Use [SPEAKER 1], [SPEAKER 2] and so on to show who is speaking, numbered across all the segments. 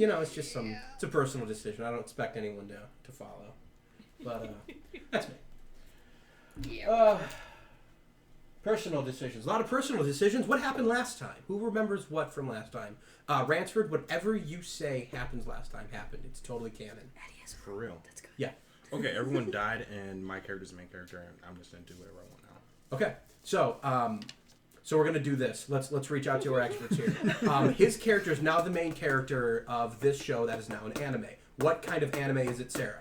[SPEAKER 1] it's just it's a personal decision. I don't expect anyone to follow. But that's me.
[SPEAKER 2] Yeah.
[SPEAKER 1] Personal decisions. A lot of personal decisions. What happened last time? Who remembers what from last time? Ransford, whatever you say happens last time happened. It's totally canon.
[SPEAKER 3] For real.
[SPEAKER 2] That's good.
[SPEAKER 1] Yeah.
[SPEAKER 3] Okay, everyone died, and my character's the main character, and I'm just going to do whatever I want now.
[SPEAKER 1] Okay. So we're going to do this. Let's reach out to our experts here. His character is now the main character of this show that is now an anime. What kind of anime is it, Sarah?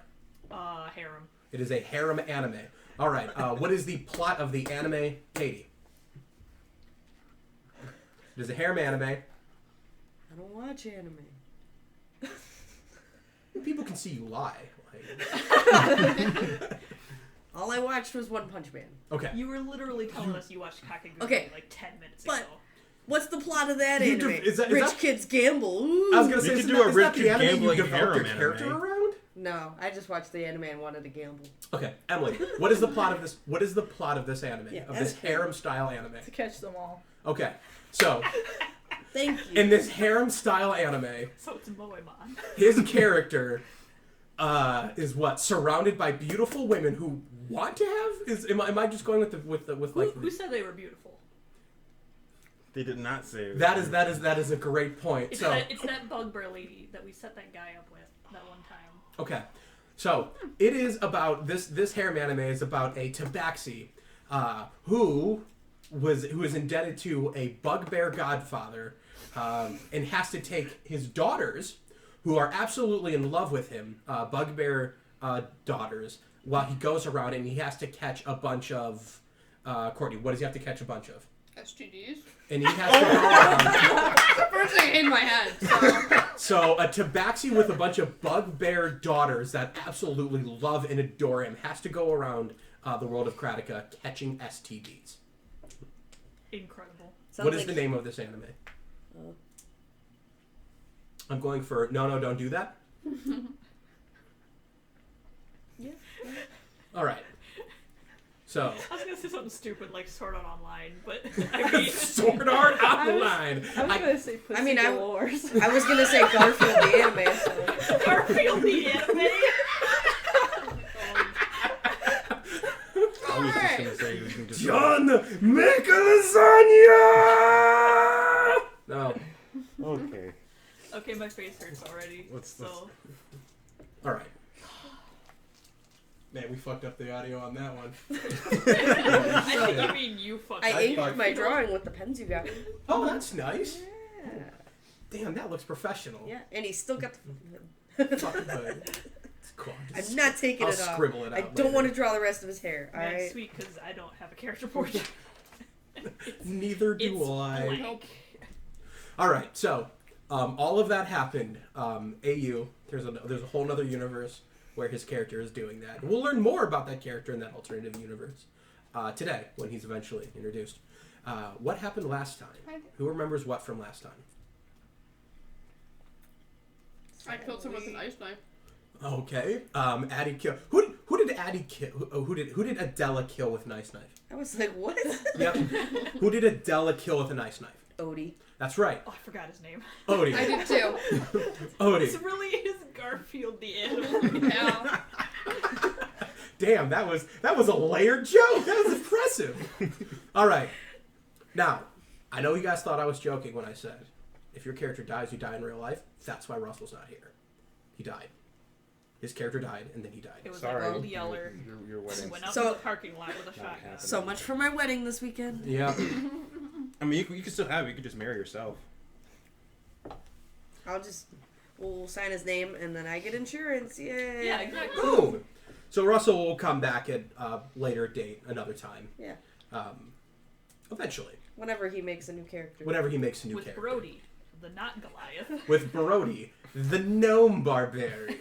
[SPEAKER 4] Harem.
[SPEAKER 1] It is a harem anime. All right. What is the plot of the anime, Katie? It is a harem anime.
[SPEAKER 2] I don't watch anime.
[SPEAKER 1] People can see you lie.
[SPEAKER 2] All I watched was One Punch Man.
[SPEAKER 1] Okay.
[SPEAKER 4] You were literally telling us you watched Kakegurui like 10 minutes ago.
[SPEAKER 2] What's the plot of that anime? Rich kids gamble. Ooh.
[SPEAKER 1] I was going to say,
[SPEAKER 3] you could do a rich kid gambling
[SPEAKER 1] harem
[SPEAKER 3] character
[SPEAKER 1] around?
[SPEAKER 2] No, I just watched the anime and wanted to gamble.
[SPEAKER 1] Okay, Emily, what is the plot of this? What is the plot of this anime?
[SPEAKER 2] Yeah,
[SPEAKER 1] of this harem-style anime?
[SPEAKER 5] To catch them all.
[SPEAKER 1] Okay, so
[SPEAKER 2] Thank you.
[SPEAKER 1] in this harem-style anime,
[SPEAKER 4] So it's Moemon.
[SPEAKER 1] his character is what, surrounded by beautiful women who want to have. Am I just going with
[SPEAKER 4] Who said they were beautiful?
[SPEAKER 3] They did not say
[SPEAKER 1] that is a great point.
[SPEAKER 4] It's
[SPEAKER 1] So
[SPEAKER 4] it's that bugbear lady that we set that guy up with that one time.
[SPEAKER 1] okay, so it is about this harem anime is about a tabaxi who is indebted to a bugbear godfather and has to take his daughters, who are absolutely in love with him, bugbear daughters, while he goes around and he has to catch a bunch of Courtney. What does he have to catch a bunch of?
[SPEAKER 5] STDs?
[SPEAKER 1] And he has to go around.
[SPEAKER 5] First thing in my head.
[SPEAKER 1] So a tabaxi with a bunch of bugbear daughters that absolutely love and adore him has to go around the world of Kratica catching STDs.
[SPEAKER 4] Incredible.
[SPEAKER 1] What is the name of this anime? I'm going for no, don't do that.
[SPEAKER 2] Yeah.
[SPEAKER 1] All right. So
[SPEAKER 4] I was gonna say something stupid like Sword Art Online, but I mean
[SPEAKER 1] Sword Art Online.
[SPEAKER 5] I was going to say Pussy Wars.
[SPEAKER 2] I was going to say Garfield the anime. So.
[SPEAKER 4] Garfield the anime.
[SPEAKER 3] I was just going to say you can just...
[SPEAKER 1] John, make a lasagna. No.
[SPEAKER 3] Okay.
[SPEAKER 4] Okay, my face hurts already. So
[SPEAKER 1] All right. Man, we fucked up the audio on that one.
[SPEAKER 4] I think you mean you fucked
[SPEAKER 2] I
[SPEAKER 4] up.
[SPEAKER 2] inked my drawing with the pens you got.
[SPEAKER 1] Oh, that's nice.
[SPEAKER 2] Yeah.
[SPEAKER 1] Damn, that looks professional.
[SPEAKER 2] Yeah, and he still got the...
[SPEAKER 1] Fucking hood. It's cool.
[SPEAKER 2] I'm not taking
[SPEAKER 1] I'll
[SPEAKER 2] it off.
[SPEAKER 1] scribble it out
[SPEAKER 2] I
[SPEAKER 1] later.
[SPEAKER 2] don't want to draw the rest of his hair.
[SPEAKER 4] Man,
[SPEAKER 2] Alright?
[SPEAKER 4] sweet, because I don't have a character portrait.
[SPEAKER 1] Neither do
[SPEAKER 4] It's
[SPEAKER 1] I.
[SPEAKER 4] blank.
[SPEAKER 1] All right, so all of that happened. AU, there's a whole other universe where his character is doing that. We'll learn more about that character in that alternative universe today when he's eventually introduced. What happened last time? Who remembers what from last time?
[SPEAKER 5] I killed someone with an ice knife.
[SPEAKER 1] Okay. Addie kill. Who did Addie kill? Who did Adela kill with an ice knife?
[SPEAKER 2] I was like, what?
[SPEAKER 1] Yep. Who did Adela kill with an ice knife?
[SPEAKER 2] Odie.
[SPEAKER 1] That's right.
[SPEAKER 4] Oh, I forgot his name.
[SPEAKER 1] Odie.
[SPEAKER 5] I did too.
[SPEAKER 1] Odie.
[SPEAKER 4] It's really is Garfield the anime.
[SPEAKER 5] Yeah.
[SPEAKER 1] Damn, that was a layered joke. That was impressive. All right. Now, I know you guys thought I was joking when I said, if your character dies, you die in real life. That's why Russell's not here. He died. His character died, and then he died.
[SPEAKER 4] It was
[SPEAKER 3] Sorry.
[SPEAKER 4] like Old Yeller.
[SPEAKER 3] Your wedding.
[SPEAKER 4] Went out
[SPEAKER 2] So-
[SPEAKER 4] to the parking lot with a shotgun.
[SPEAKER 3] happening.
[SPEAKER 2] So much for my wedding this weekend.
[SPEAKER 1] Yeah.
[SPEAKER 3] I mean, you can still have it. You can just marry yourself.
[SPEAKER 2] We'll sign his name and then I get insurance. Yay.
[SPEAKER 4] Yeah, exactly.
[SPEAKER 1] Boom. So Russell will come back at a later date, another time.
[SPEAKER 2] Yeah.
[SPEAKER 1] Eventually.
[SPEAKER 2] Whenever he makes a new character.
[SPEAKER 1] Whenever he makes a new
[SPEAKER 4] With
[SPEAKER 1] character.
[SPEAKER 4] Brody, the not Goliath.
[SPEAKER 1] With Brody, the gnome barbarian.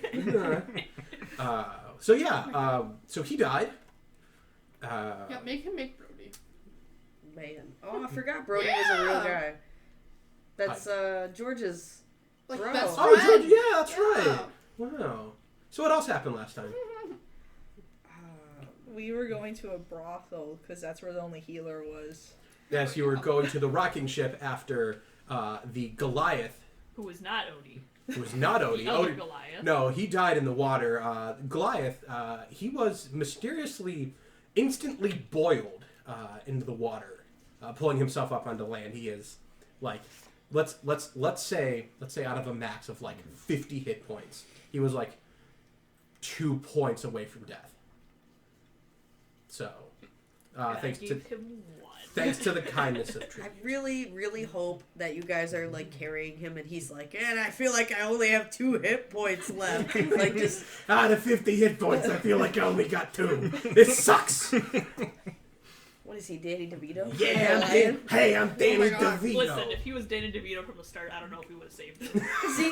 [SPEAKER 1] So he died.
[SPEAKER 5] Yeah, make him make Brody.
[SPEAKER 2] Man. Oh, I forgot Brody was a real guy. That's George's
[SPEAKER 5] Like
[SPEAKER 2] bro.
[SPEAKER 5] best
[SPEAKER 1] Oh,
[SPEAKER 5] friend.
[SPEAKER 1] George, yeah, that's
[SPEAKER 5] Yeah.
[SPEAKER 1] right. Wow. So what else happened last time?
[SPEAKER 5] We were going to a brothel because that's where the only healer was.
[SPEAKER 1] Yes, you were going to the rocking ship after the Goliath.
[SPEAKER 4] Who was not Odie.
[SPEAKER 1] It was not Odie.
[SPEAKER 4] The other
[SPEAKER 1] Odie
[SPEAKER 4] Goliath.
[SPEAKER 1] no, he died in the water. Goliath, he was mysteriously, instantly boiled into the water, pulling himself up onto land. He is like, let's say out of a max of like 50 hit points, he was like 2 points away from death. So, thanks
[SPEAKER 4] gave him one.
[SPEAKER 1] thanks to the kindness of
[SPEAKER 2] I
[SPEAKER 1] Tribute.
[SPEAKER 2] really, really hope that you guys are like carrying him, and he's like, and I feel like I only have 2 hit points left. Like just
[SPEAKER 1] Out of 50 hit points, I feel like I only got 2. This sucks.
[SPEAKER 2] what is he, Danny DeVito?
[SPEAKER 1] Yeah, I'm Danny DeVito.
[SPEAKER 4] Listen, if he was Danny DeVito from the start, I don't know if we would have saved him.
[SPEAKER 2] See,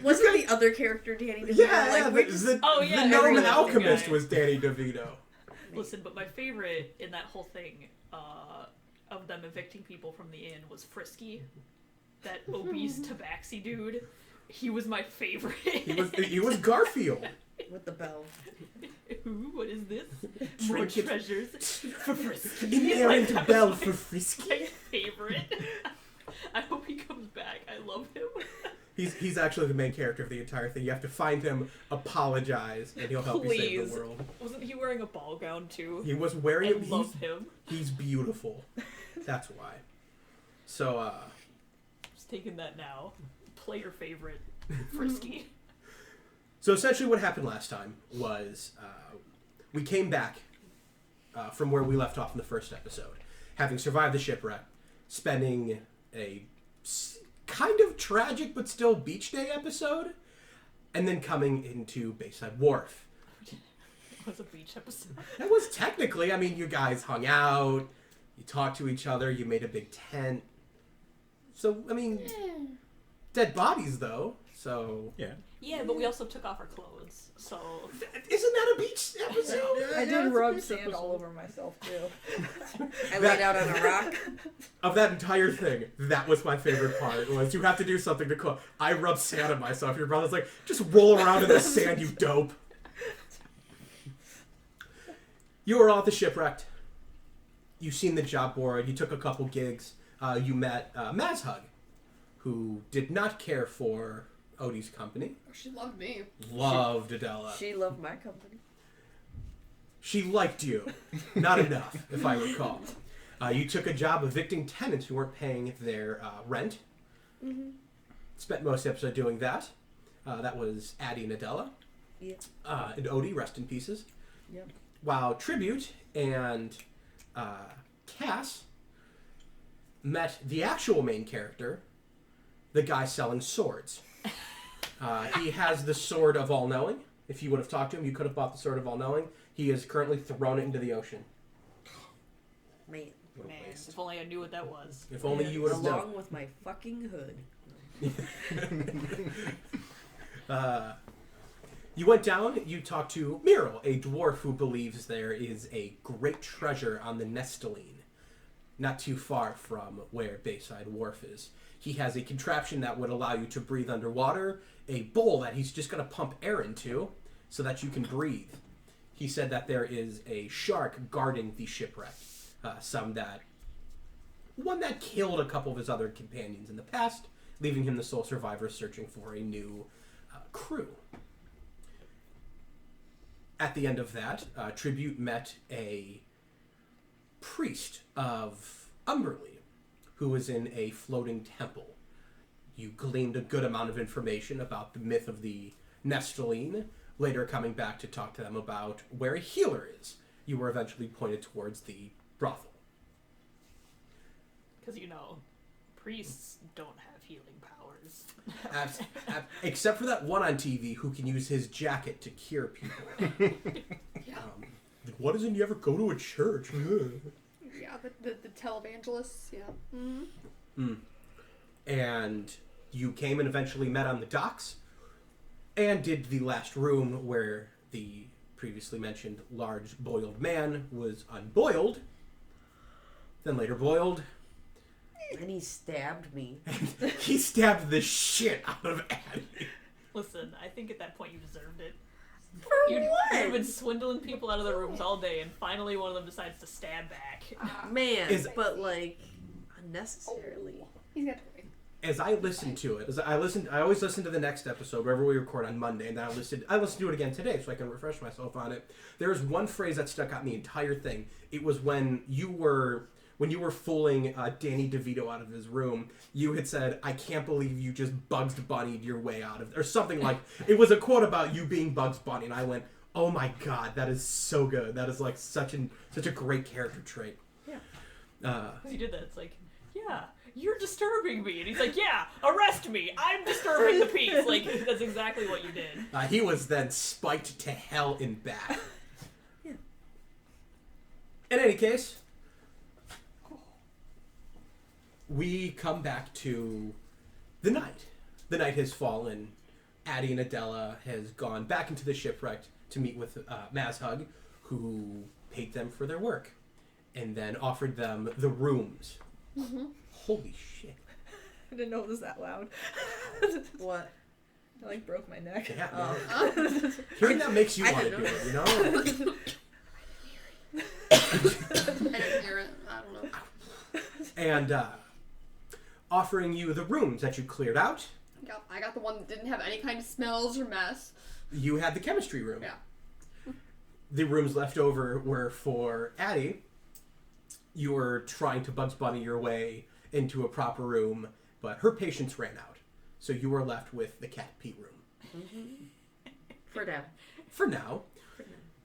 [SPEAKER 2] wasn't the other character Danny DeVito?
[SPEAKER 1] Yeah,
[SPEAKER 2] like,
[SPEAKER 1] the
[SPEAKER 4] yeah,
[SPEAKER 1] gnome
[SPEAKER 4] everyone
[SPEAKER 1] and
[SPEAKER 4] was the
[SPEAKER 1] alchemist
[SPEAKER 4] guy.
[SPEAKER 1] was Danny DeVito.
[SPEAKER 4] Listen, but my favorite in that whole thing of them evicting people from the inn was Frisky, that obese tabaxi dude. He was my favorite.
[SPEAKER 1] He was Garfield.
[SPEAKER 2] with the bell.
[SPEAKER 4] Ooh, what is this? More
[SPEAKER 1] Trinket.
[SPEAKER 4] treasures for Frisky.
[SPEAKER 1] Inerrant
[SPEAKER 4] That was
[SPEAKER 1] bell
[SPEAKER 4] my-
[SPEAKER 1] for Frisky.
[SPEAKER 4] My favorite. I hope he comes back. I love him.
[SPEAKER 1] He's actually the main character of the entire thing. You have to find him, apologize, and he'll help you save
[SPEAKER 4] Please.
[SPEAKER 1] the world.
[SPEAKER 4] Wasn't he wearing a ball gown too?
[SPEAKER 1] He was wearing
[SPEAKER 4] I love him.
[SPEAKER 1] He's beautiful. That's why. So,
[SPEAKER 4] Just taking that now. Play your favorite, Frisky.
[SPEAKER 1] So essentially what happened last time was we came back from where we left off in the first episode, having survived the shipwreck, spending a kind of tragic but still beach day episode, and then coming into Bayside Wharf.
[SPEAKER 4] It was a beach episode.
[SPEAKER 1] That was technically, I mean, you guys hung out, you talked to each other, you made a big tent. So, I mean, dead bodies though, so...
[SPEAKER 3] Yeah.
[SPEAKER 4] Yeah, but we also took off our clothes, so...
[SPEAKER 1] Isn't that a beach episode?
[SPEAKER 5] I did rub sand all over myself too.
[SPEAKER 2] I laid out on a rock.
[SPEAKER 1] Of that entire thing, that was my favorite part, was you have to do something to cook. I rubbed sand on myself. Your brother's like, just roll around in the sand, you dope. You were all at the shipwreck. You've seen the job board. You took a couple gigs. You met Mazhug, who did not care for Odie's company.
[SPEAKER 6] She loved me.
[SPEAKER 1] Loved Adela.
[SPEAKER 2] She loved my company.
[SPEAKER 1] She liked you. Not enough, if I recall. You took a job evicting tenants who weren't paying their rent.
[SPEAKER 2] Mm-hmm.
[SPEAKER 1] Spent most of the episode doing that. That was Addie and Adela.
[SPEAKER 2] Yeah.
[SPEAKER 1] And Odie, rest in pieces.
[SPEAKER 2] Yep.
[SPEAKER 1] While Tribute and Cass met the actual main character, the guy selling swords. He has the Sword of All-Knowing. If you would have talked to him, you could have bought the Sword of All-Knowing. He has currently thrown it into the ocean.
[SPEAKER 2] Man.
[SPEAKER 1] What a
[SPEAKER 4] Man,
[SPEAKER 1] waste.
[SPEAKER 4] if only I knew what that was.
[SPEAKER 1] If only you would have known.
[SPEAKER 2] Along with my fucking hood.
[SPEAKER 1] You went down, you talked to Myrrel, a dwarf who believes there is a great treasure on the Nestaline, not too far from where Bayside Wharf is. He has a contraption that would allow you to breathe underwater, a bowl that he's just going to pump air into so that you can breathe. He said that there is a shark guarding the shipwreck, one that killed a couple of his other companions in the past, leaving him the sole survivor searching for a new crew. At the end of that, Tribute met a priest of Umberley who was in a floating temple. You gleaned a good amount of information about the myth of the Nestaline, later coming back to talk to them about where a healer is. You were eventually pointed towards the brothel.
[SPEAKER 4] Because, priests don't have healing powers.
[SPEAKER 1] Except for that one on TV who can use his jacket to cure people.
[SPEAKER 6] Yeah.
[SPEAKER 1] Why doesn't he ever go to a church?
[SPEAKER 6] Yeah, the televangelists, yeah. Mm-hmm.
[SPEAKER 1] And you came and eventually met on the docks and did the last room where the previously mentioned large boiled man was unboiled, then later boiled.
[SPEAKER 2] And he stabbed me.
[SPEAKER 1] He stabbed the shit out of Addie.
[SPEAKER 4] Listen, I think at that point you deserved it.
[SPEAKER 2] For
[SPEAKER 4] You'd
[SPEAKER 2] what?
[SPEAKER 4] been swindling people out of their rooms all day, and finally one of them decides to stab back.
[SPEAKER 2] Man,
[SPEAKER 1] Is-
[SPEAKER 2] but like, unnecessarily.
[SPEAKER 6] He's got to wait.
[SPEAKER 1] as I listened to it, I always listen to the next episode wherever we record on Monday, and then I listened to it again today so I can refresh myself on it. There was one phrase that stuck out in the entire thing. It was when you were fooling Danny DeVito out of his room. You had said, "I can't believe you just Bugs Bunny'd your way out of," or something like. It was a quote about you being Bugs Bunny, and I went, "Oh my god, that is so good. That is like such a great character trait."
[SPEAKER 2] Yeah.
[SPEAKER 4] He did that. It's like, yeah, you're disturbing me, and he's like, yeah, arrest me. I'm disturbing the peace. Like that's exactly what you did.
[SPEAKER 1] He was then spiked to hell and back.
[SPEAKER 2] Yeah.
[SPEAKER 1] In any case, we come back to the night. The night has fallen. Addie and Adela has gone back into the shipwreck to meet with Mazhug, who paid them for their work, and then offered them the rooms.
[SPEAKER 6] Mm-hmm.
[SPEAKER 1] Holy shit.
[SPEAKER 5] I didn't know it was that loud.
[SPEAKER 2] What?
[SPEAKER 5] I like broke my neck.
[SPEAKER 1] Yeah,
[SPEAKER 2] Oh.
[SPEAKER 1] hearing that makes you
[SPEAKER 2] I
[SPEAKER 1] want to
[SPEAKER 2] didn't
[SPEAKER 1] do it, you know?
[SPEAKER 6] I didn't hear it. I don't know.
[SPEAKER 1] And offering you the rooms that you cleared out.
[SPEAKER 6] I got the one that didn't have any kind of smells or mess.
[SPEAKER 1] You had the chemistry room.
[SPEAKER 6] Yeah.
[SPEAKER 1] The rooms left over were for Addie. You were trying to Bugs Bunny your way into a proper room, but her patience ran out. So you were left with the Cat Pete room.
[SPEAKER 2] Mm-hmm. For now.
[SPEAKER 1] For now.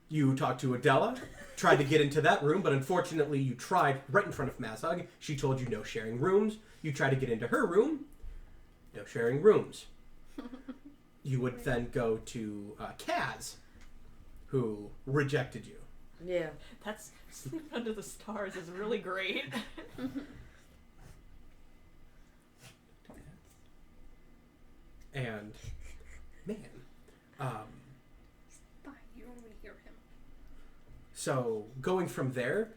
[SPEAKER 1] You talked to Adela, tried to get into that room, but unfortunately you tried right in front of Mazhug. She told you no sharing rooms. You tried to get into her room. No sharing rooms. You would then go to Kaz, who rejected you.
[SPEAKER 2] Yeah.
[SPEAKER 4] That's Sleep Under the Stars is really great.
[SPEAKER 1] And, man,
[SPEAKER 6] Fine, you only hear him.
[SPEAKER 1] so going from there,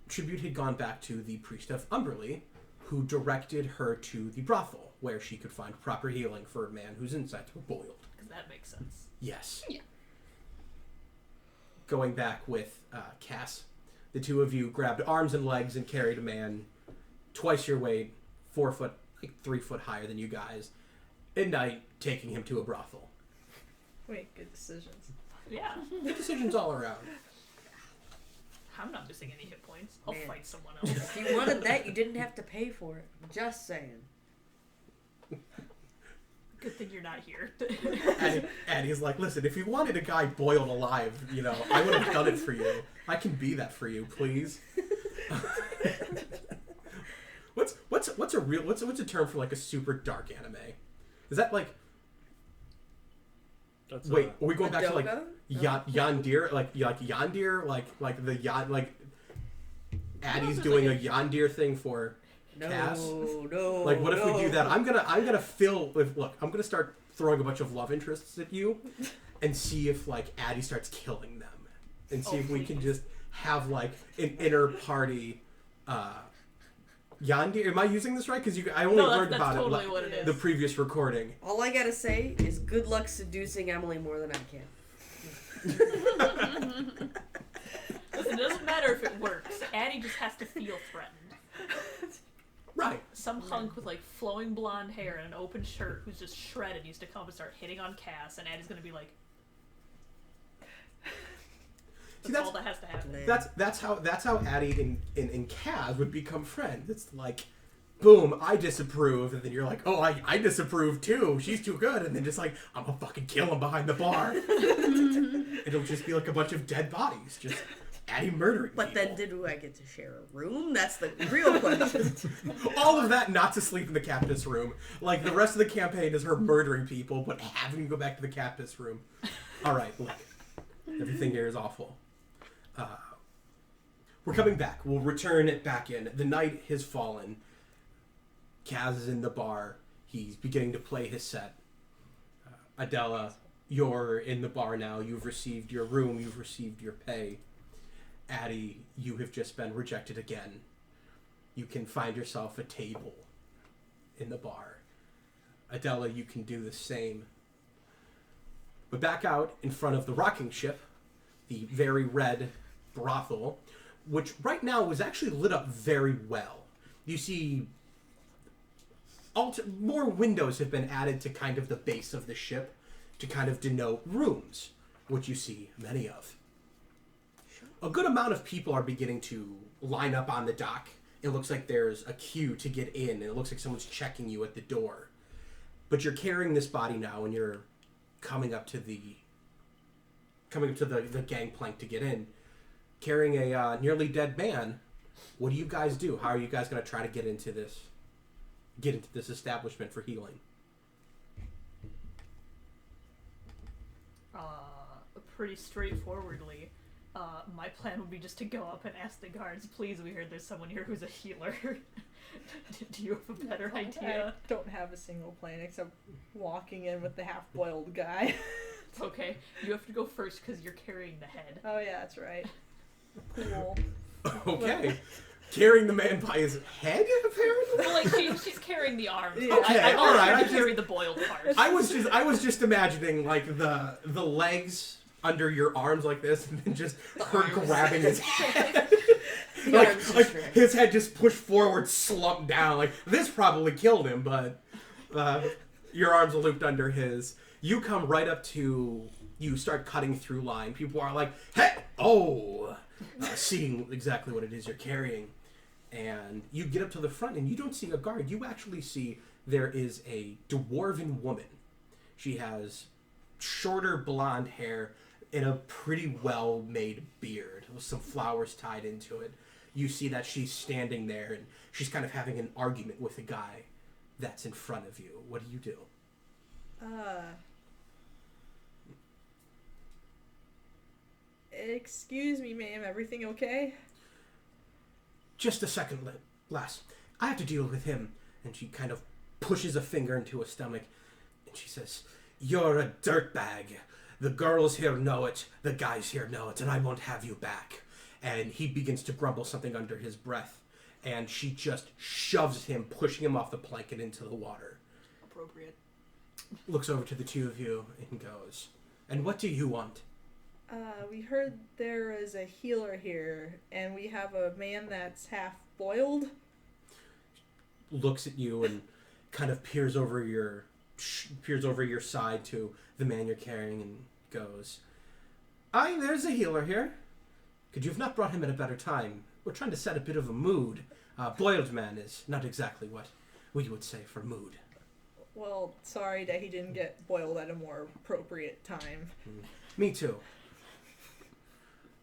[SPEAKER 1] tribute had gone back to the priest of Umberly, who directed her to the brothel, where she could find proper healing for a man whose insides were boiled.
[SPEAKER 4] Because that makes sense.
[SPEAKER 1] Yes.
[SPEAKER 6] Yeah.
[SPEAKER 1] Going back with Cass, the two of you grabbed arms and legs and carried a man twice your weight, 4 foot, like 3 foot higher than you guys, at night, taking him to a brothel.
[SPEAKER 5] Wait, good decisions.
[SPEAKER 4] Yeah.
[SPEAKER 1] Good decisions all around.
[SPEAKER 4] I'm not missing any hit points. I'll
[SPEAKER 2] Man.
[SPEAKER 4] fight someone else.
[SPEAKER 2] If you wanted that, you didn't have to pay for it. Just saying.
[SPEAKER 4] Good thing you're not here.
[SPEAKER 1] And he's like, listen, if you wanted a guy boiled alive, you know, I would have done it for you. I can be that for you, please. What's a term for like a super dark anime? Is that like?
[SPEAKER 3] That's
[SPEAKER 1] Wait, are we going
[SPEAKER 2] A
[SPEAKER 1] back to like
[SPEAKER 2] dogo?
[SPEAKER 1] Yondir, like Yondir, like the Yon, like Addie's
[SPEAKER 4] there's
[SPEAKER 1] doing
[SPEAKER 4] like
[SPEAKER 1] a Yondir thing for
[SPEAKER 2] No,
[SPEAKER 1] Cass?
[SPEAKER 2] no.
[SPEAKER 1] Like, what if we
[SPEAKER 2] no.
[SPEAKER 1] do that? I'm gonna fill with. Look, I'm gonna start throwing a bunch of love interests at you, and see if like Addie starts killing them, and see
[SPEAKER 4] Oh,
[SPEAKER 1] if we can
[SPEAKER 4] please.
[SPEAKER 1] just have like an inner party. Yondir, am I using this right? Because I only
[SPEAKER 4] No,
[SPEAKER 1] learned
[SPEAKER 4] that's
[SPEAKER 1] about
[SPEAKER 4] totally
[SPEAKER 1] it
[SPEAKER 4] what it is.
[SPEAKER 1] the previous recording.
[SPEAKER 2] All I gotta say is good luck seducing Emily more than I can.
[SPEAKER 4] Listen, it doesn't matter if it works. Addie just has to feel threatened.
[SPEAKER 1] Right.
[SPEAKER 4] Some hunk with like flowing blonde hair and an open shirt who's just shredded needs to come and start hitting on Cass, and Addie's gonna be like,
[SPEAKER 1] See,
[SPEAKER 4] that's all that has to happen.
[SPEAKER 1] That's how Addie and Kaz would become friends. It's like, boom, I disapprove, and then you're like, oh, I disapprove too. She's too good, and then just like, I'm gonna fucking kill him behind the bar. It'll just be like a bunch of dead bodies, just Addie murdering
[SPEAKER 2] But
[SPEAKER 1] people.
[SPEAKER 2] then, did I get to share a room? That's the real question.
[SPEAKER 1] All of that not to sleep in the Captus room. Like the rest of the campaign is her murdering people, but having to go back to the Captus room. All right, look, everything here is awful. We're coming back. We'll return it back in. The night has fallen. Kaz is in the bar. He's beginning to play his set. Adela, you're in the bar now. You've received your room. You've received your pay. Addie, you have just been rejected again. You can find yourself a table in the bar. Adela, you can do the same. But back out in front of the rocking ship, the very red brothel, which right now was actually lit up very well. You see more windows have been added to kind of the base of the ship to kind of denote rooms, which you see many of. A good amount of people are beginning to line up on the dock. It looks like there's a queue to get in, and it looks like someone's checking you at the door. But you're carrying this body now, and you're coming up to the gangplank to get in, carrying a nearly dead man. What do you guys do? How are you guys going to try to get into this establishment for healing?
[SPEAKER 4] Pretty straightforwardly. My plan would be just to go up and ask the guards, please, we heard there's someone here who's a healer. Do you have a better idea?
[SPEAKER 5] I don't have a single plan except walking in with the half-boiled guy.
[SPEAKER 4] Okay, you have to go first because you're carrying the head.
[SPEAKER 5] Oh yeah, that's right. Cool.
[SPEAKER 1] Okay. Carrying the man by his head, apparently?
[SPEAKER 4] Well, like, she's carrying the arms.
[SPEAKER 5] Yeah.
[SPEAKER 1] Okay,
[SPEAKER 4] I'm
[SPEAKER 1] all right.
[SPEAKER 4] to carry the boiled part.
[SPEAKER 1] I was just imagining like the legs under your arms like this, and then just her grabbing his head. like his head just pushed forward, slumped down. Like this probably killed him, but your arms are looped under his. You come right up to. You start cutting through line. People are like, "Hey, oh!" Seeing exactly what it is you're carrying. And you get up to the front and you don't see a guard. You actually see there is a dwarven woman. She has shorter blonde hair and a pretty well-made beard with some flowers tied into it. You see that she's standing there and she's kind of having an argument with a guy that's in front of you. What do you do?
[SPEAKER 5] Excuse me, ma'am, everything okay?
[SPEAKER 1] Just a second, lass. I have to deal with him. And she kind of pushes a finger into his stomach. And she says, "You're a dirtbag. The girls here know it. The guys here know it. And I won't have you back." And he begins to grumble something under his breath. And she just shoves him, pushing him off the plank and into the water.
[SPEAKER 4] Appropriate.
[SPEAKER 1] Looks over to the two of you and goes, "And what do you want?"
[SPEAKER 5] We heard there is a healer here, and we have a man that's half-boiled.
[SPEAKER 1] Looks at you and kind of peers over your side to the man you're carrying and goes, "Aye, there's a healer here. Could you have not brought him at a better time? We're trying to set a bit of a mood. Boiled man is not exactly what we would say for mood."
[SPEAKER 5] Well, sorry that he didn't get boiled at a more appropriate time.
[SPEAKER 1] Me too.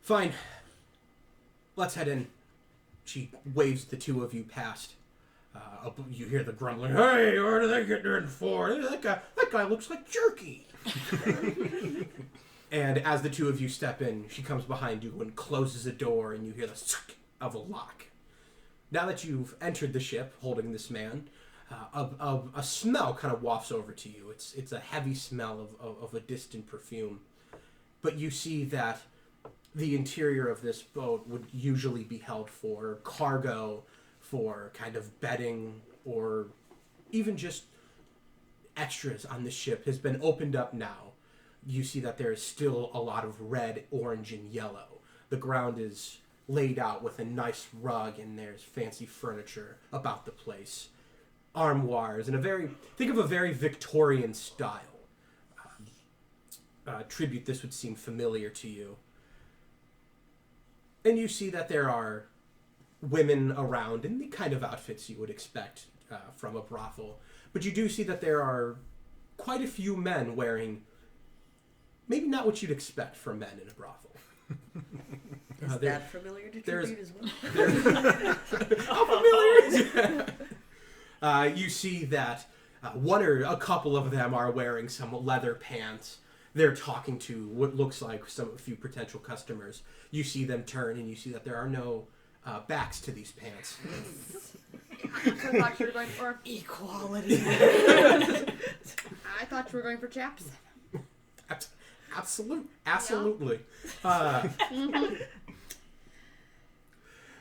[SPEAKER 1] Fine. Let's head in. She waves the two of you past. You hear the grumbling, "Hey, what are they getting in for? That guy looks like jerky." And as the two of you step in, she comes behind you and closes a door, and you hear the suck of a lock. Now that you've entered the ship, holding this man, a smell kind of wafts over to you. It's a heavy smell of a distant perfume. But you see that the interior of this boat would usually be held for cargo, for kind of bedding, or even just extras on the ship has been opened up now. You see that there is still a lot of red, orange, and yellow. The ground is laid out with a nice rug, and there's fancy furniture about the place. Armoires, and think of a very Victorian style. Tribute this would seem familiar to you. And you see that there are women around in the kind of outfits you would expect from a brothel. But you do see that there are quite a few men wearing maybe not what you'd expect from men in a brothel.
[SPEAKER 2] Is that familiar to Tribute as well?
[SPEAKER 1] How familiar is it? You see that one or a couple of them are wearing some leather pants. They're talking to what looks like a few potential customers. You see them turn, and you see that there are no backs to these pants.
[SPEAKER 6] That's what I thought you were going for.
[SPEAKER 2] Equality.
[SPEAKER 6] I thought you were going for chaps.
[SPEAKER 1] Absolutely.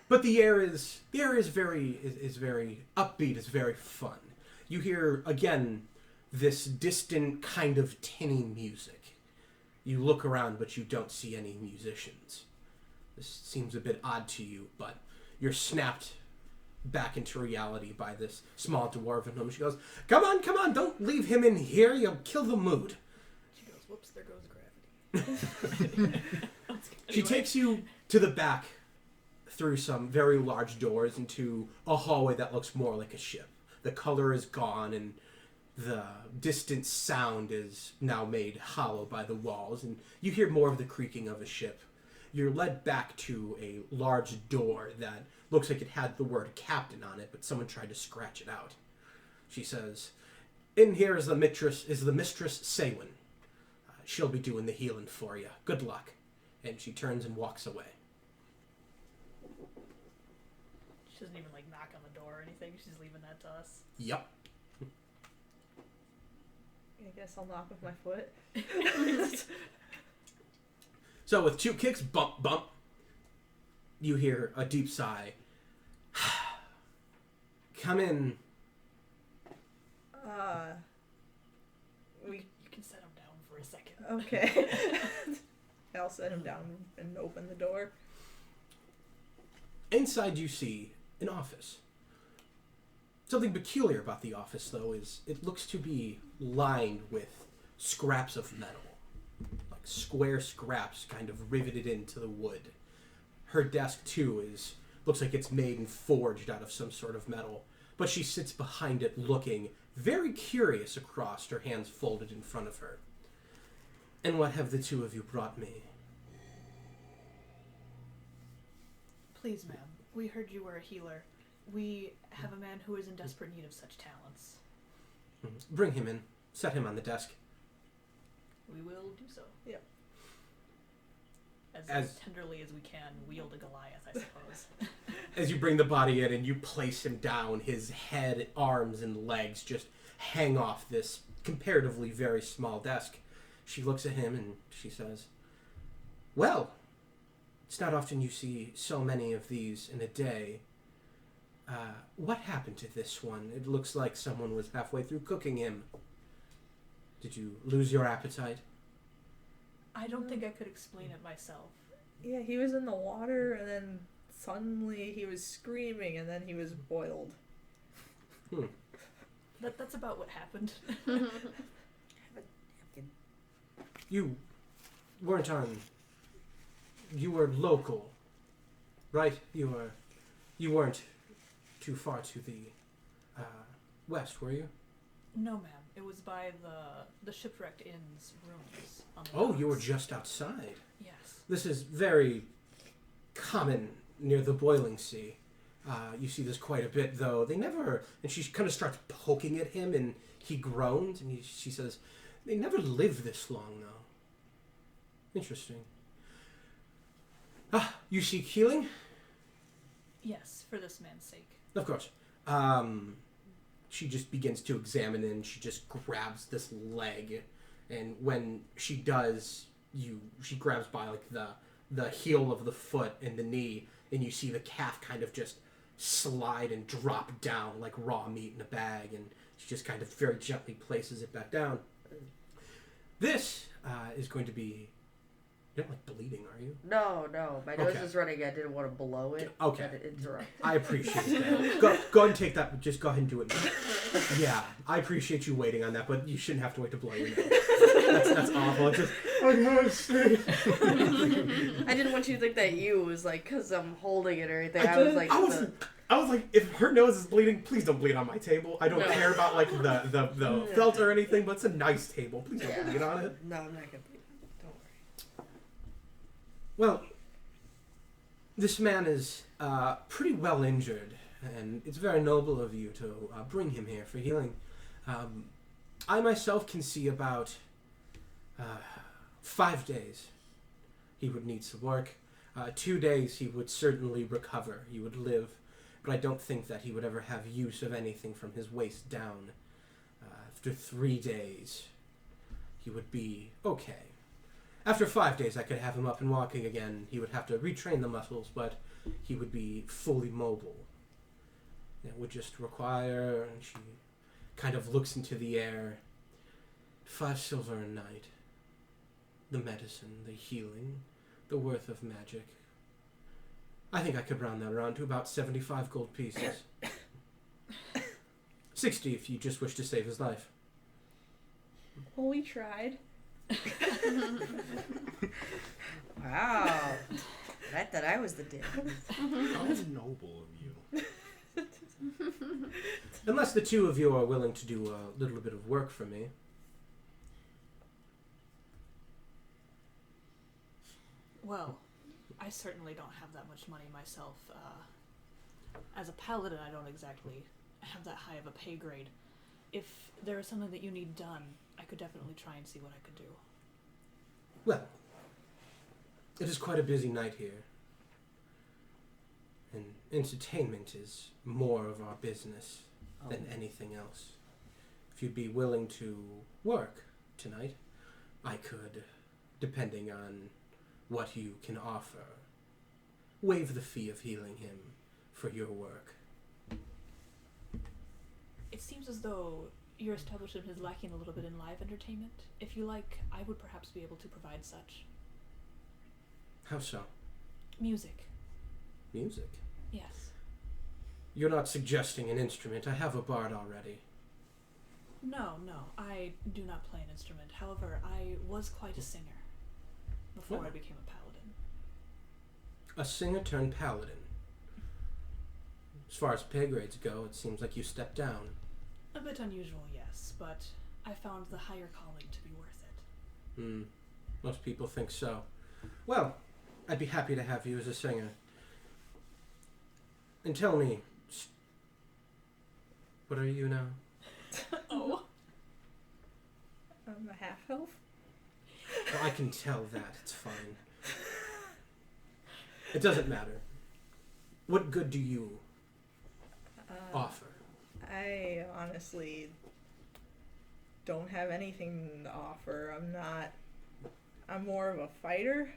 [SPEAKER 1] But the air is very upbeat. It's very fun. You hear again this distant kind of tinny music. You look around, but you don't see any musicians. This seems a bit odd to you, but you're snapped back into reality by this small dwarven woman. She goes, come on, don't leave him in here. You'll kill the mood.
[SPEAKER 4] She goes, whoops, there goes gravity.
[SPEAKER 1] She takes you to the back through some very large doors into a hallway that looks more like a ship. The color is gone and the distant sound is now made hollow by the walls, and you hear more of the creaking of a ship. You're led back to a large door that looks like it had the word captain on it, but someone tried to scratch it out. She says, in here is the mistress Saywin. She'll be doing the healing for you. Good luck. And she turns and walks away.
[SPEAKER 4] She doesn't even like knock on the door or anything. She's leaving that to us.
[SPEAKER 1] Yep.
[SPEAKER 5] I guess I'll knock with my foot.
[SPEAKER 1] So with 2 kicks, bump, bump, you hear a deep sigh. Come in.
[SPEAKER 4] You can set him down for a second.
[SPEAKER 5] Okay. I'll set him down and open the door.
[SPEAKER 1] Inside you see an office. Something peculiar about the office, though, is it looks to be lined with scraps of metal. Like square scraps kind of riveted into the wood. Her desk, too, looks like it's made and forged out of some sort of metal. But she sits behind it looking very curious across, her hands folded in front of her. And what have the 2 of you brought me?
[SPEAKER 4] Please, ma'am, we heard you were a healer. We have a man who is in desperate need of such talents.
[SPEAKER 1] Bring him in. Set him on the desk.
[SPEAKER 4] We will do so.
[SPEAKER 5] Yep.
[SPEAKER 4] As tenderly as we can, wield a Goliath, I suppose.
[SPEAKER 1] As you bring the body in and you place him down, his head, arms, and legs just hang off this comparatively very small desk. She looks at him and she says, well, it's not often you see so many of these in a day. What happened to this one? It looks like someone was halfway through cooking him. Did you lose your appetite?
[SPEAKER 4] I don't think I could explain it myself.
[SPEAKER 5] Yeah, he was in the water, and then suddenly he was screaming, and then he was boiled.
[SPEAKER 4] That's about what happened.
[SPEAKER 1] You weren't on... You were local, right? You weren't too far to the west, were you?
[SPEAKER 4] No, ma'am. It was by the shipwrecked inn's rooms. On the
[SPEAKER 1] Oh, you were
[SPEAKER 4] docks.
[SPEAKER 1] just outside.
[SPEAKER 4] Yes.
[SPEAKER 1] This is very common near the boiling sea. You see this quite a bit, though. They never... And she kind of starts poking at him, and he groans, and she says, they never live this long, though. Interesting. You seek healing?
[SPEAKER 4] Yes, for this man's sake.
[SPEAKER 1] Of course. She just begins to examine it, and she just grabs this leg, and when she does, she grabs by like the heel of the foot and the knee, and you see the calf kind of just slide and drop down like raw meat in a bag, and she just kind of very gently places it back down. This is going to be... You don't like bleeding, are you?
[SPEAKER 2] No, my nose
[SPEAKER 1] Okay.
[SPEAKER 2] is running. I didn't want to blow it.
[SPEAKER 1] Okay.
[SPEAKER 2] And interrupt.
[SPEAKER 1] I appreciate that. Go ahead and take that. Just go ahead and do it now. Yeah, I appreciate you waiting on that, but you shouldn't have to wait to blow your nose. That's awful. It's just...
[SPEAKER 2] I didn't want you to think that you was like, because I'm holding it or anything. I was like,
[SPEAKER 1] I was like, if her nose is bleeding, please don't bleed on my table. I don't
[SPEAKER 2] No.
[SPEAKER 1] care about like the felt or anything, but it's a nice table. Please don't
[SPEAKER 2] Yeah.
[SPEAKER 1] bleed on it.
[SPEAKER 2] no, I'm not going to bleed. Don't worry.
[SPEAKER 1] Well, this man is pretty well injured, and it's very noble of you to bring him here for healing. I myself can see about 5 days he would need some work. 2 days he would certainly recover. He would live, but I don't think that he would ever have use of anything from his waist down. After 3 days, he would be okay. After 5 days, I could have him up and walking again. He would have to retrain the muscles, but he would be fully mobile. It would just require, and she kind of looks into the air, 5 silver a night. The medicine, the healing, the worth of magic. I think I could round that around to about 75 gold pieces. 60 if you just wish to save his life.
[SPEAKER 5] Well, we tried.
[SPEAKER 2] Wow. I thought I was the dick.
[SPEAKER 3] How noble of you.
[SPEAKER 1] Unless the two of you are willing to do a little bit of work for me.
[SPEAKER 4] Well, I certainly don't have that much money myself. As a paladin, I don't exactly have that high of a pay grade. If there is something that you need done, I could definitely try and see what I could do.
[SPEAKER 1] Well, it is quite a busy night here. And entertainment is more of our business than anything else. If you'd be willing to work tonight, I could, depending on what you can offer, waive the fee of healing him for your work.
[SPEAKER 4] It seems as though your establishment is lacking a little bit in live entertainment. If you like, I would perhaps be able to provide such.
[SPEAKER 1] How so?
[SPEAKER 4] Music.
[SPEAKER 1] Music?
[SPEAKER 4] Yes.
[SPEAKER 1] You're not suggesting an instrument. I have a bard already.
[SPEAKER 4] No, I do not play an instrument. However, I was quite a singer before
[SPEAKER 1] Oh.
[SPEAKER 4] I became a paladin.
[SPEAKER 1] A singer turned paladin. As far as pay grades go, it seems like you stepped down.
[SPEAKER 4] A bit unusual, yes, but I found the higher calling to be worth it.
[SPEAKER 1] Most people think so. Well, I'd be happy to have you as a singer. And tell me, what are you now?
[SPEAKER 4] Oh.
[SPEAKER 5] I'm a half elf.
[SPEAKER 1] Well, I can tell that. It's fine. It doesn't matter. What good do you offer?
[SPEAKER 5] I honestly don't have anything to offer. I'm more of a fighter.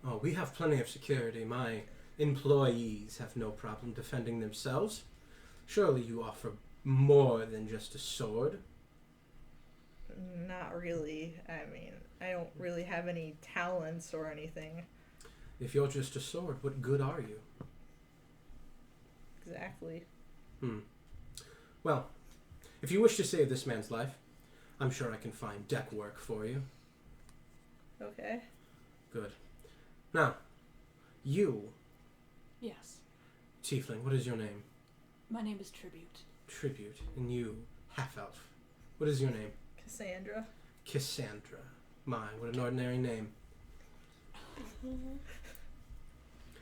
[SPEAKER 1] Oh, we have plenty of security. My employees have no problem defending themselves. Surely you offer more than just a sword.
[SPEAKER 5] Not really. I mean, I don't really have any talents or anything.
[SPEAKER 1] If you're just a sword, what good are you?
[SPEAKER 5] Exactly.
[SPEAKER 1] Well, if you wish to save this man's life, I'm sure I can find deck work for you.
[SPEAKER 5] Okay.
[SPEAKER 1] Good. Now, you,
[SPEAKER 4] Yes.
[SPEAKER 1] Tiefling, what is your name?
[SPEAKER 4] My name is Tribute.
[SPEAKER 1] Tribute. And you, half-elf. What is your name?
[SPEAKER 5] Cassandra.
[SPEAKER 1] Cassandra. My, what an ordinary name.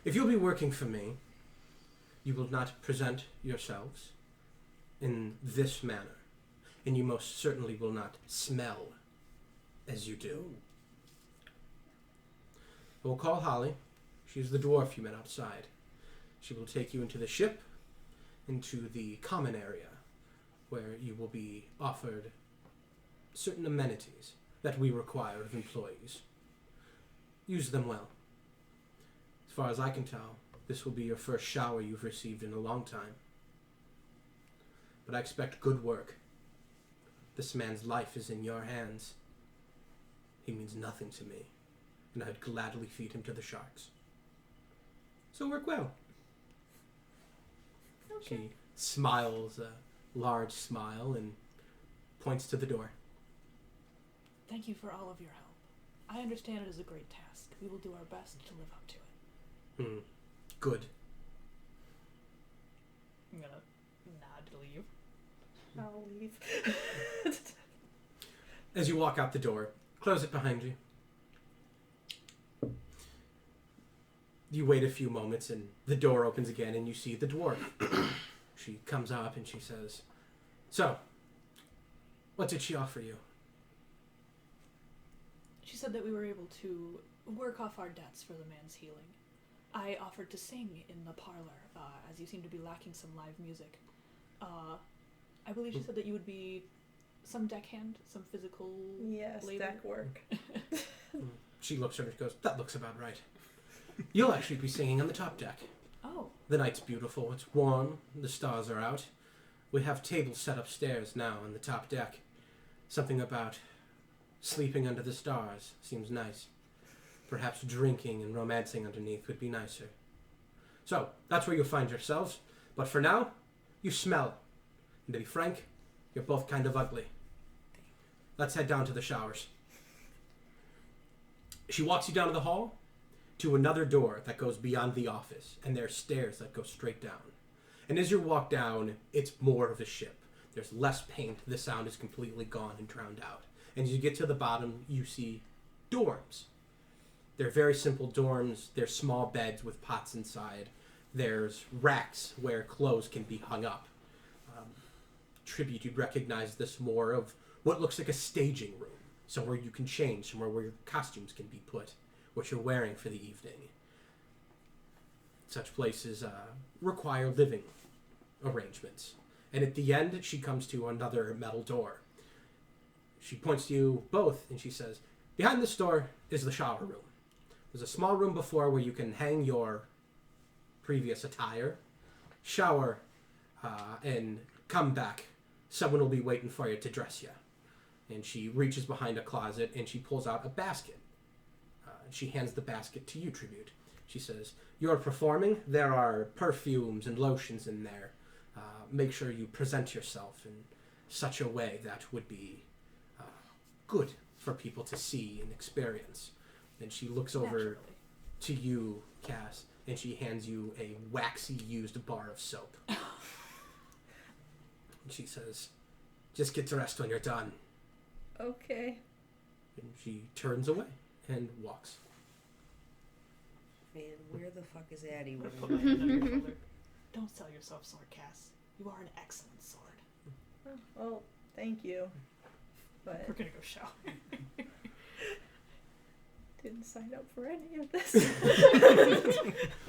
[SPEAKER 1] If you'll be working for me, you will not present yourselves in this manner, and you most certainly will not smell as you do. We'll call Holly. She's the dwarf you met outside. She will take you into the ship, into the common area, where you will be offered certain amenities that we require of employees. Use them well. As far as I can tell, this will be your first shower you've received in a long time. But I expect good work. This man's life is in your hands. He means nothing to me, and I'd gladly feed him to the sharks. So work well.
[SPEAKER 5] Okay.
[SPEAKER 1] She smiles a large smile and points to the door.
[SPEAKER 4] Thank you for all of your help. I understand it is a great task. We will do our best to live up to it.
[SPEAKER 1] Good.
[SPEAKER 4] I'm gonna nod to leave.
[SPEAKER 5] I'll leave.
[SPEAKER 1] As you walk out the door, close it behind you. You wait a few moments and the door opens again and you see the dwarf. She comes up and she says, "So, what did she offer you?"
[SPEAKER 4] She said that we were able to work off our debts for the man's healing. I offered to sing in the parlor, as you seem to be lacking some live music. I believe she said that you would be some deckhand, some physical
[SPEAKER 5] Yes,
[SPEAKER 4] labor.
[SPEAKER 5] deck work.
[SPEAKER 1] She looks at her and goes, "That looks about right. You'll actually be singing on the top deck.
[SPEAKER 4] Oh,
[SPEAKER 1] The night's beautiful. It's warm. The stars are out. We have tables set upstairs now on the top deck. Something about sleeping under the stars seems nice. Perhaps drinking and romancing underneath would be nicer. So, that's where you'll find yourselves. But for now, you smell. And to be frank, you're both kind of ugly. Let's head down to the showers. She walks you down to the hall, to another door that goes beyond the office, and there are stairs that go straight down. And as you walk down, it's more of a ship. There's less paint, the sound is completely gone and drowned out. And as you get to the bottom, you see dorms. They're very simple dorms. There's small beds with pots inside. There's racks where clothes can be hung up. Tribute, you'd recognize this more of what looks like a staging room. Somewhere you can change, somewhere where your costumes can be put, what you're wearing for the evening. Such places require living arrangements. And at the end, she comes to another metal door. She points to you both, and she says, behind this door is the shower room. There's a small room before where you can hang your previous attire, shower, and come back. Someone will be waiting for you to dress you. And she reaches behind a closet, and she pulls out a basket. She hands the basket to you, Tribute. She says, you're performing. There are perfumes and lotions in there. Make sure you present yourself in such a way that would be good for people to see and experience. And she looks over
[SPEAKER 4] Naturally.
[SPEAKER 1] to you, Cass, and she hands you a waxy used bar of soap. And she says, just get dressed when you're done.
[SPEAKER 5] Okay.
[SPEAKER 1] And she turns away and walks.
[SPEAKER 2] Man, where the fuck is Addie?
[SPEAKER 4] I'm
[SPEAKER 2] when
[SPEAKER 4] gonna
[SPEAKER 2] I'm
[SPEAKER 4] put my hand on your shoulder. Don't sell yourself, sword, Cass. You are an excellent sword.
[SPEAKER 5] Oh, well, thank you. But
[SPEAKER 4] We're gonna go shower.
[SPEAKER 5] didn't sign up for any of this.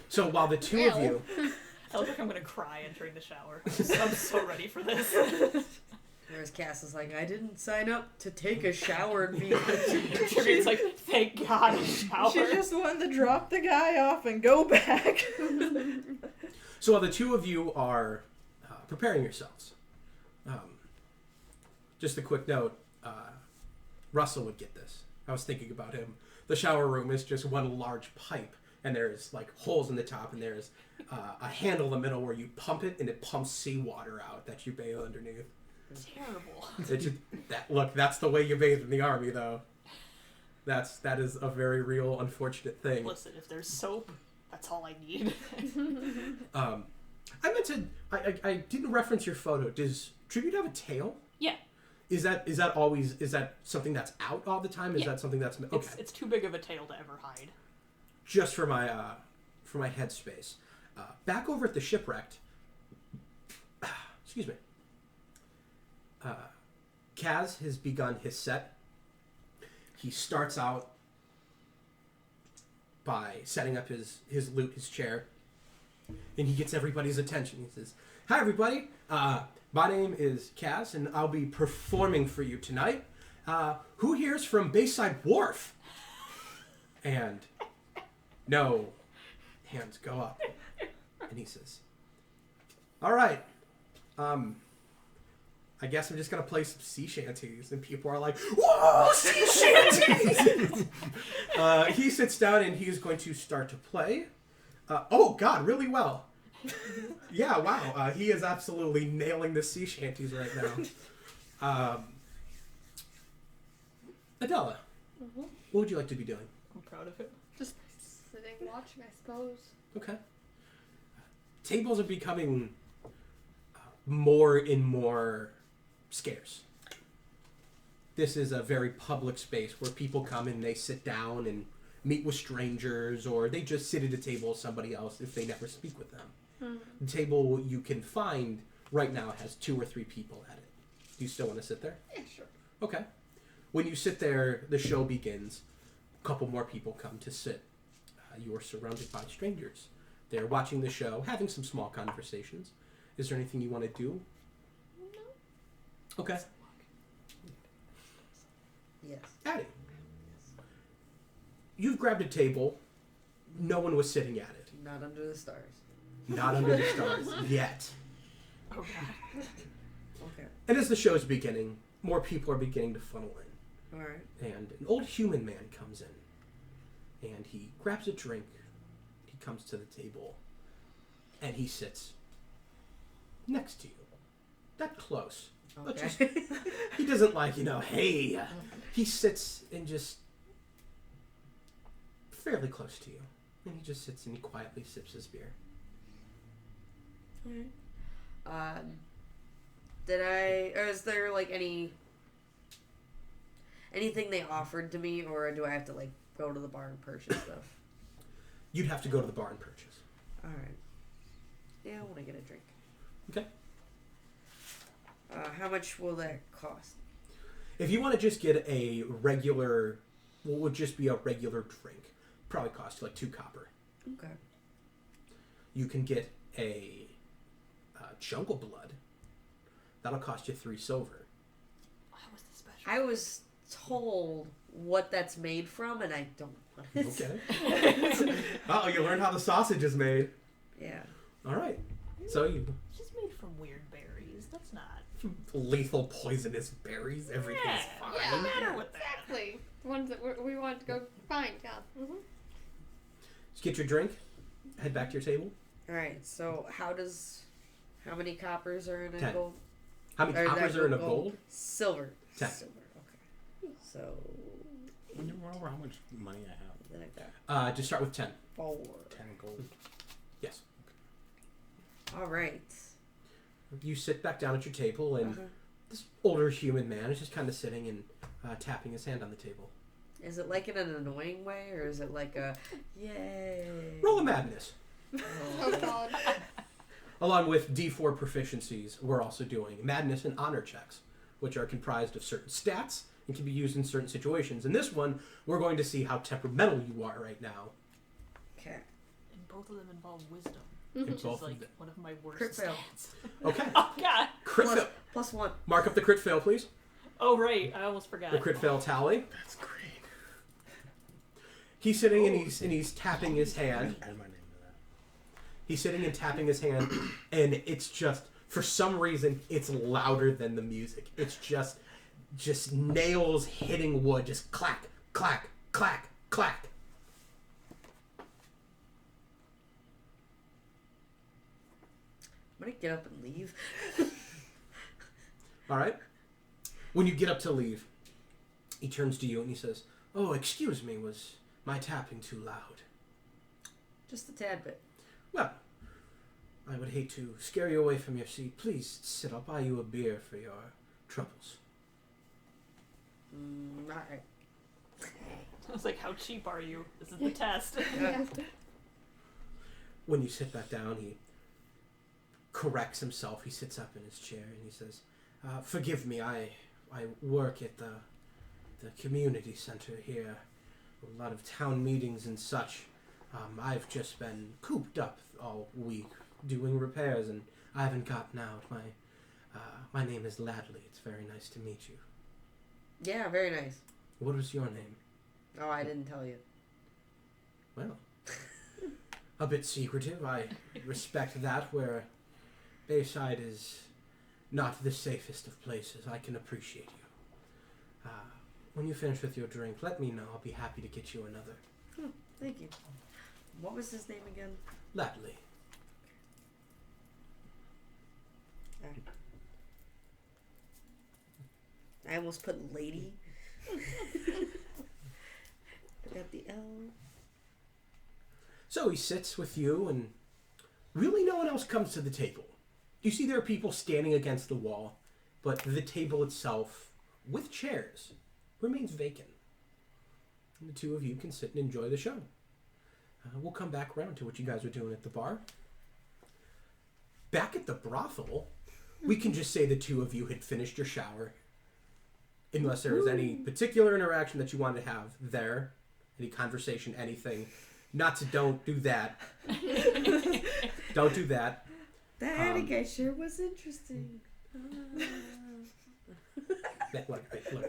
[SPEAKER 1] So while the two of you...
[SPEAKER 4] I look like I'm gonna cry entering the shower. I'm so ready for this.
[SPEAKER 2] Whereas Cass is like, I didn't sign up to take a shower and be.
[SPEAKER 4] Tribute's like, thank God, a shower.
[SPEAKER 5] She just wanted to drop the guy off and go back.
[SPEAKER 1] So while the two of you are preparing yourselves, just a quick note, Russell would get this. I was thinking about him. The shower room is just one large pipe, and there's like holes in the top, and there's a handle in the middle where you pump it, and it pumps seawater out that you bathe underneath.
[SPEAKER 4] Terrible.
[SPEAKER 1] It's just, that's the way you bathe in the army, though. That is a very real, unfortunate thing.
[SPEAKER 4] Listen, if there's soap, that's all I need.
[SPEAKER 1] I meant to. I didn't reference your photo. Does Tribute have a tail?
[SPEAKER 4] Yeah.
[SPEAKER 1] Is that something that's out all the time? Is
[SPEAKER 4] Yeah.
[SPEAKER 1] that something that's okay?
[SPEAKER 4] It's too big of a tail to ever hide.
[SPEAKER 1] Just for my headspace. Back over at the shipwrecked. Excuse me. Kaz has begun his set. He starts out by setting up his lute, his chair, and he gets everybody's attention. He says, "Hi, everybody. My name is Kaz, and I'll be performing for you tonight. Who here's from Bayside Wharf?" And no hands go up. And he says, "All right. I guess I'm just going to play some sea shanties." And people are like, "Whoa, sea shanties!" He sits down and he's going to start to play. Oh, God, really well. Yeah, wow. He is absolutely nailing the sea shanties right now. Adela, what would you like to be doing?
[SPEAKER 4] I'm proud of it.
[SPEAKER 6] Just sitting, watching, I suppose.
[SPEAKER 1] Okay. Tables are becoming more and more scarce. This is a very public space where people come and they sit down and meet with strangers, or they just sit at a table with somebody else if they never speak with them. The table you can find right now has 2 or 3 people at it. Do you still want to sit there?
[SPEAKER 6] Yeah, sure.
[SPEAKER 1] Okay. When you sit there, the show begins. A couple more people come to sit. You are surrounded by strangers. They're watching the show, having some small conversations. Is there anything you want to do?
[SPEAKER 6] No.
[SPEAKER 1] Okay.
[SPEAKER 2] Yes.
[SPEAKER 1] Addie. You've grabbed a table. No one was sitting at it.
[SPEAKER 2] Not under the stars.
[SPEAKER 1] Not under the stars yet.
[SPEAKER 4] Oh God.
[SPEAKER 2] Okay.
[SPEAKER 1] And as the show's beginning, more people are beginning to funnel in.
[SPEAKER 2] All right.
[SPEAKER 1] And an old human man comes in. And he grabs a drink. He comes to the table. and he sits next to you. Not close. But
[SPEAKER 2] Okay.
[SPEAKER 1] just, he doesn't like, hey. He sits and just fairly close to you. And he just sits and he quietly sips his beer.
[SPEAKER 2] Or is there like anything they offered to me, or do I have to like go to the bar and purchase stuff?
[SPEAKER 1] You'd have to go to the bar and purchase.
[SPEAKER 2] All right. Yeah, I want to get a drink.
[SPEAKER 1] Okay.
[SPEAKER 2] How much will that cost?
[SPEAKER 1] If you want to just get a regular, what would just be a regular drink, probably cost you like 2 copper.
[SPEAKER 2] Okay.
[SPEAKER 1] You can get a jungle blood. That'll cost you 3 silver.
[SPEAKER 4] How was the special?
[SPEAKER 2] I was told what that's made from, and I don't want it.
[SPEAKER 1] Okay. Oh, you learned how the sausage is made.
[SPEAKER 2] Yeah.
[SPEAKER 1] All right. So you
[SPEAKER 4] It's just made from weird berries. That's not.
[SPEAKER 1] lethal poisonous berries. Everything's
[SPEAKER 4] Yeah.
[SPEAKER 1] fine.
[SPEAKER 6] Yeah,
[SPEAKER 4] matter with that?
[SPEAKER 6] exactly. The ones that we want to go find, yeah. Mm-hmm.
[SPEAKER 1] Just get your drink. Head back to your table.
[SPEAKER 2] All right. So how many coppers are in a
[SPEAKER 1] 10.
[SPEAKER 2] gold?
[SPEAKER 1] How many
[SPEAKER 2] Or
[SPEAKER 1] coppers
[SPEAKER 2] that
[SPEAKER 1] are in a gold?
[SPEAKER 2] Silver.
[SPEAKER 1] 10.
[SPEAKER 2] Silver. Okay. So
[SPEAKER 3] When you remember how much money I have?
[SPEAKER 2] then I've got
[SPEAKER 1] Just start with 10.
[SPEAKER 2] 4.
[SPEAKER 3] 10 gold.
[SPEAKER 1] Yes.
[SPEAKER 2] All right.
[SPEAKER 1] You sit back down at your table, and
[SPEAKER 2] Uh-huh.
[SPEAKER 1] this older human man is just kind of sitting and tapping his hand on the table.
[SPEAKER 2] Is it like in an annoying way, or is it like a yay?
[SPEAKER 1] Roll a madness.
[SPEAKER 6] Oh, God.
[SPEAKER 1] Along with D4 proficiencies, we're also doing madness and honor checks, which are comprised of certain stats and can be used in certain situations. In this one, we're going to see how temperamental you are right now.
[SPEAKER 2] Okay.
[SPEAKER 4] And both of them involve wisdom,
[SPEAKER 1] In
[SPEAKER 4] which
[SPEAKER 1] both
[SPEAKER 4] is
[SPEAKER 1] of
[SPEAKER 4] like
[SPEAKER 1] them.
[SPEAKER 4] one of my worst
[SPEAKER 2] Crit fail.
[SPEAKER 4] stats.
[SPEAKER 1] Okay.
[SPEAKER 4] Oh God!
[SPEAKER 1] Crit
[SPEAKER 2] Plus,
[SPEAKER 1] fail.
[SPEAKER 2] plus 1.
[SPEAKER 1] Mark up the crit fail, please.
[SPEAKER 4] Oh right, I almost forgot.
[SPEAKER 1] The crit fail tally.
[SPEAKER 3] That's great.
[SPEAKER 1] He's sitting and he's tapping his hand.
[SPEAKER 3] Add my name to that.
[SPEAKER 1] He's sitting and tapping his hand, and it's just, for some reason, it's louder than the music. It's just nails hitting wood, just clack, clack, clack, clack.
[SPEAKER 2] I'm gonna get up and leave.
[SPEAKER 1] All right. When you get up to leave, he turns to you and he says, "Oh, excuse me, was my tapping too loud?"
[SPEAKER 2] Just a tad bit.
[SPEAKER 1] Well, I would hate to scare you away from your seat. Please sit. I'll buy you a beer for your troubles.
[SPEAKER 2] All right.
[SPEAKER 4] I was like, how cheap are you? This is the test.
[SPEAKER 6] Yeah.
[SPEAKER 1] When you sit back down, he corrects himself. He sits up in his chair and he says, "Forgive me. I work at the community center here. A lot of town meetings and such. I've just been cooped up all week doing repairs, and I haven't gotten out. My name is Ladley. It's very nice to meet you.
[SPEAKER 2] Yeah, very nice.
[SPEAKER 1] What was your name?"
[SPEAKER 2] Oh, I didn't tell you.
[SPEAKER 1] Well, a bit secretive. I respect that, where Bayside is not the safest of places. I can appreciate you. When you finish with your drink, let me know. I'll be happy to get you another.
[SPEAKER 2] Thank you. What was his name again?
[SPEAKER 1] Ladley.
[SPEAKER 2] I almost put lady. I got the L.
[SPEAKER 1] So he sits with you, and really no one else comes to the table. You see there are people standing against the wall, but the table itself, with chairs, remains vacant. And the two of you can sit and enjoy the show. We'll come back around to what you guys are doing at the bar. Back at the brothel, we can just say the two of you had finished your shower. Unless there was any particular interaction that you wanted to have there. Any conversation, anything. Don't do that. Don't do that.
[SPEAKER 2] That guy sure was interesting.
[SPEAKER 1] Look,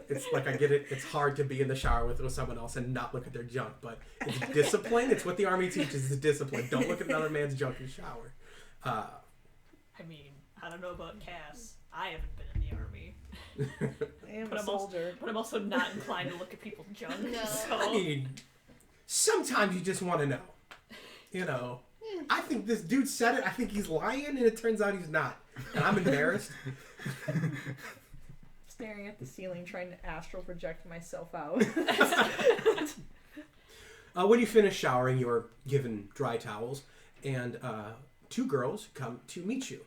[SPEAKER 1] it's like I get it. It's hard to be in the shower with someone else and not look at their junk, but it's discipline. It's what the army teaches is discipline. Don't look at another man's junk in the shower.
[SPEAKER 4] I mean, I don't know about Cass. I haven't been in the army.
[SPEAKER 5] I am
[SPEAKER 4] But
[SPEAKER 5] a
[SPEAKER 4] I'm also-
[SPEAKER 5] soldier.
[SPEAKER 4] But I'm also not inclined to look at people's junk.
[SPEAKER 6] No.
[SPEAKER 1] I
[SPEAKER 4] So.
[SPEAKER 1] mean, sometimes you just want to know. You know, I think this dude said it. I think he's lying, and it turns out he's not. And I'm embarrassed.
[SPEAKER 5] Staring at the ceiling, trying to astral project myself out.
[SPEAKER 1] When you finish showering, you're given dry towels, and 2 girls come to meet you.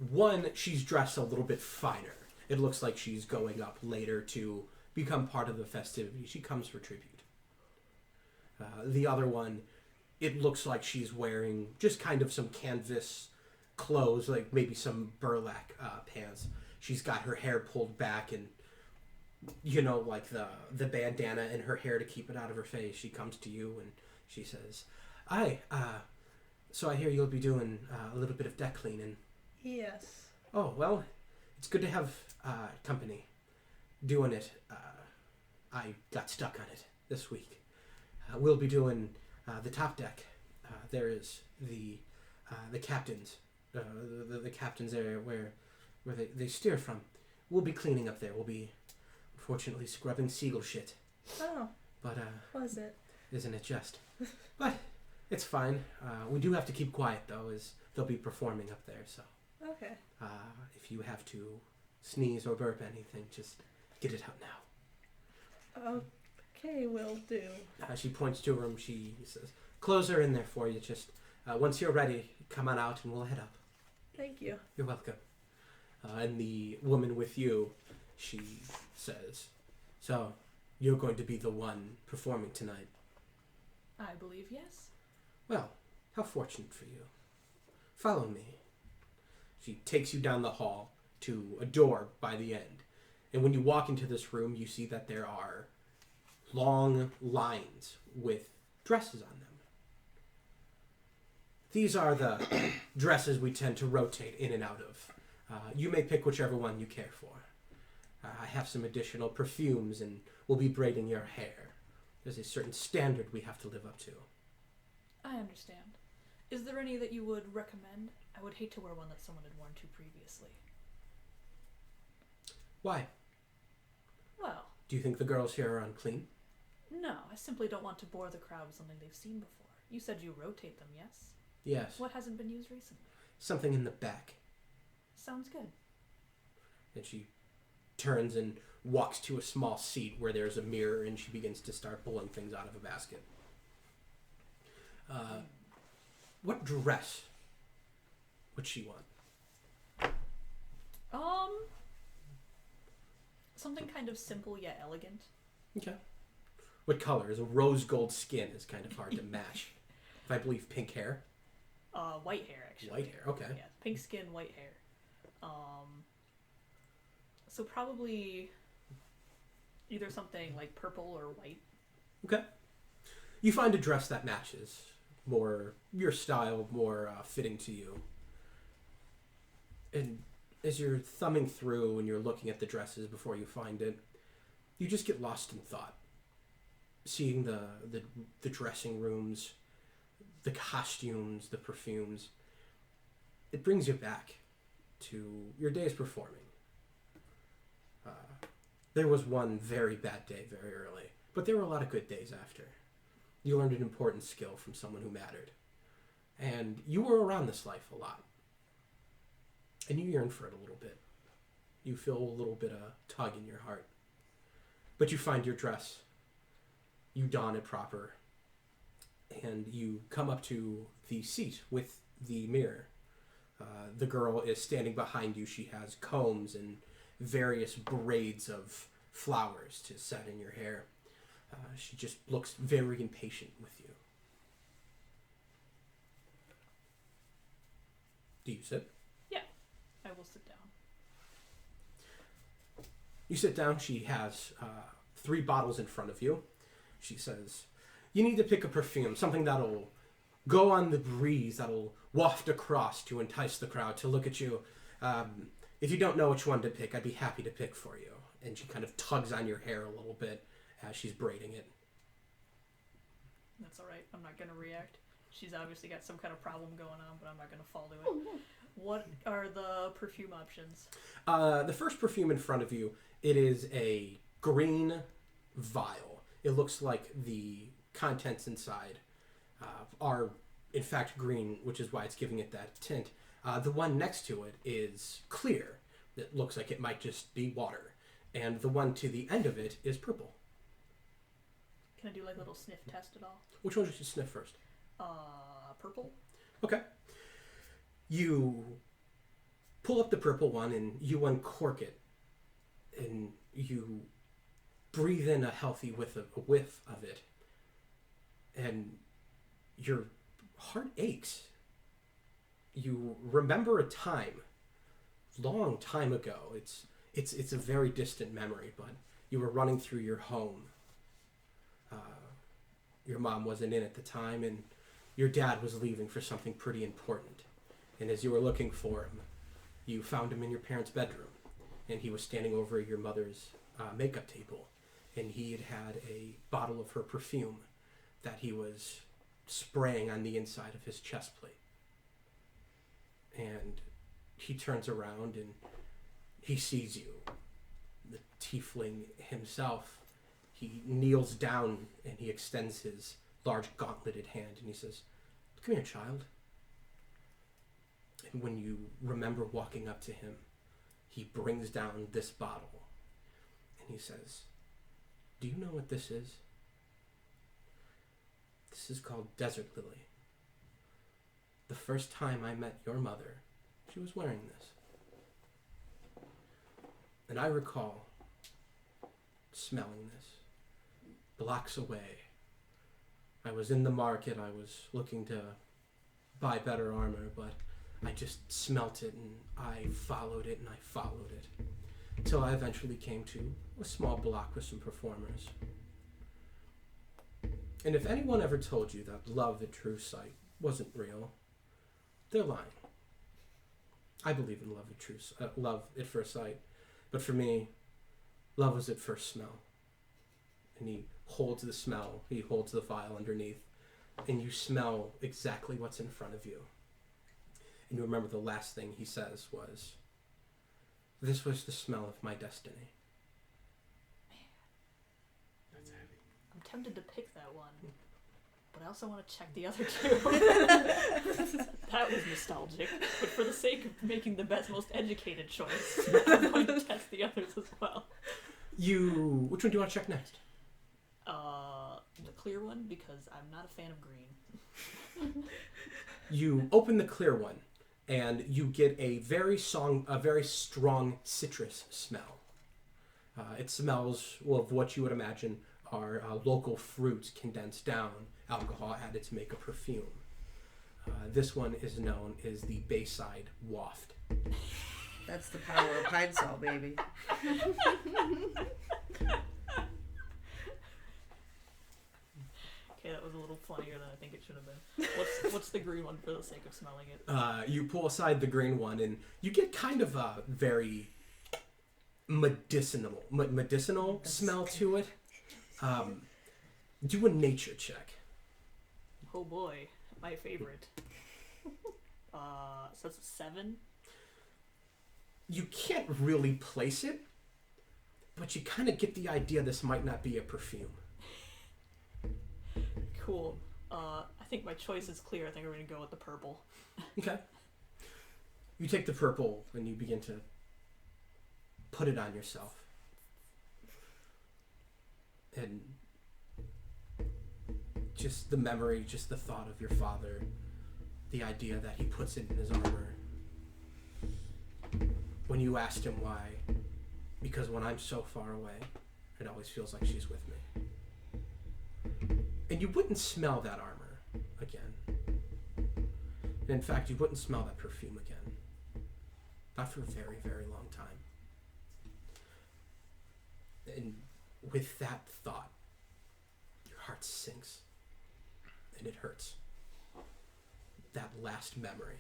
[SPEAKER 1] One, she's dressed a little bit finer. It looks like she's going up later to become part of the festivity. She comes for tribute. The other one, it looks like she's wearing just kind of some canvas clothes, like maybe some burlap pants. She's got her hair pulled back and, like the bandana in her hair to keep it out of her face. She comes to you and she says, "Hi, so I hear you'll be doing a little bit of deck cleaning."
[SPEAKER 5] Yes.
[SPEAKER 1] "Oh, well, it's good to have company doing it. I got stuck on it this week. We'll be doing the top deck. There is the captain's the captain's area where they steer from. We'll be cleaning up there. We'll be, unfortunately, scrubbing seagull shit.
[SPEAKER 5] Oh.
[SPEAKER 1] But
[SPEAKER 5] Was it?
[SPEAKER 1] isn't it just? But it's fine. We do have to keep quiet though, as they'll be performing up there. So
[SPEAKER 5] Okay.
[SPEAKER 1] if you have to sneeze or burp anything, just get it out now."
[SPEAKER 5] Okay, will do.
[SPEAKER 1] She points to her room. She says, "Clothes are in there for you. Just once you're ready, come on out and we'll head up."
[SPEAKER 5] Thank you.
[SPEAKER 1] "You're welcome." And the woman with you, she says, "So, you're going to be the one performing tonight?"
[SPEAKER 4] I believe yes.
[SPEAKER 1] "Well, how fortunate for you. Follow me." She takes you down the hall to a door by the end. And when you walk into this room, you see that there are long lines with dresses on them. These are the dresses we tend to rotate in and out of. You may pick whichever one you care for. I have some additional perfumes and we'll be braiding your hair. There's a certain standard we have to live up to.
[SPEAKER 4] I understand. Is there any that you would recommend? I would hate to wear one that someone had worn to previously.
[SPEAKER 1] Why?
[SPEAKER 4] Well,
[SPEAKER 1] Do you think the girls here are unclean?
[SPEAKER 4] no, I simply don't want to bore the crowd with something they've seen before. You said you rotate them, yes?
[SPEAKER 1] Yes.
[SPEAKER 4] What hasn't been used recently?
[SPEAKER 1] Something in the back.
[SPEAKER 4] Sounds good.
[SPEAKER 1] And she turns and walks to a small seat where there's a mirror, and she begins to start pulling things out of a basket. What dress would she want?
[SPEAKER 4] Something kind of simple yet elegant.
[SPEAKER 1] Okay. What color? Is a rose gold skin is kind of hard to match. If I believe pink hair.
[SPEAKER 4] White hair, actually.
[SPEAKER 1] White hair, okay.
[SPEAKER 4] Yeah, pink skin, white hair. So probably either something like purple or white.
[SPEAKER 1] Okay. You find a dress that matches more your style, more fitting to you. And as you're thumbing through and you're looking at the dresses before you find it, you just get lost in thought. Seeing the dressing rooms, the costumes, the perfumes. It brings you back to your days performing. There was one very bad day very early, but there were a lot of good days after. You learned an important skill from someone who mattered. And you were around this life a lot. And you yearn for it a little bit. You feel a little bit of tug in your heart. But you find your dress. You don it proper. And you come up to the seat with the mirror. The girl is standing behind you. She has combs and various braids of flowers to set in your hair. She just looks very impatient with you. Do you sit?
[SPEAKER 4] I will sit down.
[SPEAKER 1] You sit down. She has 3 bottles in front of you. She says, "You need to pick a perfume, something that'll go on the breeze, that'll waft across to entice the crowd to look at you. If you don't know which one to pick, I'd be happy to pick for you." And she kind of tugs on your hair a little bit as she's braiding it.
[SPEAKER 4] That's alright. I'm not going to react. She's obviously got some kind of problem going on, but I'm not going to fall to it. What are the perfume options?
[SPEAKER 1] The first perfume in front of you, it is a green vial. It looks like the contents inside are in fact green, which is why it's giving it that tint. The one next to it is clear. It looks like it might just be water. And the one to the end of it is purple.
[SPEAKER 4] Can I do like a little sniff test at all?
[SPEAKER 1] Which one should you sniff first?
[SPEAKER 4] Purple.
[SPEAKER 1] Okay. You pull up the purple one and you uncork it. And you breathe in a healthy whiff of it. And your heart aches. You remember a time, long time ago. It's a very distant memory, but you were running through your home. Your mom wasn't in at the time, and your dad was leaving for something pretty important. And as you were looking for him, you found him in your parents' bedroom, and he was standing over your mother's makeup table, and he had a bottle of her perfume that he was spraying on the inside of his chest plate. And he turns around and he sees you, the tiefling himself. He kneels down and he extends his large gauntleted hand and he says, "Come here, child." And when you remember walking up to him, he brings down this bottle and he says, "Do you know what this is? This is called Desert Lily. The first time I met your mother, she was wearing this. And I recall smelling this blocks away. I was in the market, I was looking to buy better armor, but I just smelt it and I followed it and I followed it until I eventually came to a small block with some performers. And if anyone ever told you that love at true sight wasn't real, they're lying. I believe in love at first sight, but for me, love was at first smell. And he holds the smell, he holds the vial underneath, and you smell exactly what's in front of you. And you remember the last thing he says was, "This was the smell of my destiny."
[SPEAKER 3] That's heavy.
[SPEAKER 4] I'm tempted to pick that one, but I also want to check the other two. That was nostalgic, but for the sake of making the best, most educated choice, I'm going to test the others as well.
[SPEAKER 1] Which one do you want to check next?
[SPEAKER 4] The clear one, because I'm not a fan of green.
[SPEAKER 1] You open the clear one, and you get a very strong citrus smell. It smells of what you would imagine are local fruits condensed down, alcohol added to make a perfume. This one is known as the Bayside Waft.
[SPEAKER 2] That's the power of pine sol, baby.
[SPEAKER 4] Okay, that was a little funnier than I think it should have been. What's the green one for the sake of smelling it?
[SPEAKER 1] You pull aside the green one, and you get kind of a very medicinal smell to it. Do a nature check.
[SPEAKER 4] Oh boy, my favorite. So that's a 7.
[SPEAKER 1] You can't really place it, but you kind of get the idea this might not be a perfume.
[SPEAKER 4] Cool. I think my choice is clear. I think we're going to go with the purple.
[SPEAKER 1] Okay. You take the purple and you begin to put it on yourself. And just the memory, just the thought of your father, the idea that he puts it in his armor. When you asked him why, because when I'm so far away, it always feels like she's with me. And you wouldn't smell that armor again. And in fact, you wouldn't smell that perfume again. Not for a very, very long time. And with that thought, your heart sinks. And it hurts. That last memory.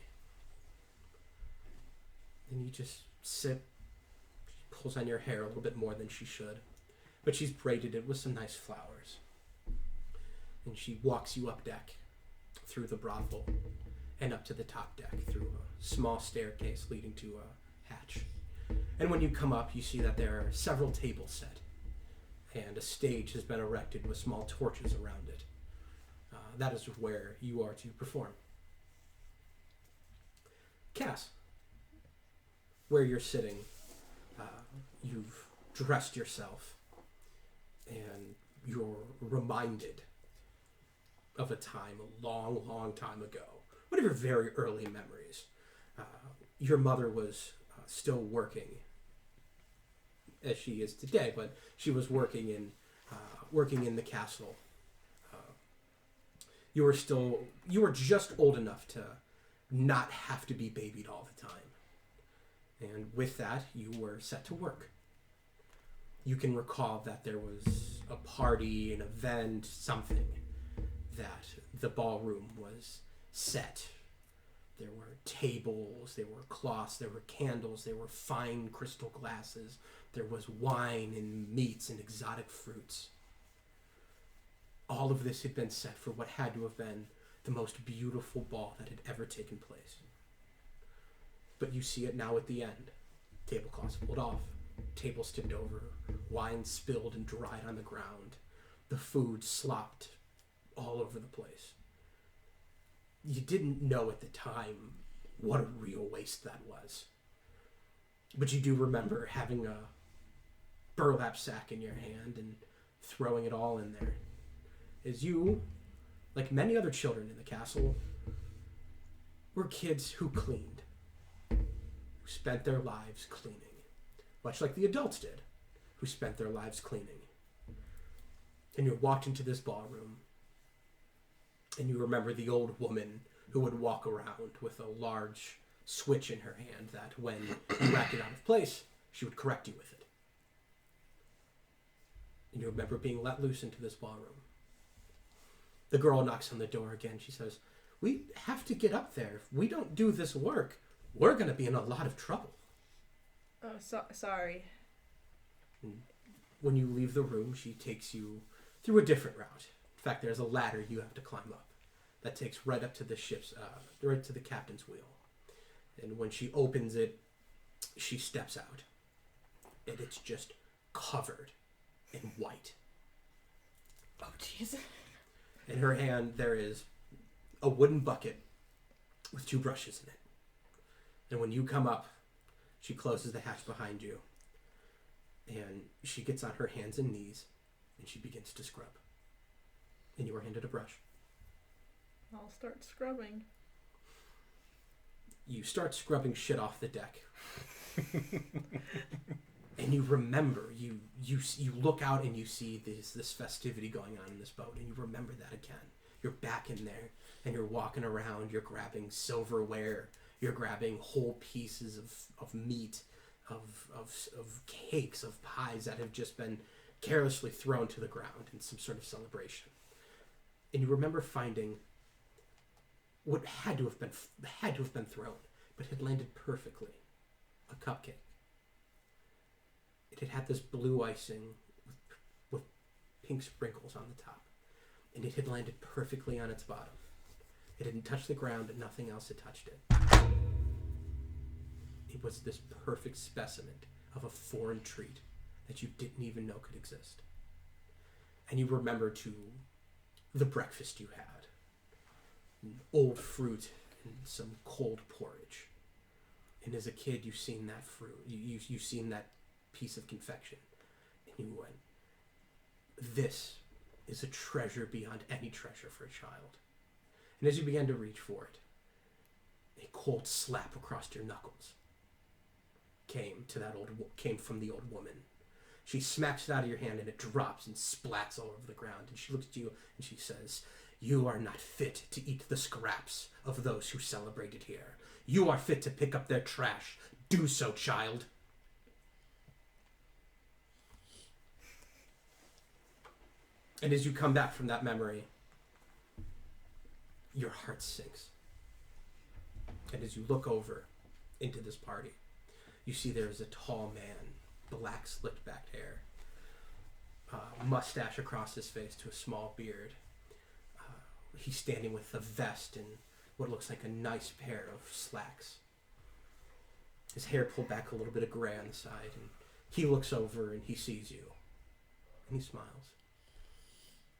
[SPEAKER 1] And you just sit. She pulls on your hair a little bit more than she should. But she's braided it with some nice flowers. And she walks you up deck through the brothel and up to the top deck through a small staircase leading to a hatch. And when you come up, you see that there are several tables set, and a stage has been erected with small torches around it. that is where you are to perform. Cass, where you're sitting, you've dressed yourself, and you're reminded of a time a long, long time ago. One of your very early memories. Your mother was still working, as she is today, but she was working in the castle. You were just old enough to not have to be babied all the time. And with that, you were set to work. You can recall that there was a party, an event, something, that the ballroom was set. There were tables, there were cloths, there were candles, there were fine crystal glasses, there was wine and meats and exotic fruits. All of this had been set for what had to have been the most beautiful ball that had ever taken place. But you see it now at the end. Tablecloths pulled off, tables tipped over, wine spilled and dried on the ground. The food slopped all over the place. You didn't know at the time what a real waste that was. But you do remember having a burlap sack in your hand and throwing it all in there. As you, like many other children in the castle, were kids who cleaned, who spent their lives cleaning, much like the adults did, who spent their lives cleaning. And you walked into this ballroom, and you remember the old woman who would walk around with a large switch in her hand that when you acted out of place, she would correct you with it. And you remember being let loose into this ballroom. The girl knocks on the door again. She says, "We have to get up there. If we don't do this work, we're going to be in a lot of trouble."
[SPEAKER 5] Oh, sorry.
[SPEAKER 1] And when you leave the room, she takes you through a different route. In fact, there's a ladder you have to climb up that takes right up to the ship's, right to the captain's wheel. And when she opens it, she steps out. And it's just covered in white.
[SPEAKER 4] Oh, jeez.
[SPEAKER 1] In her hand, there is a wooden bucket with 2 brushes in it. And when you come up, she closes the hatch behind you. And she gets on her hands and knees, and she begins to scrub. And you are handed a brush.
[SPEAKER 5] I'll start scrubbing.
[SPEAKER 1] You start scrubbing shit off the deck. And you remember, you look out and you see this festivity going on in this boat, and you remember that again. You're back in there, and you're walking around, you're grabbing silverware, you're grabbing whole pieces of meat, of cakes, of pies that have just been carelessly thrown to the ground in some sort of celebration. And you remember finding what had to have been thrown, but had landed perfectly. A cupcake. It had this blue icing with pink sprinkles on the top. And it had landed perfectly on its bottom. It didn't touch the ground, and nothing else had touched it. It was this perfect specimen of a foreign treat that you didn't even know could exist. And you remember, too, the breakfast you had. Old fruit and some cold porridge. And as a kid, you've seen that fruit. You've seen that piece of confection. And you went, this is a treasure beyond any treasure for a child. And as you began to reach for it, a cold slap across your knuckles came from the old woman. She smacks it out of your hand, and it drops and splats all over the ground. And she looks at you and she says, "You are not fit to eat the scraps of those who celebrated here. You are fit to pick up their trash. Do so, child." And as you come back from that memory, your heart sinks. And as you look over into this party, you see there is a tall man, black slicked back hair, mustache across his face to a small beard. He's standing with a vest and what looks like a nice pair of slacks. His hair pulled back a little bit of gray on the side, and he looks over and he sees you. And he smiles.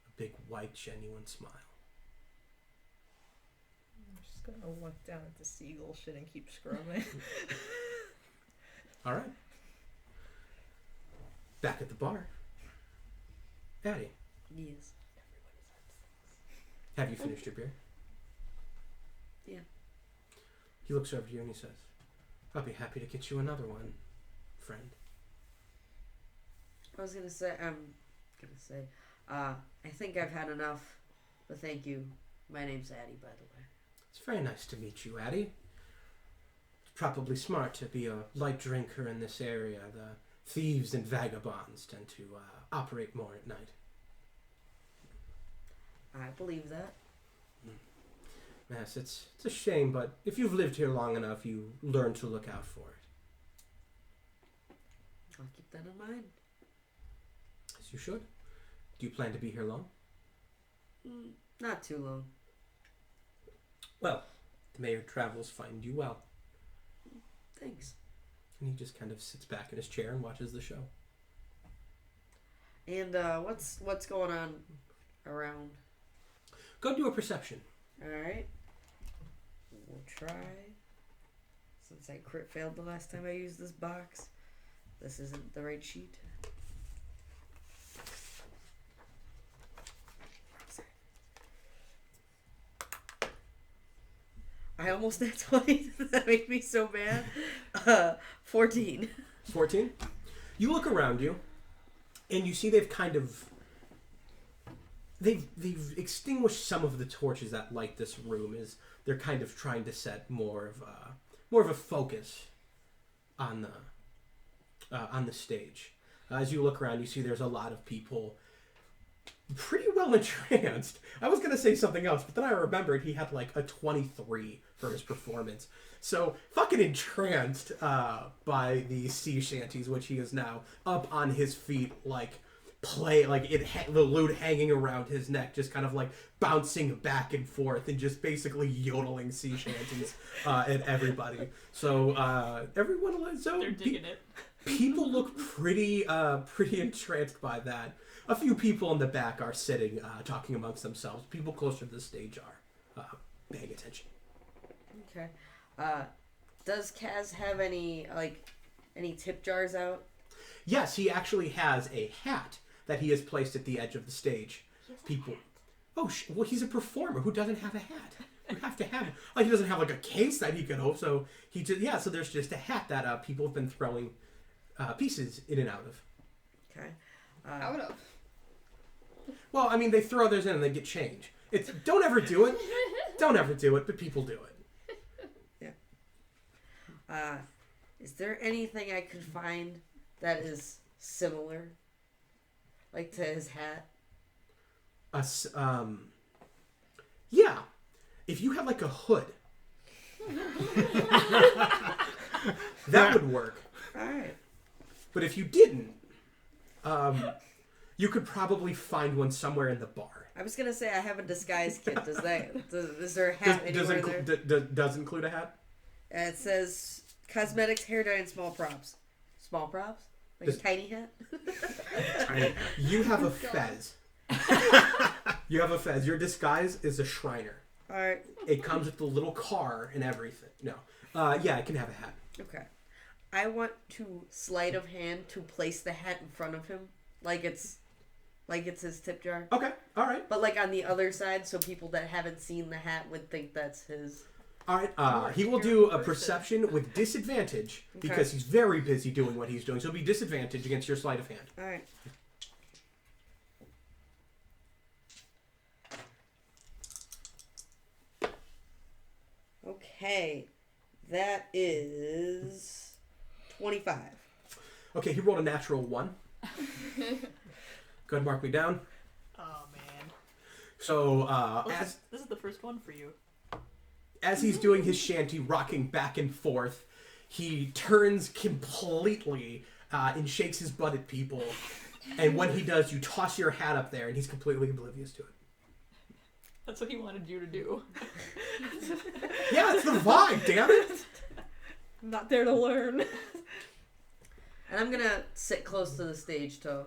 [SPEAKER 1] A big, white, genuine smile.
[SPEAKER 5] I'm just gonna look down at the seagull shit and keep scrumming.
[SPEAKER 1] All right. Back at the bar. Addie,
[SPEAKER 2] Yes.
[SPEAKER 1] have you finished your beer?
[SPEAKER 2] Yeah.
[SPEAKER 1] He looks over to you and he says, I'll be happy to get you another one, friend.
[SPEAKER 2] I was gonna say, I think I've had enough, but thank you. My name's Addie, by the way.
[SPEAKER 1] It's very nice to meet you, Addie. It's probably smart to be a light drinker in this area. The thieves and vagabonds tend to operate more at night.
[SPEAKER 2] I believe that.
[SPEAKER 1] Yes, it's a shame, but if you've lived here long enough, you learn to look out for it.
[SPEAKER 2] I'll keep that in mind.
[SPEAKER 1] As you should. Do you plan to be here long?
[SPEAKER 2] Not too long.
[SPEAKER 1] Well, the mayor travels find you well.
[SPEAKER 2] Thanks.
[SPEAKER 1] And he just kind of sits back in his chair and watches the show.
[SPEAKER 2] And what's going on around?
[SPEAKER 1] Go do a perception.
[SPEAKER 2] All right. We'll try. Since I crit failed the last time I used this box, this isn't the right sheet. I almost had 20. That made me so mad. 14.
[SPEAKER 1] 14. You look around you, and you see they've kind of... They've extinguished some of the torches that light this room. Is they're kind of trying to set more of a focus on the stage. As you look around, you see there's a lot of people pretty well entranced. I was going to say something else, but then I remembered he had like a 23 for his performance. So fucking entranced by the sea shanties, which he is now up on his feet, like the lute hanging around his neck, just kind of like bouncing back and forth and just basically yodeling sea shanties at everybody. So everyone, so
[SPEAKER 4] They're digging it.
[SPEAKER 1] people look pretty entranced by that. A few people in the back are sitting, talking amongst themselves. People closer to the stage are paying attention.
[SPEAKER 2] Okay. Does Kaz have any tip jars out?
[SPEAKER 1] Yes, he actually has a hat that he has placed at the edge of the stage. People. Oh, well, he's a performer. Who doesn't have a hat? You have to have it. Like, he doesn't have like a case that he could hope. So he just So there's just a hat that people have been throwing pieces in and out of.
[SPEAKER 2] Okay.
[SPEAKER 6] Out of.
[SPEAKER 1] Well, I mean, they throw theirs in and they get change. It's don't ever do it. Don't ever do it, but people do it.
[SPEAKER 2] Yeah. Is there anything I could find that is similar, like to his hat?
[SPEAKER 1] Yeah. If you had like a hood, that would work.
[SPEAKER 2] All right.
[SPEAKER 1] But if you didn't, you could probably find one somewhere in the bar.
[SPEAKER 2] I was gonna say I have a disguise kit. Is there a hat anywhere there?
[SPEAKER 1] Does include a hat?
[SPEAKER 2] It says cosmetics, hair dye, and small props. Small props? Like a tiny hat?
[SPEAKER 1] You have a fez. You have a fez. Your disguise is a Shriner.
[SPEAKER 2] Alright.
[SPEAKER 1] It comes with the little car and everything. No. Yeah, it can have a hat.
[SPEAKER 2] Okay. I want to sleight of hand to place the hat in front of him, like it's his tip jar.
[SPEAKER 1] Okay, all right.
[SPEAKER 2] But like on the other side, so people that haven't seen the hat would think that's his.
[SPEAKER 1] All right. He will do a perception with disadvantage because he's very busy doing what he's doing. So it'll be disadvantage against your sleight of hand.
[SPEAKER 2] All right. Okay, that is 25.
[SPEAKER 1] Okay, he rolled a natural 1. Go ahead and mark me down.
[SPEAKER 4] Oh man.
[SPEAKER 1] So
[SPEAKER 4] This is the first one for you.
[SPEAKER 1] as he's doing his shanty, rocking back and forth, he turns completely and shakes his butt at people. And when he does, you toss your hat up there, and he's completely oblivious to it.
[SPEAKER 4] That's what he wanted you to do.
[SPEAKER 1] Yeah, it's the vibe, damn it!
[SPEAKER 5] I'm not there to learn.
[SPEAKER 2] And I'm gonna sit close to the stage to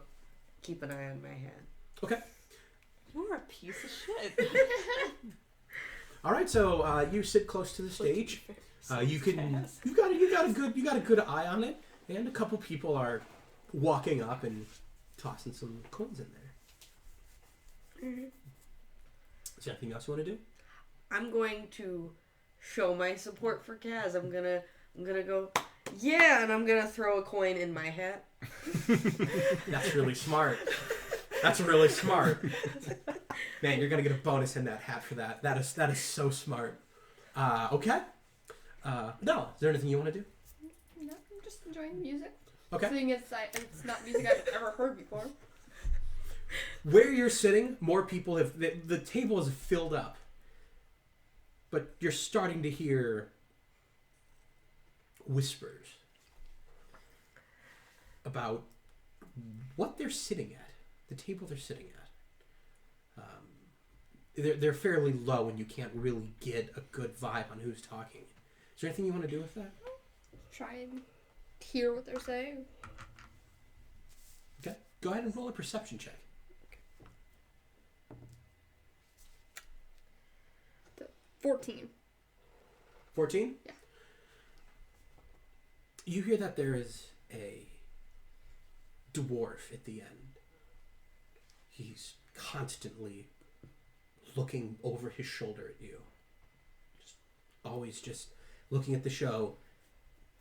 [SPEAKER 2] keep an eye on my hat.
[SPEAKER 1] Okay.
[SPEAKER 4] You are a piece of shit.
[SPEAKER 1] All right, so you sit close to the stage. You got a good eye on it, and a couple people are walking up and tossing some coins in there.
[SPEAKER 2] Mm-hmm.
[SPEAKER 1] Is there anything else you want to do?
[SPEAKER 2] I'm going to show my support for Kaz. I'm gonna go, yeah, and I'm gonna throw a coin in my hat.
[SPEAKER 1] That's really smart. That's really smart. Man, you're gonna get a bonus in that hat for that. That is so smart. Okay. No, is there anything you want to do?
[SPEAKER 6] No, I'm just enjoying the music.
[SPEAKER 1] Okay.
[SPEAKER 6] Seeing it's not music I've ever heard before.
[SPEAKER 1] Where you're sitting, more people have. The table is filled up. But you're starting to hear whispers about what they're sitting at, the table they're sitting at. They're fairly low, and you can't really get a good vibe on who's talking. Is there anything you want to do with that?
[SPEAKER 6] Try and hear what they're saying.
[SPEAKER 1] Okay. Go ahead and roll a perception check.
[SPEAKER 6] 14.
[SPEAKER 1] 14?
[SPEAKER 6] Yeah.
[SPEAKER 1] You hear that there is a dwarf at the end. He's constantly looking over his shoulder at you. Always just looking at the show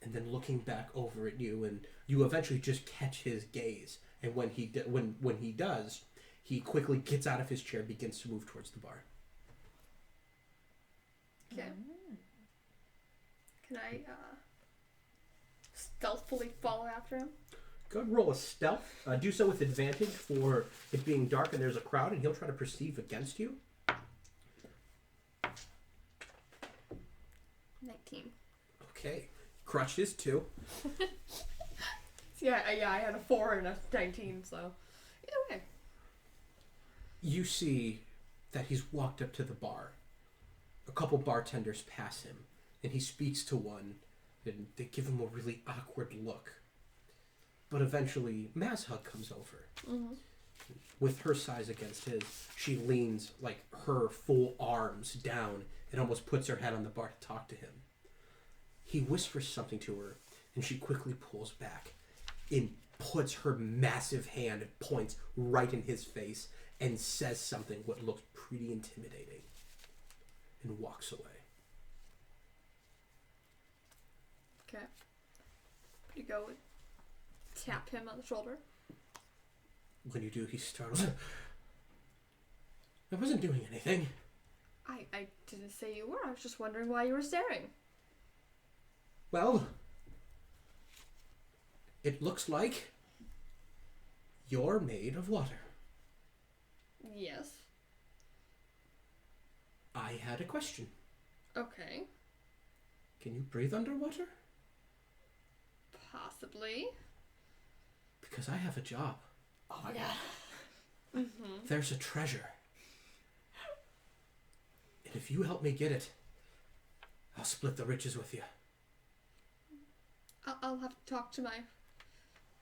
[SPEAKER 1] and then looking back over at you, and you eventually just catch his gaze. And when he does, he quickly gets out of his chair, begins to move towards the bar.
[SPEAKER 6] Okay. Can I stealthily follow after him?
[SPEAKER 1] Go ahead and roll a stealth. Do so with advantage for it being dark and there's a crowd, and he'll try to perceive against you.
[SPEAKER 6] 19.
[SPEAKER 1] Okay. Crushed his 2.
[SPEAKER 6] Yeah, I had a 4 and a 19, so either way.
[SPEAKER 1] You see that he's walked up to the bar. A couple bartenders pass him, and he speaks to one, and they give him a really awkward look. But eventually, Mazhug comes over.
[SPEAKER 6] Mm-hmm.
[SPEAKER 1] With her size against his, she leans like her full arms down and almost puts her head on the bar to talk to him. He whispers something to her, and she quickly pulls back and puts her massive hand and points right in his face and says something what looks pretty intimidating and walks away.
[SPEAKER 6] Okay. Pretty go and tap him on the shoulder.
[SPEAKER 1] When you do, he's startled. I wasn't doing anything.
[SPEAKER 6] I didn't say you were. I was just wondering why you were staring.
[SPEAKER 1] Well, it looks like you're made of water.
[SPEAKER 6] Yes.
[SPEAKER 1] I had a question.
[SPEAKER 6] Okay.
[SPEAKER 1] Can you breathe underwater?
[SPEAKER 6] Possibly.
[SPEAKER 1] Because I have a job.
[SPEAKER 4] Oh my god.
[SPEAKER 6] Mm-hmm.
[SPEAKER 1] There's a treasure. And if you help me get it, I'll split the riches with you.
[SPEAKER 6] I'll have to talk to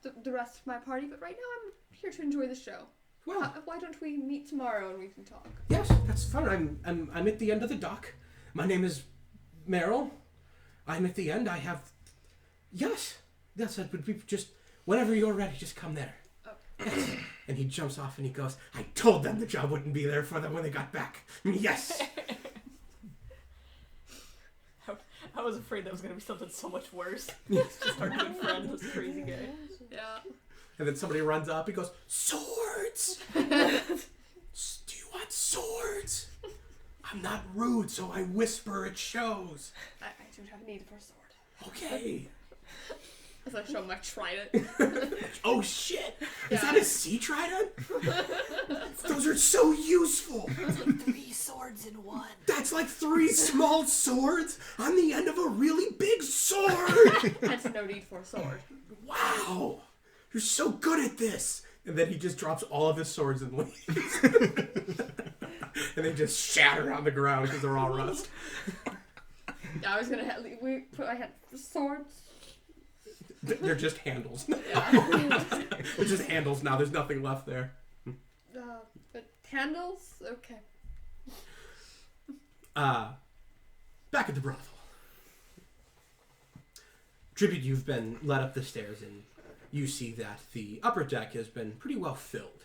[SPEAKER 6] the rest of my party, but right now I'm here to enjoy the show.
[SPEAKER 1] Well,
[SPEAKER 6] Why don't we meet tomorrow and we can talk?
[SPEAKER 1] yes, that's fine. I'm at the end of the dock. My name is Meryl. I'm at the end. I have... Yes, that would be just... Whenever you're ready, just come there.
[SPEAKER 6] Okay.
[SPEAKER 1] Yes. And he jumps off and he goes, I told them the job wouldn't be there for them when they got back. Yes.
[SPEAKER 4] I was afraid that was going to be something so much worse. Just our good friend, this crazy guy.
[SPEAKER 6] Yeah.
[SPEAKER 1] And then somebody runs up. He goes, swords! Do you want swords? I'm not rude, so I whisper. It shows.
[SPEAKER 6] I do have need for a sword.
[SPEAKER 1] Okay.
[SPEAKER 6] As I show my trident.
[SPEAKER 1] Oh shit! Is
[SPEAKER 6] Yeah.
[SPEAKER 1] that a sea trident? Those are so useful.
[SPEAKER 4] It's like 3 swords in one.
[SPEAKER 1] That's like 3 small swords on the end of a really big sword.
[SPEAKER 6] Hence no need for a sword.
[SPEAKER 1] Wow, you're so good at this. And then he just drops all of his swords and leaves. And they just shatter on the ground because they're all rust.
[SPEAKER 6] Yeah, I was gonna I had swords.
[SPEAKER 1] They're just handles.
[SPEAKER 6] Yeah.
[SPEAKER 1] They're just handles now. There's nothing left there.
[SPEAKER 6] But handles? Okay.
[SPEAKER 1] Back at the brothel. Tribute, you've been led up the stairs, and you see that the upper deck has been pretty well filled.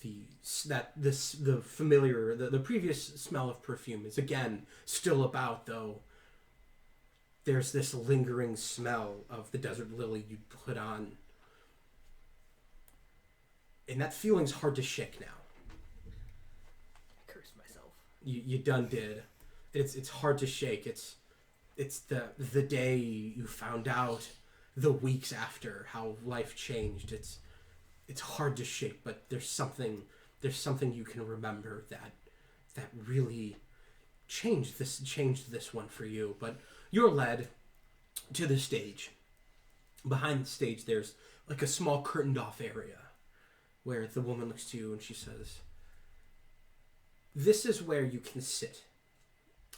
[SPEAKER 1] The familiar, the previous smell of perfume is again still about, though there's this lingering smell of the desert lily you put on. And that feeling's hard to shake now.
[SPEAKER 4] I cursed myself.
[SPEAKER 1] You done did. It's hard to shake. It's the day you found out, the weeks after, how life changed. It's hard to shake, but there's something you can remember that really changed this one for you. But you're led to the stage. Behind the stage, there's like a small curtained off area where the woman looks to you and she says, "This is where you can sit.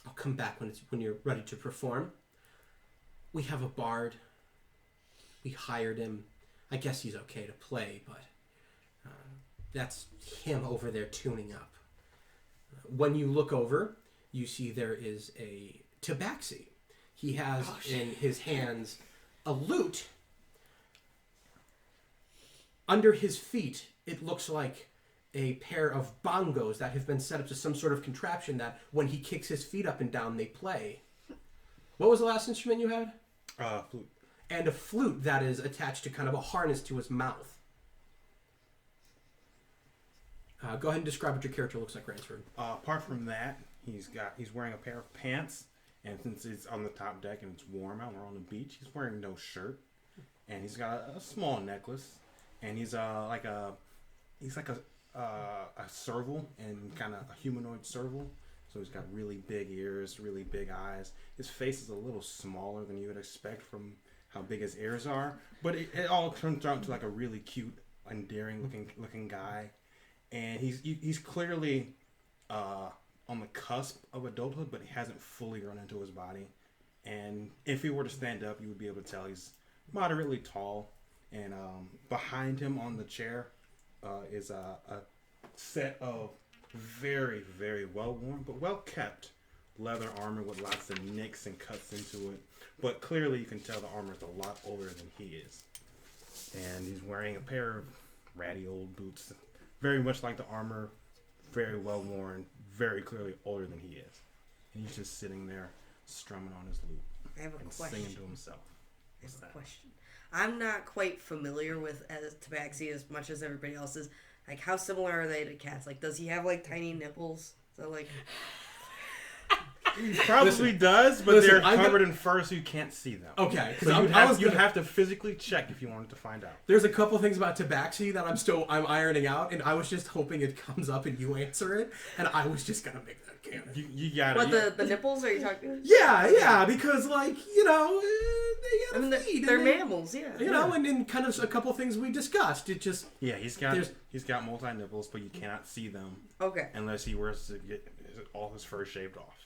[SPEAKER 1] I'll come back when you're ready to perform. We have a bard. We hired him. I guess he's okay to play, but that's him over there tuning up." When you look over, you see there is a tabaxi. He has in his hands a lute. Under his feet, it looks like a pair of bongos that have been set up to some sort of contraption that when he kicks his feet up and down, they play. What was the last instrument you had?
[SPEAKER 3] Flute.
[SPEAKER 1] And a flute that is attached to kind of a harness to his mouth. Go ahead and describe what your character looks like, Ransford.
[SPEAKER 3] Apart from that, he's wearing a pair of pants, and since it's on the top deck and it's warm out, we're on the beach, he's wearing no shirt, and he's got a small necklace, and he's like a serval, and kind of a humanoid serval. So he's got really big ears, really big eyes. His face is a little smaller than you would expect from how big his ears are, but it all turns out to like a really cute, endearing looking guy. And he's clearly on the cusp of adulthood, but he hasn't fully grown into his body. And if he were to stand up, you would be able to tell he's moderately tall. And behind him on the chair is a set of very, very well-worn but well-kept leather armor with lots of nicks and cuts into it. But clearly you can tell the armor is a lot older than he is. And he's wearing a pair of ratty old boots. Very much like the armor, very well-worn, very clearly older than he is. And he's just sitting there strumming on his lute.
[SPEAKER 2] I have a
[SPEAKER 3] and
[SPEAKER 2] question.
[SPEAKER 3] singing to himself.
[SPEAKER 2] I have a question. I'm not quite familiar with tabaxi as much as everybody else is. Like, how similar are they to cats? Like, does he have, like, tiny nipples? So, like...
[SPEAKER 3] He probably does, but they're covered in fur, so you can't see them.
[SPEAKER 1] Okay,
[SPEAKER 3] So you'd have to physically check if you wanted to find out.
[SPEAKER 1] There's a couple things about tabaxi that I'm ironing out, and I was just hoping it comes up and you answer it, and I was just gonna make that canon.
[SPEAKER 3] You got it.
[SPEAKER 2] What, the nipples? Are you talking?
[SPEAKER 1] Yeah, because, like, they gotta feed.
[SPEAKER 2] They're
[SPEAKER 1] and they,
[SPEAKER 2] mammals, yeah.
[SPEAKER 1] and kind of a couple things we discussed. It just...
[SPEAKER 3] Yeah, he's got multi-nipples, but you cannot see them.
[SPEAKER 2] Okay.
[SPEAKER 3] Unless he wears to get all his fur shaved off.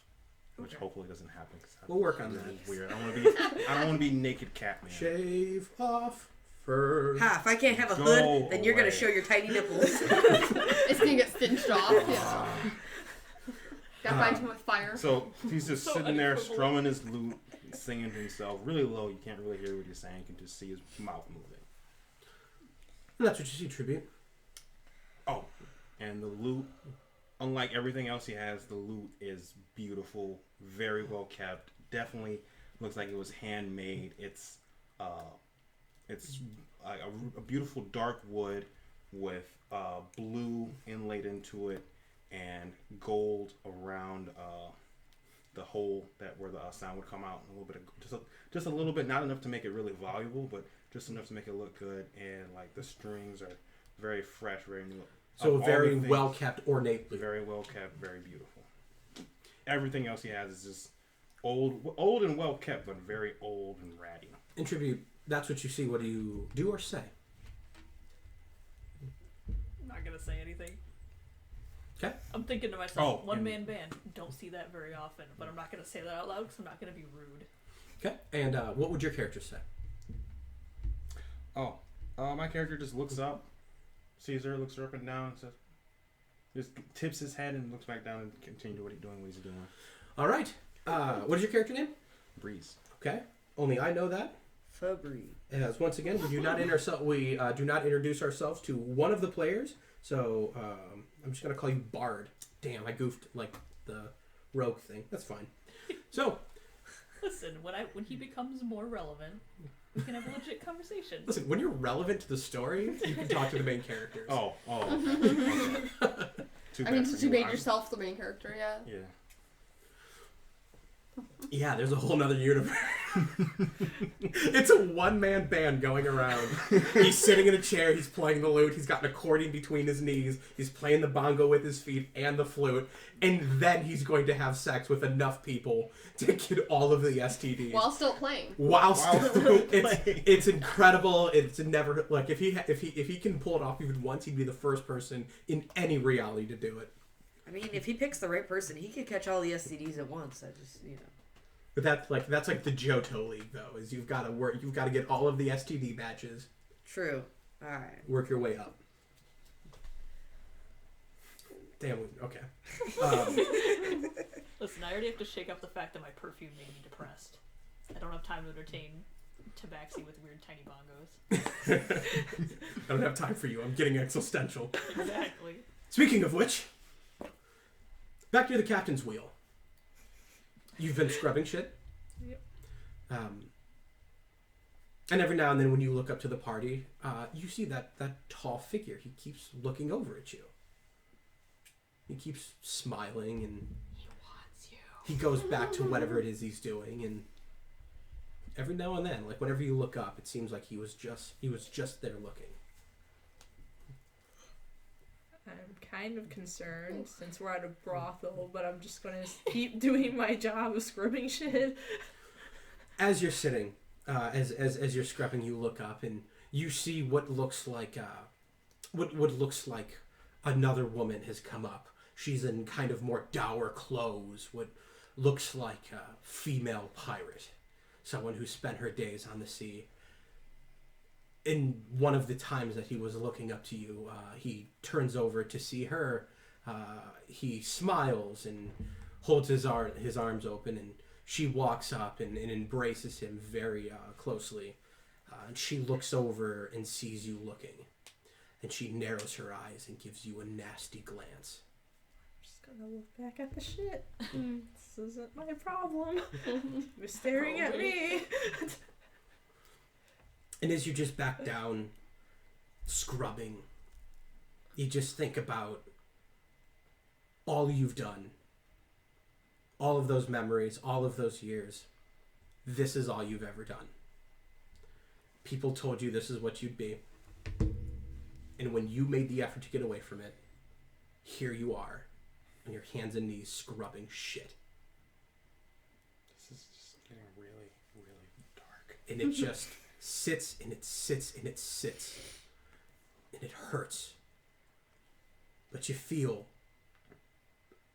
[SPEAKER 3] Which hopefully doesn't happen.
[SPEAKER 1] We'll work on that.
[SPEAKER 3] Weird. I don't want to be naked cat man.
[SPEAKER 1] Shave off fur.
[SPEAKER 2] Ha! If I can't have a hood, then you're gonna show your tiny nipples.
[SPEAKER 6] It's gonna get singed off. Yeah. Gotta fight him with fire.
[SPEAKER 3] So he's just sitting there strumming his lute, singing to himself, really low. You can't really hear what he's saying. You can just see his mouth moving.
[SPEAKER 1] And that's what you see, Tribute.
[SPEAKER 3] Oh, and the lute. Unlike everything else he has, the lute is beautiful, very well kept. Definitely looks like it was handmade. It's a beautiful dark wood with blue inlaid into it and gold around the hole where the sound would come out. A little bit of just a little bit, not enough to make it really valuable, but just enough to make it look good. And like the strings are very fresh, very new.
[SPEAKER 1] So very well kept, ornately.
[SPEAKER 3] Very well kept, very beautiful. Everything else he has is just old and well kept, but very old and ratty.
[SPEAKER 1] In Tribute, that's what you see. What do you do or say?
[SPEAKER 4] I'm not gonna say anything.
[SPEAKER 1] Okay.
[SPEAKER 4] I'm thinking to myself, one-man band, don't see that very often, but I'm not gonna say that out loud because I'm not gonna be rude.
[SPEAKER 1] Okay. And what would your character say?
[SPEAKER 3] My character just looks up. Sees her, looks her up and down, and says, just tips his head and looks back down and continues what he's doing.
[SPEAKER 1] All right. What is your character name?
[SPEAKER 3] Breeze.
[SPEAKER 1] Okay. Only I know that.
[SPEAKER 2] Fabry.
[SPEAKER 1] As once again, we do not introduce ourselves to one of the players. So I'm just gonna call you Bard. Damn, I goofed like the rogue thing. That's fine. So
[SPEAKER 4] Listen, when he becomes more relevant, we can have a legit conversation.
[SPEAKER 1] listen, when you're relevant to the story, you can talk to the main characters.
[SPEAKER 3] Oh. Okay. Too
[SPEAKER 6] I mean,
[SPEAKER 3] bad for
[SPEAKER 6] since you made
[SPEAKER 3] I'm-
[SPEAKER 6] yourself the main character, yeah.
[SPEAKER 3] Yeah.
[SPEAKER 1] Yeah, there's a whole nother universe. It's a one-man band going around. He's sitting in a chair, he's playing the lute, he's got an accordion between his knees, he's playing the bongo with his feet and the flute, and then he's going to have sex with enough people to get all of the STDs.
[SPEAKER 6] While still playing.
[SPEAKER 1] While
[SPEAKER 3] While
[SPEAKER 1] still
[SPEAKER 3] still
[SPEAKER 1] it's incredible. It's never like if he can pull it off even once, he'd be the first person in any reality to do it.
[SPEAKER 2] I mean, if he picks the right person, he could catch all the STDs at once. I just,
[SPEAKER 1] But that's like the Johto League though, is you've got to get all of the STD matches,
[SPEAKER 2] True. All right.
[SPEAKER 1] work your way up. Damn. Okay.
[SPEAKER 4] Listen, I already have to shake up the fact that my perfume made me depressed. I don't have time to entertain Tabaxi with weird tiny bongos.
[SPEAKER 1] I don't have time for you. I'm getting existential.
[SPEAKER 4] Exactly.
[SPEAKER 1] Speaking of which, back to the captain's wheel. You've been scrubbing shit.
[SPEAKER 5] Yep.
[SPEAKER 1] And every now and then when you look up to the party, you see that tall figure. He keeps looking over at you. He keeps smiling and
[SPEAKER 4] He wants you.
[SPEAKER 1] he goes back to whatever it is he's doing. And every now and then, like whenever you look up, it seems like he was just there looking.
[SPEAKER 5] I'm kind of concerned since we're at a brothel, but I'm just gonna keep doing my job of scrubbing shit.
[SPEAKER 1] As you're sitting, as you're scrubbing, you look up and you see what looks like what looks like another woman has come up. She's in kind of more dour clothes, what looks like a female pirate, someone who spent her days on the sea. In one of the times that he was looking up to you, he turns over to see her. He smiles and holds his arms open, and she walks up and embraces him very closely. And she looks over and sees you looking, and she narrows her eyes and gives you a nasty glance.
[SPEAKER 5] I'm just gonna look back at the shit. This isn't my problem. You're staring at me.
[SPEAKER 1] And as you just back down, scrubbing, you just think about all you've done, all of those memories, all of those years. This is all you've ever done. People told you this is what you'd be. And when you made the effort to get away from it, here you are, on your hands and knees scrubbing shit.
[SPEAKER 3] This is just getting really, really dark.
[SPEAKER 1] And it just sits and it sits and it sits. And it hurts. But you feel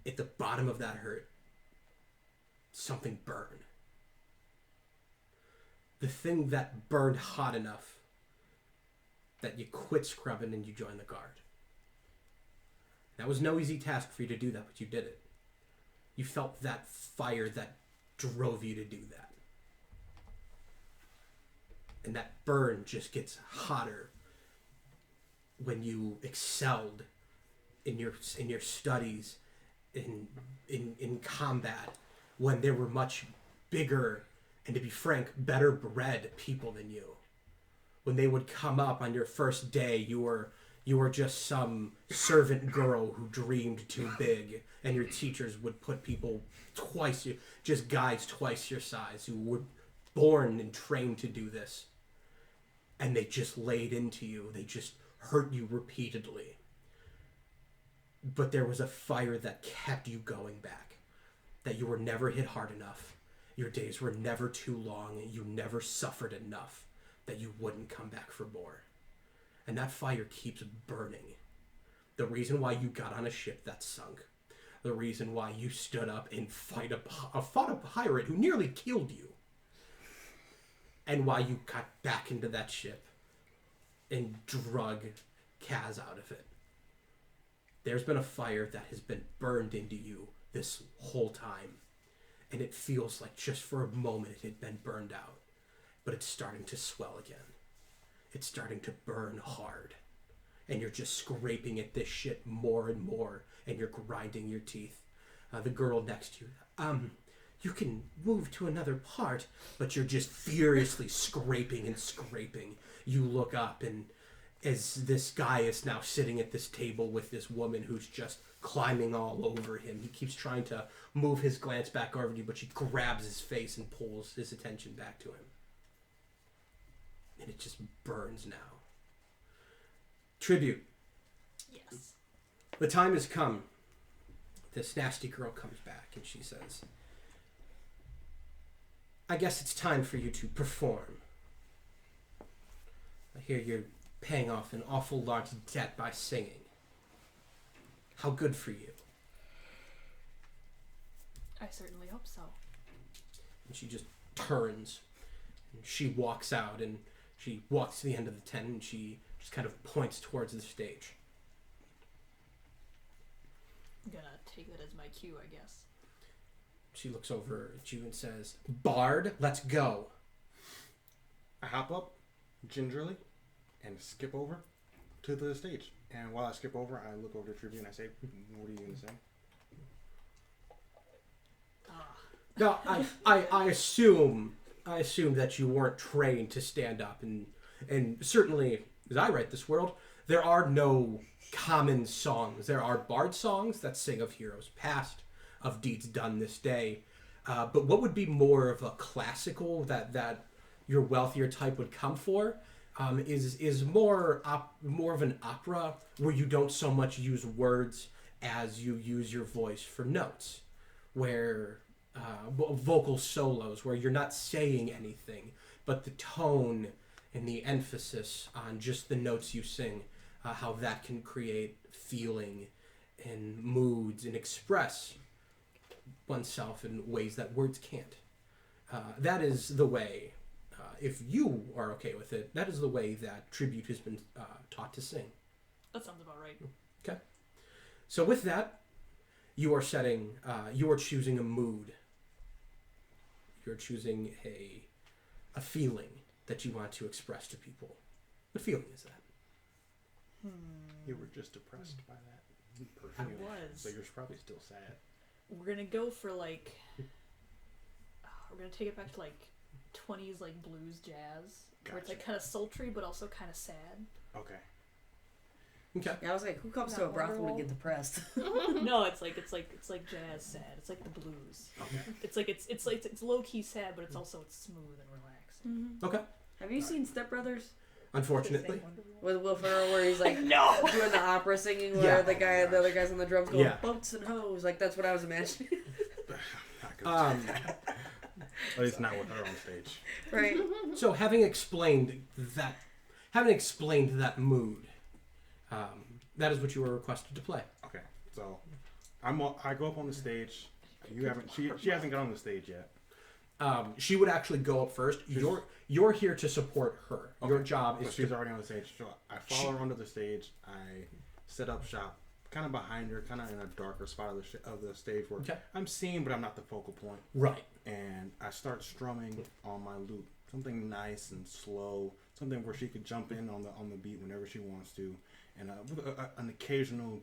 [SPEAKER 1] at the bottom of that hurt something burn. The thing that burned hot enough that you quit scrubbing and you joined the guard. That was no easy task for you to do that, but you did it. You felt that fire that drove you to do that. And that burn just gets hotter when you excelled in your studies, in combat, when there were much bigger and, to be frank, better bred people than you. When they would come up on your first day, you were just some servant girl who dreamed too big, and your teachers would put people just guys twice your size who were born and trained to do this. And they just laid into you. They just hurt you repeatedly. But there was a fire that kept you going back. That you were never hit hard enough. Your days were never too long. And you never suffered enough that you wouldn't come back for more. And that fire keeps burning. The reason why you got on a ship that sunk. The reason why you stood up and fought a pirate who nearly killed you. And why you got back into that ship and drug Kaz out of it. There's been a fire that has been burned into you this whole time. and it feels like just for a moment it had been burned out. But it's starting to swell again. It's starting to burn hard. And you're just scraping at this shit more and more, and you're grinding your teeth. The girl next to you, you can move to another part, but you're just furiously scraping and scraping. You look up, and as this guy is now sitting at this table with this woman who's just climbing all over him, he keeps trying to move his glance back over to you, but she grabs his face and pulls his attention back to him. And it just burns now. Tribute.
[SPEAKER 4] Yes.
[SPEAKER 1] The time has come. This nasty girl comes back and she says, I guess it's time for you to perform. I hear you're paying off an awful large debt by singing. How good for you.
[SPEAKER 4] I certainly hope so.
[SPEAKER 1] And she just turns and she walks out and she walks to the end of the tent and she just kind of points towards the stage.
[SPEAKER 4] I'm gonna take that as my cue, I guess.
[SPEAKER 1] She looks over at you and says, Bard, let's go.
[SPEAKER 3] I hop up gingerly and skip over to the stage. And while I skip over, I look over to Tribute and I say, what are you going to say?
[SPEAKER 1] Now, I assume that you weren't trained to stand up, and certainly, as I write this world, there are no common songs. There are bard songs that sing of heroes past, of deeds done this day. But what would be more of a classical that your wealthier type would come for is more of an opera where you don't so much use words as you use your voice for notes, where vocal solos where you're not saying anything, but the tone and the emphasis on just the notes you sing, how that can create feeling and moods and express oneself in ways that words can't. That is the way, if you are okay with it, that is the way that tribute has been taught to sing.
[SPEAKER 4] That sounds about right.
[SPEAKER 1] Okay. So with that, you are choosing a mood. You're choosing a feeling that you want to express to people. What feeling is that?
[SPEAKER 3] You were just depressed by that
[SPEAKER 4] I
[SPEAKER 3] perfume.
[SPEAKER 4] was.
[SPEAKER 3] So you're probably still sad.
[SPEAKER 4] We're gonna go for we're gonna take it back to 20s blues jazz, where it's
[SPEAKER 3] Gotcha.
[SPEAKER 4] kind of sultry but also kind of sad.
[SPEAKER 3] Okay.
[SPEAKER 1] Okay.
[SPEAKER 2] Yeah, I was like, who comes to
[SPEAKER 5] Not
[SPEAKER 2] a brothel to
[SPEAKER 5] Wonderwall.
[SPEAKER 2] get depressed?
[SPEAKER 4] No, it's like jazz sad. It's like the blues.
[SPEAKER 1] Okay.
[SPEAKER 4] It's low key sad, but it's smooth and relaxing.
[SPEAKER 1] Okay.
[SPEAKER 2] Have you seen Step Brothers
[SPEAKER 1] Unfortunately.
[SPEAKER 2] with Will Ferrell, where he's like
[SPEAKER 4] No.
[SPEAKER 2] doing the opera singing, where
[SPEAKER 1] Yeah.
[SPEAKER 2] the other guys on the drums going
[SPEAKER 1] Yeah.
[SPEAKER 2] boats and hoes? Like that's what I was imagining.
[SPEAKER 3] Not good. At least not with her on stage.
[SPEAKER 2] Right.
[SPEAKER 1] So having explained that mood, that is what you were requested to play.
[SPEAKER 3] Okay. So I go up on the stage. She hasn't got on the stage yet.
[SPEAKER 1] She would actually go up first. You're here to support her. Your
[SPEAKER 3] Okay.
[SPEAKER 1] job
[SPEAKER 3] So
[SPEAKER 1] is
[SPEAKER 3] she's
[SPEAKER 1] to,
[SPEAKER 3] already on the stage. So I follow her onto the stage. I set up shop, kind of behind her, kind of in a darker spot of the stage where
[SPEAKER 1] Okay.
[SPEAKER 3] I'm seen, but I'm not the focal point.
[SPEAKER 1] right.
[SPEAKER 3] And I start strumming on my lute, something nice and slow, something where she could jump in on the beat whenever she wants to, and with an occasional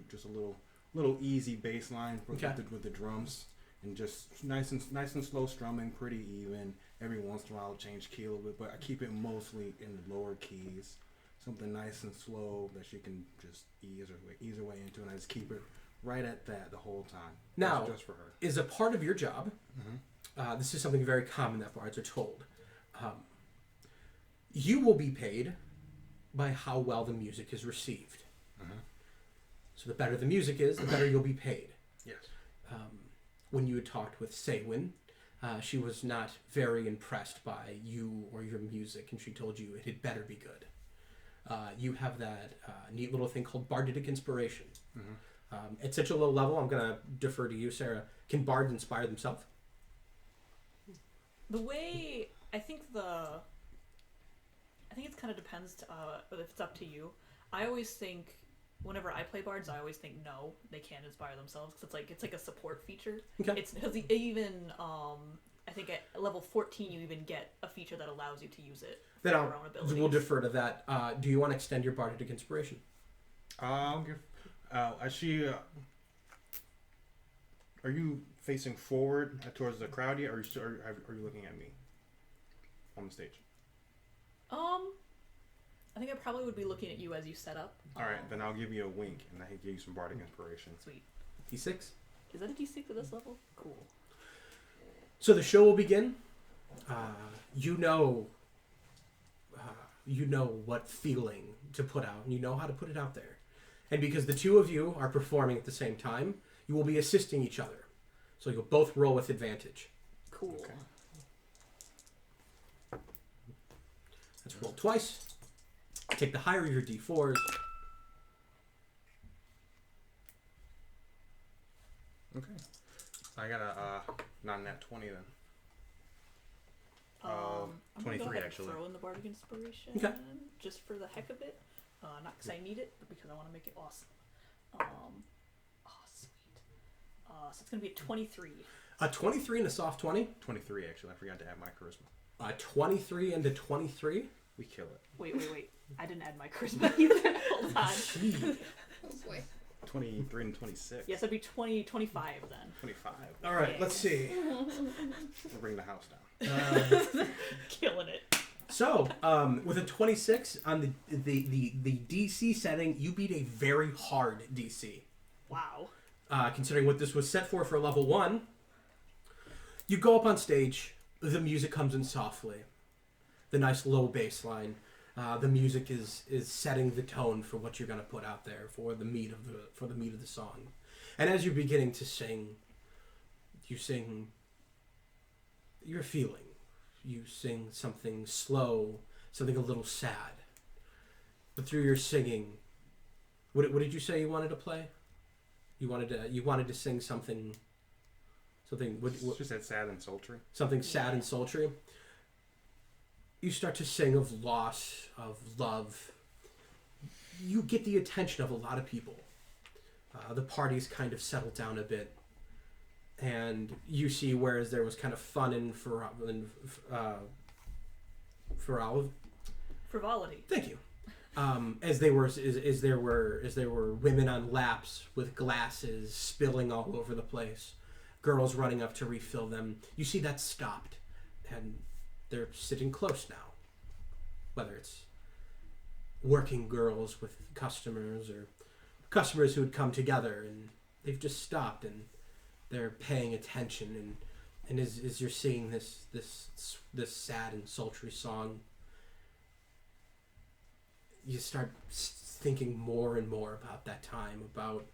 [SPEAKER 3] just a little easy bass line with the drums, and just nice and slow strumming, pretty even. Every once in a while, I'll change key a little bit, but I keep it mostly in the lower keys. Something nice and slow that she can just ease her way into, and I just keep it right at that the whole time.
[SPEAKER 1] Now,
[SPEAKER 3] just for her.
[SPEAKER 1] is a part of your job.
[SPEAKER 3] Mm-hmm.
[SPEAKER 1] This is something very common that bards are told. You will be paid by how well the music is received.
[SPEAKER 3] Mm-hmm.
[SPEAKER 1] So the better the music is, the better you'll be paid.
[SPEAKER 3] Yes.
[SPEAKER 1] When you had talked with Saywin, she was not very impressed by you or your music, and she told you it had better be good. You have that neat little thing called bardic inspiration.
[SPEAKER 3] Mm-hmm.
[SPEAKER 1] At such a low level, I'm going to defer to you, Sarah. Can bards inspire themselves?
[SPEAKER 4] The way I think it kind of depends if it's up to you. I always think whenever I play bards, I always think no, they can't inspire themselves because it's like a support feature.
[SPEAKER 1] Okay.
[SPEAKER 4] It's because even I think at level 14 you even get a feature that allows you to use it for
[SPEAKER 1] Then
[SPEAKER 4] your own abilities.
[SPEAKER 1] we'll defer to that. Do you want to extend your bardic inspiration?
[SPEAKER 3] I'll give. Are you facing forward towards the crowd yet, or are you looking at me on the stage?
[SPEAKER 4] I think I probably would be looking at you as you set up.
[SPEAKER 3] All right, then I'll give you a wink, and I can give you some bardic inspiration.
[SPEAKER 4] Sweet.
[SPEAKER 1] D6.
[SPEAKER 4] Is that a D6 at this level? Cool.
[SPEAKER 1] So the show will begin. You know what feeling to put out, and you know how to put it out there. And because the two of you are performing at the same time, you will be assisting each other. So you'll both roll with advantage.
[SPEAKER 4] Cool.
[SPEAKER 3] Okay.
[SPEAKER 1] Let's roll twice. Take the higher of your d4s.
[SPEAKER 3] Okay. I got a non-nat 20 then.
[SPEAKER 4] I'm gonna
[SPEAKER 3] 23
[SPEAKER 4] go ahead and
[SPEAKER 3] actually.
[SPEAKER 4] throw in the bardic inspiration
[SPEAKER 1] Okay.
[SPEAKER 4] just for the heck of it. Not because I need it, but because I want to make it awesome. Sweet. So it's gonna be a 23.
[SPEAKER 1] A 23 and a soft 20.
[SPEAKER 3] 23 actually. I forgot to add my charisma.
[SPEAKER 1] A 23 and a 23.
[SPEAKER 3] We kill it.
[SPEAKER 4] Wait. I didn't add my charisma either. Hold on.
[SPEAKER 1] Gee.
[SPEAKER 6] Oh boy.
[SPEAKER 3] 23 and 26.
[SPEAKER 4] Yes, that'd be 25 then.
[SPEAKER 3] 25.
[SPEAKER 1] All right, let's see.
[SPEAKER 3] We'll bring the house down.
[SPEAKER 4] Killing it.
[SPEAKER 1] So, with a 26 on the DC setting, you beat a very hard DC.
[SPEAKER 4] Wow.
[SPEAKER 1] Considering what this was set for level 1, you go up on stage, the music comes in softly. The nice low bass line. The music is setting the tone for what you're going to put out there for the meat of the song. And as you're beginning to sing, you sing your feeling. You sing something slow, something a little sad. But through your singing, what did you say you wanted to play? You wanted to sing something.
[SPEAKER 3] She said sad and sultry.
[SPEAKER 1] Something sad and sultry. You start to sing of loss, of love. You get the attention of a lot of people. The party's kind of settled down a bit. And you see, whereas there was kind of fun and
[SPEAKER 4] Frivolity.
[SPEAKER 1] Thank you. As there were women on laps with glasses spilling all over the place, girls running up to refill them. You see that stopped, and they're sitting close now. Whether it's working girls with customers or customers who had come together and they've just stopped and they're paying attention, and as you're singing this sad and sultry song, you start thinking more and more about that time, about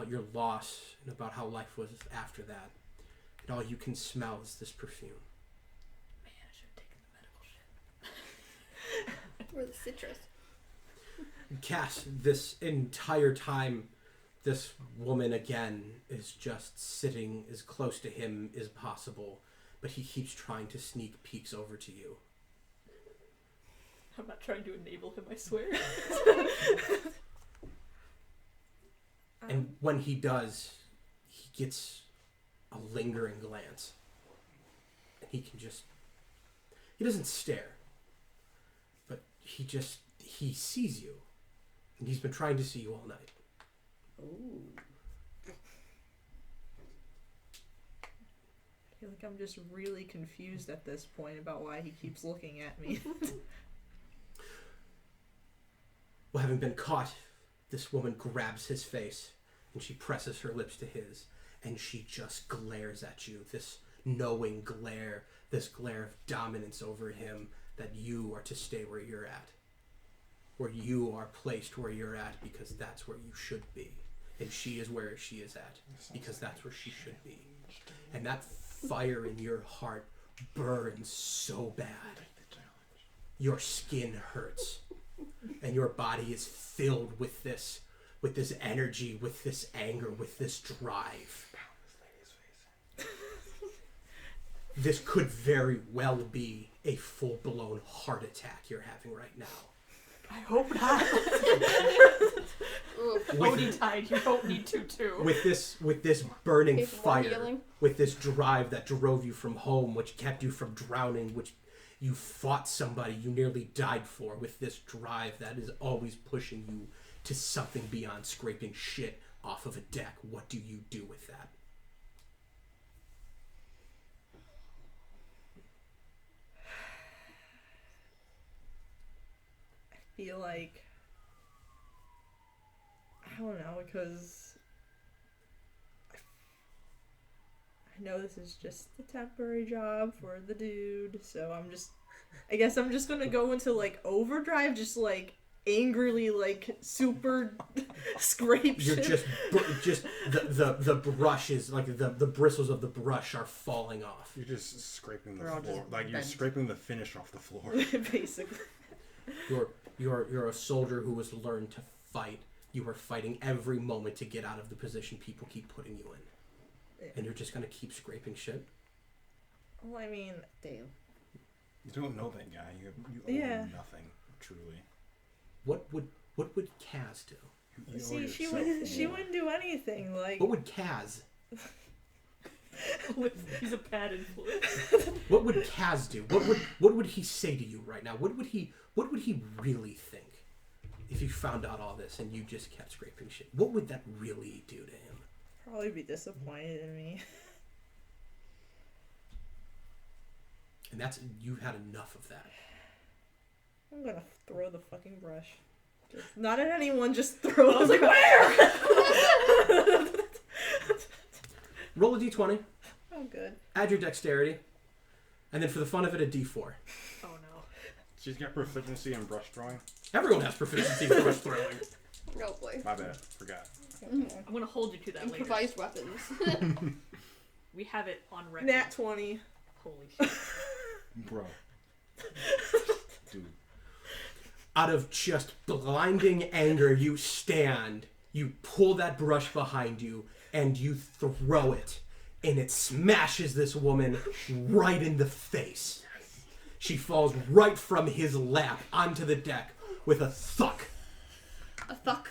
[SPEAKER 1] your loss, and about how life was after that. And all you can smell is this perfume.
[SPEAKER 4] Man, I should have taken the medical shit.
[SPEAKER 6] Or the citrus.
[SPEAKER 1] Cass, this entire time, this woman again is just sitting as close to him as possible, but he keeps trying to sneak peeks over to you.
[SPEAKER 4] I'm not trying to enable him, I swear.
[SPEAKER 1] And when he does, he gets a lingering glance. And he doesn't stare, but he sees you. And he's been trying to see you all night.
[SPEAKER 2] Ooh.
[SPEAKER 5] I feel like I'm just really confused at this point about why he keeps looking at me.
[SPEAKER 1] Well, having been caught, this woman grabs his face and she presses her lips to his, and she just glares at you. This knowing glare, this glare of dominance over him, that you are to stay where you're at. Where you are placed where you're at because that's where you should be. And she is where she is at because that's where she should be. And that fire in your heart burns so bad. Your skin hurts. And your body is filled with this energy, with this anger, with this drive. This could very well be a full-blown heart attack you're having right now.
[SPEAKER 4] I hope not.
[SPEAKER 6] Ooh.
[SPEAKER 4] Odie died. You don't need to too.
[SPEAKER 1] With this burning
[SPEAKER 6] Capable of
[SPEAKER 1] fire,
[SPEAKER 6] healing.
[SPEAKER 1] with this drive that drove you from home, which kept you from drowning, which you fought somebody you nearly died for, with this drive that is always pushing you to something beyond scraping shit off of a deck, what do you do with that?
[SPEAKER 5] I feel like I don't know, because I know this is just a temporary job for the dude, so I guess I'm just gonna go into like overdrive, just like angrily like super scrape
[SPEAKER 1] You're
[SPEAKER 5] shit.
[SPEAKER 1] just the brush is like the bristles of the brush are falling off.
[SPEAKER 3] You're just scraping the
[SPEAKER 2] They're all
[SPEAKER 3] floor.
[SPEAKER 2] just
[SPEAKER 3] Like you're
[SPEAKER 2] bent.
[SPEAKER 3] scraping the finish off the floor.
[SPEAKER 5] Basically.
[SPEAKER 1] You're a soldier who has learned to fight. You are fighting every moment to get out of the position people keep putting you in. And you're just gonna keep scraping shit?
[SPEAKER 5] Well, I mean,
[SPEAKER 2] Damn.
[SPEAKER 3] You don't know that guy. You owe
[SPEAKER 5] Yeah.
[SPEAKER 3] him nothing, truly.
[SPEAKER 1] What would Kaz do?
[SPEAKER 3] You owe
[SPEAKER 5] see, she
[SPEAKER 3] yourself more.
[SPEAKER 5] wouldn't do anything. Like,
[SPEAKER 1] What would Kaz?
[SPEAKER 4] He's a bad influence.
[SPEAKER 1] What would Kaz do? What would he say to you right now? What would he really think if you found out all this and you just kept scraping shit? What would that really do to him?
[SPEAKER 5] probably be disappointed in me.
[SPEAKER 1] And you've had enough of that.
[SPEAKER 5] I'm gonna throw the fucking brush. Just, not at anyone, just throw it.
[SPEAKER 4] I was like, where?
[SPEAKER 1] Roll a d20,
[SPEAKER 5] Oh, good.
[SPEAKER 1] add your dexterity, and then for the fun of it, a d4.
[SPEAKER 4] Oh no.
[SPEAKER 3] She's got proficiency in brush throwing.
[SPEAKER 1] Everyone has proficiency in brush throwing.
[SPEAKER 6] Oh boy.
[SPEAKER 3] My bad. Forgot.
[SPEAKER 4] I'm gonna hold you to that later.
[SPEAKER 6] Improvised weapons.
[SPEAKER 4] We have it on record.
[SPEAKER 5] Nat 20.
[SPEAKER 4] Holy shit.
[SPEAKER 3] Bro. Dude.
[SPEAKER 1] Out of just blinding anger, you stand, you pull that brush behind you, and you throw it. And it smashes this woman right in the face. She falls right from his lap onto the deck with a thuck.
[SPEAKER 6] A fuck.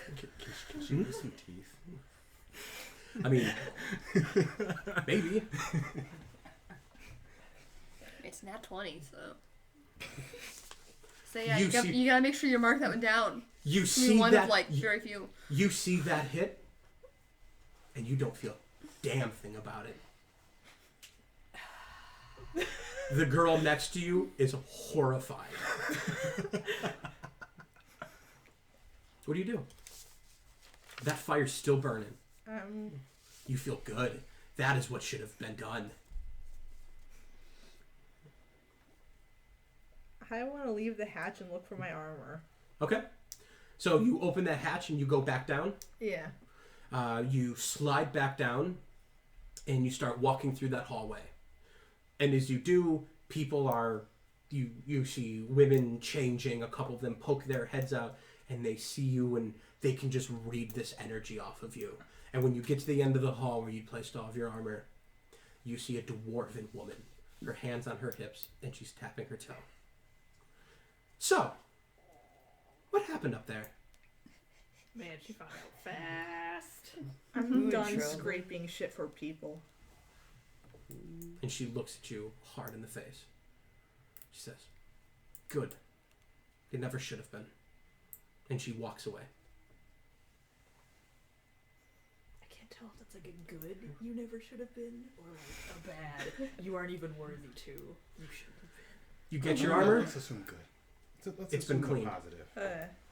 [SPEAKER 3] Can she use some teeth?
[SPEAKER 1] I mean, maybe.
[SPEAKER 6] It's nat 20, so. So yeah,
[SPEAKER 1] You
[SPEAKER 6] you,
[SPEAKER 1] see-
[SPEAKER 6] you gotta make sure you mark that one down.
[SPEAKER 1] You
[SPEAKER 6] You're
[SPEAKER 1] see
[SPEAKER 6] one
[SPEAKER 1] that
[SPEAKER 6] of like very few.
[SPEAKER 1] you see that hit, and you don't feel a damn thing about it. The girl next to you is horrified. What do you do? That fire's still burning. You feel good. That is what should have been done.
[SPEAKER 5] I want to leave the hatch and look for my armor.
[SPEAKER 1] Okay. So you open that hatch and you go back down.
[SPEAKER 5] Yeah.
[SPEAKER 1] You slide back down and you start walking through that hallway. And as you do, people are, you see women changing. A couple of them poke their heads out and they see you and they can just read this energy off of you. And when you get to the end of the hall where you placed all of your armor, you see a dwarven woman, her hands on her hips, and she's tapping her toe. So, what happened up there?
[SPEAKER 4] Man, she found out fast.
[SPEAKER 5] I'm
[SPEAKER 2] Good
[SPEAKER 5] done
[SPEAKER 2] trouble.
[SPEAKER 5] scraping shit for people.
[SPEAKER 1] And she looks at you hard in the face. She says, "Good. It never should have been." And she walks away.
[SPEAKER 4] I can't tell if that's like a good you never should have been or like a bad you aren't even worthy to. You should have been.
[SPEAKER 1] You get your armor.
[SPEAKER 3] Let's assume good. Let's
[SPEAKER 1] It's been
[SPEAKER 3] assume
[SPEAKER 1] cleaned.
[SPEAKER 3] Positive.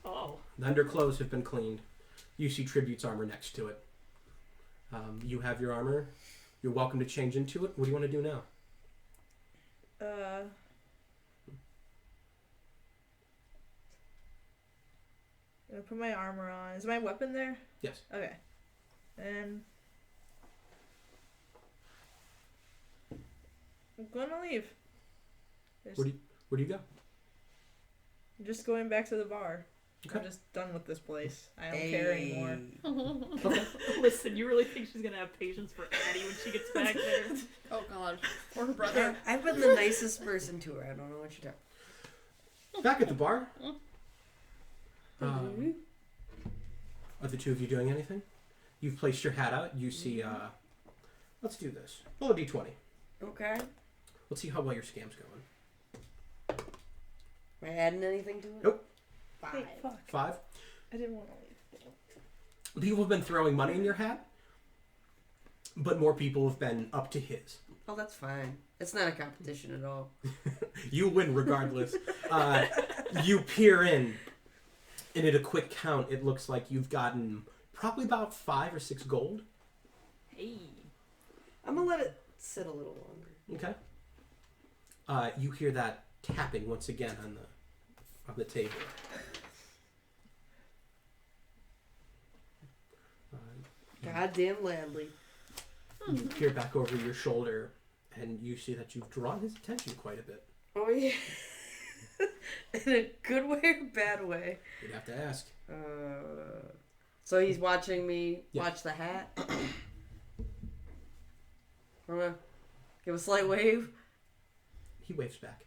[SPEAKER 4] Oh.
[SPEAKER 1] The underclothes have been cleaned. You see Tribute's armor next to it. You have your armor. You're welcome to change into it. What do you want to do now?
[SPEAKER 5] I'm gonna put my armor on. Is my weapon there?
[SPEAKER 1] Yes.
[SPEAKER 5] Okay. And I'm gonna leave.
[SPEAKER 1] Where do you go?
[SPEAKER 5] I'm just going back to the bar.
[SPEAKER 1] Okay.
[SPEAKER 5] I'm just done with this place. I don't care anymore.
[SPEAKER 1] Okay.
[SPEAKER 4] Listen, you really think she's gonna have patience for Addie when she gets back there?
[SPEAKER 6] Oh god. Or her brother.
[SPEAKER 2] I've been the nicest person to her. I don't know what you're talking.
[SPEAKER 1] Back at the bar. Are the two of you doing anything? You've placed your hat out. You see, let's do this. Roll a d20.
[SPEAKER 2] Okay.
[SPEAKER 1] Let's see how well your scam's going.
[SPEAKER 2] Am I adding anything to it?
[SPEAKER 1] Nope.
[SPEAKER 2] 5.
[SPEAKER 5] Wait, fuck.
[SPEAKER 1] 5.
[SPEAKER 5] I didn't want to leave.
[SPEAKER 1] People have been throwing money in your hat, but more people have been up to his.
[SPEAKER 2] Oh, that's fine. It's not a competition at all.
[SPEAKER 1] You win regardless. You peer in, and at a quick count, it looks like you've gotten probably about 5 or 6 gold.
[SPEAKER 4] Hey.
[SPEAKER 2] I'm gonna let it sit a little longer.
[SPEAKER 1] Okay. You hear that tapping once again on the table.
[SPEAKER 2] Goddamn Ladley.
[SPEAKER 1] You peer back over your shoulder, and you see that you've drawn his attention quite a bit.
[SPEAKER 2] Oh yeah. In a good way or bad way?
[SPEAKER 1] You'd have to ask.
[SPEAKER 2] So he's watching me
[SPEAKER 1] Yeah.
[SPEAKER 2] watch the hat. I'm gonna give a slight wave.
[SPEAKER 1] He waves back.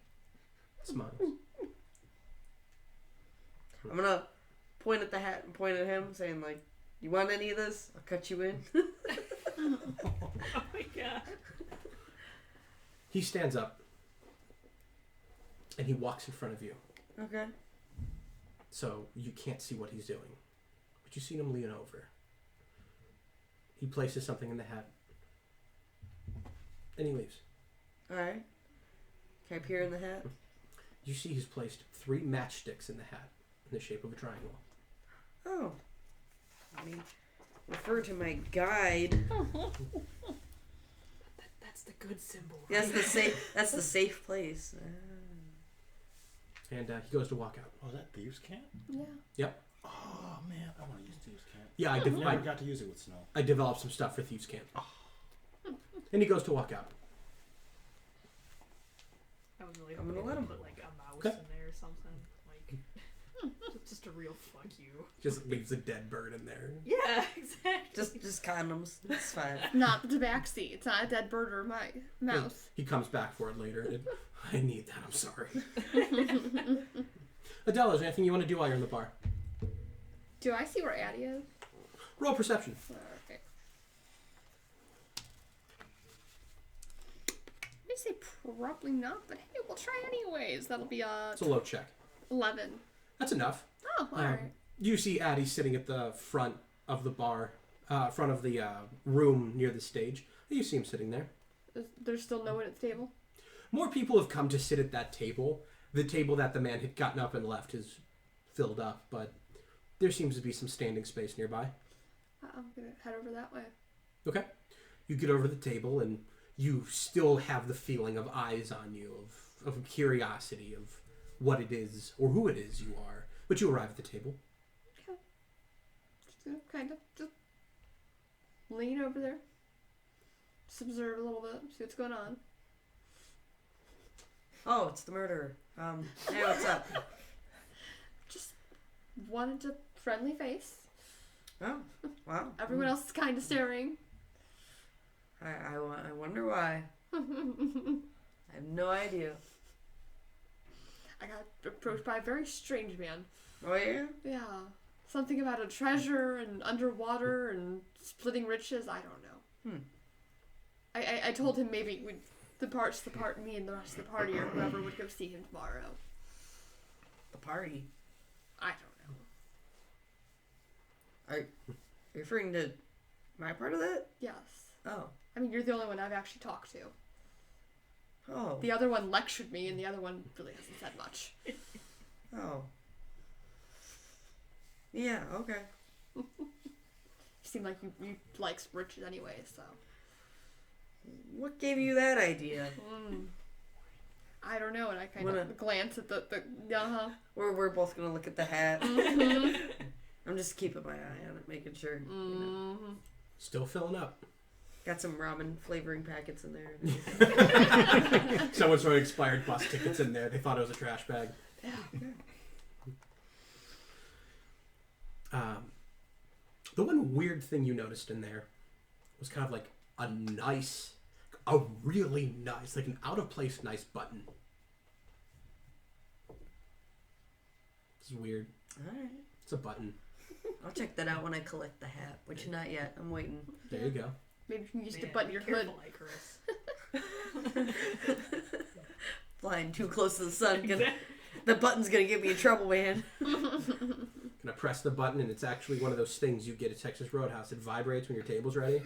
[SPEAKER 1] Smiles.
[SPEAKER 2] I'm gonna point at the hat and point at him, saying like, "You want any of this? I'll cut you in."
[SPEAKER 4] Oh my god.
[SPEAKER 1] He stands up, and he walks in front of you.
[SPEAKER 2] Okay.
[SPEAKER 1] So you can't see what he's doing. But you see him lean over. He places something in the hat. And he leaves.
[SPEAKER 2] All right. Can I peer in the hat?
[SPEAKER 1] You see he's placed 3 matchsticks in the hat in the shape of a triangle.
[SPEAKER 2] Oh. Let me refer to my guide.
[SPEAKER 4] That's the good symbol. Right?
[SPEAKER 2] That's the safe. That's the safe place.
[SPEAKER 1] And he goes to walk out.
[SPEAKER 3] Oh, is that Thieves' Camp?
[SPEAKER 6] Yeah.
[SPEAKER 3] Oh, man. I want to use Thieves' Camp.
[SPEAKER 1] Yeah,
[SPEAKER 3] I never got to use it with snow.
[SPEAKER 1] I developed some stuff for Thieves' Camp. And he goes to walk out.
[SPEAKER 4] I was really
[SPEAKER 2] I'm gonna
[SPEAKER 4] hoping
[SPEAKER 2] let
[SPEAKER 4] to
[SPEAKER 2] him.
[SPEAKER 4] put like a mouse
[SPEAKER 1] Okay.
[SPEAKER 4] in there or something. Like just a real fuck you.
[SPEAKER 1] Just leaves a dead bird in there.
[SPEAKER 4] Yeah, exactly.
[SPEAKER 2] Just condoms. It's fine.
[SPEAKER 6] Not the tabaxi. It's not a dead bird or mouse.
[SPEAKER 1] He comes back for it later. And, I need that. I'm sorry. Adele, is there anything you want to do while you're in the bar?
[SPEAKER 6] Do I see where Addie is?
[SPEAKER 1] Roll perception.
[SPEAKER 6] Okay. I say probably not, but hey, we'll try anyways. That'll be
[SPEAKER 1] It's a low check.
[SPEAKER 6] 11.
[SPEAKER 1] That's enough.
[SPEAKER 6] Oh, alright.
[SPEAKER 1] You see Addie sitting at the front of the bar, front of the room near the stage. You see him sitting there.
[SPEAKER 6] There's still no one at the table?
[SPEAKER 1] More people have come to sit at that table. The table that the man had gotten up and left is filled up, but there seems to be some standing space nearby.
[SPEAKER 6] I'm gonna head over that way.
[SPEAKER 1] Okay. You get over to the table, and you still have the feeling of eyes on you, of curiosity, of what it is or who it is you are. But you arrive at the table.
[SPEAKER 6] Okay. Just gonna kind of just lean over there. Just observe a little bit, see what's going on.
[SPEAKER 2] Oh, it's the murderer. Hey, what's up?
[SPEAKER 6] Just wanted a friendly face.
[SPEAKER 2] Oh, wow.
[SPEAKER 6] Everyone else is kind of staring.
[SPEAKER 2] I wonder why. I have no idea.
[SPEAKER 6] I got approached by a very strange man.
[SPEAKER 2] Oh yeah?
[SPEAKER 6] Yeah. Something about a treasure and underwater and splitting riches. I don't know. I told him maybe we'd split me and the rest of the party or whoever would go see him tomorrow.
[SPEAKER 2] The party.
[SPEAKER 6] I don't know.
[SPEAKER 2] Are you referring to my part of that?
[SPEAKER 6] Yes.
[SPEAKER 2] Oh.
[SPEAKER 6] I mean, you're the only one I've actually talked to.
[SPEAKER 2] Oh.
[SPEAKER 6] The other one lectured me, and the other one really hasn't said much.
[SPEAKER 2] Oh. Yeah, okay.
[SPEAKER 6] You seem like you like riches anyway, so.
[SPEAKER 2] What gave you that idea?
[SPEAKER 6] I don't know, and I kind
[SPEAKER 2] Wanna-
[SPEAKER 6] of glance at the
[SPEAKER 2] We're both gonna look at the hat.
[SPEAKER 6] Mm-hmm.
[SPEAKER 2] I'm just keeping my eye on it, making sure. You know.
[SPEAKER 1] Still filling up.
[SPEAKER 2] Got some ramen flavoring packets in there.
[SPEAKER 1] Someone threw expired bus tickets in there. They thought it was a trash bag. The one weird thing you noticed in there was kind of like a really nice, like an out of place nice button. This is weird.
[SPEAKER 2] Alright.
[SPEAKER 1] It's a button.
[SPEAKER 2] I'll check that out when I collect the hat, which not yet. I'm waiting.
[SPEAKER 1] There you go.
[SPEAKER 6] Maybe you can use it to
[SPEAKER 4] Man,
[SPEAKER 6] button your hood.
[SPEAKER 4] careful, Icarus.
[SPEAKER 2] Flying too close to the sun. The button's gonna get me in trouble, man.
[SPEAKER 1] Gonna press the button, and it's actually one of those things you get at Texas Roadhouse. It vibrates when your table's ready.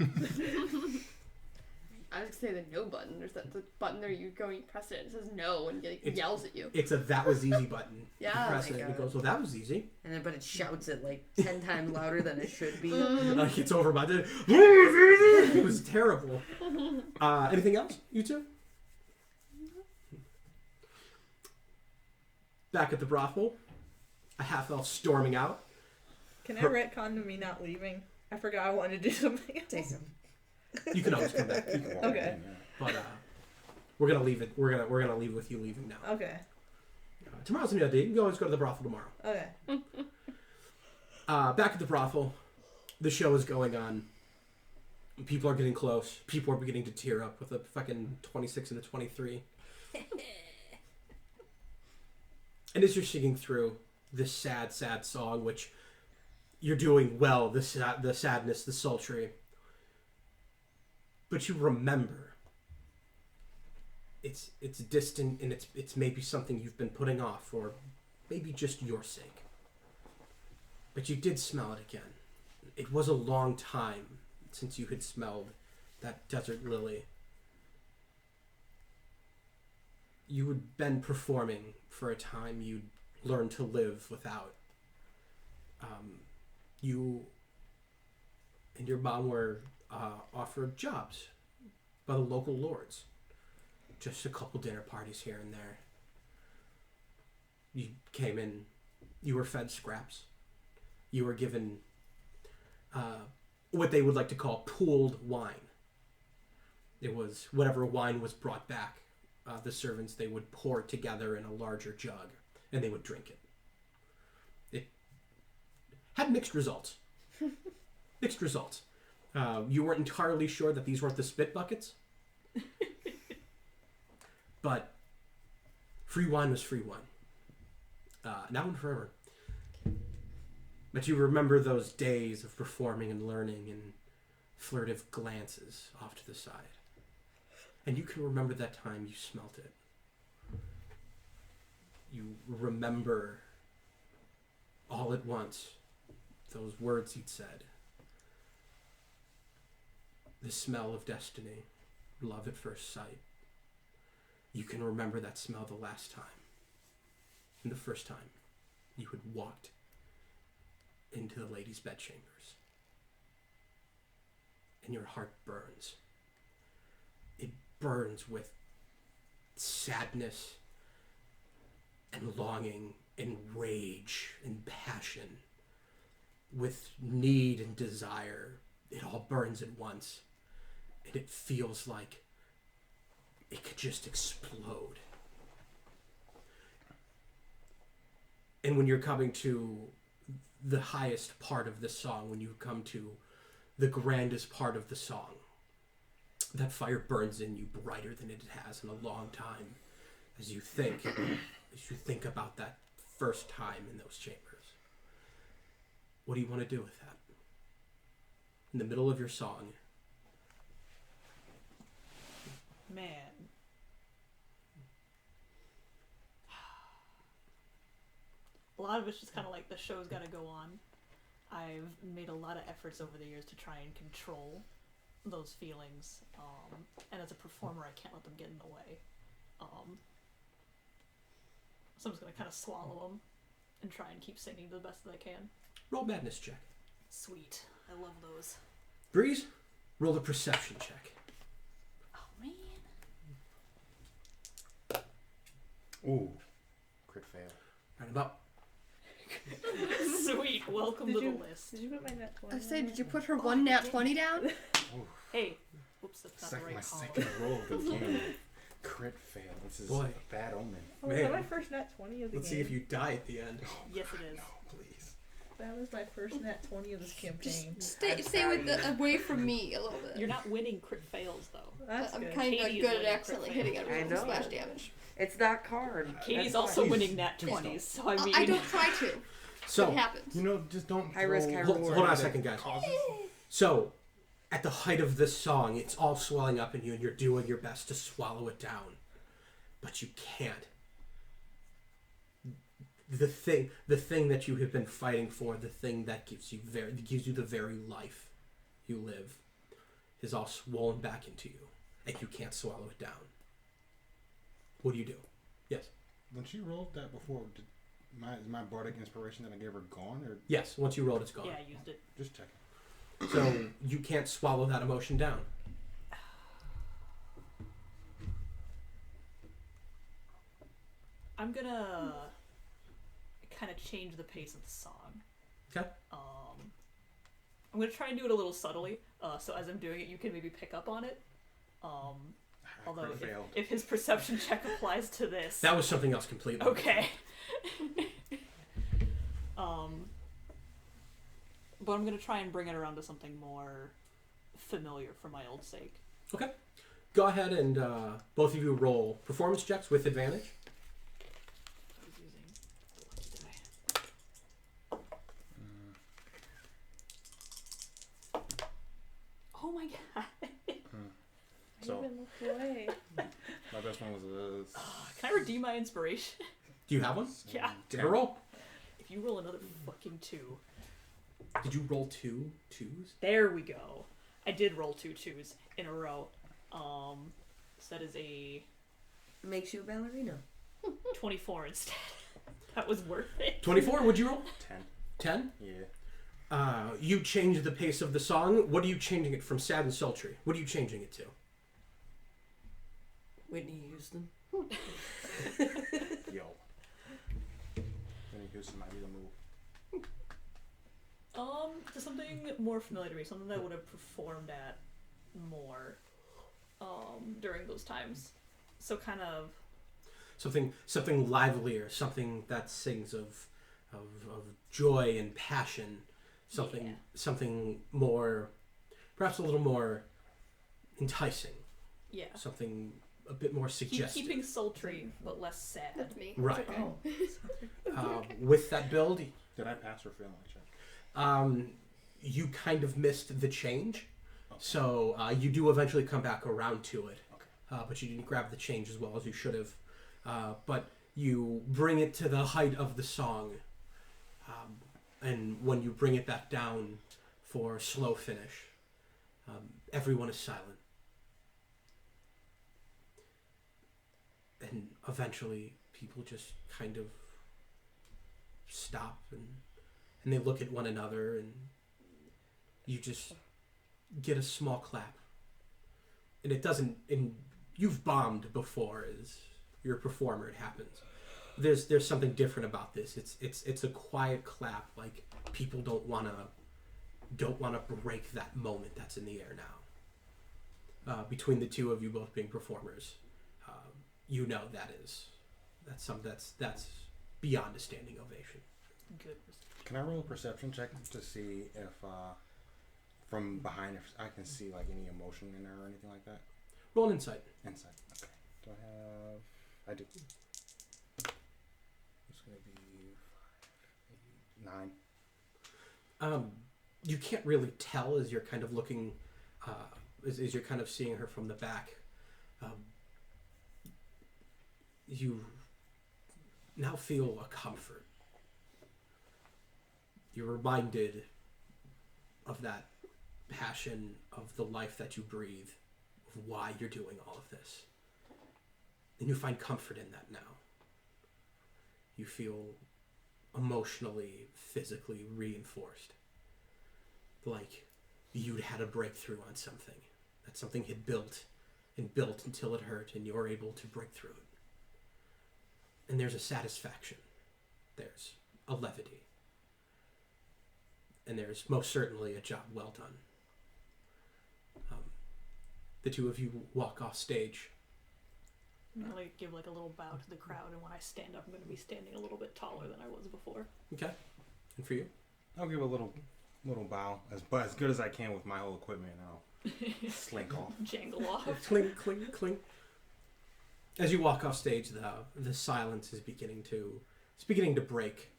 [SPEAKER 6] I was gonna say the no button. There's the button there. You go, and you press it, and it says no, and it yells at you.
[SPEAKER 1] It's a that was easy button.
[SPEAKER 6] Yeah.
[SPEAKER 1] You press
[SPEAKER 2] Oh my
[SPEAKER 1] it, and it
[SPEAKER 2] God.
[SPEAKER 1] goes, well, that was easy.
[SPEAKER 2] But it shouts it like 10 times louder than it should be.
[SPEAKER 1] Like it's over by the. It was terrible. Anything else, you two? Back at the brothel, a half elf storming out.
[SPEAKER 5] Can I retcon to me not leaving? I forgot I wanted to do something else.
[SPEAKER 1] You can always come back.
[SPEAKER 5] Okay.
[SPEAKER 1] But we're gonna leave it. We're gonna leave with you leaving now.
[SPEAKER 5] Okay.
[SPEAKER 1] Tomorrow's gonna be a day. You can always go to the brothel tomorrow.
[SPEAKER 5] Okay.
[SPEAKER 1] Back at the brothel, the show is going on. People are getting close. People are beginning to tear up with a fucking 26 and a 23. And as you're singing through this sad, sad song, which you're doing well, the sadness, the sultry, but you remember it's distant, and it's maybe something you've been putting off, or maybe just your sake. But you did smell it again. It was a long time since you had smelled that desert lily. You had been performing for a time. You'd learned to live without. You and your mom were offered jobs by the local lords. Just a couple dinner parties here and there. You came in, you were fed scraps. You were given what they would like to call pooled wine. It was whatever wine was brought back. The servants, they would pour it together in a larger jug, and they would drink it. It had mixed results. Mixed results. You weren't entirely sure that these weren't the spit buckets. But free wine was free wine. Now and forever. But you remember those days of performing and learning and furtive glances off to the side. And you can remember that time you smelt it. You remember all at once those words you'd said. The smell of destiny, love at first sight. You can remember that smell the last time. And the first time you had walked into the lady's bedchambers. And your heart burns. It burns with sadness and longing and rage and passion, with need and desire. It all burns at once, and it feels like it could just explode. And when you're coming to the highest part of the song, when you come to the grandest part of the song, that fire burns in you brighter than it has in a long time as you think about that first time in those chambers. What do you want to do with that? In the middle of your song.
[SPEAKER 4] Man. A lot of it's just kind of like the show's got to go on. I've made a lot of efforts over the years to try and control those feelings. And as a performer, I can't let them get in the way. So I'm just going to kind of swallow them and try and keep singing the best that I can.
[SPEAKER 1] Roll madness check.
[SPEAKER 4] Sweet. I love those.
[SPEAKER 1] Breeze, roll a perception check.
[SPEAKER 4] Oh, man.
[SPEAKER 3] Ooh. Crit fail.
[SPEAKER 1] Right about.
[SPEAKER 4] Sweet. Welcome to the list.
[SPEAKER 5] Did you put my net 20?
[SPEAKER 6] I say, did you put her one nat 20 down?
[SPEAKER 4] Hey. Oops, that's not the right
[SPEAKER 3] My
[SPEAKER 4] column.
[SPEAKER 3] second roll of the game. Crit fail. This is
[SPEAKER 1] Boy.
[SPEAKER 3] a bad omen.
[SPEAKER 5] Oh, was
[SPEAKER 1] Man.
[SPEAKER 5] that my first net 20 of the
[SPEAKER 1] Let's
[SPEAKER 5] game?
[SPEAKER 1] see if you die at the end.
[SPEAKER 4] Yes, it is.
[SPEAKER 3] No, please.
[SPEAKER 5] That was my first net 20 of this campaign.
[SPEAKER 6] Stay away from me a little bit.
[SPEAKER 4] You're not winning crit fails, though.
[SPEAKER 5] That's
[SPEAKER 6] I'm
[SPEAKER 5] good.
[SPEAKER 6] kind of
[SPEAKER 4] Katie's
[SPEAKER 6] good at
[SPEAKER 4] winning
[SPEAKER 6] accidentally
[SPEAKER 4] crit
[SPEAKER 6] hitting
[SPEAKER 2] I
[SPEAKER 6] everyone with
[SPEAKER 2] know.
[SPEAKER 6] splash damage.
[SPEAKER 2] It's that card.
[SPEAKER 4] Katie's
[SPEAKER 2] That's
[SPEAKER 4] also
[SPEAKER 2] why.
[SPEAKER 4] winning nat 20s, so I mean...
[SPEAKER 6] I don't try to.
[SPEAKER 1] So,
[SPEAKER 6] it happens.
[SPEAKER 3] You know, just don't.
[SPEAKER 2] High risk, high
[SPEAKER 3] throw-
[SPEAKER 2] reward.
[SPEAKER 1] hold on a second, guys.
[SPEAKER 3] Causes.
[SPEAKER 1] So, at the height of this song, it's all swelling up in you, and you're doing your best to swallow it down, but you can't. The thing that you have been fighting for, the thing that gives you the very life you live, is all swollen back into you, and you can't swallow it down. What do you do? Yes.
[SPEAKER 3] When she rolled that before, is my bardic inspiration that I gave her gone, or
[SPEAKER 1] Yes. Once you rolled, it's gone.
[SPEAKER 4] Yeah, I used it.
[SPEAKER 3] just checking?
[SPEAKER 1] So you can't swallow that emotion down.
[SPEAKER 4] I'm gonna kind of change the pace of the song.
[SPEAKER 1] Okay.
[SPEAKER 4] I'm gonna try and do it a little subtly. So as I'm doing it, you can maybe pick up on it. Although
[SPEAKER 3] Crit failed.
[SPEAKER 4] if his perception check applies to this,
[SPEAKER 1] That was something else completely.
[SPEAKER 4] okay. But I'm gonna try and bring it around to something more familiar for my old sake.
[SPEAKER 1] Okay. Go ahead and both of you roll performance checks with advantage.
[SPEAKER 4] I was using the lucky die. Oh my god.
[SPEAKER 5] I
[SPEAKER 3] So-
[SPEAKER 5] even looked away.
[SPEAKER 3] My best one was a.
[SPEAKER 4] Can I redeem my inspiration?
[SPEAKER 1] Do you have one?
[SPEAKER 4] Yeah.
[SPEAKER 1] Give it a roll.
[SPEAKER 4] If you roll another fucking 2.
[SPEAKER 1] Did you roll two twos?
[SPEAKER 4] There we go. I did roll 2 2s in a row. So that is a
[SPEAKER 2] Makes you a ballerina.
[SPEAKER 4] 24 instead. That was worth it.
[SPEAKER 1] 24, would you roll?
[SPEAKER 3] 10.
[SPEAKER 1] 10?
[SPEAKER 3] Yeah.
[SPEAKER 1] You change the pace of the song. What are you changing it from? Sad and sultry. What are you changing it to?
[SPEAKER 2] Whitney Houston.
[SPEAKER 3] Yo. Whitney Houston might be the move.
[SPEAKER 4] To something more familiar to me, something that I would have performed at more, during those times. So kind of
[SPEAKER 1] Something livelier, something that sings of joy and passion, something more, perhaps a little more enticing,
[SPEAKER 4] yeah.
[SPEAKER 1] something a bit more suggestive.
[SPEAKER 4] Keeping sultry but less sad.
[SPEAKER 6] That's me.
[SPEAKER 1] Right.
[SPEAKER 6] It's okay.
[SPEAKER 1] With that build,
[SPEAKER 3] Did I pass or fail my check?
[SPEAKER 1] you kind of missed the change,
[SPEAKER 3] Okay.
[SPEAKER 1] so you do eventually come back around to it.
[SPEAKER 3] Okay.
[SPEAKER 1] But you didn't grab the change as well as you should have. But you bring it to the height of the song, and when you bring it back down for slow finish, everyone is silent. And eventually people just kind of stop and they look at one another, and you just get a small clap. And it doesn't, and you've bombed before as you're a performer, it happens. There's something different about this. It's a quiet clap, like people don't wanna break that moment that's in the air now. Between the two of you both being performers, you know that's beyond a standing ovation.
[SPEAKER 4] Good.
[SPEAKER 3] Can I roll a perception check to see if from behind if I can see like any emotion in her or anything like that?
[SPEAKER 1] Roll an insight.
[SPEAKER 3] Insight. Okay. Do I have? I do. It's gonna be 5, 8, 9.
[SPEAKER 1] You can't really tell as you're kind of looking, as you're kind of seeing her from the back. You now feel a comfort. You're reminded of that passion, of the life that you breathe, of why you're doing all of this. And you find comfort in that now. You feel emotionally, physically reinforced. Like you'd had a breakthrough on something. That something had built and built until it hurt, and you're able to break through it. And there's a satisfaction. There's a levity. And there's most certainly a job well done. The two of you walk off stage.
[SPEAKER 4] I'm gonna give like a little bow to the crowd, and when I stand up, I'm gonna be standing a little bit taller than I was before.
[SPEAKER 1] Okay. And for you?
[SPEAKER 3] I'll give a little bow as good as I can with my whole equipment, and I'll slink off.
[SPEAKER 4] Jangle off.
[SPEAKER 1] Clink, clink, clink. As you walk off stage, the silence is beginning to break.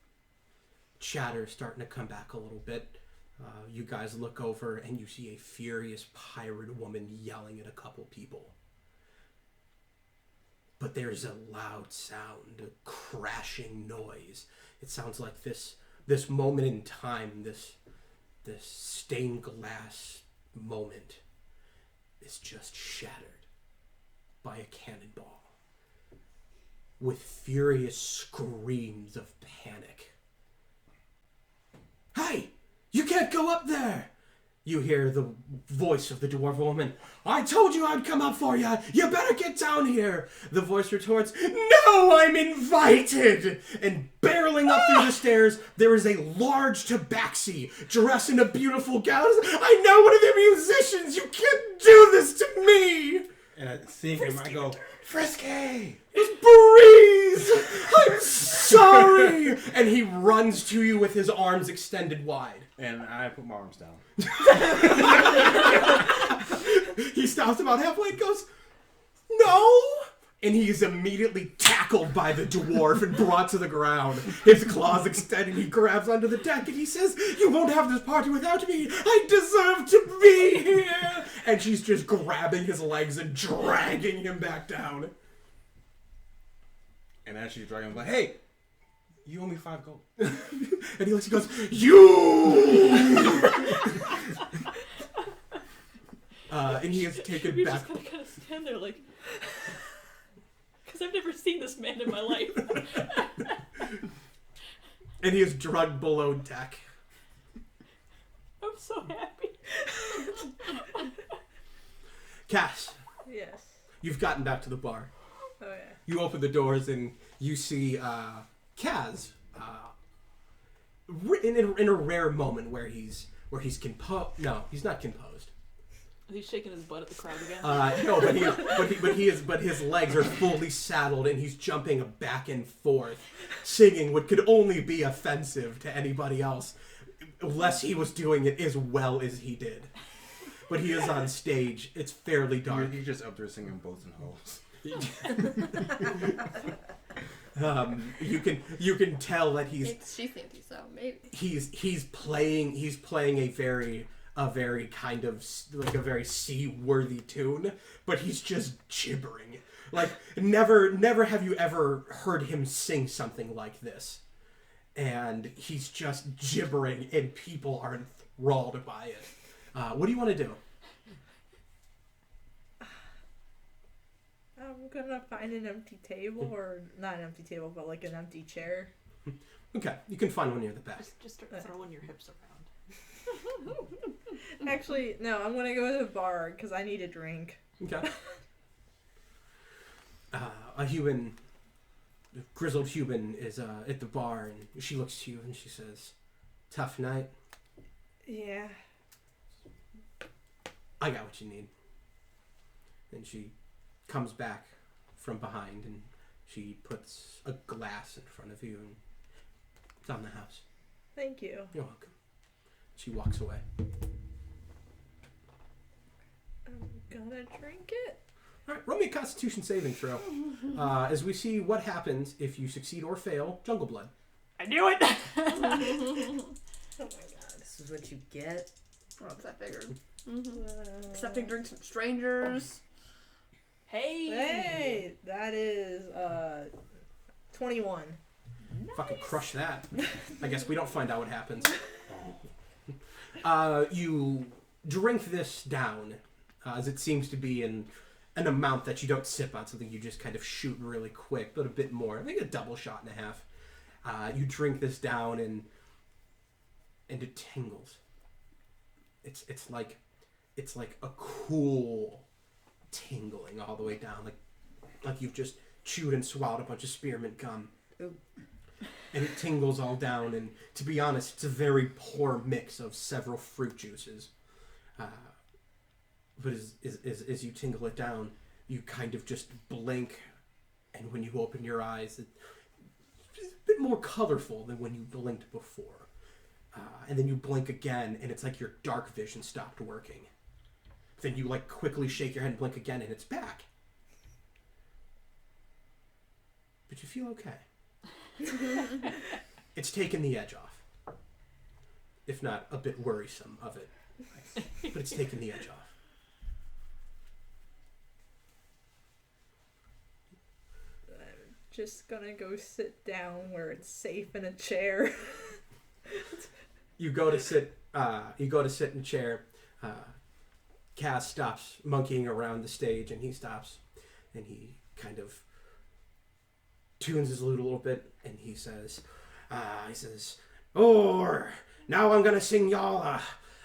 [SPEAKER 1] chatter starting to come back a little bit. You guys look over and you see a furious pirate woman yelling at a couple people. But there's a loud sound, a crashing noise. It sounds like this moment in time, this stained glass moment is just shattered by a cannonball with furious screams of panic. Hey! You can't go up there! You hear the voice of the dwarf woman. I told you I'd come up for you! You better get down here! The voice retorts, No, I'm invited! And barreling up through the stairs, there is a large tabaxi dressed in a beautiful gown. I know one of the musicians! You can't do this to me!
[SPEAKER 3] And seeing him, I go, Frisky!
[SPEAKER 1] It's Breeze! I'm sorry! And he runs to you with his arms extended wide.
[SPEAKER 3] And I put my arms down.
[SPEAKER 1] He stops about halfway and goes, No! And he is immediately tackled by the dwarf and brought to the ground. His claws extended, he grabs onto the deck and he says, You won't have this party without me! I deserve to be here! And she's just grabbing his legs and dragging him back down.
[SPEAKER 3] And as she's dragging, I'm like, hey, you owe me 5 gold.
[SPEAKER 1] And he looks and goes, You! And he is taken
[SPEAKER 4] You're
[SPEAKER 1] back.
[SPEAKER 4] just kind of stand there like, because I've never seen this man in my life.
[SPEAKER 1] And he is drugged below deck.
[SPEAKER 4] I'm so happy.
[SPEAKER 1] Cass,
[SPEAKER 5] Yes.
[SPEAKER 1] you've gotten back to the bar.
[SPEAKER 5] Oh yeah.
[SPEAKER 1] You open the doors and you see Kaz in a rare moment where he's composed. No, he's not composed.
[SPEAKER 4] He's shaking his butt at the crowd again.
[SPEAKER 1] No, but his legs are fully saddled and he's jumping back and forth, singing what could only be offensive to anybody else, unless he was doing it as well as he did. But he is on stage. It's fairly dark.
[SPEAKER 3] He's just up there singing boats and hoes.
[SPEAKER 1] You can tell that
[SPEAKER 6] She's anti, so maybe.
[SPEAKER 1] he's playing a very kind of like a very sea-worthy tune, but he's just gibbering. Like never have you ever heard him sing something like this. And he's just gibbering and people are enthralled by it. What do you want to do?
[SPEAKER 5] I'm gonna find an empty table, or not an empty table, but like an empty chair.
[SPEAKER 1] Okay, you can find one near the back.
[SPEAKER 4] Just start throwing your hips around.
[SPEAKER 5] Actually, no, I'm gonna go to the bar because I need a drink.
[SPEAKER 1] Okay. A grizzled human is at the bar, and she looks to you and she says, "Tough night.
[SPEAKER 5] Yeah.
[SPEAKER 1] I got what you need." And she comes back from behind and she puts a glass in front of you and it's on the house.
[SPEAKER 5] Thank you.
[SPEAKER 1] You're welcome. She walks away.
[SPEAKER 5] I'm gonna drink it.
[SPEAKER 1] All right, roll me a Constitution saving throw. As we see what happens if you succeed or fail Jungle Blood.
[SPEAKER 4] I knew it!
[SPEAKER 5] Oh my god.
[SPEAKER 2] This is what you get.
[SPEAKER 6] Oh, that's I figured. Mm-hmm. Accepting drinks from strangers.
[SPEAKER 4] Hey!
[SPEAKER 5] Hey, that is 21.
[SPEAKER 1] Fucking crush that. I guess we don't find out what happens. You drink this down, as it seems to be an amount that you don't sip on, something you just kind of shoot really quick, but a bit more. I think a double shot and a half. You drink this down and it tingles. It's like a cool tingling all the way down, like you've just chewed and swallowed a bunch of spearmint gum.
[SPEAKER 2] Ooh.
[SPEAKER 1] And it tingles all down, and to be honest, it's a very poor mix of several fruit juices. But as you tingle it down, you kind of just blink, and when you open your eyes, it's a bit more colorful than when you blinked before. And then you blink again, and it's like your dark vision stopped working. Then you quickly shake your head and blink again, and it's back. But you feel okay. It's taken the edge off. if not a bit worrisome of it. But it's taken the edge off.
[SPEAKER 5] Just gonna go sit down where it's safe in a chair.
[SPEAKER 1] You go to sit in a chair. Cass stops monkeying around the stage, and he stops, and he kind of tunes his lute a little bit, and he says, "Oh, now I'm gonna sing y'all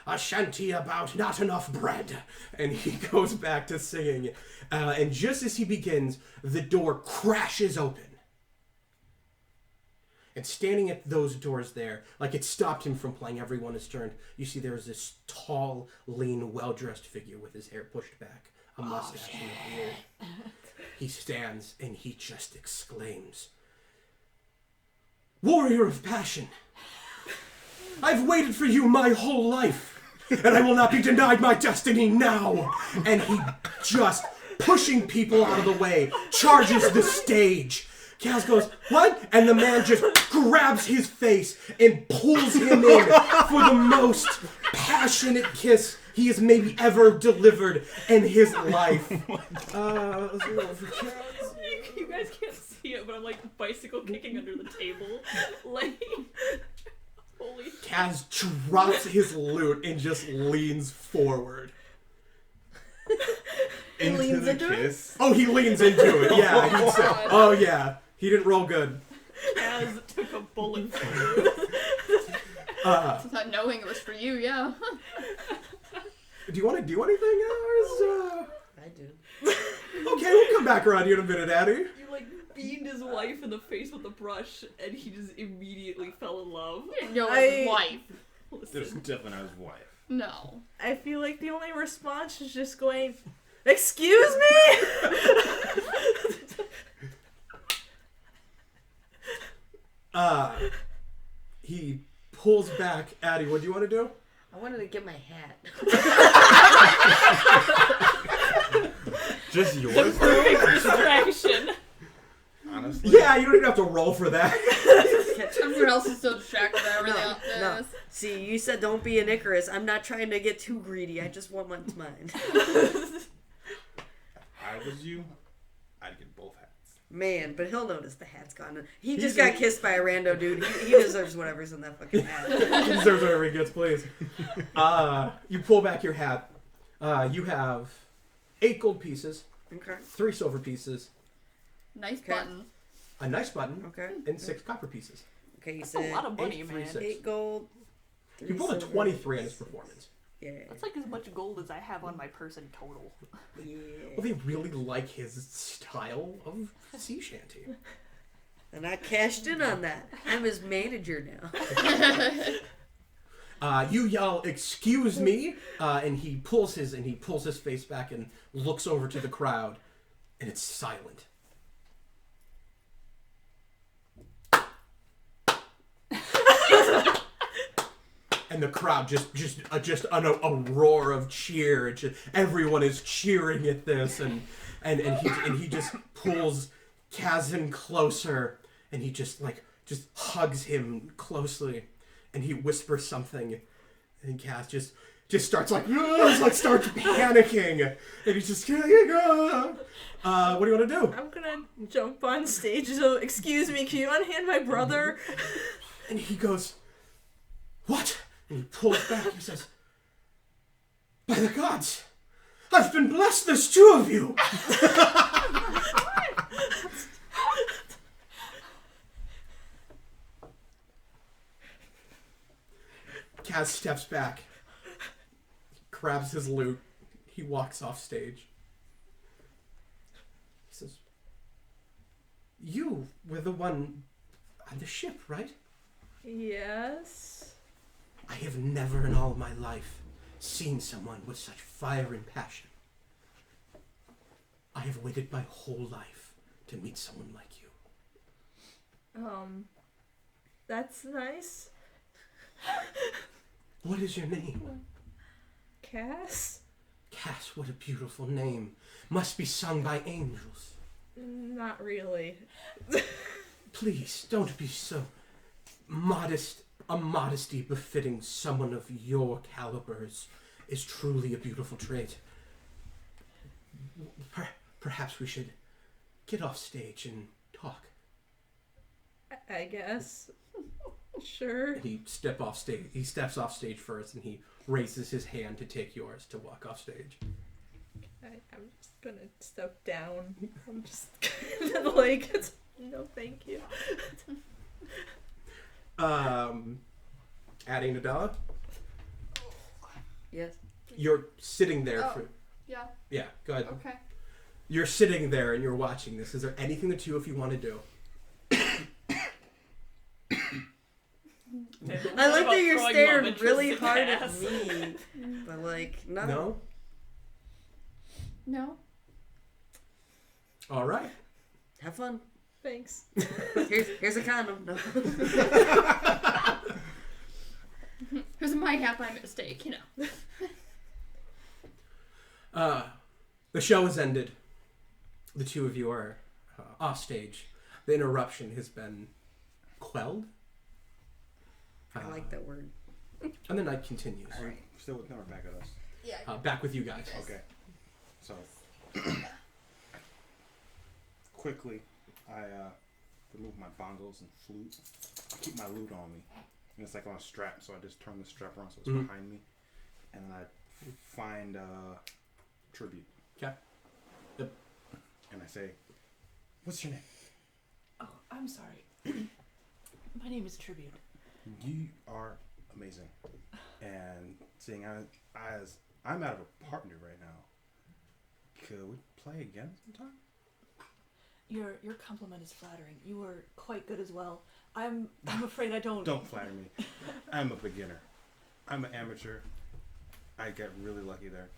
[SPEAKER 1] a shanty about not enough bread." And he goes back to singing, and just as he begins, the door crashes open. And standing at those doors there, like it stopped him from playing Everyone Is Turned, you see there's this tall, lean, well-dressed figure with his hair pushed back, a mustache and a beard. He stands and he just exclaims, "Warrior of passion, I've waited for you my whole life, and I will not be denied my destiny now." And he just, pushing people out of the way, charges the stage. Kaz goes, "What?" And the man just grabs his face and pulls him in for the most passionate kiss he has maybe ever delivered in his life. Let's go for Kaz.
[SPEAKER 4] You guys can't see it, but I'm like bicycle kicking under the table. Like, holy.
[SPEAKER 1] Kaz drops his lute and just leans forward.
[SPEAKER 5] Leans
[SPEAKER 3] the
[SPEAKER 5] into it?
[SPEAKER 3] kiss.
[SPEAKER 1] Oh, he leans into it. Yeah. Oh, yeah. He didn't roll good.
[SPEAKER 4] Kaz took a bullet for you.
[SPEAKER 6] Not knowing it was for you, yeah.
[SPEAKER 1] Do you want to do anything, Ours?
[SPEAKER 2] I do.
[SPEAKER 1] Okay, we'll come back around you in a minute, Addy.
[SPEAKER 4] You like beamed his wife in the face with a brush, and he just immediately fell in love.
[SPEAKER 6] You didn't know it was his wife.
[SPEAKER 3] There's
[SPEAKER 4] Listen,
[SPEAKER 3] definitely not his wife.
[SPEAKER 6] No.
[SPEAKER 5] I feel like the only response is just going, "Excuse me?"
[SPEAKER 1] He pulls back. Addy, what do you want to do?
[SPEAKER 2] I wanted to get my hat.
[SPEAKER 3] Just yours?
[SPEAKER 4] perfect distraction.
[SPEAKER 3] Honestly?
[SPEAKER 1] Yeah, you don't even have to roll for that.
[SPEAKER 6] Everyone else is so distracted by everything else.
[SPEAKER 2] No. See, you said don't be an Icarus. I'm not trying to get too greedy. I just want what's mine.
[SPEAKER 3] If I was you, I'd get both hats.
[SPEAKER 2] Man, but he'll notice the hat's gone. He
[SPEAKER 1] He's
[SPEAKER 2] just got
[SPEAKER 1] a-
[SPEAKER 2] kissed by a rando dude. He deserves whatever's in that fucking hat.
[SPEAKER 1] He deserves whatever he gets, please. You pull back your hat. You have 8 gold pieces,
[SPEAKER 2] Okay.
[SPEAKER 1] 3 silver pieces,
[SPEAKER 6] Nice
[SPEAKER 2] Okay.
[SPEAKER 6] button.
[SPEAKER 1] a nice button,
[SPEAKER 2] Okay.
[SPEAKER 1] and 6 copper pieces.
[SPEAKER 2] Okay, you
[SPEAKER 4] That's a
[SPEAKER 2] said
[SPEAKER 4] lot of money,
[SPEAKER 1] 8, 3,
[SPEAKER 4] man.
[SPEAKER 1] 6.
[SPEAKER 2] 8 gold.
[SPEAKER 1] He
[SPEAKER 2] 3
[SPEAKER 1] pulled a
[SPEAKER 2] silver,
[SPEAKER 1] 23 on his performance.
[SPEAKER 2] Yeah.
[SPEAKER 4] That's like as much gold as I have on my person total.
[SPEAKER 2] Yeah.
[SPEAKER 1] Well, they really like his style of sea shanty.
[SPEAKER 2] And I cashed in on that. I'm his manager now.
[SPEAKER 1] You yell, "Excuse me," and he pulls his face back and looks over to the crowd, and it's silent. And the crowd just a roar of cheer. Everyone is cheering at this, and he just pulls Kazan closer, and he just hugs him closely, and he whispers something, and Kaz just starts starts panicking, and he's just what do you want to do?
[SPEAKER 5] I'm gonna jump on stage. So, "Excuse me, can you unhand my brother?"
[SPEAKER 1] And he goes, "What?" And he pulls back and he says, "By the gods, I've been blessed, there's 2 of you!" Kaz steps back, grabs his lute, he walks off stage. He says, "You were the one on the ship, right?
[SPEAKER 5] Yes.
[SPEAKER 1] I have never in all my life seen someone with such fire and passion. I have waited my whole life to meet someone like you."
[SPEAKER 5] That's nice.
[SPEAKER 1] "What is your name?"
[SPEAKER 5] Cass?
[SPEAKER 1] "Cass, what a beautiful name. Must be sung by angels."
[SPEAKER 5] Not really.
[SPEAKER 1] "Please, don't be so modest a modesty befitting someone of your calibers is truly a beautiful trait. Perhaps we should get off stage and talk.
[SPEAKER 5] I guess. Sure.
[SPEAKER 1] And he steps off stage first, and he raises his hand to take yours to walk off stage.
[SPEAKER 5] I'm just gonna step down. I'm just gonna like, no, thank you.
[SPEAKER 1] Adding Nadella,
[SPEAKER 2] Yes.
[SPEAKER 1] you're sitting there
[SPEAKER 6] Oh.
[SPEAKER 1] for.
[SPEAKER 6] Yeah.
[SPEAKER 1] Yeah, go ahead.
[SPEAKER 6] Okay.
[SPEAKER 1] You're sitting there and you're watching this. Is there anything the two of you want to do?
[SPEAKER 2] I like that you're
[SPEAKER 4] Throwing
[SPEAKER 2] staring
[SPEAKER 4] love
[SPEAKER 2] really
[SPEAKER 4] interest in
[SPEAKER 2] hard
[SPEAKER 4] the
[SPEAKER 2] at
[SPEAKER 4] ass.
[SPEAKER 2] me. But like, no.
[SPEAKER 1] No?
[SPEAKER 6] No.
[SPEAKER 1] All right.
[SPEAKER 2] Have fun.
[SPEAKER 5] Thanks.
[SPEAKER 2] Here's a condom. No.
[SPEAKER 6] Here's my hat by mistake, you know.
[SPEAKER 1] The show has ended. The two of you are off stage. The interruption has been quelled.
[SPEAKER 2] I like that word.
[SPEAKER 1] And the night continues.
[SPEAKER 2] Alright.
[SPEAKER 3] Still with them or back at us?
[SPEAKER 6] Yeah.
[SPEAKER 1] Back with you guys.
[SPEAKER 3] Okay. So, quickly, I remove my bongos and flute. I keep my lute on me. And it's like on a strap, so I just turn the strap around so it's
[SPEAKER 1] Mhm.
[SPEAKER 3] behind me. And then I find tribute.
[SPEAKER 1] Okay. Yep.
[SPEAKER 3] And I say, "What's your name?"
[SPEAKER 4] Oh, I'm sorry. My name is Tribute.
[SPEAKER 3] You are amazing. And seeing as I'm out of a partner right now, could we play again sometime?
[SPEAKER 4] Your compliment is flattering. You were quite good as well. I'm afraid I don't.
[SPEAKER 3] Don't flatter me. I'm a beginner. I'm an amateur. I got really lucky there.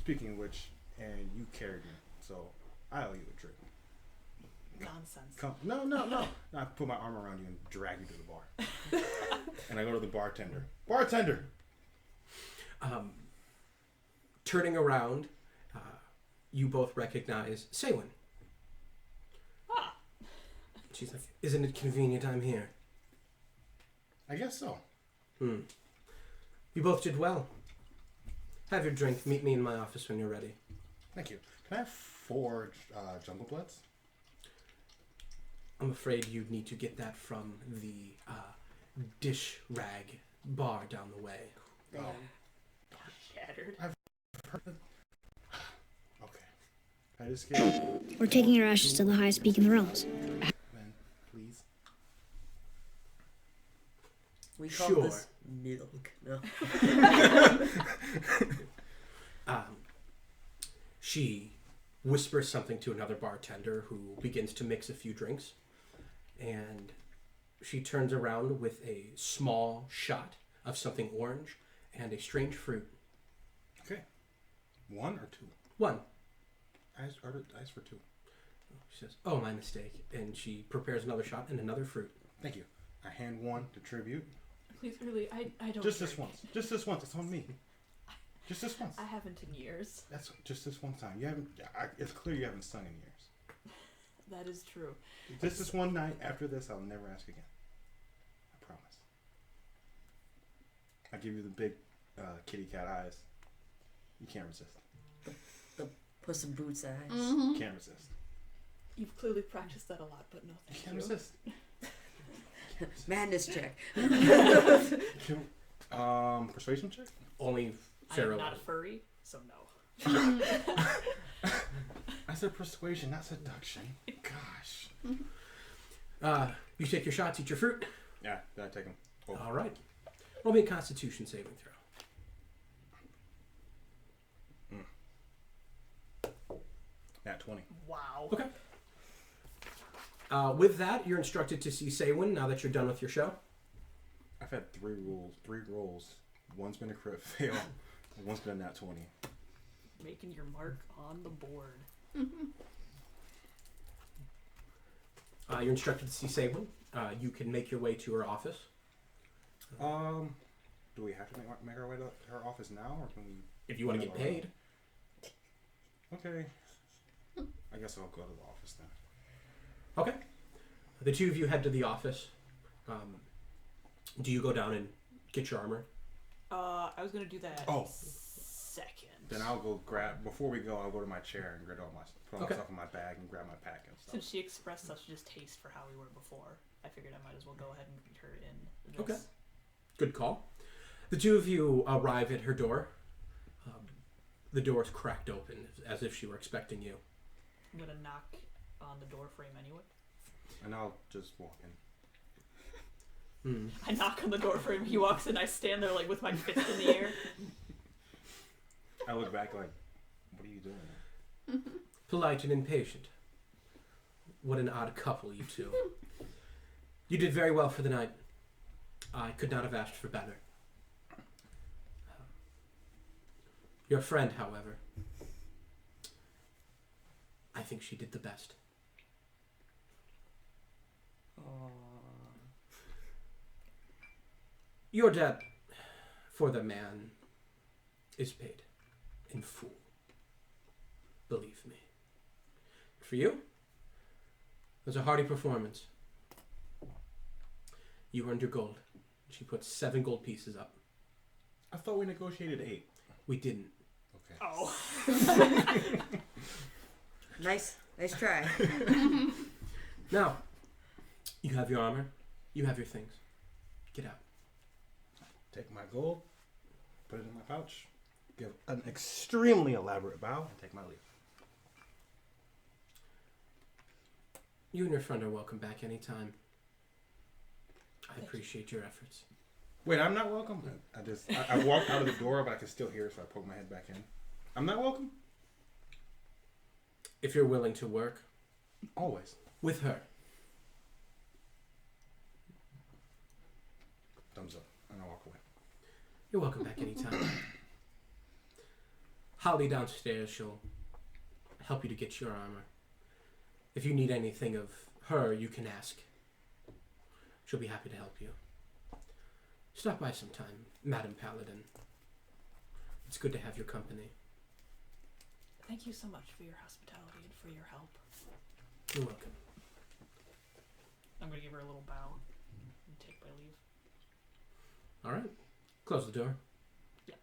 [SPEAKER 3] Speaking of which, and you carried me, so I owe you a drink.
[SPEAKER 4] Nonsense.
[SPEAKER 3] Come, no. I put my arm around you and drag you to the bar. And I go to the bartender. Bartender!
[SPEAKER 1] Turning around, you both recognize Saywin.
[SPEAKER 4] Ah.
[SPEAKER 1] She's like, "Isn't it convenient I'm here?"
[SPEAKER 3] I guess so.
[SPEAKER 1] You both did well. Have your drink. Meet me in my office when you're ready.
[SPEAKER 3] Thank you. Can I have 4 jungle bloods?
[SPEAKER 1] I'm afraid you'd need to get that from the dish rag bar down the way.
[SPEAKER 2] Damn.
[SPEAKER 4] Shattered.
[SPEAKER 3] Okay. I just get
[SPEAKER 7] We're taking your ashes to the highest peak in the realms.
[SPEAKER 3] then, please.
[SPEAKER 2] We call
[SPEAKER 1] Sure.
[SPEAKER 2] this milk. No.
[SPEAKER 1] She whispers something to another bartender who begins to mix a few drinks. And she turns around with a small shot of something orange and a strange fruit.
[SPEAKER 3] Okay. 1 or 2?
[SPEAKER 1] One.
[SPEAKER 3] I ordered ice for 2.
[SPEAKER 1] She says, "Oh, my mistake." And she prepares another shot and another fruit.
[SPEAKER 3] Thank you. I hand 1 to tribute.
[SPEAKER 4] Please, really, I don't.
[SPEAKER 3] Just this
[SPEAKER 4] drink.
[SPEAKER 3] once. Just this once. It's on me. Just this once.
[SPEAKER 4] I haven't in years.
[SPEAKER 3] That's just this one time. You haven't. It's clear you haven't sung in years.
[SPEAKER 4] That is true.
[SPEAKER 3] Just this one night. After this, I'll never ask again. I promise. I give you the big kitty cat eyes. You can't resist.
[SPEAKER 2] The Puss in Boots eyes.
[SPEAKER 6] Mm-hmm.
[SPEAKER 3] You can't resist.
[SPEAKER 4] You've clearly practiced that a lot, but no
[SPEAKER 3] You
[SPEAKER 4] thank
[SPEAKER 3] can't
[SPEAKER 4] you.
[SPEAKER 3] resist.
[SPEAKER 2] Madness check.
[SPEAKER 3] Persuasion check.
[SPEAKER 1] Only
[SPEAKER 4] I
[SPEAKER 1] Sarah
[SPEAKER 4] am not a
[SPEAKER 1] will.
[SPEAKER 4] furry, so no.
[SPEAKER 3] I said persuasion, not seduction. Gosh.
[SPEAKER 1] You take your shots, eat your fruit.
[SPEAKER 3] Yeah, I take them. Oh.
[SPEAKER 1] All right. Roll me a Constitution saving throw.
[SPEAKER 3] Nat 20.
[SPEAKER 4] Wow.
[SPEAKER 1] Okay. With that, you're instructed to see Saywin now that you're done with your show.
[SPEAKER 3] I've had 3 rolls. One's been a crit fail. And one's been a nat 20.
[SPEAKER 4] Making your mark on the board.
[SPEAKER 1] You're instructed to see Saywin. You can make your way to her office.
[SPEAKER 3] Do we have to make our way to her office now, or can we?
[SPEAKER 1] If you want to get paid.
[SPEAKER 3] Okay. I guess I'll go to the office then.
[SPEAKER 1] Okay. The two of you head to the office. Do you go down and get your armor?
[SPEAKER 4] I was gonna do that.
[SPEAKER 3] Oh.
[SPEAKER 4] Second.
[SPEAKER 3] Then I'll go grab. Before we go, I'll go to my chair and put all my stuff in my bag and grab my pack and stuff.
[SPEAKER 4] Since she expressed such distaste for how we were before, I figured I might as well go ahead and greet her in this.
[SPEAKER 1] Okay. Good call. The two of you arrive at her door. The door is cracked open as if she were expecting you.
[SPEAKER 4] I'm gonna knock on the door frame anyway.
[SPEAKER 3] And I'll just walk in.
[SPEAKER 4] I knock on the door frame. He walks in. I stand there like with my fist in the air.
[SPEAKER 3] I look back like, what are you doing?
[SPEAKER 1] Polite and impatient. What an odd couple, you two. You did very well for the night. I could not have asked for better. Your friend, however, I think she did the best. Your debt for the man is paid in full. Believe me. For you, it was a hearty performance. You earned your gold. She put 7 gold pieces up.
[SPEAKER 3] I thought we negotiated 8.
[SPEAKER 1] We didn't.
[SPEAKER 3] Okay.
[SPEAKER 4] Oh.
[SPEAKER 2] Nice try.
[SPEAKER 1] Now, you have your armor. You have your things. Get out.
[SPEAKER 3] Take my gold, put it in my pouch, give an extremely elaborate bow, and take my leave.
[SPEAKER 1] You and your friend are welcome back anytime. I appreciate your efforts.
[SPEAKER 3] Wait, I'm not welcome? I walked out of the door, but I can still hear, so I poke my head back in. I'm not welcome?
[SPEAKER 1] If you're willing to work
[SPEAKER 3] Always.
[SPEAKER 1] with her.
[SPEAKER 3] Thumbs up, and I walk away.
[SPEAKER 1] You're welcome back anytime. Holly downstairs, she'll help you to get your armor. If you need anything of her, you can ask. She'll be happy to help you. Stop by sometime, Madam Paladin. It's good to have your company.
[SPEAKER 4] Thank you so much for your hospitality and for your help.
[SPEAKER 1] You're welcome.
[SPEAKER 4] I'm gonna give her a little bow and take my leave.
[SPEAKER 1] All right. Close the door.
[SPEAKER 4] Yeah.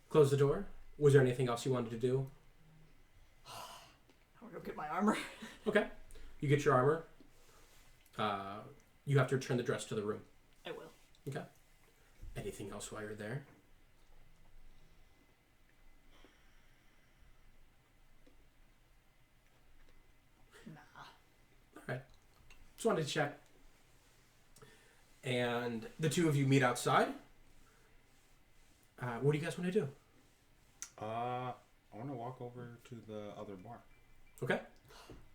[SPEAKER 1] Close the door. Was there anything else you wanted to do?
[SPEAKER 4] I'm gonna go get my armor.
[SPEAKER 1] Okay. You get your armor. You have to return the dress to the room.
[SPEAKER 4] I will.
[SPEAKER 1] Okay. Anything else while you're there?
[SPEAKER 4] Nah.
[SPEAKER 1] All right. Just wanted to check. And the two of you meet outside. What do you guys want to do?
[SPEAKER 3] I want to walk over to the other bar.
[SPEAKER 1] Okay.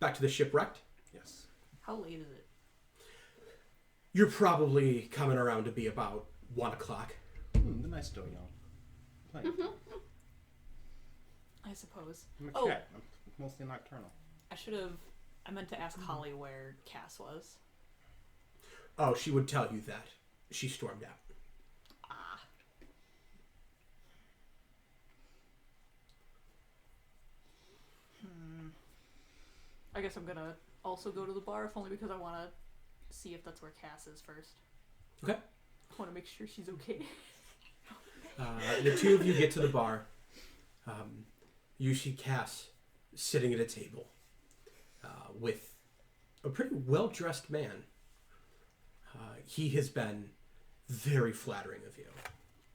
[SPEAKER 1] Back to the shipwrecked.
[SPEAKER 3] Yes.
[SPEAKER 4] How late is it?
[SPEAKER 1] You're probably coming around to be about 1 o'clock.
[SPEAKER 3] The night's still young. Plenty.
[SPEAKER 4] I suppose.
[SPEAKER 3] I'm a
[SPEAKER 4] Oh.
[SPEAKER 3] cat. I'm mostly nocturnal.
[SPEAKER 4] I meant to ask Holly where Cass was.
[SPEAKER 1] Oh, she would tell you that. She stormed out.
[SPEAKER 4] Ah. I guess I'm gonna also go to the bar, if only because I want to see if that's where Cass is first.
[SPEAKER 1] Okay.
[SPEAKER 4] I want to make sure she's okay.
[SPEAKER 1] The two of you get to the bar. You see Cass sitting at a table with a pretty well-dressed man. He has been very flattering of you.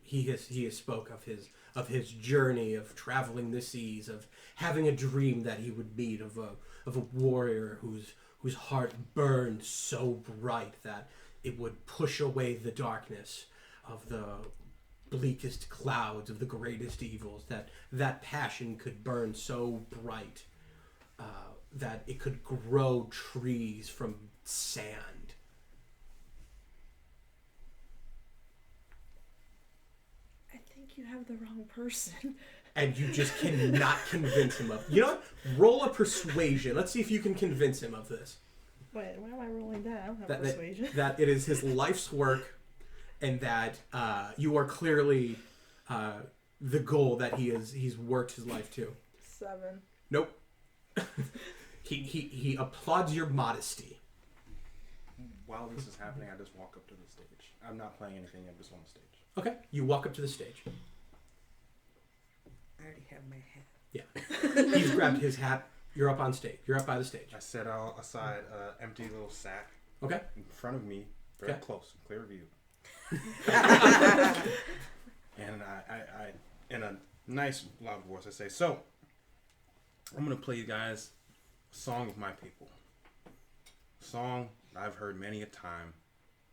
[SPEAKER 1] He has spoke of his journey of traveling the seas, of having a dream that he would meet of a warrior whose heart burned so bright that it would push away the darkness of the bleakest clouds, of the greatest evils, that passion could burn so bright that it could grow trees from sand.
[SPEAKER 5] I think you have the wrong person.
[SPEAKER 1] And you just cannot convince him of. You know what? Roll a persuasion. Let's see if you can convince him of this.
[SPEAKER 5] Wait, why am I rolling that? I don't have
[SPEAKER 1] That
[SPEAKER 5] persuasion.
[SPEAKER 1] that it is his life's work, and that you are clearly the goal that he's worked his life to.
[SPEAKER 5] 7.
[SPEAKER 1] Nope. He applauds your modesty.
[SPEAKER 3] While this is happening, I just walk up to the stage. I'm not playing anything. I'm just on the stage.
[SPEAKER 1] Okay, you walk up to the stage.
[SPEAKER 2] I already have my hat.
[SPEAKER 1] Yeah. He's grabbed his hat. You're up on stage. You're up by the stage.
[SPEAKER 3] I set out aside an empty little sack
[SPEAKER 1] Okay.
[SPEAKER 3] in front of me, very
[SPEAKER 1] Okay.
[SPEAKER 3] close, clear view. And I, in a nice loud voice, I say, so, I'm going to play you guys a song of my people. A song I've heard many a time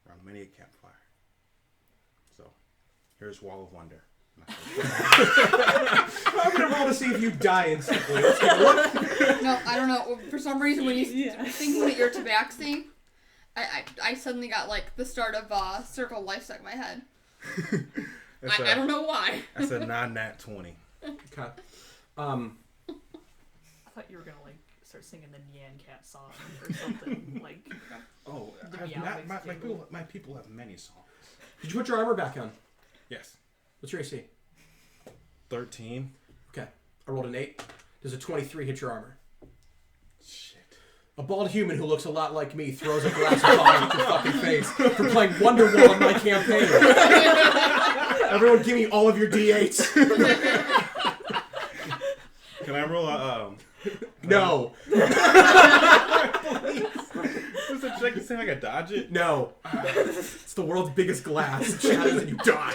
[SPEAKER 3] around many a campfire. So, here's Wall of Wonder.
[SPEAKER 1] I'm going to roll to see if you die instantly. Let's take a look.
[SPEAKER 6] No, I don't know. For some reason, when you
[SPEAKER 5] Yeah.
[SPEAKER 6] thinking that you're Tabaxi, I suddenly got like the start of Circle Life stuck in my head. I don't know why.
[SPEAKER 3] That's a non-nat 20.
[SPEAKER 1] Okay.
[SPEAKER 4] I thought you were gonna like start singing the Nyan Cat song or something like.
[SPEAKER 3] Oh,
[SPEAKER 4] The meow
[SPEAKER 3] my people have many songs.
[SPEAKER 1] Did you put your armor back on?
[SPEAKER 3] Yes.
[SPEAKER 1] What's your AC?
[SPEAKER 3] 13.
[SPEAKER 1] Okay. I rolled an 8. Does a 23 hit your armor?
[SPEAKER 3] Shit.
[SPEAKER 1] A bald human who looks a lot like me throws a glass of water at your fucking face for playing Wonderwall in my campaign. Everyone give me all of your D8s.
[SPEAKER 3] Can I roll a,
[SPEAKER 1] No.
[SPEAKER 3] What's the check to say I can dodge it?
[SPEAKER 1] No. It's the world's biggest glass. It shatters and you die.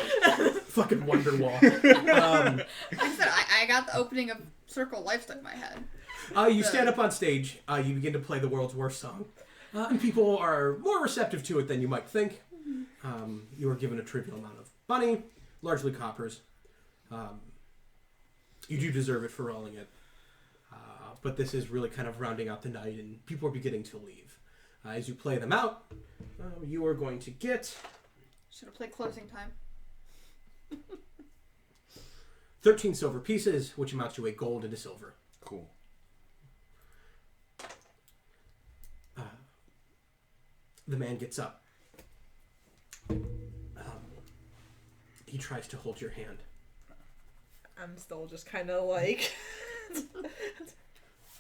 [SPEAKER 1] Fucking Wonderwall.
[SPEAKER 6] Like I said, I got the opening of Circle Life stuck in my head.
[SPEAKER 1] You stand up on stage. You begin to play the world's worst song. And people are more receptive to it than you might think. You are given a trivial amount of money, largely coppers. You do deserve it for rolling it. But this is really kind of rounding out the night, and people are beginning to leave. As you play them out, you are going to get
[SPEAKER 6] Should have played closing time.
[SPEAKER 1] 13 silver pieces, which amounts to a gold and a silver.
[SPEAKER 3] Cool.
[SPEAKER 1] The man gets up. He tries to hold your hand.
[SPEAKER 5] I'm still just kind of like.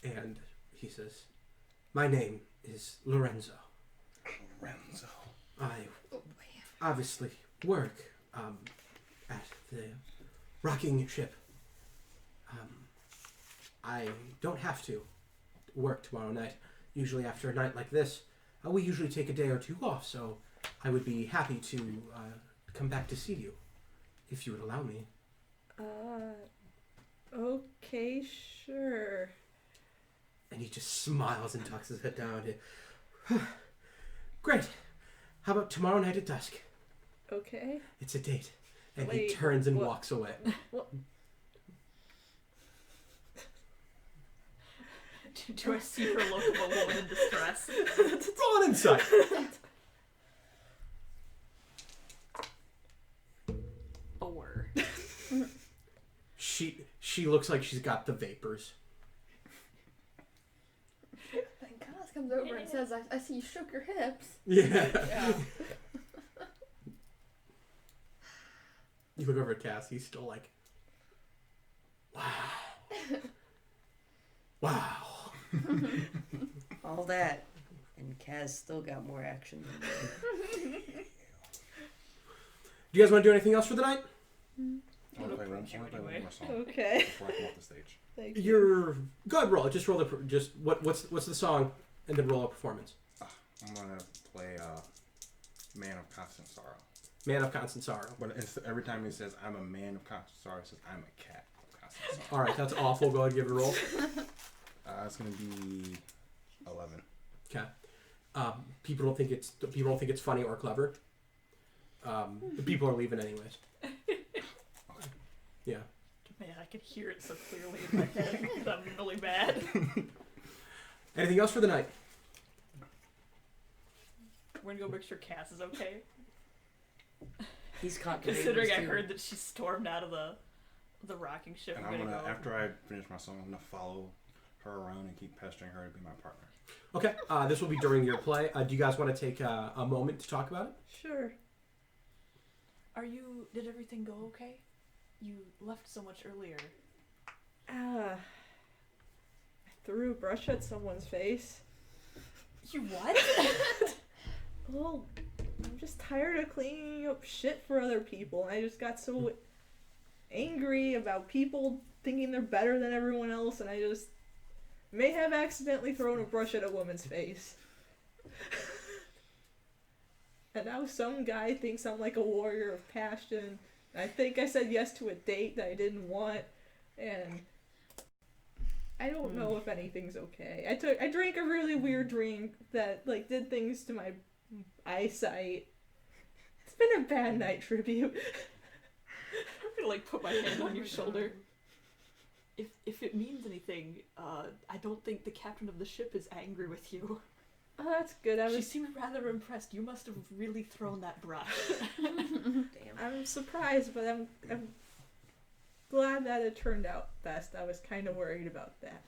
[SPEAKER 1] And he says, "My name is Lorenzo.
[SPEAKER 3] Lorenzo.
[SPEAKER 1] I obviously work at the rocking ship. I don't have to work tomorrow night. Usually after a night like this, we usually take a day or two off, so I would be happy to come back to see you, if you would allow me."
[SPEAKER 5] Okay, sure.
[SPEAKER 1] And he just smiles and tucks his head down. Great. How about tomorrow night at dusk?
[SPEAKER 5] Okay.
[SPEAKER 1] It's a date. And
[SPEAKER 5] Wait,
[SPEAKER 1] he turns and
[SPEAKER 5] what?
[SPEAKER 1] walks away.
[SPEAKER 5] What?
[SPEAKER 4] Do I see her look of a woman in distress?
[SPEAKER 1] Roll an insight.
[SPEAKER 4] Or
[SPEAKER 1] She looks like she's got the vapors.
[SPEAKER 6] Then Kaz comes over and says, I see you shook your hips.
[SPEAKER 1] Yeah.
[SPEAKER 6] Yeah.
[SPEAKER 1] You look over at Cass, he's still like, wow. Wow.
[SPEAKER 2] All that. And Kaz still got more action than me.
[SPEAKER 1] Do you guys want to do anything else for the night?
[SPEAKER 3] I want to play one more song
[SPEAKER 5] Okay.
[SPEAKER 3] before I come off the stage.
[SPEAKER 5] Thank you.
[SPEAKER 1] You're go ahead, roll it. Just roll the what's the song, and then roll a performance.
[SPEAKER 3] I'm going to play Man of Constant Sorrow.
[SPEAKER 1] Man of Constant Sorrow.
[SPEAKER 3] But every time he says, I'm a man of constant sorrow, he says, I'm a cat of constant sorrow.
[SPEAKER 1] All right, that's awful. Go ahead, and give it a roll.
[SPEAKER 3] It's going to be 11.
[SPEAKER 1] Okay. People don't think it's funny or clever. But people are leaving anyways. Yeah.
[SPEAKER 4] man, I can hear it so clearly in my head. I'm really bad.
[SPEAKER 1] Anything else for the night?
[SPEAKER 4] We're gonna go make sure Cass is okay.
[SPEAKER 2] He's caught.
[SPEAKER 4] Considering I heard that she stormed out of the rocking ship.
[SPEAKER 3] And
[SPEAKER 4] we're
[SPEAKER 3] I'm
[SPEAKER 4] gonna
[SPEAKER 3] gonna,
[SPEAKER 4] go.
[SPEAKER 3] after I finish my song, I'm gonna follow her around and keep pestering her to be my partner.
[SPEAKER 1] Okay. This will be during your play. Do you guys want to take a moment to talk about it?
[SPEAKER 5] Sure.
[SPEAKER 4] Did everything go okay? You left so much earlier.
[SPEAKER 5] I threw a brush at someone's face.
[SPEAKER 4] You what?
[SPEAKER 5] Well, I'm just tired of cleaning up shit for other people. I just got so angry about people thinking they're better than everyone else, and I just may have accidentally thrown a brush at a woman's face. And now some guy thinks I'm like a warrior of passion. I think I said yes to a date that I didn't want, and I don't know if anything's okay. I drank a really weird drink that like did things to my eyesight. It's been a bad night, Tribute.
[SPEAKER 4] I'm gonna like put my hand on your shoulder. If it means anything, I don't think the captain of the ship is angry with you.
[SPEAKER 5] Oh, that's good.
[SPEAKER 4] She seemed rather impressed. You must have really thrown that brush.
[SPEAKER 2] Damn.
[SPEAKER 5] I'm surprised, but I'm glad that it turned out best. I was kind of worried about that.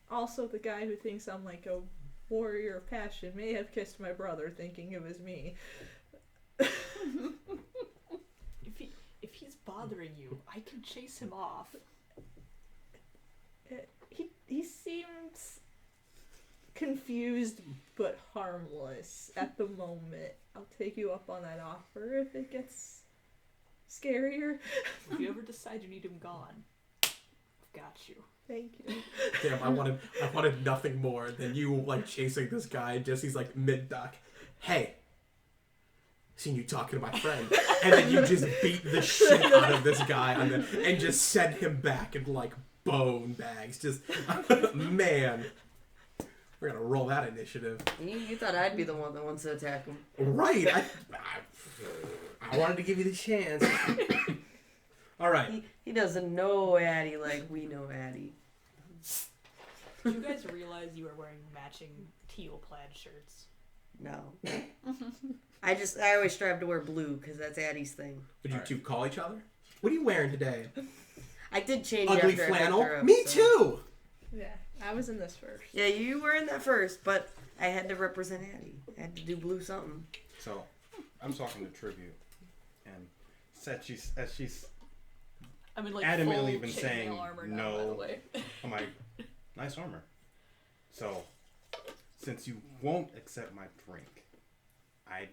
[SPEAKER 5] Also, the guy who thinks I'm like a warrior of passion may have kissed my brother thinking it was me.
[SPEAKER 4] If he's bothering you, I can chase him off.
[SPEAKER 5] He seems confused but harmless at the moment. I'll take you up on that offer if it gets scarier.
[SPEAKER 4] If you ever decide you need him gone, I've got you.
[SPEAKER 5] Thank you.
[SPEAKER 1] Damn, I wanted nothing more than you like chasing this guy and Jesse's like mid-duck. Hey, seen you talking to my friend. And then you just beat the shit out of this guy and just send him back in like bone bags. Just, man. We're gonna roll that initiative.
[SPEAKER 2] You thought I'd be the one that wants to attack him.
[SPEAKER 1] Right. I wanted to give you the chance. All right.
[SPEAKER 2] He doesn't know Addie like we know Addie.
[SPEAKER 4] Did you guys realize you were wearing matching teal plaid shirts?
[SPEAKER 2] No. I always strive to wear blue because that's Addie's thing.
[SPEAKER 1] Would you two call each other? What are you wearing today?
[SPEAKER 2] I did change
[SPEAKER 1] Ugly
[SPEAKER 2] after
[SPEAKER 1] flannel?
[SPEAKER 2] after
[SPEAKER 1] Me
[SPEAKER 2] episode.
[SPEAKER 1] too!
[SPEAKER 5] Yeah, I was in this first.
[SPEAKER 2] Yeah, you were in that first, but I had to represent Addie. I had to do blue something.
[SPEAKER 3] So, I'm talking to Tribute, and as she's
[SPEAKER 4] I mean, like
[SPEAKER 3] adamantly
[SPEAKER 4] full
[SPEAKER 3] been
[SPEAKER 4] chainmail
[SPEAKER 3] saying
[SPEAKER 4] armor now, by the
[SPEAKER 3] no.
[SPEAKER 4] way.
[SPEAKER 3] I'm like, nice armor. So, since you won't accept my drink, I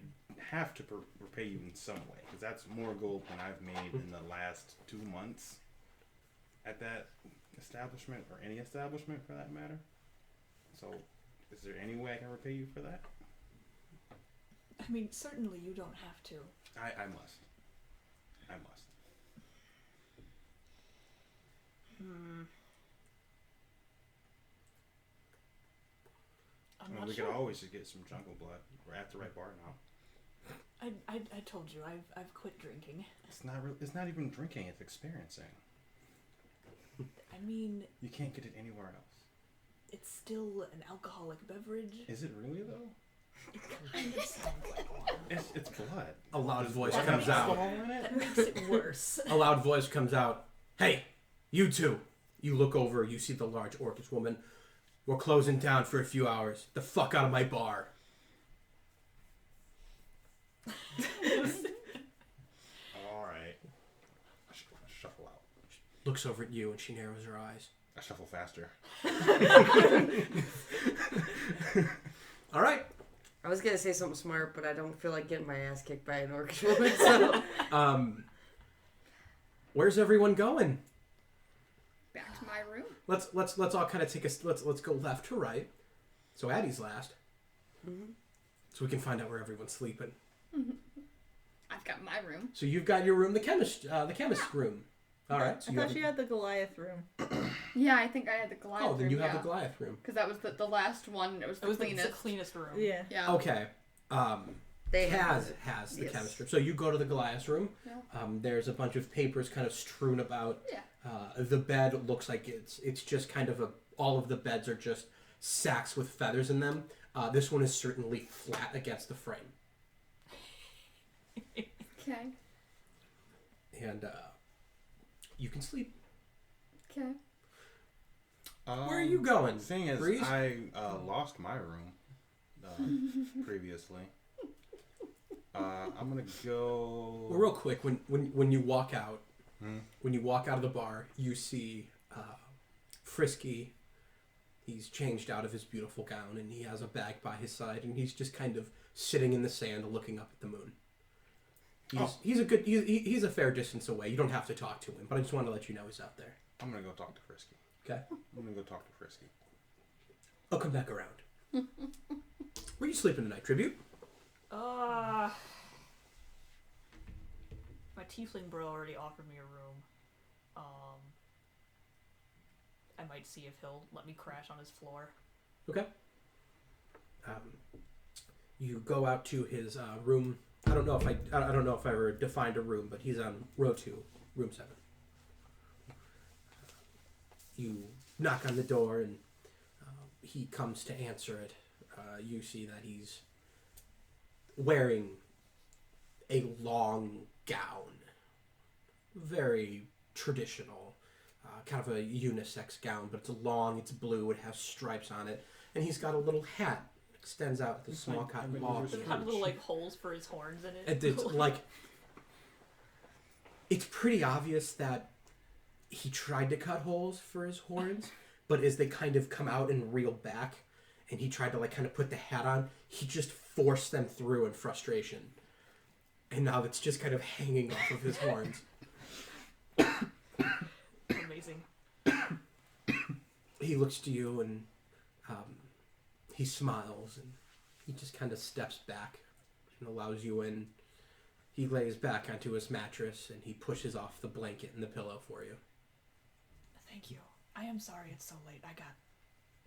[SPEAKER 3] have to repay you in some way, because that's more gold than I've made in the last 2 months at that establishment, or any establishment for that matter. So, is there any way I can repay you for that?
[SPEAKER 4] I mean, certainly you don't have to.
[SPEAKER 3] I must. I must.
[SPEAKER 4] I'm
[SPEAKER 3] I mean,
[SPEAKER 4] not
[SPEAKER 3] we
[SPEAKER 4] sure.
[SPEAKER 3] could always just get some jungle blood. We're at the right bar now.
[SPEAKER 4] I told you I've quit drinking.
[SPEAKER 3] It's not even drinking. It's experiencing.
[SPEAKER 4] I mean,
[SPEAKER 3] You can't get it anywhere else.
[SPEAKER 4] it's still an alcoholic beverage.
[SPEAKER 3] Is it really though?
[SPEAKER 4] It kind of sounds like one.
[SPEAKER 3] It's blood.
[SPEAKER 1] A loud voice
[SPEAKER 3] Blood
[SPEAKER 1] comes
[SPEAKER 3] have
[SPEAKER 1] out.
[SPEAKER 3] alcohol in it?
[SPEAKER 4] That makes it worse.
[SPEAKER 1] A loud voice comes out. Hey, you two. You look over, you see the large orcish woman. We're closing down for a few hours. The fuck out of my bar.
[SPEAKER 3] Alright. I shuffle out.
[SPEAKER 1] Looks over at you and she narrows her eyes.
[SPEAKER 3] I shuffle faster.
[SPEAKER 1] All right.
[SPEAKER 2] I was gonna say something smart, but I don't feel like getting my ass kicked by an orcish woman. So
[SPEAKER 1] Where's everyone going?
[SPEAKER 6] Back to my room.
[SPEAKER 1] Let's all kind of take a let's go left to right. So Addie's last.
[SPEAKER 2] Mhm.
[SPEAKER 1] So we can find out where everyone's sleeping.
[SPEAKER 6] I've got my room.
[SPEAKER 1] So you've got your room, the chemist room. All right. So
[SPEAKER 5] I thought she had the Goliath room.
[SPEAKER 6] Yeah, I think I had the Goliath room.
[SPEAKER 1] Oh, then you have the Goliath room.
[SPEAKER 6] Because that was the last one. It was the
[SPEAKER 4] It was the
[SPEAKER 6] cleanest.
[SPEAKER 4] cleanest room.
[SPEAKER 5] Yeah.
[SPEAKER 6] Yeah.
[SPEAKER 1] Okay.
[SPEAKER 2] they
[SPEAKER 1] has
[SPEAKER 2] have
[SPEAKER 1] the
[SPEAKER 2] Yes.
[SPEAKER 1] chemist room. So you go to the Goliath room.
[SPEAKER 6] Yeah.
[SPEAKER 1] There's a bunch of papers kind of strewn about.
[SPEAKER 6] Yeah.
[SPEAKER 1] The bed looks like it's just kind of all of the beds are just sacks with feathers in them. This one is certainly flat against the frame.
[SPEAKER 6] Okay.
[SPEAKER 1] And you can sleep.
[SPEAKER 6] Okay.
[SPEAKER 1] Where are you going?
[SPEAKER 3] The thing is,
[SPEAKER 1] Breeze?
[SPEAKER 3] I lost my room previously. I'm gonna go.
[SPEAKER 1] Well, real quick, when you walk out,
[SPEAKER 3] Hmm?
[SPEAKER 1] when you walk out of the bar, you see Frisky He's changed out of his beautiful gown, and he has a bag by his side, and he's just kind of sitting in the sand looking up at the moon. He's a fair distance away. You don't have to talk to him, but I just want to let you know he's out there.
[SPEAKER 3] I'm gonna go talk to Frisky.
[SPEAKER 1] Okay?
[SPEAKER 3] I'm gonna go talk to Frisky.
[SPEAKER 1] I'll come back around. Where are you sleeping tonight, Tribute?
[SPEAKER 4] My tiefling bro already offered me a room. I might see if he'll let me crash on his floor.
[SPEAKER 1] Okay. You go out to his room. I don't know if I ever defined a room, but he's on row 2, room 7. You knock on the door, and he comes to answer it. You see that he's wearing a long gown, very traditional, kind of a unisex gown, but it's long, it's blue, it has stripes on it, and he's got a little hat that extends out with a small cotton ball.
[SPEAKER 4] Does it have little like holes for his horns in it?
[SPEAKER 1] It's like, it's pretty obvious that he tried to cut holes for his horns, but as they kind of come out and reel back, and he tried to like kind of put the hat on, he just forced them through in frustration. And now it's just kind of hanging off of his horns.
[SPEAKER 4] Amazing.
[SPEAKER 1] He looks to you and he smiles and he just kind of steps back and allows you in. He lays back onto his mattress and he pushes off the blanket and the pillow for you.
[SPEAKER 4] Thank you. I am sorry it's so late.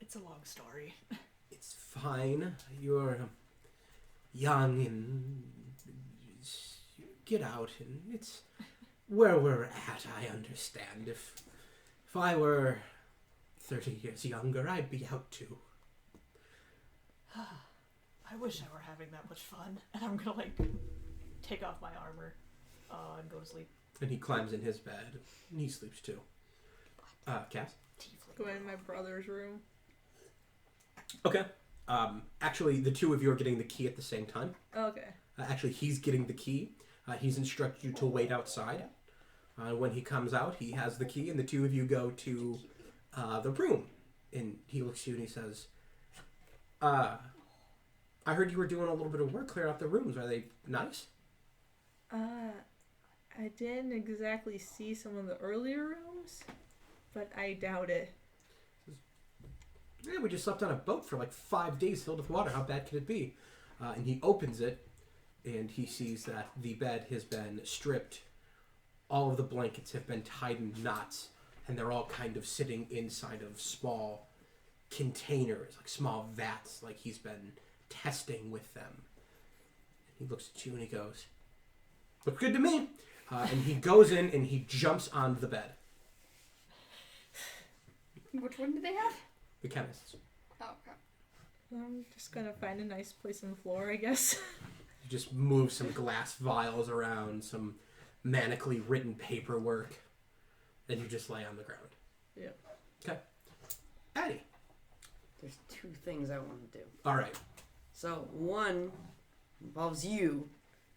[SPEAKER 4] It's a long story.
[SPEAKER 1] It's fine. You're young and get out, and it's where we're at. I understand. If I were 30 years younger, I'd be out too.
[SPEAKER 4] I wish I were having that much fun. And I'm gonna like take off my armor and go to sleep.
[SPEAKER 1] And he climbs in his bed, and he sleeps too. Cass?
[SPEAKER 5] Go in my brother's room.
[SPEAKER 1] Okay. Actually, the two of you are getting the key at the same time.
[SPEAKER 5] Okay.
[SPEAKER 1] Actually, he's getting the key. He's instructed you to wait outside. When he comes out, he has the key, and the two of you go to the room. And he looks at you and he says, I heard you were doing a little bit of work clearing out the rooms. Are they nice?
[SPEAKER 5] I didn't exactly see some of the earlier rooms, but I doubt it.
[SPEAKER 1] Yeah, we just slept on a boat for like 5 days filled with water. How bad could it be? And he opens it, and he sees that the bed has been stripped. All of the blankets have been tied in knots, and they're all kind of sitting inside of small containers, like small vats, like he's been testing with them. And he looks at you and he goes, "Looks good to me." And he goes in and he jumps on the bed.
[SPEAKER 6] Which one did they have?
[SPEAKER 1] The chemists.
[SPEAKER 6] Oh, okay.
[SPEAKER 5] I'm just gonna find a nice place on the floor, I guess.
[SPEAKER 1] You just move some glass vials around, some manically written paperwork, and you just lay on the ground.
[SPEAKER 5] Yep.
[SPEAKER 1] Okay. Addie.
[SPEAKER 2] There's 2 things I want to do.
[SPEAKER 1] All right.
[SPEAKER 2] So one involves you,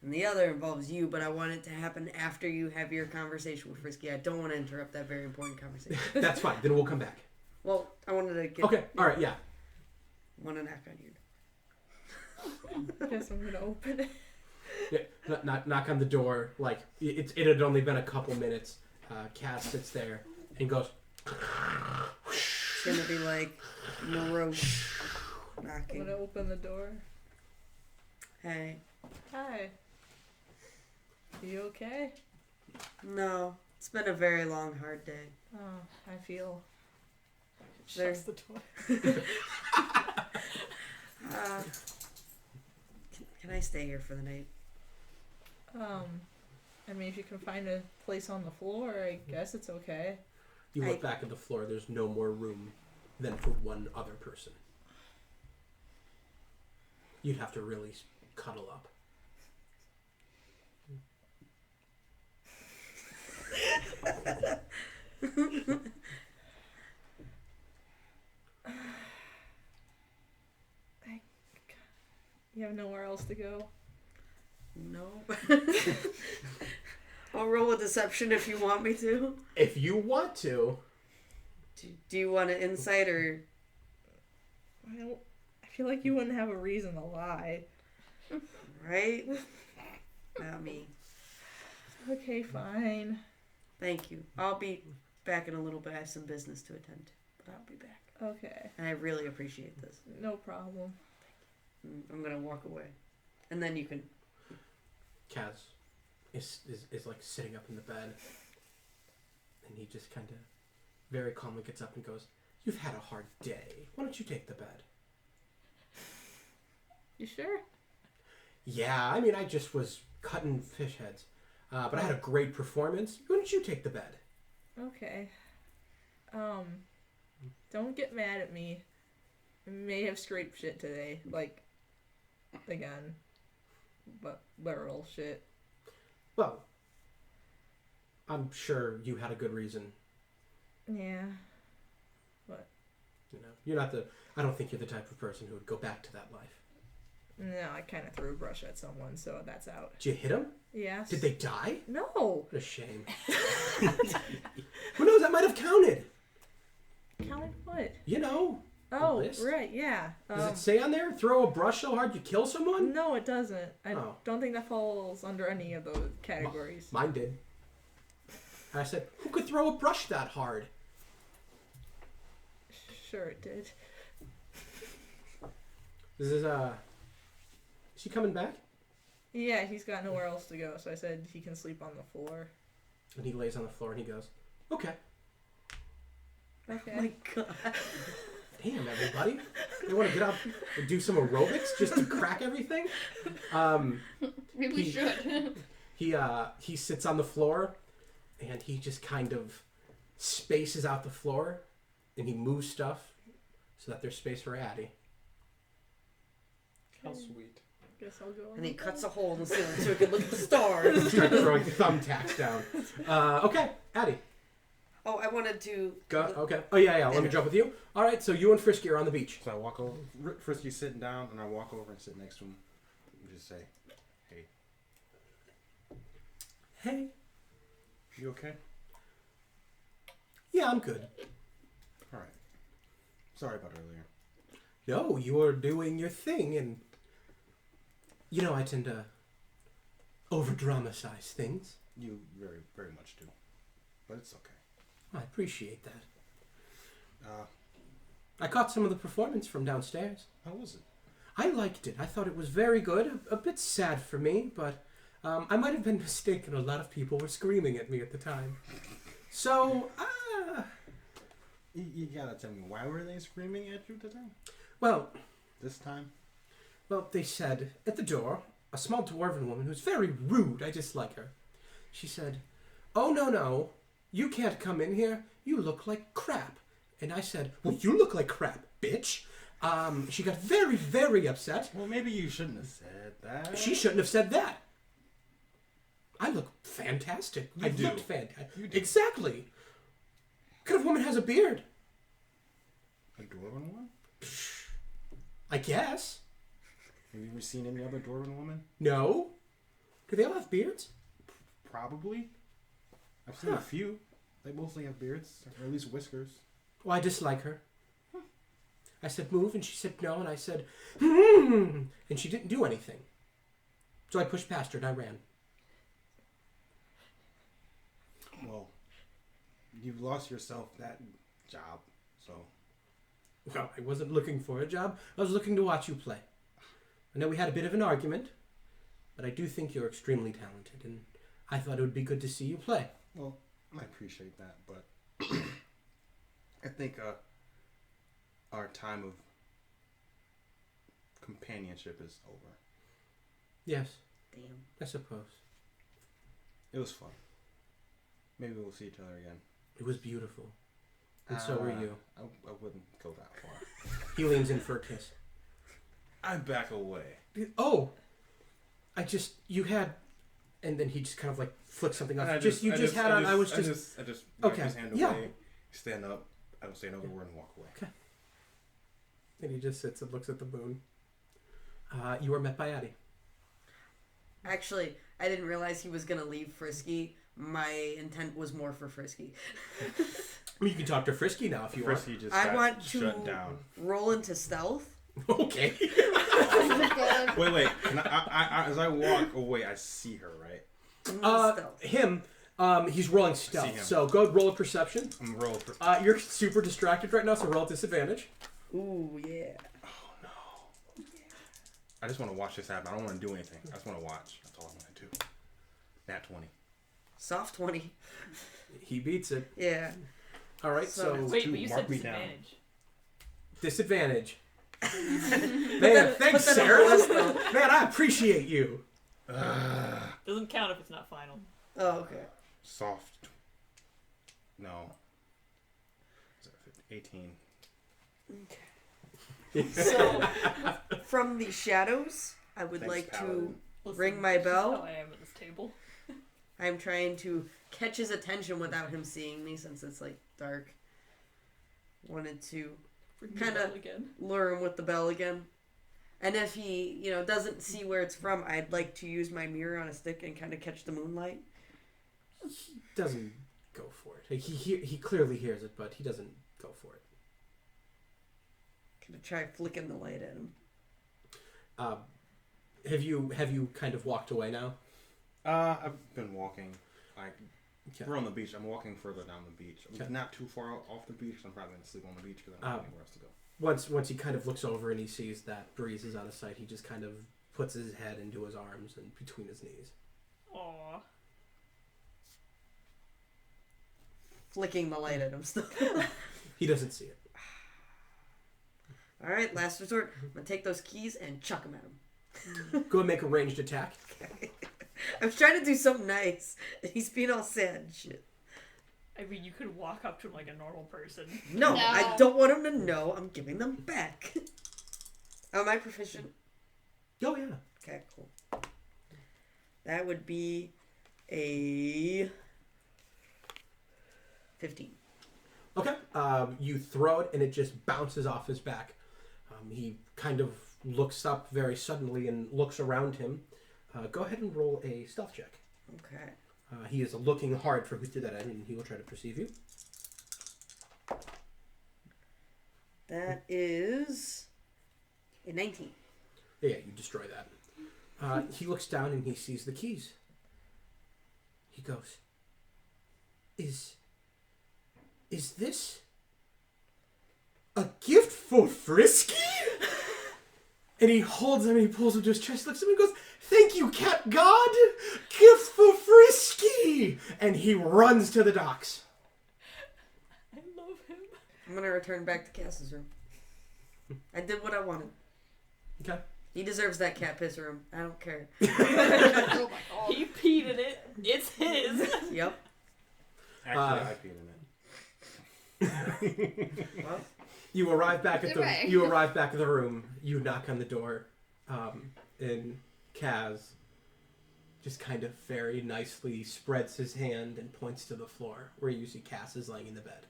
[SPEAKER 2] and the other involves you, but I want it to happen after you have your conversation with Frisky. I don't want to interrupt that very important conversation.
[SPEAKER 1] That's fine. Then we'll come back.
[SPEAKER 2] Well, I wanted to get...
[SPEAKER 1] Okay. All right. Yeah.
[SPEAKER 2] Want to knock on your door.
[SPEAKER 5] I guess I'm gonna open it.
[SPEAKER 1] Yeah. Knock on the door. Like it had only been a couple minutes. Cass sits there and goes.
[SPEAKER 2] It's gonna be like morose
[SPEAKER 5] I'm
[SPEAKER 2] knocking.
[SPEAKER 5] gonna open the door.
[SPEAKER 2] Hey.
[SPEAKER 5] Hi. You okay?
[SPEAKER 2] No, it's been a very long, hard day.
[SPEAKER 5] Oh, I feel.
[SPEAKER 4] Shuts the door.
[SPEAKER 2] Can I stay here for the night?
[SPEAKER 5] I mean, if you can find a place on the floor, I guess it's okay.
[SPEAKER 1] You look back at the floor. There's no more room than for one other person. You'd have to really cuddle up.
[SPEAKER 5] You have nowhere else to go.
[SPEAKER 2] No. I'll roll a deception if you want me to.
[SPEAKER 1] If you want to.
[SPEAKER 2] Do you want an insight or
[SPEAKER 5] I feel like you wouldn't have a reason to lie.
[SPEAKER 2] Right? Not me.
[SPEAKER 5] Okay, fine.
[SPEAKER 2] Thank you. I'll be back in a little bit. I have some business to attend to, but I'll be back.
[SPEAKER 5] Okay.
[SPEAKER 2] And I really appreciate this.
[SPEAKER 5] No problem.
[SPEAKER 2] I'm gonna walk away, and then you can.
[SPEAKER 1] Kaz is like sitting up in the bed, and he just kind of very calmly gets up and goes, "You've had a hard day. Why don't you take the bed?"
[SPEAKER 5] You sure?
[SPEAKER 1] Yeah, I mean, I just was cutting fish heads, but I had a great performance. Why don't you take the bed?
[SPEAKER 5] Okay. Don't get mad at me. I may have scraped shit today. Like, again. But literal shit.
[SPEAKER 1] Well, I'm sure you had a good reason.
[SPEAKER 5] Yeah. What?
[SPEAKER 1] You know, you're not the. I don't think you're the type of person who would go back to that life.
[SPEAKER 5] No, I kind of threw a brush at someone, so that's out.
[SPEAKER 1] Did you hit them?
[SPEAKER 5] Yes.
[SPEAKER 1] Did they die?
[SPEAKER 5] No.
[SPEAKER 1] What a shame. Who knows? That might have counted.
[SPEAKER 5] Counted what?
[SPEAKER 1] You know.
[SPEAKER 5] Oh,
[SPEAKER 1] list?
[SPEAKER 5] right, yeah.
[SPEAKER 1] Does it say on there, throw a brush so hard you kill someone?
[SPEAKER 5] No, it doesn't. I
[SPEAKER 1] Oh.
[SPEAKER 5] don't think that falls under any of those categories.
[SPEAKER 1] Mine did. I said, who could throw a brush that hard?
[SPEAKER 5] Sure it did.
[SPEAKER 1] This is, is she coming back?
[SPEAKER 5] Yeah, he's got nowhere else to go, so I said he can sleep on the floor.
[SPEAKER 1] And he lays on the floor and he goes, okay.
[SPEAKER 5] Okay.
[SPEAKER 2] Oh my God.
[SPEAKER 1] Damn, everybody. They want to get up and do some aerobics just to crack everything?
[SPEAKER 6] Maybe we should.
[SPEAKER 1] He sits on the floor and he just kind of spaces out the floor and he moves stuff so that there's space for Addie.
[SPEAKER 3] How sweet.
[SPEAKER 5] Guess I'll go on
[SPEAKER 2] And he
[SPEAKER 5] the
[SPEAKER 2] cuts a
[SPEAKER 5] floor.
[SPEAKER 2] hole in the ceiling so he can look at the stars.
[SPEAKER 1] Start throwing thumbtacks down. Okay, Addie.
[SPEAKER 2] Oh, I wanted to.
[SPEAKER 1] Go. Okay. Oh yeah. Let me jump with you. All right. So you and Frisky are on the beach.
[SPEAKER 3] So I walk over. Frisky's sitting down, and I walk over and sit next to him. And just say, "Hey,
[SPEAKER 1] Hey.
[SPEAKER 3] you okay?"
[SPEAKER 1] Yeah, I'm good.
[SPEAKER 3] All right. Sorry about earlier.
[SPEAKER 1] No, you are doing your thing, and you know I tend to over dramatize things.
[SPEAKER 3] You very, very much do, but it's okay.
[SPEAKER 1] I appreciate that. I caught some of the performance from downstairs.
[SPEAKER 3] How was it?
[SPEAKER 1] I liked it. I thought it was very good. A bit sad for me, but I might have been mistaken. A lot of people were screaming at me at the time. So,
[SPEAKER 3] You gotta tell me, why were they screaming at you today?
[SPEAKER 1] well,
[SPEAKER 3] This time?
[SPEAKER 1] Well, they said at the door, a small dwarven woman who's very rude, I dislike her. She said, "Oh, no, you can't come in here. You look like crap." And I said, "Well, you look like crap, bitch." She got very, very upset.
[SPEAKER 3] Well, maybe you shouldn't have said that.
[SPEAKER 1] She shouldn't have said that. I look fantastic.
[SPEAKER 3] You
[SPEAKER 1] I
[SPEAKER 3] do.
[SPEAKER 1] looked fantastic.
[SPEAKER 3] You do.
[SPEAKER 1] Exactly. What kind of woman has a beard?
[SPEAKER 3] A dwarven one?
[SPEAKER 1] I guess.
[SPEAKER 3] Have you ever seen any other dwarven woman?
[SPEAKER 1] No. Do they all have beards?
[SPEAKER 3] Probably. I've seen a few. They mostly have beards, or at least whiskers.
[SPEAKER 1] Well, I dislike her. I said, move, and she said no, and I said, and she didn't do anything. So I pushed past her and I ran.
[SPEAKER 3] Well, you've lost yourself that job, so...
[SPEAKER 1] Well, I wasn't looking for a job. I was looking to watch you play. I know we had a bit of an argument, but I do think you're extremely talented, and I thought it would be good to see you play.
[SPEAKER 3] Well, I appreciate that, but I think our time of companionship is over.
[SPEAKER 1] Yes,
[SPEAKER 2] Damn.
[SPEAKER 1] I suppose.
[SPEAKER 3] It was fun. Maybe we'll see each other again.
[SPEAKER 1] It was beautiful. And so were you.
[SPEAKER 3] I wouldn't go that far.
[SPEAKER 1] He leans in for a kiss.
[SPEAKER 3] I back away.
[SPEAKER 1] Oh! You had... And then he just kind of like flicked something off. I was just
[SPEAKER 3] I just
[SPEAKER 1] Okay,
[SPEAKER 3] his hand
[SPEAKER 1] yeah.
[SPEAKER 3] away, stand up, I don't say another word and walk away.
[SPEAKER 1] Okay. And he just sits and looks at the moon. You were met by Addie.
[SPEAKER 2] Actually, I didn't realize he was gonna leave Frisky. My intent was more for Frisky.
[SPEAKER 1] You can talk to Frisky now if you
[SPEAKER 3] Frisky just
[SPEAKER 2] I
[SPEAKER 3] got
[SPEAKER 2] want
[SPEAKER 3] shut
[SPEAKER 2] to
[SPEAKER 3] down.
[SPEAKER 2] roll into stealth.
[SPEAKER 1] want. Okay.
[SPEAKER 3] Wait. Can I, as I walk away, I see her, right?
[SPEAKER 2] Stealth.
[SPEAKER 1] Him. He's rolling
[SPEAKER 3] See
[SPEAKER 1] stealth.
[SPEAKER 3] him.
[SPEAKER 1] So go roll a perception.
[SPEAKER 3] I'm rolling for.
[SPEAKER 1] You're super distracted right now, so roll at disadvantage.
[SPEAKER 2] Ooh, yeah.
[SPEAKER 3] I just want to watch this happen. I don't want to do anything. I just want to watch. That's all I want to do. Nat 20.
[SPEAKER 2] Soft 20.
[SPEAKER 1] He beats it.
[SPEAKER 2] Yeah.
[SPEAKER 1] All right, so
[SPEAKER 4] Wait,
[SPEAKER 3] Dude,
[SPEAKER 4] but you
[SPEAKER 3] mark
[SPEAKER 4] said
[SPEAKER 3] me down.
[SPEAKER 4] disadvantage.
[SPEAKER 1] disadvantage. Man, thanks,
[SPEAKER 2] Put that on
[SPEAKER 1] Sarah.
[SPEAKER 2] the list, though.
[SPEAKER 1] Man, I appreciate you.
[SPEAKER 4] Doesn't count if it's not final.
[SPEAKER 2] Oh, okay.
[SPEAKER 3] Soft. No. 18.
[SPEAKER 2] So, from the shadows, I would
[SPEAKER 3] Thanks,
[SPEAKER 2] like
[SPEAKER 3] Paladin.
[SPEAKER 2] to ring my
[SPEAKER 4] this is
[SPEAKER 2] bell.
[SPEAKER 4] how I am at this table.
[SPEAKER 2] I'm trying to catch his attention without him seeing me since it's like dark. Wanted to
[SPEAKER 4] Ring the
[SPEAKER 2] Kinda-
[SPEAKER 4] bell again.
[SPEAKER 2] lure him with the bell again. And if he, doesn't see where it's from, I'd like to use my mirror on a stick and kind of catch the moonlight.
[SPEAKER 1] Doesn't go for it. He clearly hears it, but he doesn't go for it.
[SPEAKER 2] Kind of try flicking the light at him.
[SPEAKER 1] Have you kind of walked away now?
[SPEAKER 3] I've been walking. Like,
[SPEAKER 1] Okay.
[SPEAKER 3] we're on the beach. I'm walking further down the beach. I'm
[SPEAKER 1] Okay.
[SPEAKER 3] not too far off the beach. I'm probably going to sleep on the beach because I don't have anywhere else to go.
[SPEAKER 1] Once he kind of looks over and he sees that Breeze is out of sight, he just kind of puts his head into his arms and between his knees.
[SPEAKER 4] Aww.
[SPEAKER 2] Flicking the light at him still.
[SPEAKER 1] He doesn't see it.
[SPEAKER 2] Alright, last resort. I'm going to take those keys and chuck them at him.
[SPEAKER 1] Go and make a ranged attack.
[SPEAKER 2] I was trying to do something nice. And he's being all sad and shit.
[SPEAKER 4] I mean, you could walk up to him like a normal person.
[SPEAKER 2] No,
[SPEAKER 6] No.
[SPEAKER 2] I don't want him to know I'm giving them back. Am I proficient?
[SPEAKER 1] Oh yeah.
[SPEAKER 2] Okay, cool. That would be a 15.
[SPEAKER 1] Okay. You throw it and it just bounces off his back. He kind of looks up very suddenly and looks around him. Go ahead and roll a stealth check.
[SPEAKER 2] Okay.
[SPEAKER 1] He is looking hard for who's to that end, and he will try to perceive you.
[SPEAKER 2] That is a 19.
[SPEAKER 1] Yeah, you destroy that. He looks down and he sees the keys. He goes, Is this a gift for Frisky? And he holds him and he pulls him to his chest, looks at him and goes, Thank you, Cat God! Gift for Frisky! And he runs to the docks.
[SPEAKER 4] I love him.
[SPEAKER 2] I'm going to return back to Cass's room. I did what I wanted.
[SPEAKER 1] Okay.
[SPEAKER 2] He deserves that cat piss room. I don't care.
[SPEAKER 6] Oh my god.
[SPEAKER 4] He peed in it. It's his.
[SPEAKER 2] Yep.
[SPEAKER 3] Actually, I peed in it.
[SPEAKER 2] Well,
[SPEAKER 1] You arrive back at
[SPEAKER 6] Hooray.
[SPEAKER 1] the room. You knock on the door, and Kaz just kind of very nicely spreads his hand and points to the floor where you see Cass is laying in the bed.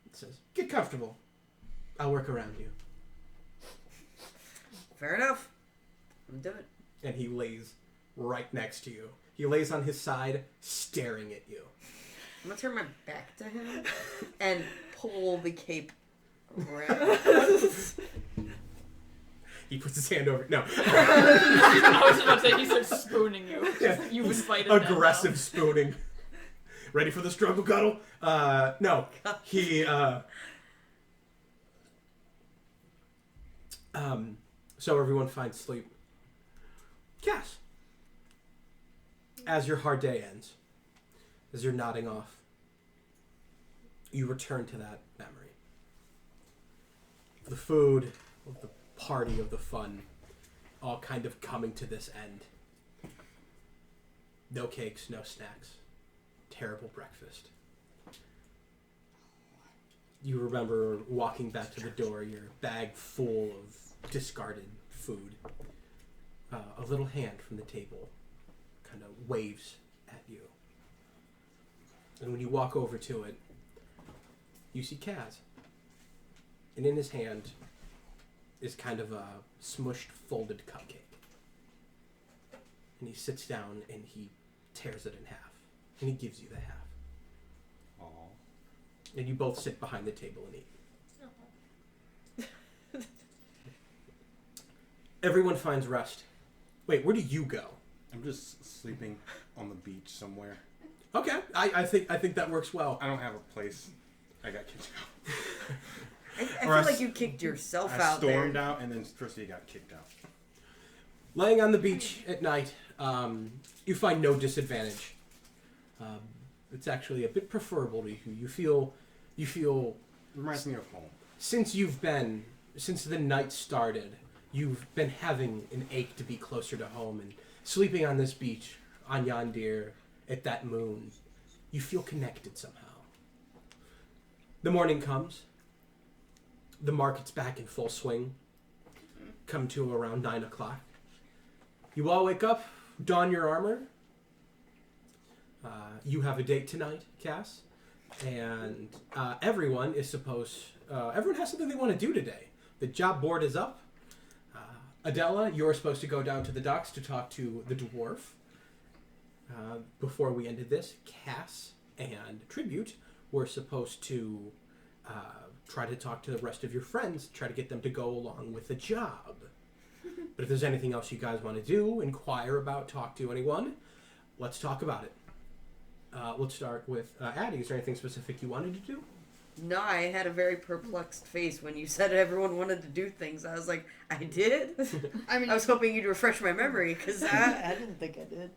[SPEAKER 1] It says, "Get comfortable. I'll work around you."
[SPEAKER 2] fair enough. I'm doing it.
[SPEAKER 1] And he lays right next to you. He lays on his side, staring at you.
[SPEAKER 2] I'm going to turn my back to him and pull the cape around.
[SPEAKER 1] He puts his hand over. No,
[SPEAKER 4] I was about to say he starts spooning you. You invited that
[SPEAKER 1] aggressive spooning. Ready for the struggle, Cuddle? No. He, so everyone finds sleep. Cass. As your hard day ends, as you're nodding off, you return to that memory. The food, of the party, of the fun, all kind of coming to this end. No cakes, no snacks. Terrible breakfast. You remember walking back to the door, your bag full of discarded food. A little hand from the table kind of waves at you. And when you walk over to it, you see Kaz. And in his hand is kind of a smushed, folded cupcake. And he sits down and he tears it in half. And he gives you the half.
[SPEAKER 3] Aw.
[SPEAKER 1] and you both sit behind the table and eat. Everyone finds rest. Wait, where do you go?
[SPEAKER 3] I'm just sleeping on the beach somewhere.
[SPEAKER 1] Okay, I think that works well.
[SPEAKER 3] I don't have a place. I got kicked out.
[SPEAKER 2] I feel like you kicked yourself
[SPEAKER 3] I
[SPEAKER 2] out there.
[SPEAKER 3] stormed out, and then Tristy got kicked out.
[SPEAKER 1] Laying on the beach at night, you find no disadvantage. It's actually a bit preferable to you. You feel
[SPEAKER 3] Reminds me of home.
[SPEAKER 1] since the night started, you've been having an ache to be closer to home, and sleeping on this beach on Yondir at that moon, you feel connected somehow. The morning comes. The market's back in full swing. Come to around 9 o'clock. You all wake up, don your armor. You have a date tonight, Cass, and everyone has something they want to do today. The job board is up. Adela, you're supposed to go down to the docks to talk to the dwarf. Before we ended this, Cass and Tribute were supposed to try to talk to the rest of your friends, try to get them to go along with the job. But if there's anything else you guys want to do, inquire about, talk to anyone, let's talk about it. Let's start with Addie. Is there anything specific you wanted to do?
[SPEAKER 2] No, I had a very perplexed face when you said everyone wanted to do things. I was like, I did?
[SPEAKER 6] I mean,
[SPEAKER 2] I was hoping you'd refresh my memory, because I didn't think I did.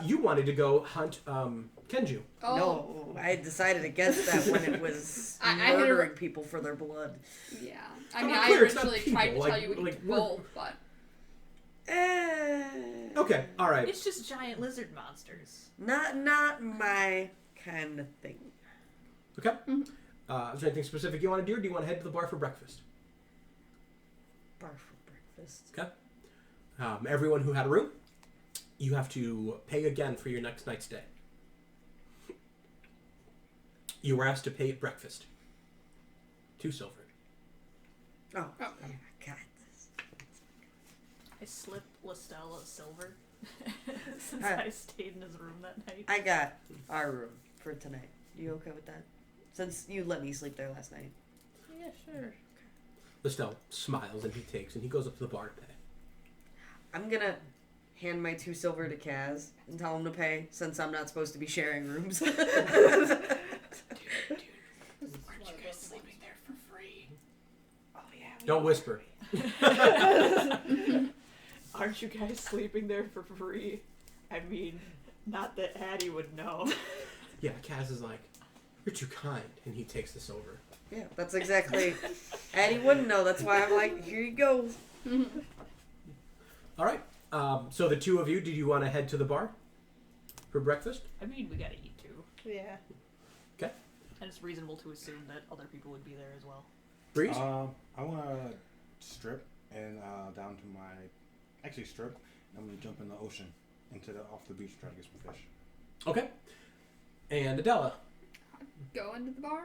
[SPEAKER 1] You wanted to go hunt Kenju.
[SPEAKER 6] oh,
[SPEAKER 2] No, I had decided against that when it was
[SPEAKER 6] I had
[SPEAKER 2] murdering people for their blood.
[SPEAKER 6] yeah. I
[SPEAKER 1] Oh,
[SPEAKER 6] mean,
[SPEAKER 1] clear,
[SPEAKER 6] I
[SPEAKER 1] it's not
[SPEAKER 6] originally tried to
[SPEAKER 1] people,
[SPEAKER 6] tell
[SPEAKER 1] like-
[SPEAKER 6] you we
[SPEAKER 1] like
[SPEAKER 6] could
[SPEAKER 1] we're-
[SPEAKER 6] both, but
[SPEAKER 1] Okay, all right.
[SPEAKER 4] It's just giant lizard monsters.
[SPEAKER 2] Not my kind of thing.
[SPEAKER 1] Okay. Is there anything specific you want to do, or do you want to head to the bar for breakfast?
[SPEAKER 2] Bar for breakfast.
[SPEAKER 1] Okay. Everyone who had a room, you have to pay again for your next night's stay. You were asked to pay at breakfast. 2 silver.
[SPEAKER 2] Oh,
[SPEAKER 6] Oh.
[SPEAKER 2] yeah, I got this.
[SPEAKER 4] I slipped Lestelle a silver since
[SPEAKER 2] Ah.
[SPEAKER 4] I stayed in his room that night.
[SPEAKER 2] I got our room for tonight. You okay with that? Since you let me sleep there last night.
[SPEAKER 5] Yeah, sure.
[SPEAKER 1] Lestelle smiles and he goes up to the bar to pay.
[SPEAKER 2] I'm gonna hand my 2 silver to Kaz and tell him to pay, since I'm not supposed to be sharing rooms.
[SPEAKER 4] Dude, aren't you guys sleeping there for free?
[SPEAKER 2] Oh yeah.
[SPEAKER 1] Don't whisper.
[SPEAKER 4] Aren't you guys sleeping there for free? I mean, not that Addie would know.
[SPEAKER 1] Yeah, Kaz is like, you're too kind, and he takes the silver.
[SPEAKER 2] Yeah, that's exactly. Addie wouldn't know. That's why I'm like, here you go.
[SPEAKER 1] All right. So the 2 of you, did you want to head to the bar for breakfast?
[SPEAKER 4] I mean, we gotta eat too.
[SPEAKER 5] Yeah.
[SPEAKER 1] Okay.
[SPEAKER 4] And it's reasonable to assume that other people would be there as well.
[SPEAKER 1] Breeze?
[SPEAKER 3] I want to strip and down to my strip. I'm gonna jump in the ocean off the beach, try to get some fish.
[SPEAKER 1] Okay. And Adela.
[SPEAKER 6] go into the bar.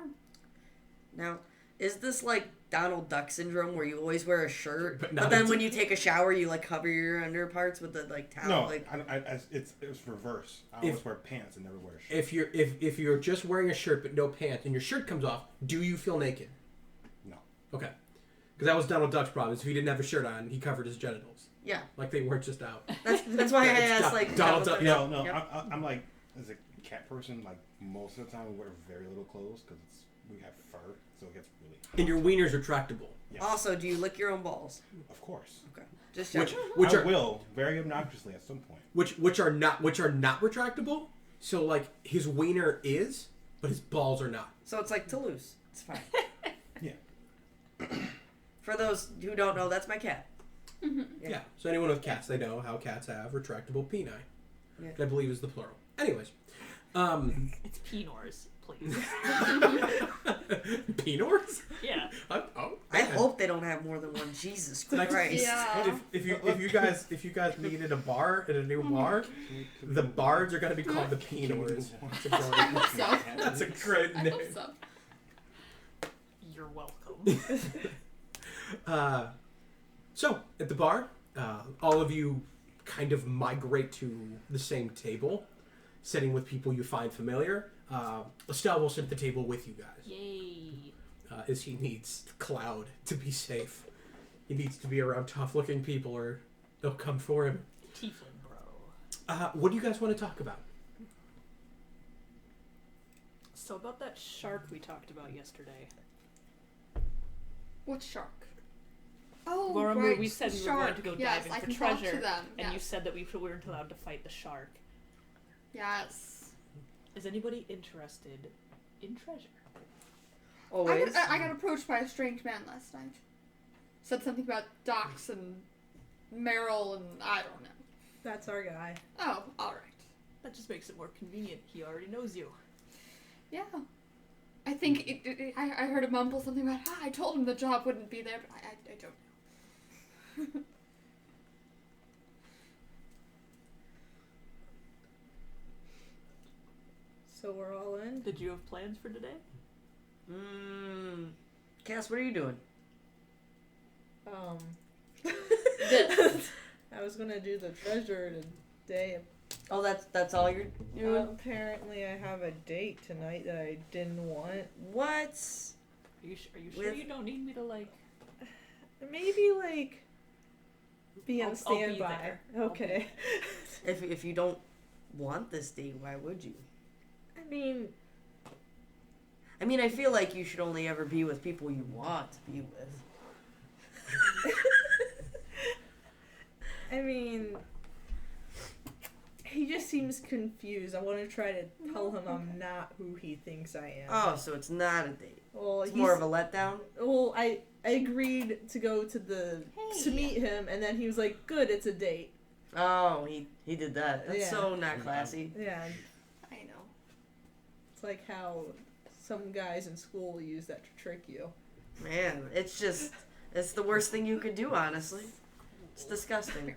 [SPEAKER 2] Now, is this like Donald Duck syndrome where you always wear a shirt,
[SPEAKER 1] But
[SPEAKER 2] but,
[SPEAKER 1] not
[SPEAKER 2] then
[SPEAKER 1] a
[SPEAKER 2] when you take a shower, you like cover your underparts with the like towel?
[SPEAKER 3] No,
[SPEAKER 2] Like,
[SPEAKER 3] it's reverse. I
[SPEAKER 1] If-
[SPEAKER 3] always wear pants and never wear a shirt.
[SPEAKER 1] If you're just wearing a shirt but no pants and your shirt comes off, do you feel naked?
[SPEAKER 3] No.
[SPEAKER 1] Okay. Because that was Donald Duck's problem. Is if he didn't have a shirt on, he covered his genitals.
[SPEAKER 2] yeah,
[SPEAKER 1] Like they weren't just out.
[SPEAKER 2] that's why I
[SPEAKER 1] Yeah, it's
[SPEAKER 2] asked
[SPEAKER 1] Don-
[SPEAKER 2] like
[SPEAKER 1] Donald Duck.
[SPEAKER 3] No, no.
[SPEAKER 2] Yep.
[SPEAKER 3] I'm like, as a cat person, like most of the time we wear very little clothes because we have fur, so it gets really hot.
[SPEAKER 1] And your wiener's retractable.
[SPEAKER 3] Yes,
[SPEAKER 2] Also, do you lick your own balls?
[SPEAKER 3] of course.
[SPEAKER 2] Okay, just
[SPEAKER 1] Which
[SPEAKER 2] checking.
[SPEAKER 1] which
[SPEAKER 3] I
[SPEAKER 1] are
[SPEAKER 3] will very obnoxiously at some point.
[SPEAKER 1] which are not retractable. So like his wiener is, but his balls are not.
[SPEAKER 2] So it's like Toulouse. It's fine.
[SPEAKER 3] Yeah.
[SPEAKER 2] For those who don't know, that's my cat.
[SPEAKER 1] Yeah. So anyone with cats, they know how cats have retractable peni.
[SPEAKER 2] Yeah.
[SPEAKER 1] I believe is the plural. Anyways,
[SPEAKER 4] It's Pinors, please.
[SPEAKER 1] penors?
[SPEAKER 4] Yeah.
[SPEAKER 1] Oh.
[SPEAKER 2] I
[SPEAKER 1] man.
[SPEAKER 2] hope they don't have more than one. Jesus
[SPEAKER 1] Next-
[SPEAKER 2] Christ.
[SPEAKER 6] Yeah.
[SPEAKER 1] If you guys needed a bar at a new bar, the bards are gonna be called the penors. That's a great
[SPEAKER 6] I
[SPEAKER 1] name.
[SPEAKER 6] hope so.
[SPEAKER 4] You're welcome.
[SPEAKER 1] So at the bar, all of you kind of migrate to the same table, sitting with people you find familiar. Estelle will sit at the table with you guys.
[SPEAKER 4] Yay.
[SPEAKER 1] As he needs Cloud to be safe. He needs to be around tough-looking people or they'll come for him.
[SPEAKER 4] Tiefling, bro.
[SPEAKER 1] What do you guys want to talk about?
[SPEAKER 4] So about that shark we talked about yesterday.
[SPEAKER 6] What shark? Oh,
[SPEAKER 4] Well, remember
[SPEAKER 6] right.
[SPEAKER 4] we said
[SPEAKER 6] the
[SPEAKER 4] we were going
[SPEAKER 6] shark.
[SPEAKER 4] to go
[SPEAKER 6] yes,
[SPEAKER 4] diving
[SPEAKER 6] I
[SPEAKER 4] for
[SPEAKER 6] can
[SPEAKER 4] treasure,
[SPEAKER 6] talk to them.
[SPEAKER 4] and you
[SPEAKER 6] yes.
[SPEAKER 4] said that we weren't allowed to fight the shark.
[SPEAKER 6] Yes.
[SPEAKER 4] Is anybody interested in treasure?
[SPEAKER 2] Always.
[SPEAKER 6] I got approached by a strange man last night. Said something about docks and Merrill and I don't know.
[SPEAKER 5] That's our guy.
[SPEAKER 6] Oh, alright.
[SPEAKER 4] That just makes it more convenient. He already knows you.
[SPEAKER 6] Yeah. I think I heard him mumble something about, I told him the job wouldn't be there, but I don't know.
[SPEAKER 5] So we're all in?
[SPEAKER 4] Did you have plans for today?
[SPEAKER 2] Cass, what are you doing?
[SPEAKER 5] I was gonna do the treasure today.
[SPEAKER 2] Oh, that's all you're doing?
[SPEAKER 5] Apparently I have a date tonight that I didn't want.
[SPEAKER 2] What?
[SPEAKER 4] Are you sure you don't need me to, like...
[SPEAKER 5] Maybe, like, be on
[SPEAKER 4] I'll be
[SPEAKER 5] standby.
[SPEAKER 4] there.
[SPEAKER 5] Okay.
[SPEAKER 2] If you don't want this date, why would you?
[SPEAKER 5] I mean,
[SPEAKER 2] I feel like you should only ever be with people you want to be with.
[SPEAKER 5] he just seems confused. I want to try to tell him I'm not who he thinks I am.
[SPEAKER 2] Oh, so it's not a date.
[SPEAKER 5] Well,
[SPEAKER 2] It's more of a letdown?
[SPEAKER 5] Well, I agreed to go to meet him, and then he was like, "Good, it's a date."
[SPEAKER 2] Oh, he did that. That's
[SPEAKER 5] Yeah.
[SPEAKER 2] so not classy.
[SPEAKER 5] Yeah,
[SPEAKER 6] I know.
[SPEAKER 5] it's like how some guys in school use that to trick you.
[SPEAKER 2] Man, it's the worst thing you could do, honestly. It's disgusting.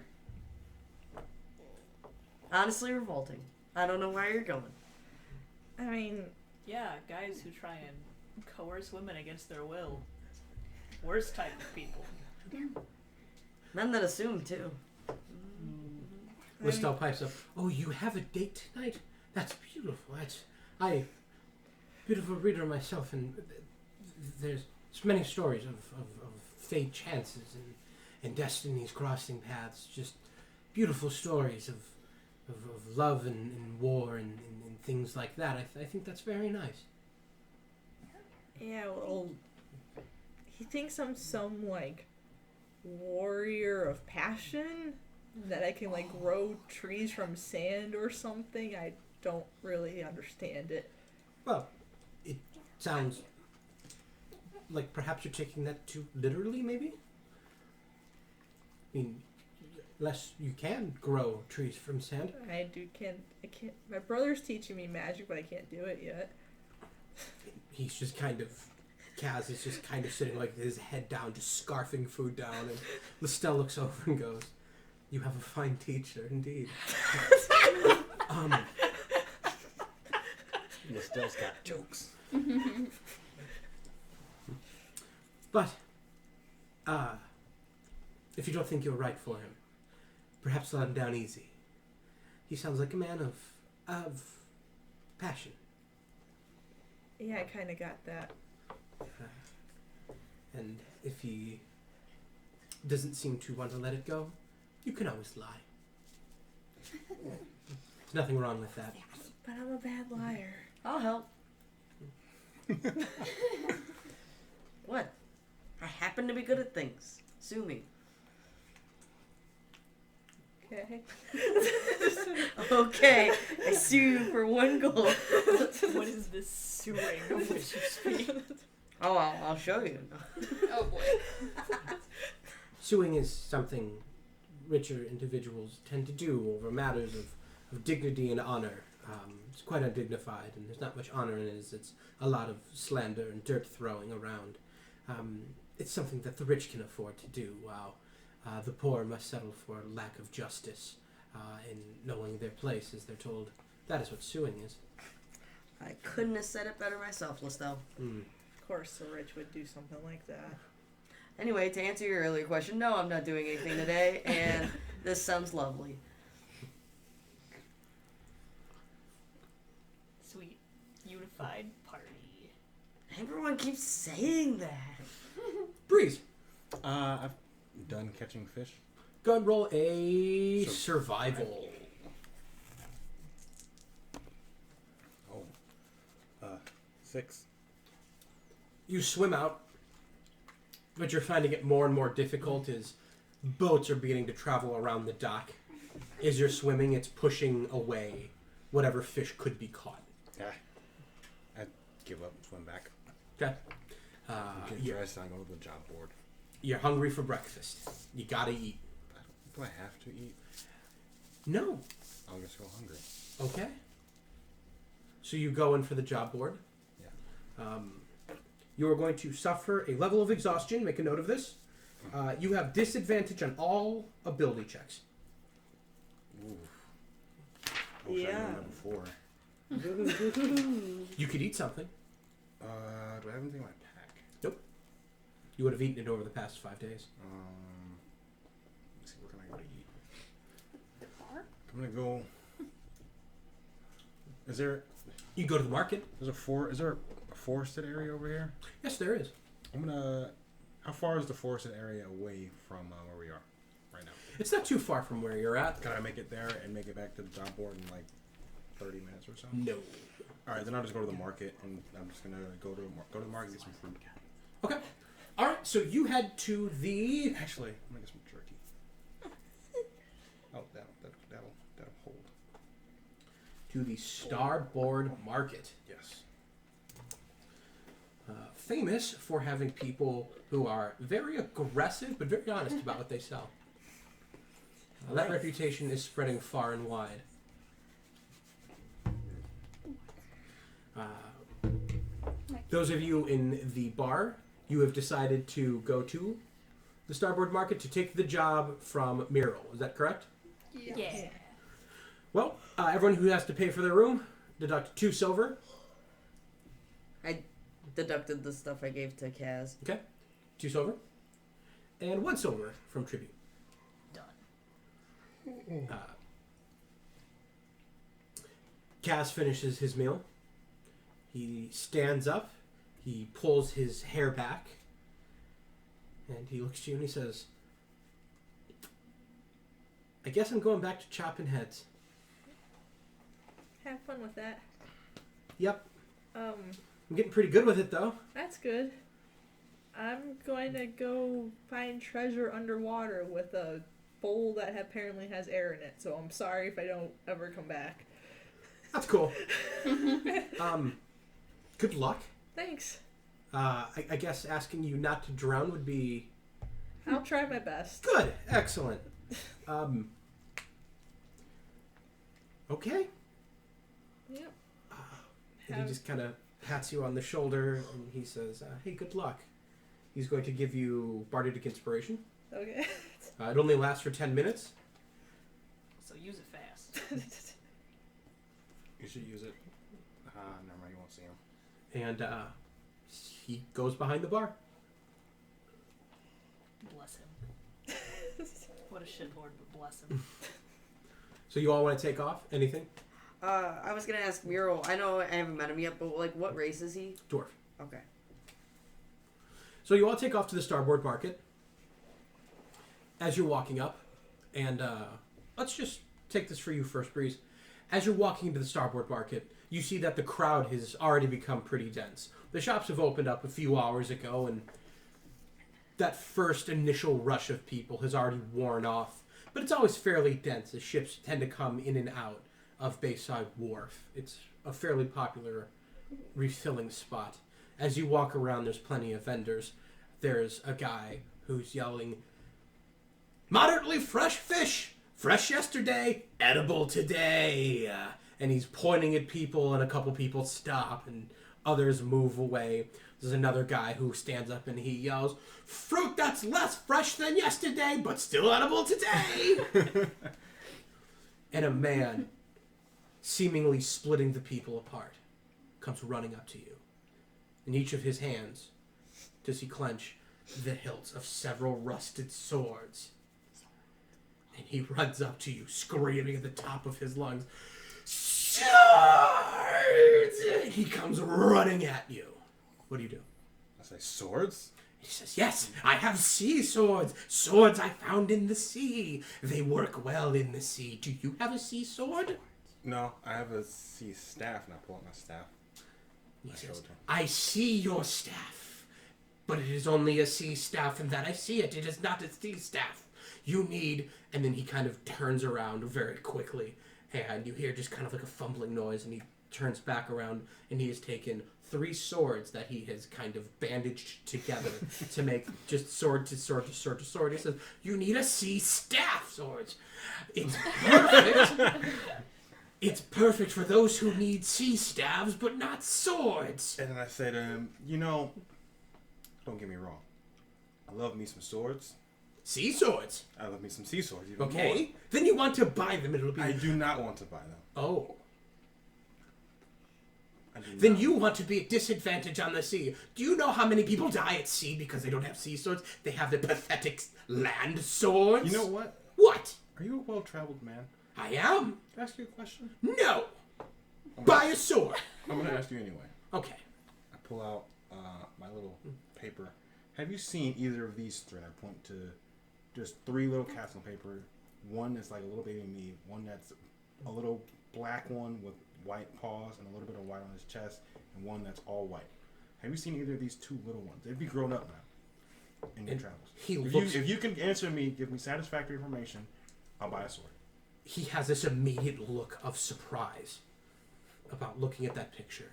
[SPEAKER 2] Honestly revolting. I don't know where you're going.
[SPEAKER 5] I mean,
[SPEAKER 4] Yeah, guys who try and coerce women against their will. Worst type of people.
[SPEAKER 2] Men that assume, too.
[SPEAKER 1] Estelle pipes up. Oh, you have a date tonight? That's beautiful. Beautiful reader myself, and there's many stories of fate chances and destinies crossing paths. Just beautiful stories of love and war and things like that. I think that's very nice.
[SPEAKER 5] yeah, well, he thinks I'm some, like, warrior of passion, that I can, like, grow trees from sand or something. I don't really understand it.
[SPEAKER 1] Well, it sounds like perhaps you're taking that too literally, maybe? I mean, unless you can grow trees from sand.
[SPEAKER 5] I can't, my brother's teaching me magic, but I can't do it yet.
[SPEAKER 1] He's just kind of... Kaz is just kind of sitting like his head down, just scarfing food down, and Lestelle looks over and goes, "You have a fine teacher, indeed."
[SPEAKER 3] Lestelle's got jokes.
[SPEAKER 1] But, if you don't think you're right for him, perhaps let him down easy. He sounds like a man of passion.
[SPEAKER 5] Yeah, I kind of got that.
[SPEAKER 1] And if he doesn't seem to want to let it go, you can always lie. There's nothing wrong with that.
[SPEAKER 5] But I'm a bad liar.
[SPEAKER 2] I'll help. What? I happen to be good at things. Sue me.
[SPEAKER 5] Okay.
[SPEAKER 2] Okay, I sue you for one goal.
[SPEAKER 4] What is this suing of which you speak?
[SPEAKER 2] Oh, I'll show you.
[SPEAKER 6] Oh boy.
[SPEAKER 1] Suing is something richer individuals tend to do over matters of dignity and honor. It's quite undignified, and there's not much honor in it. It's a lot of slander and dirt throwing around. It's something that the rich can afford to do, while the poor must settle for lack of justice in knowing their place, as they're told. That is what suing is.
[SPEAKER 2] I couldn't have said it better myself, Lestelle.
[SPEAKER 5] Of course, the rich would do something like that.
[SPEAKER 2] Anyway, to answer your earlier question, no, I'm not doing anything today, and this sounds lovely.
[SPEAKER 4] Sweet. unified party.
[SPEAKER 2] Everyone keeps saying that.
[SPEAKER 1] Breeze,
[SPEAKER 3] I've done catching fish.
[SPEAKER 1] go ahead and roll a survival.
[SPEAKER 3] Oh. 6.
[SPEAKER 1] You swim out, but you're finding it more and more difficult as boats are beginning to travel around the dock. As you're swimming, it's pushing away whatever fish could be caught.
[SPEAKER 3] Yeah. I give up, swim back.
[SPEAKER 1] Okay.
[SPEAKER 3] Get dressed, I go to the job board.
[SPEAKER 1] You're hungry for breakfast. You gotta eat.
[SPEAKER 3] Do I have to eat?
[SPEAKER 1] No.
[SPEAKER 3] I'll just go hungry.
[SPEAKER 1] Okay. So you go in for the job board.
[SPEAKER 3] Yeah.
[SPEAKER 1] You are going to suffer a level of exhaustion. Make a note of this. You have disadvantage on all ability checks.
[SPEAKER 3] Ooh. I wish I'd
[SPEAKER 2] Yeah.
[SPEAKER 3] known that before.
[SPEAKER 1] You could eat something.
[SPEAKER 3] Do I have anything in my pack?
[SPEAKER 1] You would have eaten it over the past 5 days.
[SPEAKER 3] Let's see, where can I go to eat? I'm gonna go. Is there
[SPEAKER 1] You go to the market.
[SPEAKER 3] is there a forested area over here?
[SPEAKER 1] Yes, there is.
[SPEAKER 3] How far is the forested area away from where we are right now?
[SPEAKER 1] It's not too far from where you're at.
[SPEAKER 3] Can I make it there and make it back to the job board in like 30 minutes or so?
[SPEAKER 1] No.
[SPEAKER 3] All right, then I'll just go to the market and I'm just gonna go to the market and get some fruit.
[SPEAKER 1] Okay. All right. So you head to the.
[SPEAKER 3] Actually, I'm gonna get some jerky. Oh, that'll hold.
[SPEAKER 1] To the Starboard Market.
[SPEAKER 3] Yes.
[SPEAKER 1] Famous for having people who are very aggressive but very honest about what they sell. That reputation is spreading far and wide. Those of you in the bar, you have decided to go to the Starboard Market to take the job from Muriel. Is that correct?
[SPEAKER 4] Yeah.
[SPEAKER 1] Well, everyone who has to pay for their room, deduct 2 silver.
[SPEAKER 2] I deducted the stuff I gave to Kaz.
[SPEAKER 1] Okay. 2 silver. And 1 silver from tribute.
[SPEAKER 4] Done.
[SPEAKER 1] Cass finishes his meal. He stands up. He pulls his hair back. And he looks at you and he says, I guess I'm going back to chopping heads.
[SPEAKER 5] Have fun with that.
[SPEAKER 1] Yep.
[SPEAKER 5] Um,
[SPEAKER 1] I'm getting pretty good with it, though.
[SPEAKER 5] that's good. I'm going to go find treasure underwater with a bowl that apparently has air in it, so I'm sorry if I don't ever come back.
[SPEAKER 1] That's cool. Good luck.
[SPEAKER 5] Thanks.
[SPEAKER 1] I guess asking you not to drown would be...
[SPEAKER 5] I'll try my best.
[SPEAKER 1] Good. Excellent. Okay.
[SPEAKER 5] Yep.
[SPEAKER 1] And he just kind of pats you on the shoulder and he says, hey, good luck. He's going to give you Bardic Inspiration.
[SPEAKER 5] Okay.
[SPEAKER 1] It only lasts for 10 minutes.
[SPEAKER 4] So use it fast.
[SPEAKER 3] You should use it. Never mind, you won't see him.
[SPEAKER 1] And he goes behind the bar.
[SPEAKER 4] Bless him. What a shitlord, but bless him.
[SPEAKER 1] So you all want to take off? Anything?
[SPEAKER 2] I was gonna ask Muriel. I know I haven't met him yet, but like, what race is he?
[SPEAKER 1] Dwarf.
[SPEAKER 2] Okay.
[SPEAKER 1] So you all take off to the Starboard Market. As you're walking up, and let's just take this for you first, Breeze. As you're walking into the Starboard Market, you see that the crowd has already become pretty dense. The shops have opened up a few hours ago, and that first initial rush of people has already worn off. But it's always fairly dense, as ships tend to come in and out of Bayside Wharf. It's a fairly popular refilling spot. As you walk around, there's plenty of vendors. There's a guy who's yelling, "Moderately fresh fish! Fresh yesterday, edible today!" And he's pointing at people, and a couple people stop, and others move away. There's another guy who stands up and he yells, "Fruit that's less fresh than yesterday, but still edible today!" And a man, seemingly splitting the people apart, comes running up to you. In each of his hands does he clench the hilts of several rusted swords. And he runs up to you, screaming at the top of his lungs, Swords! He comes running at you. What do you do?
[SPEAKER 3] I say, swords?
[SPEAKER 1] He says, yes, I have sea swords. Swords I found in the sea. They work well in the sea. Do you have a sea sword?
[SPEAKER 3] No, I have a sea staff, and I pull out my staff.
[SPEAKER 1] He
[SPEAKER 3] I
[SPEAKER 1] says,
[SPEAKER 3] showed him.
[SPEAKER 1] I see your staff, but it is only a sea staff, and that I see it. It is not a sea staff. You need... And then he kind of turns around very quickly, and you hear just kind of like a fumbling noise, and he turns back around, and he has taken 3 swords that he has kind of bandaged together to make just sword to sword to sword to sword. He says, you need a sea staff, swords. It's perfect. It's perfect for those who need sea staves, but not swords.
[SPEAKER 3] And then I say to him, don't get me wrong. I love me some swords.
[SPEAKER 1] Sea swords?
[SPEAKER 3] I love me some sea swords even
[SPEAKER 1] Okay.
[SPEAKER 3] more.
[SPEAKER 1] Then you want to buy them. It'll be...
[SPEAKER 3] I do not want to buy them.
[SPEAKER 1] Oh.
[SPEAKER 3] I do
[SPEAKER 1] Then
[SPEAKER 3] not.
[SPEAKER 1] you want to be at disadvantage on the sea. Do you know how many people die at sea because they don't have sea swords? They have the pathetic land swords.
[SPEAKER 3] You know what?
[SPEAKER 1] What?
[SPEAKER 3] Are you a well-traveled man?
[SPEAKER 1] I am?
[SPEAKER 3] Can I ask you a question?
[SPEAKER 1] No. Buy a sword.
[SPEAKER 3] I'm going to ask you anyway.
[SPEAKER 1] Okay.
[SPEAKER 3] I pull out my little paper. Have you seen either of these 3? I point to just 3 little cats on paper. One that's like a little baby me. One that's a little black one with white paws and a little bit of white on his chest. And one that's all white. Have you seen either of these 2 little ones? They'd be grown up now in your
[SPEAKER 1] And
[SPEAKER 3] travels.
[SPEAKER 1] he
[SPEAKER 3] If
[SPEAKER 1] looks...
[SPEAKER 3] you can answer me, give me satisfactory information, I'll buy a sword.
[SPEAKER 1] He has this immediate look of surprise about looking at that picture.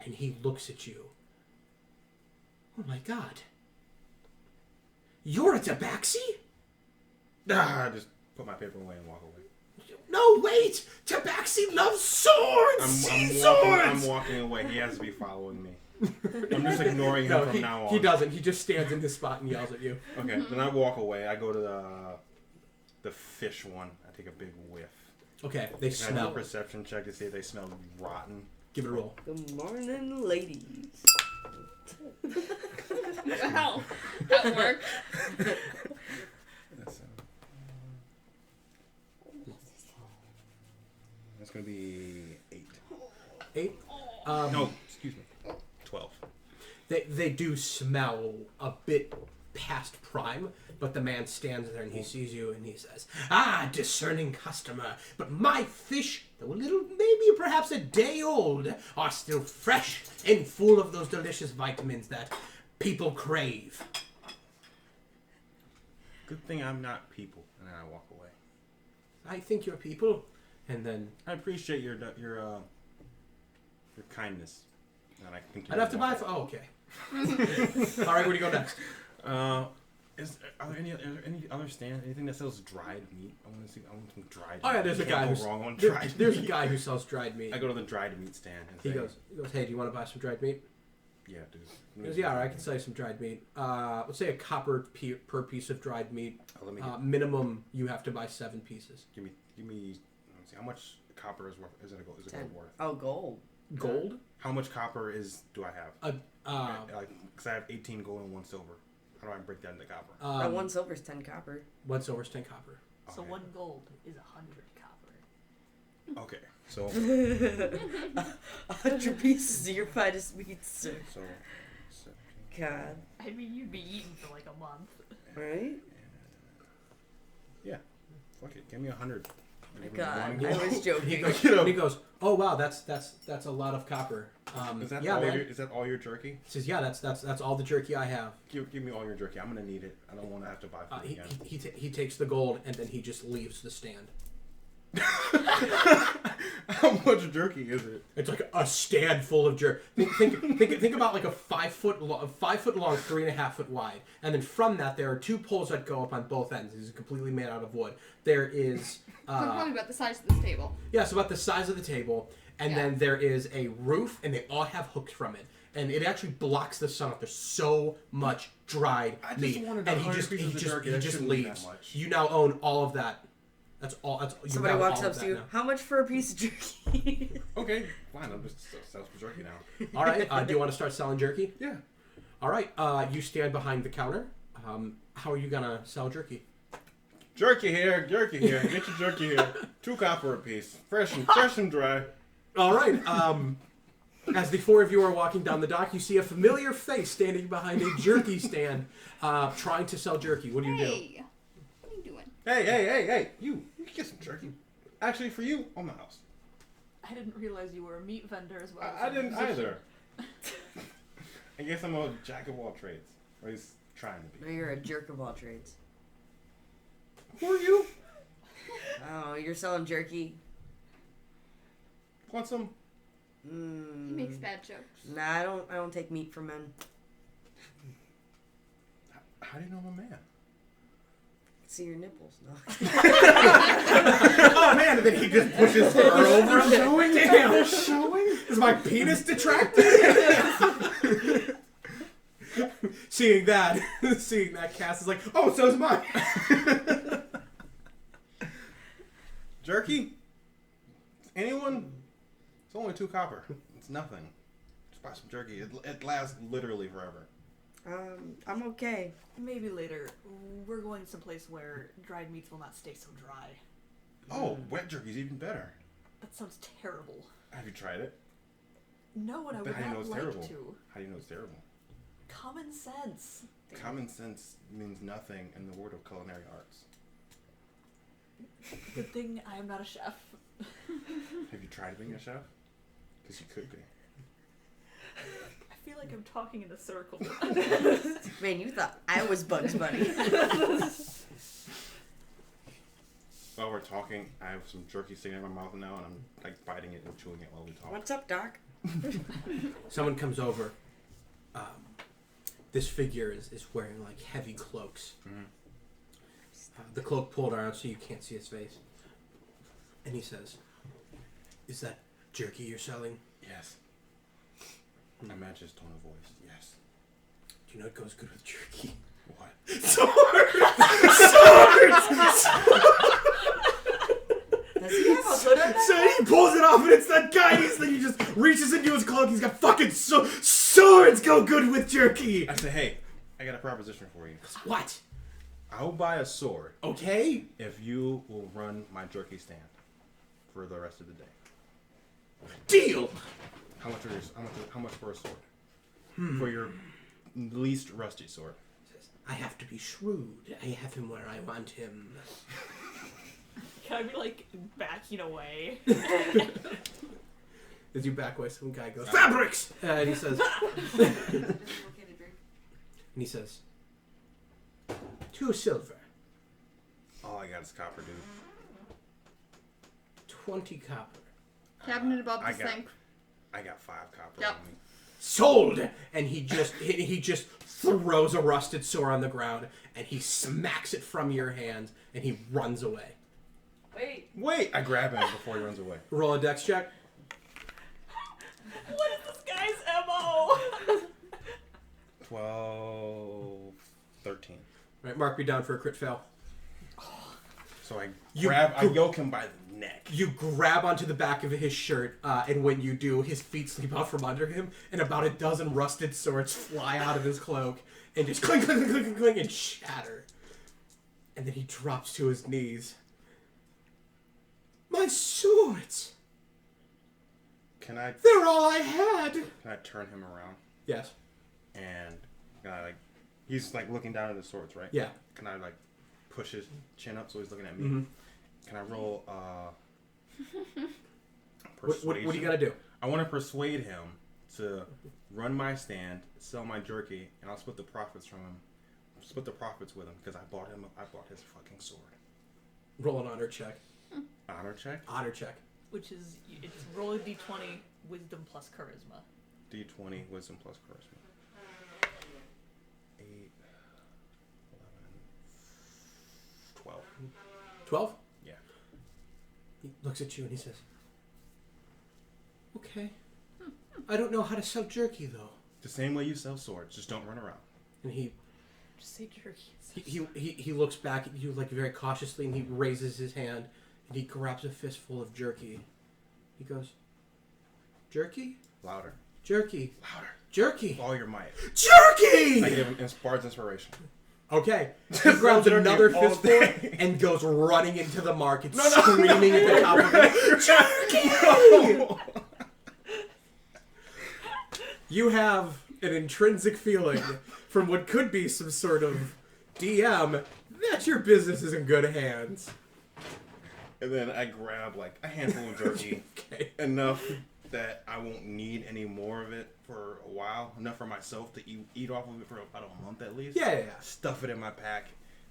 [SPEAKER 1] And he looks at you. Oh my god. You're a tabaxi?
[SPEAKER 3] I just put my paper away and walk away.
[SPEAKER 1] No, wait! Tabaxi loves swords! Sea swords!
[SPEAKER 3] I'm walking away. He has to be following me. I'm just ignoring him from now on.
[SPEAKER 1] He doesn't. He just stands in his spot and yells at you.
[SPEAKER 3] Okay, then I walk away. I go to the fish one. I take a big whiff.
[SPEAKER 1] Okay, they
[SPEAKER 3] Can I do
[SPEAKER 1] smell.
[SPEAKER 3] a perception check to see if they smell rotten?
[SPEAKER 1] Give it a roll.
[SPEAKER 2] Good morning, ladies.
[SPEAKER 6] Wow, that worked.
[SPEAKER 3] That's going to be 8.
[SPEAKER 1] 8?
[SPEAKER 3] No, excuse me. 12.
[SPEAKER 1] They do smell a bit past prime, but the man stands there and he sees you and he says, "Ah, discerning customer, but my fish, though a little, maybe perhaps a day old, are still fresh and full of those delicious vitamins that people crave."
[SPEAKER 3] Good thing I'm not people. And then I walk away.
[SPEAKER 1] I think you're people. And then
[SPEAKER 3] I appreciate your kindness. And I continue
[SPEAKER 1] I'd have to buy
[SPEAKER 3] walk
[SPEAKER 1] for... Oh, okay. All right, where do you go next?
[SPEAKER 3] Are there any other stand? Anything that sells dried meat? I want some dried.
[SPEAKER 1] Oh, yeah,
[SPEAKER 3] meat.
[SPEAKER 1] there's a
[SPEAKER 3] You can't
[SPEAKER 1] guy
[SPEAKER 3] go
[SPEAKER 1] who's...
[SPEAKER 3] wrong on
[SPEAKER 1] there-
[SPEAKER 3] dried
[SPEAKER 1] there's a
[SPEAKER 3] meat.
[SPEAKER 1] guy who sells dried meat.
[SPEAKER 3] I go to the dried meat stand and
[SPEAKER 1] He
[SPEAKER 3] say,
[SPEAKER 1] goes, "Hey, do you want to buy some dried meat?"
[SPEAKER 3] "Yeah, dude."
[SPEAKER 1] He goes, "Yeah, all right, I can sell you some dried meat. Let's say a copper per piece of dried meat.
[SPEAKER 3] Let me get,
[SPEAKER 1] Minimum, you have to buy 7 pieces.
[SPEAKER 3] give me. Let me see how much copper is worth. Is it gold
[SPEAKER 2] 10.
[SPEAKER 3] worth?
[SPEAKER 2] Oh, gold.
[SPEAKER 1] Gold?
[SPEAKER 3] How much copper do I have? Because I have 18 gold and 1 silver. How do I break that into copper?
[SPEAKER 2] 1 silver's 10 copper.
[SPEAKER 1] 1 silver's 10 copper.
[SPEAKER 4] So
[SPEAKER 3] Okay.
[SPEAKER 4] 1 gold is 100 copper.
[SPEAKER 3] Okay, so
[SPEAKER 2] 100 pieces of your finest meat, sir.
[SPEAKER 3] so
[SPEAKER 2] God.
[SPEAKER 4] I mean, you'd be eating for like a month.
[SPEAKER 2] Right?
[SPEAKER 3] yeah, fuck it, give me 100.
[SPEAKER 2] God,
[SPEAKER 3] One
[SPEAKER 2] I was
[SPEAKER 1] He
[SPEAKER 2] joking.
[SPEAKER 1] goes, he goes, "Oh wow, that's a lot of copper."
[SPEAKER 3] Is that
[SPEAKER 1] yeah,
[SPEAKER 3] all
[SPEAKER 1] man.
[SPEAKER 3] your? Is that all your jerky?
[SPEAKER 1] He says, "Yeah, that's all the jerky I have."
[SPEAKER 3] Give me all your jerky. I'm gonna need it. I don't want to have to buy food again.
[SPEAKER 1] He takes the gold and then he just leaves the stand.
[SPEAKER 3] How much jerky is it?
[SPEAKER 1] It's like a stand full of jerky. Think about like a 5 foot long, 3.5 foot wide, and then from that there are 2 poles that go up on both ends. This is completely made out of wood. There is
[SPEAKER 6] Probably about the size of this table.
[SPEAKER 1] yeah, it's about the size of the table, and then there is a roof, and they all have hooks from it, and it actually blocks the sun up. There's so much dried
[SPEAKER 3] I just
[SPEAKER 1] meat,
[SPEAKER 3] wanted
[SPEAKER 1] and
[SPEAKER 3] 100 pieces of jerky.
[SPEAKER 1] he
[SPEAKER 3] That
[SPEAKER 1] just
[SPEAKER 3] shouldn't be that
[SPEAKER 1] leaves.
[SPEAKER 3] much.
[SPEAKER 1] You now own all of that. That's all. You
[SPEAKER 2] Somebody
[SPEAKER 1] have
[SPEAKER 2] walks
[SPEAKER 1] all
[SPEAKER 2] up
[SPEAKER 1] of
[SPEAKER 2] to
[SPEAKER 1] that
[SPEAKER 2] you.
[SPEAKER 1] now.
[SPEAKER 2] How much for a piece of jerky?
[SPEAKER 3] Okay, fine. I'm just selling some jerky now.
[SPEAKER 1] All right. Do you want to start selling jerky?
[SPEAKER 3] Yeah.
[SPEAKER 1] All right. You stand behind the counter. How are you gonna sell jerky?
[SPEAKER 3] Jerky here. Get your jerky here. 2 copper a piece. Fresh and dry.
[SPEAKER 1] All right. As the four of you are walking down the dock, you see a familiar face standing behind a jerky stand, trying to sell jerky. What do you do?
[SPEAKER 6] Hey, what are you doing?
[SPEAKER 3] Hey! You get some jerky. Actually, for you, on my house.
[SPEAKER 4] I didn't realize you were a meat vendor as well.
[SPEAKER 3] I
[SPEAKER 4] as a
[SPEAKER 3] didn't
[SPEAKER 4] musician.
[SPEAKER 3] either. I guess I'm a jack of all trades. Or he's trying to
[SPEAKER 2] No,
[SPEAKER 3] be.
[SPEAKER 2] you're a jerk of all trades.
[SPEAKER 3] Who are you?
[SPEAKER 2] Oh, you're selling jerky?
[SPEAKER 3] Want some?
[SPEAKER 6] He makes bad jokes.
[SPEAKER 2] Nah, I don't take meat from men.
[SPEAKER 3] How do you know I'm a man?
[SPEAKER 2] See your nipples, no?
[SPEAKER 1] Oh man! And then he just pushes her over. Showing? Damn!
[SPEAKER 3] Showing?
[SPEAKER 1] Is my penis detracted? Seeing that, Cass is like, oh, so's mine.
[SPEAKER 3] Jerky? Anyone? It's only 2 copper. It's nothing. Just buy some jerky. It lasts literally forever.
[SPEAKER 2] I'm okay.
[SPEAKER 4] Maybe later. We're going someplace where dried meats will not stay so dry.
[SPEAKER 3] Oh, wet jerky's even better.
[SPEAKER 4] That sounds terrible.
[SPEAKER 3] Have you tried it?
[SPEAKER 4] No, and I
[SPEAKER 3] But
[SPEAKER 4] would
[SPEAKER 3] how do you know
[SPEAKER 4] not
[SPEAKER 3] it's
[SPEAKER 4] like
[SPEAKER 3] terrible?
[SPEAKER 4] to.
[SPEAKER 3] How do you know it's terrible?
[SPEAKER 4] Common sense.
[SPEAKER 3] Common sense means nothing in the world of culinary arts.
[SPEAKER 4] Good thing I am not a chef.
[SPEAKER 3] Have you tried being a chef? Because you could be.
[SPEAKER 4] I feel like I'm talking in a circle.
[SPEAKER 2] Man, you thought I was Bugs Bunny.
[SPEAKER 3] While we're talking, I have some jerky sitting in my mouth now, and I'm like biting it and chewing it while we talk.
[SPEAKER 2] What's up, Doc?
[SPEAKER 1] Someone comes over. This figure is wearing like heavy cloaks.
[SPEAKER 3] Mhm.
[SPEAKER 1] The cloak pulled around so you can't see his face. And he says, "Is that jerky you're selling?"
[SPEAKER 3] Yes. I match his tone of voice. Yes.
[SPEAKER 1] Do you know what goes good with jerky?
[SPEAKER 3] What?
[SPEAKER 2] Does he have a hood on that?
[SPEAKER 1] So he pulls it off and it's that guy. He just reaches into his cloak. He's got fucking swords go good with jerky.
[SPEAKER 3] I say, hey, I got a proposition for you.
[SPEAKER 1] What?
[SPEAKER 3] I'll buy a sword
[SPEAKER 1] Okay.
[SPEAKER 3] if you will run my jerky stand for the rest of the day.
[SPEAKER 1] Deal.
[SPEAKER 3] How much for a sword? For your least rusty sword.
[SPEAKER 1] I have to be shrewd. I have him where I want him.
[SPEAKER 4] Can I be like backing away?
[SPEAKER 1] As you back away, some guy goes, "Fabrics!" And he says, and 2 silver,
[SPEAKER 3] All I got is copper, dude.
[SPEAKER 1] 20 copper.
[SPEAKER 6] Cabinet above
[SPEAKER 3] I
[SPEAKER 6] the
[SPEAKER 3] got-
[SPEAKER 6] sink.
[SPEAKER 3] I got 5 copper
[SPEAKER 6] Yep.
[SPEAKER 3] on me.
[SPEAKER 1] Sold! And he just throws a rusted sword on the ground and he smacks it from your hand and he runs away.
[SPEAKER 3] Wait! I grab him before he runs away.
[SPEAKER 1] Roll a dex check.
[SPEAKER 4] What is this guy's MO?
[SPEAKER 3] 12, 13.
[SPEAKER 1] Right, mark me down for a crit fail.
[SPEAKER 3] So I
[SPEAKER 1] You-
[SPEAKER 3] yoke him by the neck.
[SPEAKER 1] You grab onto the back of his shirt, and when you do, his feet slip out from under him, and about a dozen rusted swords fly out of his cloak, and just clink, clink, clink, clink, clink, and shatter. And then he drops to his knees. My swords!
[SPEAKER 3] Can I
[SPEAKER 1] They're all I had!
[SPEAKER 3] turn him around?
[SPEAKER 1] Yes.
[SPEAKER 3] And can I he's like looking down at his swords, right?
[SPEAKER 1] Yeah.
[SPEAKER 3] Can I push his chin up so he's looking at me?
[SPEAKER 1] Mm-hmm.
[SPEAKER 3] Can I roll
[SPEAKER 1] What do you gotta do?
[SPEAKER 3] I want to persuade him to run my stand, sell my jerky, and I'll split the profits from him. Split the profits with him because I bought his fucking sword.
[SPEAKER 1] Roll an honor check.
[SPEAKER 3] Honor check?
[SPEAKER 1] Honor check.
[SPEAKER 4] Which is, it's roll a d20, wisdom plus charisma.
[SPEAKER 3] D20, wisdom plus charisma. 8, 11, 12.
[SPEAKER 1] 12?
[SPEAKER 3] Yeah.
[SPEAKER 1] He looks at you and he says, "Okay. I don't know how to sell jerky, though."
[SPEAKER 3] The same way you sell swords, just don't run around.
[SPEAKER 1] And he
[SPEAKER 4] Just say jerky.
[SPEAKER 1] He looks back at you like very cautiously and he raises his hand and he grabs a fistful of jerky. He goes, "Jerky?
[SPEAKER 3] Louder.
[SPEAKER 1] Jerky.
[SPEAKER 3] Louder.
[SPEAKER 1] Jerky.
[SPEAKER 3] With all your might.
[SPEAKER 1] Jerky!"
[SPEAKER 3] I give him Bard's inspiration.
[SPEAKER 1] Okay. He grabs
[SPEAKER 3] Jerky
[SPEAKER 1] another
[SPEAKER 3] all
[SPEAKER 1] fistful
[SPEAKER 3] day.
[SPEAKER 1] and goes running into the market, screaming at the top of it. Jerky! You have an intrinsic feeling from what could be some sort of DM that your business is in good hands.
[SPEAKER 3] And then I grab like a handful of jerky,
[SPEAKER 1] Okay.
[SPEAKER 3] enough that I won't need any more of it for a while, enough for myself to eat off of it for about a month at least.
[SPEAKER 1] Yeah.
[SPEAKER 3] Stuff it in my pack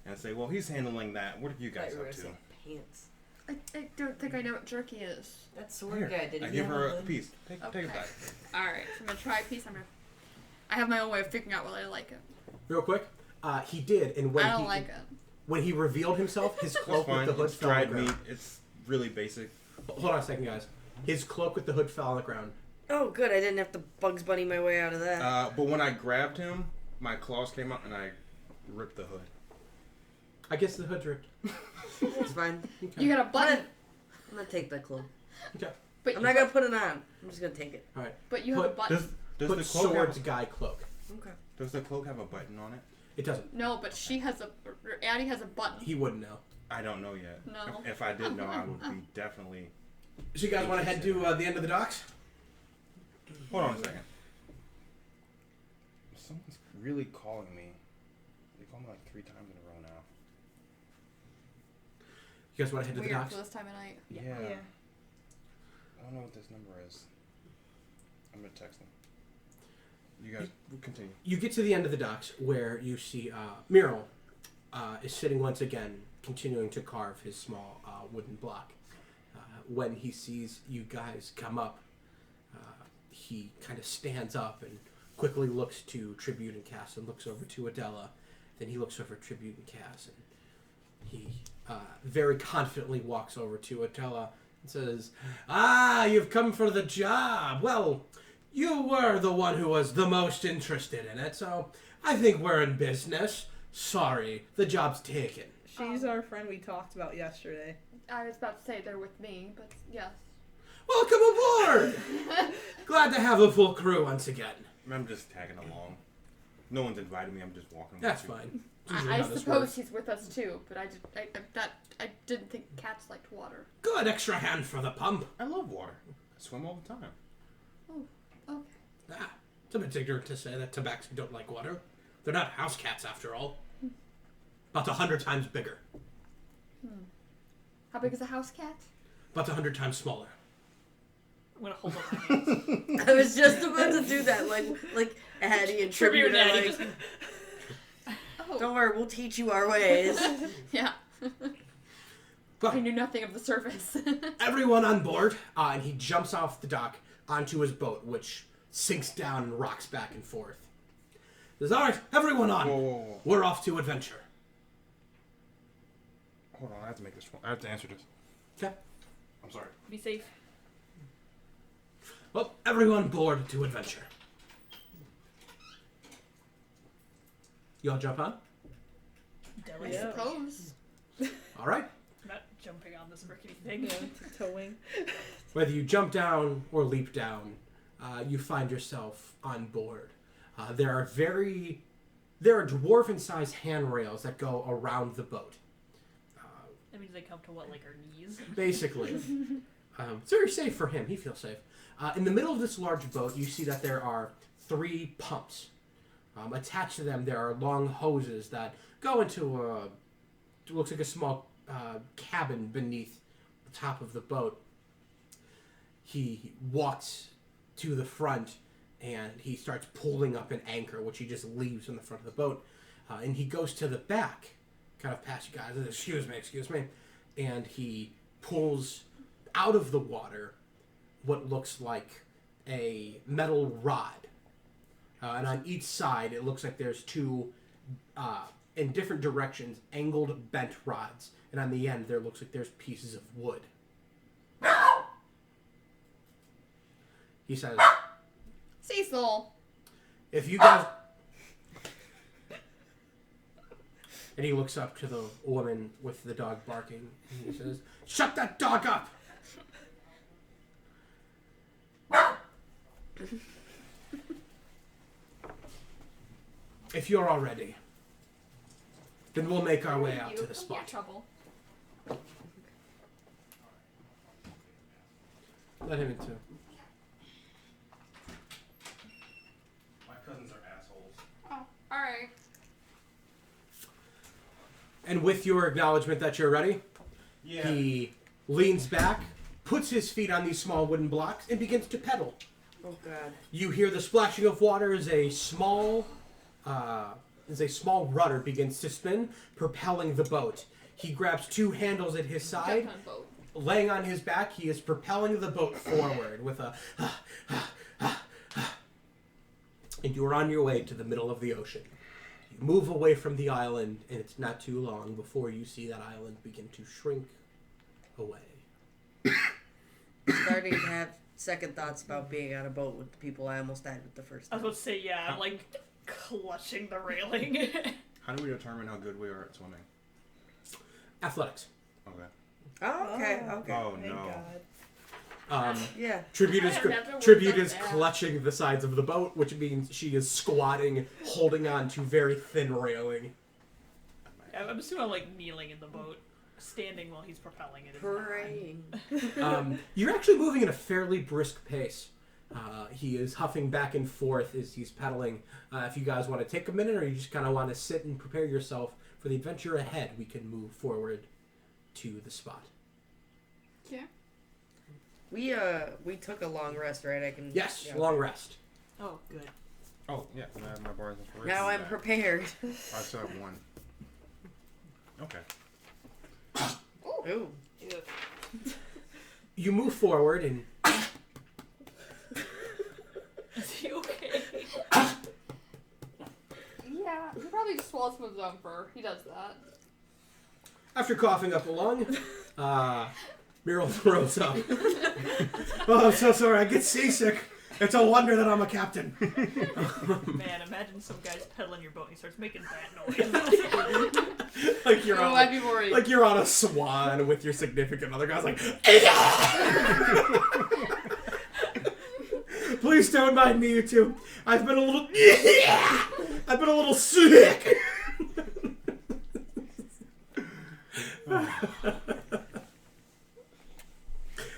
[SPEAKER 3] and say, well, he's handling that. What are you guys up to?
[SPEAKER 2] Pants.
[SPEAKER 6] I don't think I know what jerky is.
[SPEAKER 2] That sword
[SPEAKER 3] Here,
[SPEAKER 2] guy did.
[SPEAKER 3] I
[SPEAKER 2] he
[SPEAKER 3] give
[SPEAKER 2] have
[SPEAKER 3] her
[SPEAKER 2] a
[SPEAKER 3] a
[SPEAKER 2] hood?
[SPEAKER 3] piece. Take it back.
[SPEAKER 6] Alright, so I'm gonna try a piece. I have my own way of figuring out whether I like it.
[SPEAKER 1] Real quick, he did, and when
[SPEAKER 6] I don't
[SPEAKER 1] he
[SPEAKER 6] like it.
[SPEAKER 1] when he revealed himself, his
[SPEAKER 3] That's
[SPEAKER 1] cloak with
[SPEAKER 3] fine.
[SPEAKER 1] the hood
[SPEAKER 3] It's
[SPEAKER 1] fell on the
[SPEAKER 3] dried
[SPEAKER 1] ground.
[SPEAKER 3] meat. It's really basic.
[SPEAKER 1] Hold on a second, guys. His cloak with the hood fell on the ground.
[SPEAKER 2] Oh, good. I didn't have to Bugs Bunny my way out of that.
[SPEAKER 3] But when I grabbed him, my claws came out and I ripped the hood.
[SPEAKER 1] I guess the hood's ripped.
[SPEAKER 2] It's fine.
[SPEAKER 1] Okay.
[SPEAKER 6] You got a button,
[SPEAKER 2] I'm gonna take that cloak.
[SPEAKER 1] Okay.
[SPEAKER 6] but
[SPEAKER 2] I'm
[SPEAKER 6] you,
[SPEAKER 2] not gonna put it on. I'm just gonna take it.
[SPEAKER 1] All right.
[SPEAKER 6] but you have a
[SPEAKER 1] Put-
[SPEAKER 6] button.
[SPEAKER 3] Does
[SPEAKER 1] Put
[SPEAKER 3] the cloak
[SPEAKER 1] swords
[SPEAKER 3] have,
[SPEAKER 1] guy cloak.
[SPEAKER 2] Okay.
[SPEAKER 3] does the cloak have a button on it?
[SPEAKER 1] It doesn't.
[SPEAKER 6] No, but she has Addie has a button.
[SPEAKER 1] He wouldn't know.
[SPEAKER 3] I don't know yet.
[SPEAKER 6] No.
[SPEAKER 3] If I did know, I would be definitely.
[SPEAKER 1] So you guys want to head to the end of the docks?
[SPEAKER 3] Hold on a second. Someone's really calling me. They call me like 3 times in a row now.
[SPEAKER 1] You guys want to head to
[SPEAKER 6] Weird
[SPEAKER 1] the docks?
[SPEAKER 6] for this time of night.
[SPEAKER 3] Yeah.
[SPEAKER 5] Yeah.
[SPEAKER 3] I don't know what this number is. I'm gonna text them. You guys continue.
[SPEAKER 1] You get to the end of the docks where you see Muriel is sitting once again, continuing to carve his small wooden block. When he sees you guys come up, he kind of stands up and quickly looks to Tribute and Cass and looks over to Adela. Then he looks over at Tribute and Cass and he very confidently walks over to Adela and says, "Ah, you've come for the job. Well, you were the one who was the most interested in it, so I think we're in business. Sorry, the job's taken."
[SPEAKER 5] She's our friend we talked about yesterday.
[SPEAKER 6] I was about to say they're with me, but yes.
[SPEAKER 1] Welcome aboard! Glad to have a full crew once again.
[SPEAKER 3] I'm just tagging along. No one's invited me. I'm just walking.
[SPEAKER 1] That's
[SPEAKER 3] with you.
[SPEAKER 1] fine. Usually
[SPEAKER 6] I
[SPEAKER 1] how this
[SPEAKER 6] suppose
[SPEAKER 1] works.
[SPEAKER 6] he's with us too, but I didn't think cats liked water.
[SPEAKER 1] Good extra hand for the pump.
[SPEAKER 3] I love water. I swim all the time.
[SPEAKER 6] Okay.
[SPEAKER 1] Ah, it's a bit ignorant to say that tabaxi don't like water. They're not house cats after all. About 100 times bigger.
[SPEAKER 6] How big is a house cat?
[SPEAKER 1] About 100 times smaller.
[SPEAKER 4] I'm gonna hold up my hands.
[SPEAKER 2] I was just about to do that, like Addie and Tribute.
[SPEAKER 4] Tribute
[SPEAKER 2] Are
[SPEAKER 4] Addie
[SPEAKER 2] like,
[SPEAKER 4] just-
[SPEAKER 6] Oh,
[SPEAKER 2] don't worry, we'll teach you our ways.
[SPEAKER 6] yeah.
[SPEAKER 1] Well,
[SPEAKER 6] I knew nothing of the service.
[SPEAKER 1] everyone on board, and he jumps off the dock onto his boat, which sinks down and rocks back and forth. He says, "All right, everyone on.
[SPEAKER 3] Whoa.
[SPEAKER 1] We're off to adventure."
[SPEAKER 3] Hold on. I have to make this. I have to answer this.
[SPEAKER 1] Okay.
[SPEAKER 3] I'm sorry.
[SPEAKER 4] Be safe.
[SPEAKER 1] Well, everyone board to adventure. You all jump on?
[SPEAKER 4] Deli.
[SPEAKER 6] I
[SPEAKER 5] Yeah.
[SPEAKER 6] suppose.
[SPEAKER 1] All right.
[SPEAKER 4] I'm not jumping on this rickety thing.
[SPEAKER 5] Yeah, towing.
[SPEAKER 1] Whether you jump down or leap down, you find yourself on board. There are dwarven-sized handrails that go around the boat.
[SPEAKER 4] That means they come to what, like our knees?
[SPEAKER 1] Basically, it's very safe for him. He feels safe. In the middle of this large boat, you see that there are 3 pumps. Attached to them, there are long hoses that go into it looks like a small cabin beneath the top of the boat. He walks to the front and he starts pulling up an anchor, which he just leaves in the front of the boat. And he goes to the back, kind of past you guys, and says, excuse me. And he pulls out of the water what looks like a metal rod. And on each side, it looks like there's 2, in different directions, angled bent rods. And on the end, there looks like there's pieces of wood. He says,
[SPEAKER 6] Cecil.
[SPEAKER 1] "If you guys..." And he looks up to the woman with the dog barking. And he says, "Shut that dog up!" "If you're all ready, Then we'll make our way
[SPEAKER 6] Thank
[SPEAKER 1] out
[SPEAKER 6] you.
[SPEAKER 1] to the
[SPEAKER 6] Don't get in
[SPEAKER 1] spot.
[SPEAKER 6] trouble.
[SPEAKER 1] Let him into.
[SPEAKER 3] My cousins are assholes.
[SPEAKER 6] Oh, all right.
[SPEAKER 1] And with your acknowledgement that you're ready,
[SPEAKER 3] Yeah.
[SPEAKER 1] he leans back, puts his feet on these small wooden blocks, and begins to pedal.
[SPEAKER 2] Oh God.
[SPEAKER 1] You hear the splashing of water as a small rudder begins to spin, propelling the boat. He grabs two handles at his side.
[SPEAKER 6] Death on boat.
[SPEAKER 1] Laying on his back, he is propelling the boat forward with a and you are on your way to the middle of the ocean. You move away from the island, and it's not too long before you see that island begin to shrink away.
[SPEAKER 2] Starting to have second thoughts about being on a boat with the people I almost died with the first
[SPEAKER 4] I was
[SPEAKER 2] time.
[SPEAKER 4] about to say, yeah, I'm like clutching the railing.
[SPEAKER 3] How do we determine how good we are at swimming?
[SPEAKER 1] Athletics.
[SPEAKER 3] Okay.
[SPEAKER 2] Oh, okay, okay.
[SPEAKER 3] Oh
[SPEAKER 5] Thank
[SPEAKER 3] no.
[SPEAKER 5] God.
[SPEAKER 2] Yeah.
[SPEAKER 1] Tribute is
[SPEAKER 6] I never worked
[SPEAKER 1] Tribute
[SPEAKER 6] on
[SPEAKER 1] is
[SPEAKER 6] that.
[SPEAKER 1] clutching the sides of the boat, which means she is squatting, holding on to very thin railing.
[SPEAKER 4] I'm assuming I'm like kneeling in the boat, standing while he's propelling it.
[SPEAKER 2] Praying.
[SPEAKER 1] You're actually moving at a fairly brisk pace. He is huffing back and forth as he's pedaling. If you guys want to take a minute, or you just kind of want to sit and prepare yourself for the adventure ahead, we can move forward to the spot.
[SPEAKER 6] Yeah.
[SPEAKER 2] We took a long rest, right? I can.
[SPEAKER 1] Yes,
[SPEAKER 2] yeah.
[SPEAKER 1] long rest.
[SPEAKER 4] Oh, good.
[SPEAKER 3] Oh yeah. Can I have my bars of
[SPEAKER 2] Now I'm prepared.
[SPEAKER 3] I still have one. Okay.
[SPEAKER 2] Ooh.
[SPEAKER 1] You move forward, and
[SPEAKER 4] Is he okay?
[SPEAKER 6] Yeah. He probably just swallows some of his own fur. He does that.
[SPEAKER 1] after coughing up a lung, Muriel throws up. Oh, I'm so sorry. I get seasick. It's a wonder that I'm a captain.
[SPEAKER 4] Man, imagine some guy's pedaling your boat and he starts making that noise.
[SPEAKER 1] Like you're
[SPEAKER 6] Oh,
[SPEAKER 1] on,
[SPEAKER 6] I'd be worried.
[SPEAKER 1] like you're on a swan with your significant other. Guy's like, please don't mind me, you two. I've been a little sick.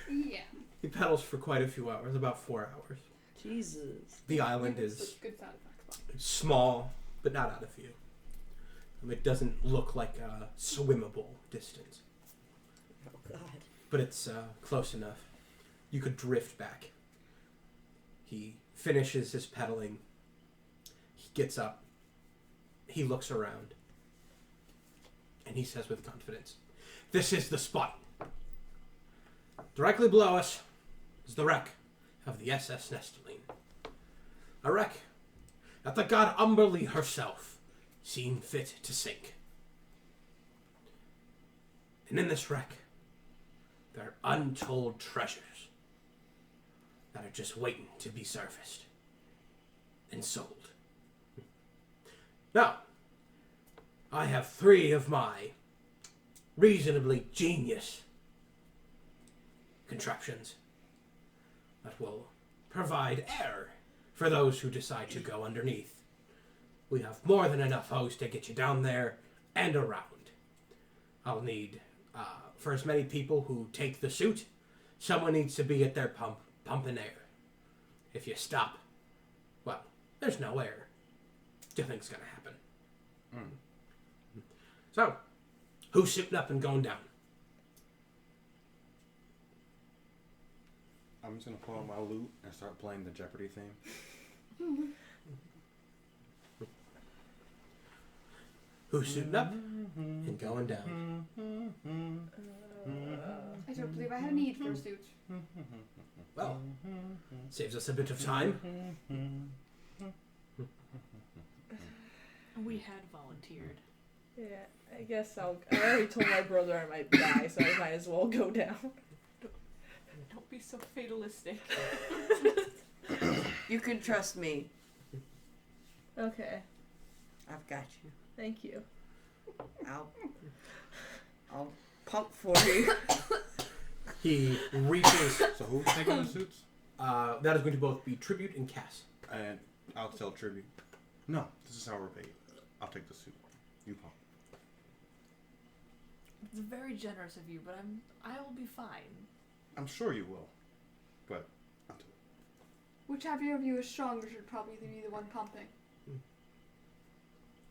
[SPEAKER 6] Yeah.
[SPEAKER 1] He pedals for quite a few hours, about 4 hours.
[SPEAKER 2] Jesus.
[SPEAKER 1] The island
[SPEAKER 6] It's
[SPEAKER 1] is
[SPEAKER 6] a good sound effect.
[SPEAKER 1] small, but not out of view. It doesn't look like a swimmable distance,
[SPEAKER 2] Oh God.
[SPEAKER 1] but it's close enough. You could drift back. He finishes his pedaling. He gets up. He looks around. And he says with confidence, "This is the spot. Directly below us is the wreck of the SS Nestaline. A wreck that the god Umberly herself seen fit to sink. And in this wreck, there are untold treasures that are just waiting to be surfaced and sold. Now, I have 3 of my reasonably genius contraptions that will provide air for those who decide to go underneath. We have more than enough hose to get you down there and around. I'll need, for as many people who take the suit, someone needs to be at their pump, pumping air. If you stop, well, there's no air. Nothing's gonna happen. So, who's suiting up and going down?"
[SPEAKER 3] I'm just gonna pull out my lute and start playing the Jeopardy theme.
[SPEAKER 1] Who's suiting up and going down?
[SPEAKER 6] I don't believe I had a need for a suit.
[SPEAKER 1] Well, saves us a bit of time.
[SPEAKER 4] We had volunteered.
[SPEAKER 5] Yeah, I guess I already told my brother I might die, so I might as well go down.
[SPEAKER 4] Don't be so fatalistic.
[SPEAKER 2] You can trust me.
[SPEAKER 5] Okay,
[SPEAKER 2] I've got you.
[SPEAKER 5] thank you.
[SPEAKER 2] I'll pump for you.
[SPEAKER 1] He reaches.
[SPEAKER 3] So who's taking the suits?
[SPEAKER 1] That is going to both be Tribute and Cass.
[SPEAKER 3] And I'll tell Tribute. No, this is how we're paid. I'll take the suit. You pump.
[SPEAKER 4] It's very generous of you, but I'll be fine.
[SPEAKER 3] I'm sure you will. But I'll do it.
[SPEAKER 6] Whichever of you is stronger should probably be the one pumping.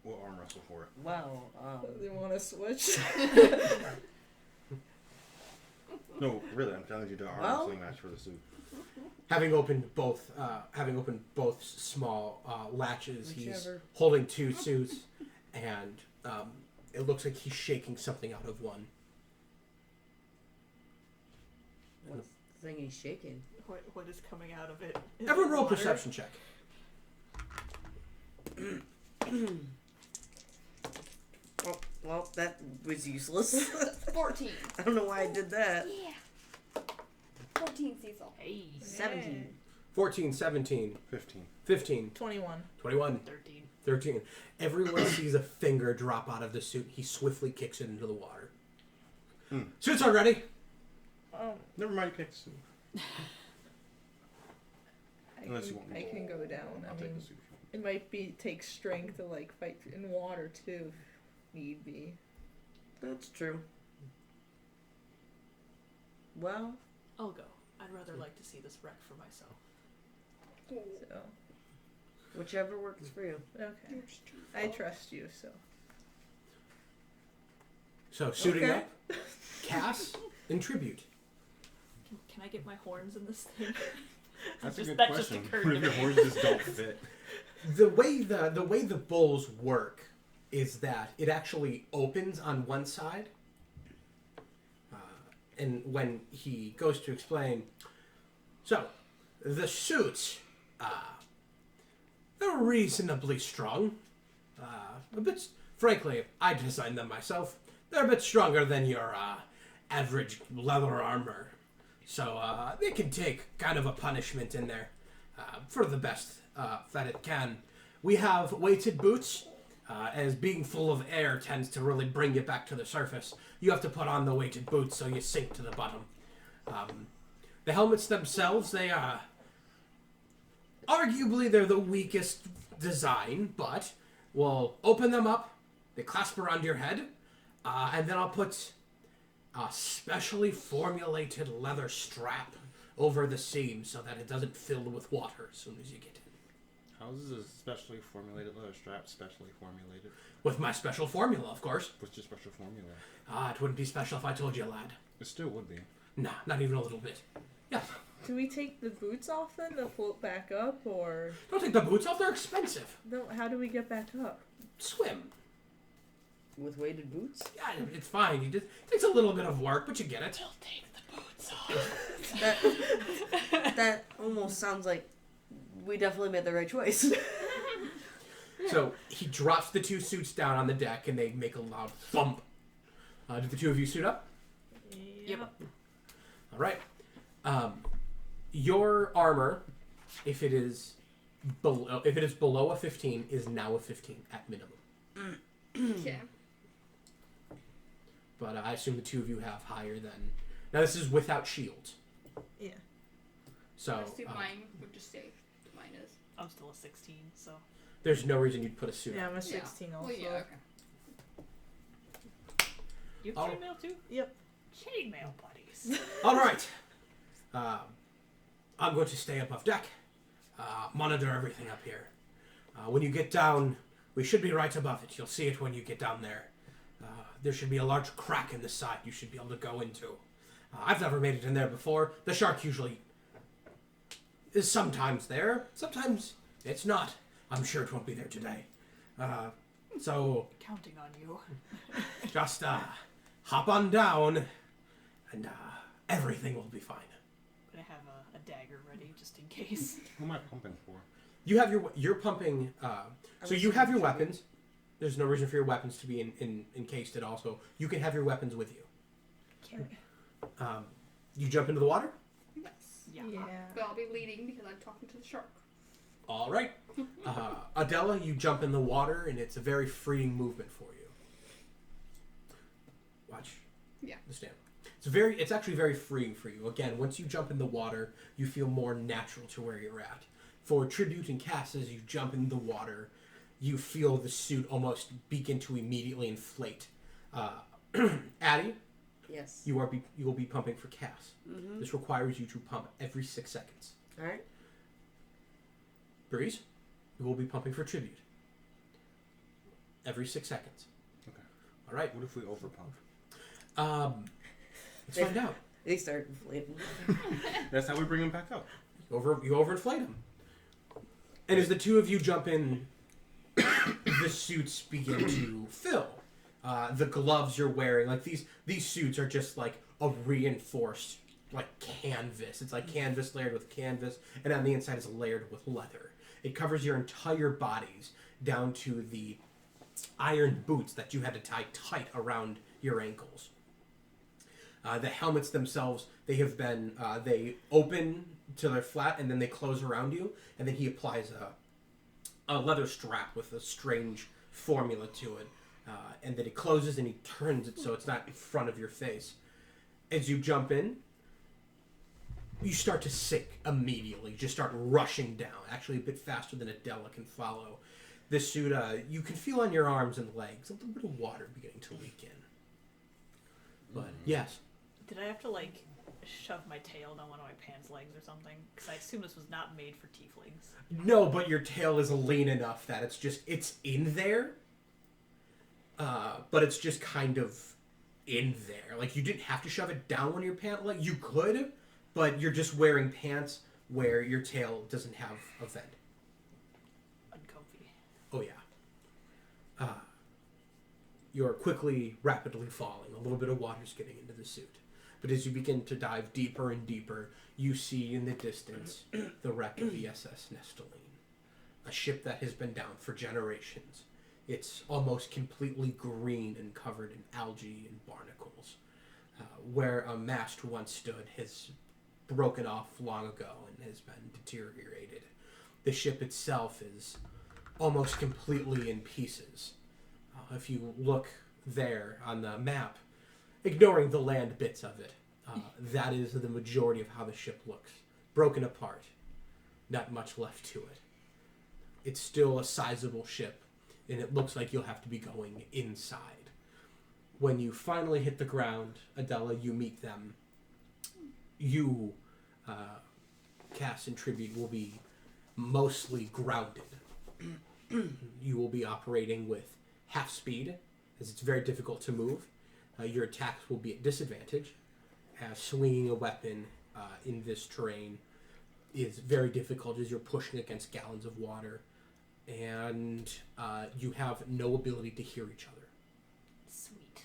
[SPEAKER 3] We'll arm wrestle for it.
[SPEAKER 2] Well,
[SPEAKER 5] They want to switch.
[SPEAKER 3] No, really, I'm telling you to arm
[SPEAKER 2] Well-
[SPEAKER 3] wrestling match for the suit.
[SPEAKER 1] Having opened both small latches, he's
[SPEAKER 2] Whichever.
[SPEAKER 1] holding two suits, and it looks like he's shaking something out of one.
[SPEAKER 2] what's the thing he's shaking?
[SPEAKER 4] What is coming out of it? Is
[SPEAKER 1] Everyone
[SPEAKER 4] it
[SPEAKER 1] roll a
[SPEAKER 4] water?
[SPEAKER 1] perception check.
[SPEAKER 2] Well, that was useless.
[SPEAKER 6] 14.
[SPEAKER 2] I don't know why I did that.
[SPEAKER 6] Yeah. 14, Cecil.
[SPEAKER 4] Hey,
[SPEAKER 2] 17.
[SPEAKER 1] 14, 17,
[SPEAKER 3] 15.
[SPEAKER 1] 15,
[SPEAKER 5] 21.
[SPEAKER 1] 21,
[SPEAKER 4] 13.
[SPEAKER 1] 13. Everyone sees a finger drop out of the suit. He swiftly kicks it into the water. Suits are ready.
[SPEAKER 3] Never mind, you pick the suit. Unless you want me
[SPEAKER 5] I
[SPEAKER 3] to.
[SPEAKER 5] can go down.
[SPEAKER 3] I'll
[SPEAKER 5] I
[SPEAKER 3] take
[SPEAKER 5] mean,
[SPEAKER 3] the suit.
[SPEAKER 5] it might take strength to like fight in water too, if need be.
[SPEAKER 2] That's true. Well,
[SPEAKER 4] I'll go. I'd rather like to see this wreck for myself.
[SPEAKER 5] So
[SPEAKER 2] whichever works for you.
[SPEAKER 5] okay, I trust you. So
[SPEAKER 1] So, suiting
[SPEAKER 2] Okay.
[SPEAKER 1] up, Cass, and Tribute.
[SPEAKER 4] Can I get my horns in this thing?
[SPEAKER 3] That's a
[SPEAKER 4] Just-
[SPEAKER 3] good
[SPEAKER 4] that just
[SPEAKER 3] question.
[SPEAKER 4] occurred
[SPEAKER 3] What
[SPEAKER 4] to
[SPEAKER 3] if your
[SPEAKER 4] me.
[SPEAKER 3] horns just don't fit?
[SPEAKER 1] The way the bowls work is that it actually opens on one side, and when he goes to explain, so the suits, they're reasonably strong. A bit, frankly, I designed them myself. They're a bit stronger than your average leather armor, so they can take kind of a punishment in there for the best that it can. We have weighted boots, as being full of air tends to really bring you back to the surface. You have to put on the weighted boots so you sink to the bottom. The helmets themselves, they arguably they're the weakest design, but we'll open them up, they clasp around your head, and then I'll put a specially formulated leather strap over the seam so that it doesn't fill with water as soon as you get in.
[SPEAKER 3] How is this a specially formulated leather strap specially formulated?
[SPEAKER 1] With my special formula, of course.
[SPEAKER 3] What's your special formula?
[SPEAKER 1] It wouldn't be special if I told you, lad.
[SPEAKER 3] It still would be.
[SPEAKER 1] Nah, not even a little bit. Yeah,
[SPEAKER 5] do we take the boots off then to float back up, or
[SPEAKER 1] don't take the boots off, they're expensive.
[SPEAKER 5] no? How do we get back up?
[SPEAKER 1] Swim.
[SPEAKER 2] With weighted boots?
[SPEAKER 1] Yeah, it's fine. It takes a little bit of work, but you get it.
[SPEAKER 4] Take the boots off.
[SPEAKER 2] That almost sounds like we definitely made the right choice.
[SPEAKER 1] So he drops the two suits down on the deck, and they make a loud thump. Do the two of you suit up?
[SPEAKER 4] Yep.
[SPEAKER 1] All right. Your armor, if it is below a 15, is now a 15 at minimum.
[SPEAKER 6] Okay.
[SPEAKER 1] But I assume the two of you have higher than. Now this is without shields.
[SPEAKER 5] Yeah.
[SPEAKER 1] So
[SPEAKER 6] I assume mine would just stay. Mine is.
[SPEAKER 4] I'm still a 16, so.
[SPEAKER 1] there's no reason you'd put a suit
[SPEAKER 5] Yeah,
[SPEAKER 1] on.
[SPEAKER 5] I'm a 16 also.
[SPEAKER 6] Well, yeah, okay.
[SPEAKER 4] You
[SPEAKER 1] Oh.
[SPEAKER 4] have chainmail too?
[SPEAKER 5] Yep.
[SPEAKER 4] Chainmail buddies.
[SPEAKER 1] All right. I'm going to stay above deck. Monitor everything up here. When you get down, we should be right above it. You'll see it when you get down there. There should be a large crack in the side you should be able to go into. I've never made it in there before. The shark usually is sometimes there. Sometimes it's not. I'm sure it won't be there today. So
[SPEAKER 4] Counting on you.
[SPEAKER 1] just hop on down, and everything will be fine.
[SPEAKER 4] I'm gonna have a dagger ready just in case.
[SPEAKER 3] Who am I pumping for?
[SPEAKER 1] You have you're pumping. So you have your weapons. There's no reason for your weapons to be encased at all. So you can have your weapons with you. You jump into the water.
[SPEAKER 6] Yes.
[SPEAKER 4] Yeah.
[SPEAKER 6] But I'll be leading because I'm talking to the shark.
[SPEAKER 1] All right, Adela, you jump in the water, and it's a very freeing movement for you. Watch.
[SPEAKER 6] Yeah.
[SPEAKER 1] Understand. It's actually very freeing for you. Again, once you jump in the water, you feel more natural to where you're at. For Tribute and Cass, as you jump in the water, you feel the suit almost begin to immediately inflate Addie,
[SPEAKER 2] Yes.
[SPEAKER 1] you will be pumping for Cass.
[SPEAKER 2] Mm-hmm.
[SPEAKER 1] This requires you to pump every 6 seconds.
[SPEAKER 2] All right.
[SPEAKER 1] Breeze, you will be pumping for Tribute. Every 6 seconds.
[SPEAKER 3] Okay.
[SPEAKER 1] All right.
[SPEAKER 3] What if we overpump?
[SPEAKER 1] Let's find out.
[SPEAKER 2] They start inflating.
[SPEAKER 3] That's how we bring him back up.
[SPEAKER 1] You overinflate him. And as the two of you jump in, the suits begin to fill. The gloves you're wearing, like these suits are just like a reinforced like canvas. It's like canvas layered with canvas, and on the inside is layered with leather. It covers your entire bodies down to the iron boots that you had to tie tight around your ankles. The helmets themselves, they have been, they open to their flat and then they close around you, and then he applies a leather strap with a strange formula to it, and then he closes and he turns it so it's not in front of your face. As you jump in, you start to sink immediately. You just start rushing down, actually a bit faster than Adela can follow. This suit, you can feel on your arms and legs a little bit of water beginning to leak in. But, yes.
[SPEAKER 4] Did I have to, like, shove my tail down one of my pants legs or something? Because I assume this was not made for tieflings.
[SPEAKER 1] No, but your tail is lean enough that it's in there. But it's just kind of in there. Like, you didn't have to shove it down one of your pant legs. You could, but you're just wearing pants where your tail doesn't have a vent.
[SPEAKER 4] Uncomfy.
[SPEAKER 1] Oh, yeah. You're rapidly falling. A little bit of water's getting into the suit. But as you begin to dive deeper and deeper, you see in the distance the wreck of the SS Nestaline, a ship that has been down for generations. It's almost completely green and covered in algae and barnacles. Where a mast once stood has broken off long ago and has been deteriorated. The ship itself is almost completely in pieces. If you look there on the map, ignoring the land bits of it, that is the majority of how the ship looks. Broken apart. Not much left to it. It's still a sizable ship, and it looks like you'll have to be going inside. When you finally hit the ground, Adela, you meet them. You, Cass and Tribute, will be mostly grounded. You will be operating with half speed, as it's very difficult to move. Your attacks will be at disadvantage, as swinging a weapon in this terrain is very difficult as you're pushing against gallons of water, and you have no ability to hear each other.
[SPEAKER 6] Sweet.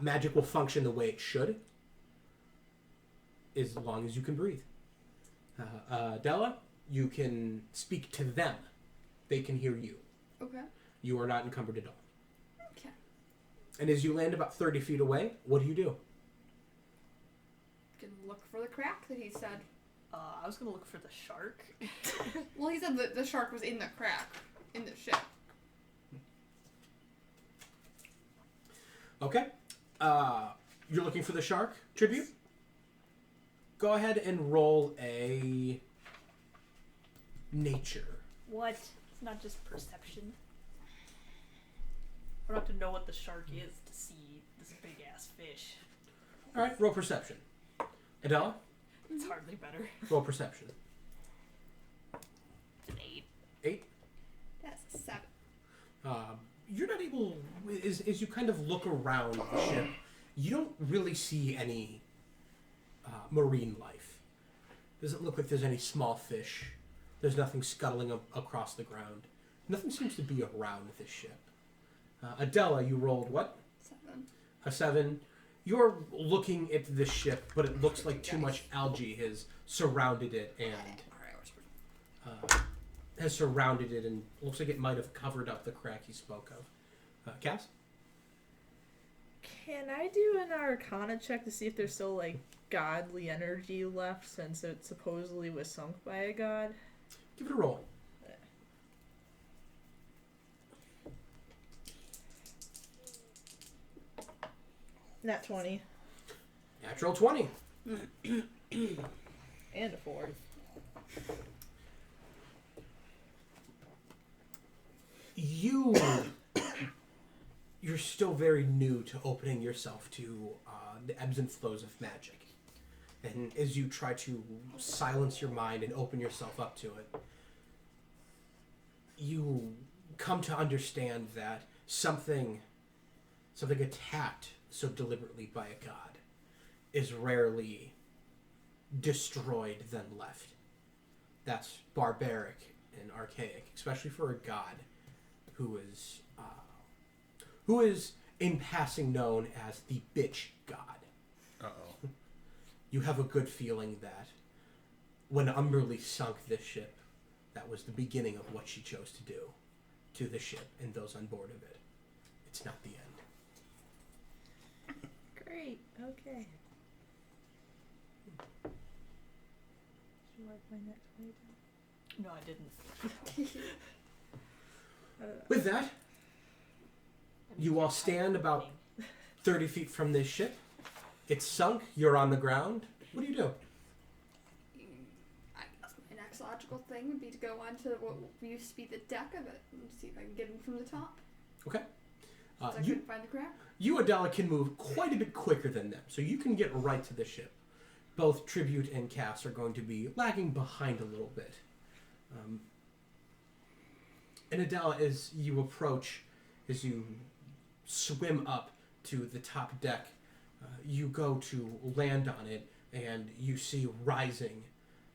[SPEAKER 1] Magic will function the way it should, as long as you can breathe. Della, you can speak to them. They can hear you.
[SPEAKER 6] Okay.
[SPEAKER 1] You are not encumbered at all.
[SPEAKER 6] Okay.
[SPEAKER 1] And as you land about 30 feet away, what do you do?
[SPEAKER 6] Can look for the crack that he said.
[SPEAKER 4] I was gonna look for the shark.
[SPEAKER 6] Well, he said that the shark was in the crack in the ship.
[SPEAKER 1] Okay. You're looking for the shark, Tribute? Go ahead and roll a nature.
[SPEAKER 4] What? It's not just perception. I don't have to know what the shark is to see this big ass fish.
[SPEAKER 1] All right, roll perception. Adela,
[SPEAKER 4] It's hardly better.
[SPEAKER 1] roll perception.
[SPEAKER 4] It's an 8.
[SPEAKER 1] 8.
[SPEAKER 6] That's a 7.
[SPEAKER 1] You're not able, as you kind of look around the ship, you don't really see any marine life. Doesn't look like there's any small fish. There's nothing scuttling across the ground. Nothing seems to be around this ship. Adela, you rolled what?
[SPEAKER 6] 7.
[SPEAKER 1] A 7. You're looking at the ship, but it looks like too much algae has surrounded it and looks like it might have covered up the crack you spoke of. Cass?
[SPEAKER 5] Can I do an Arcana check to see if there's still, like, godly energy left since it supposedly was sunk by a god?
[SPEAKER 1] Give it a roll.
[SPEAKER 5] Nat 20.
[SPEAKER 1] Natural 20.
[SPEAKER 5] And a 4.
[SPEAKER 1] You're you're still very new to opening yourself to the ebbs and flows of magic. And as you try to silence your mind and open yourself up to it, you come to understand that something attacked so deliberately by a god is rarely destroyed then left. That's barbaric and archaic, especially for a god who is in passing known as the bitch god.
[SPEAKER 3] Uh-oh.
[SPEAKER 1] You have a good feeling that when Umberly sunk this ship, that was the beginning of what she chose to do to the ship and those on board of it. It's not the end.
[SPEAKER 5] Great. Okay. Should I find that way down?
[SPEAKER 4] No, I didn't.
[SPEAKER 1] With that, you all stand about 30 feet from this ship. It's sunk. You're on the ground. What do you do?
[SPEAKER 6] I guess my next logical thing would be to go onto what used to be the deck of it and see if I can get in from the top.
[SPEAKER 1] Okay.
[SPEAKER 6] I couldn't find the crap.
[SPEAKER 1] You, Adela, can move quite a bit quicker than them, so you can get right to the ship. Both Tribute and Cass are going to be lagging behind a little bit. And Adela, as you approach, as you swim up to the top deck, you go to land on it, and you see rising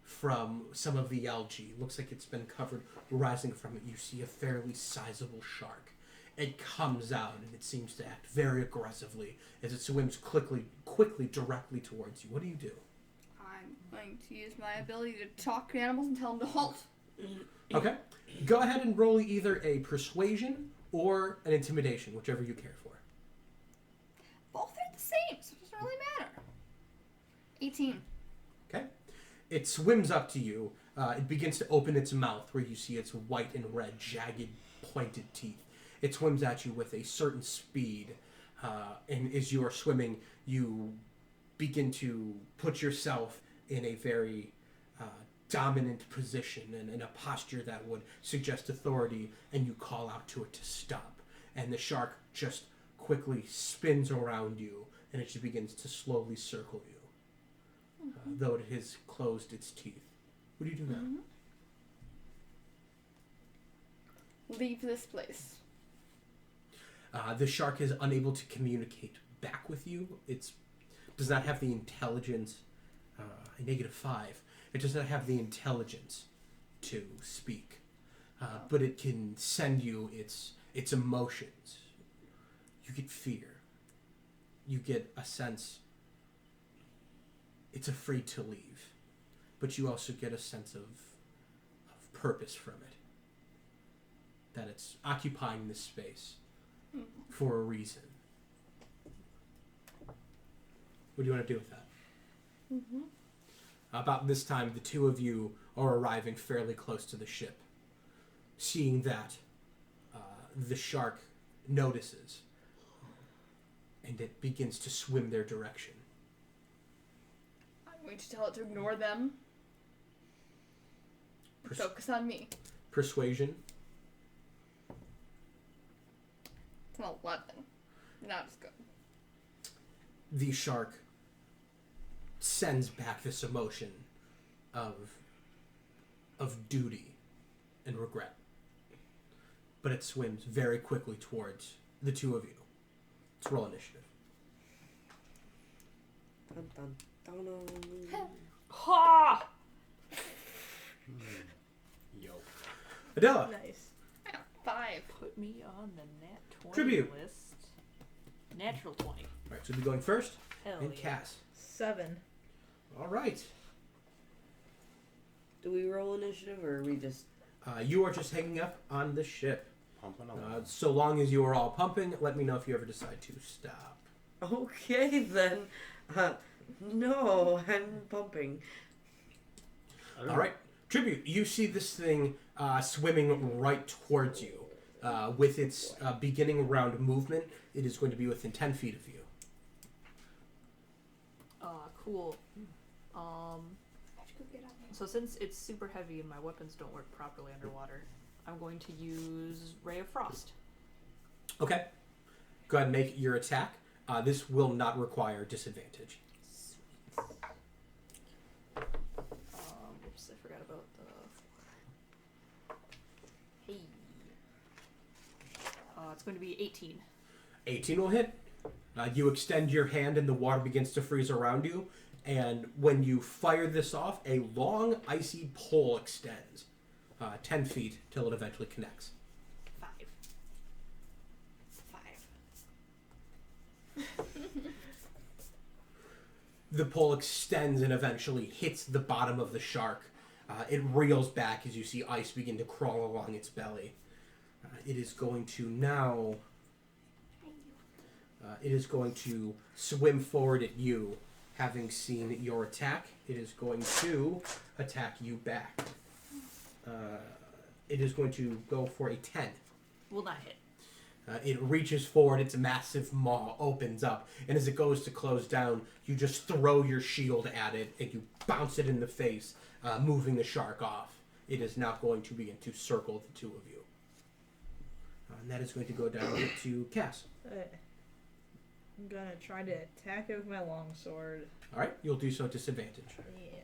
[SPEAKER 1] from some of the algae. Looks like it's been covered. Rising from it, you see a fairly sizable shark. It comes out, and it seems to act very aggressively as it swims quickly, directly towards you. What do you do?
[SPEAKER 6] I'm going to use my ability to talk to animals and tell them to halt.
[SPEAKER 1] Okay. Go ahead and roll either a persuasion or an intimidation, whichever you care for.
[SPEAKER 6] Both are the same, so it doesn't really matter. 18.
[SPEAKER 1] Okay. It swims up to you. It begins to open its mouth where you see its white and red, jagged, pointed teeth. It swims at you with a certain speed. And as you are swimming, you begin to put yourself in a very dominant position and in a posture that would suggest authority, and you call out to it to stop. And the shark just quickly spins around you, and it just begins to slowly circle you, though it has closed its teeth. What do you do now?
[SPEAKER 6] Leave this place.
[SPEAKER 1] The shark is unable to communicate back with you. It does not have the intelligence, a -5. It does not have the intelligence to speak, but it can send you its emotions. You get fear. You get a sense it's afraid to leave, but you also get a sense of purpose from it. That it's occupying this space for a reason. What do you want to do with that? About this time, the two of you are arriving fairly close to the ship. Seeing that, the shark notices, and it begins to swim their direction.
[SPEAKER 6] I'm going to tell it to ignore them. Focus on me.
[SPEAKER 1] Persuasion.
[SPEAKER 6] It's an 11. Not as good.
[SPEAKER 1] The shark sends back this emotion of duty and regret. But it swims very quickly towards the two of you. Let's roll initiative.
[SPEAKER 2] Dun, dun, dun, dun.
[SPEAKER 4] Ha!
[SPEAKER 3] Yo.
[SPEAKER 1] Adela.
[SPEAKER 5] Nice.
[SPEAKER 6] I got 5.
[SPEAKER 4] Put me on the nat 20
[SPEAKER 1] Tribute.
[SPEAKER 4] list. Natural 20.
[SPEAKER 1] Alright, so we'll be going first.
[SPEAKER 4] Hell
[SPEAKER 1] And
[SPEAKER 4] yeah.
[SPEAKER 1] Cass.
[SPEAKER 5] 7.
[SPEAKER 1] Alright.
[SPEAKER 2] Do we roll initiative or are we just...
[SPEAKER 1] You are just hanging up on the ship.
[SPEAKER 3] Pumping along.
[SPEAKER 1] So long as you are all pumping, let me know if you ever decide to stop.
[SPEAKER 2] Okay, then. No, I'm pumping.
[SPEAKER 1] Alright. Tribute, you see this thing swimming right towards you. With its beginning round movement, it is going to be within 10 feet of you.
[SPEAKER 4] Cool. So since it's super heavy and my weapons don't work properly underwater, I'm going to use Ray of Frost.
[SPEAKER 1] Okay. Go ahead and make your attack. This will not require disadvantage.
[SPEAKER 4] Oops, I forgot about the. Hey. It's going to be 18.
[SPEAKER 1] 18 will hit. You extend your hand and the water begins to freeze around you. And when you fire this off, a long, icy pole extends 10 feet till it eventually connects.
[SPEAKER 4] 5.
[SPEAKER 1] The pole extends and eventually hits the bottom of the shark. It reels back as you see ice begin to crawl along its belly. It is going to now... it is going to swim forward at you, having seen your attack. It is going to attack you back. It is going to go for a 10.
[SPEAKER 4] Will not hit.
[SPEAKER 1] It reaches forward, its massive maw opens up, and as it goes to close down, you just throw your shield at it, and you bounce it in the face, moving the shark off. It is now going to begin to circle the two of you. And that is going to go down to Cass.
[SPEAKER 5] I'm gonna try to attack it with my longsword.
[SPEAKER 1] Alright, you'll do so at disadvantage.
[SPEAKER 5] Yeah.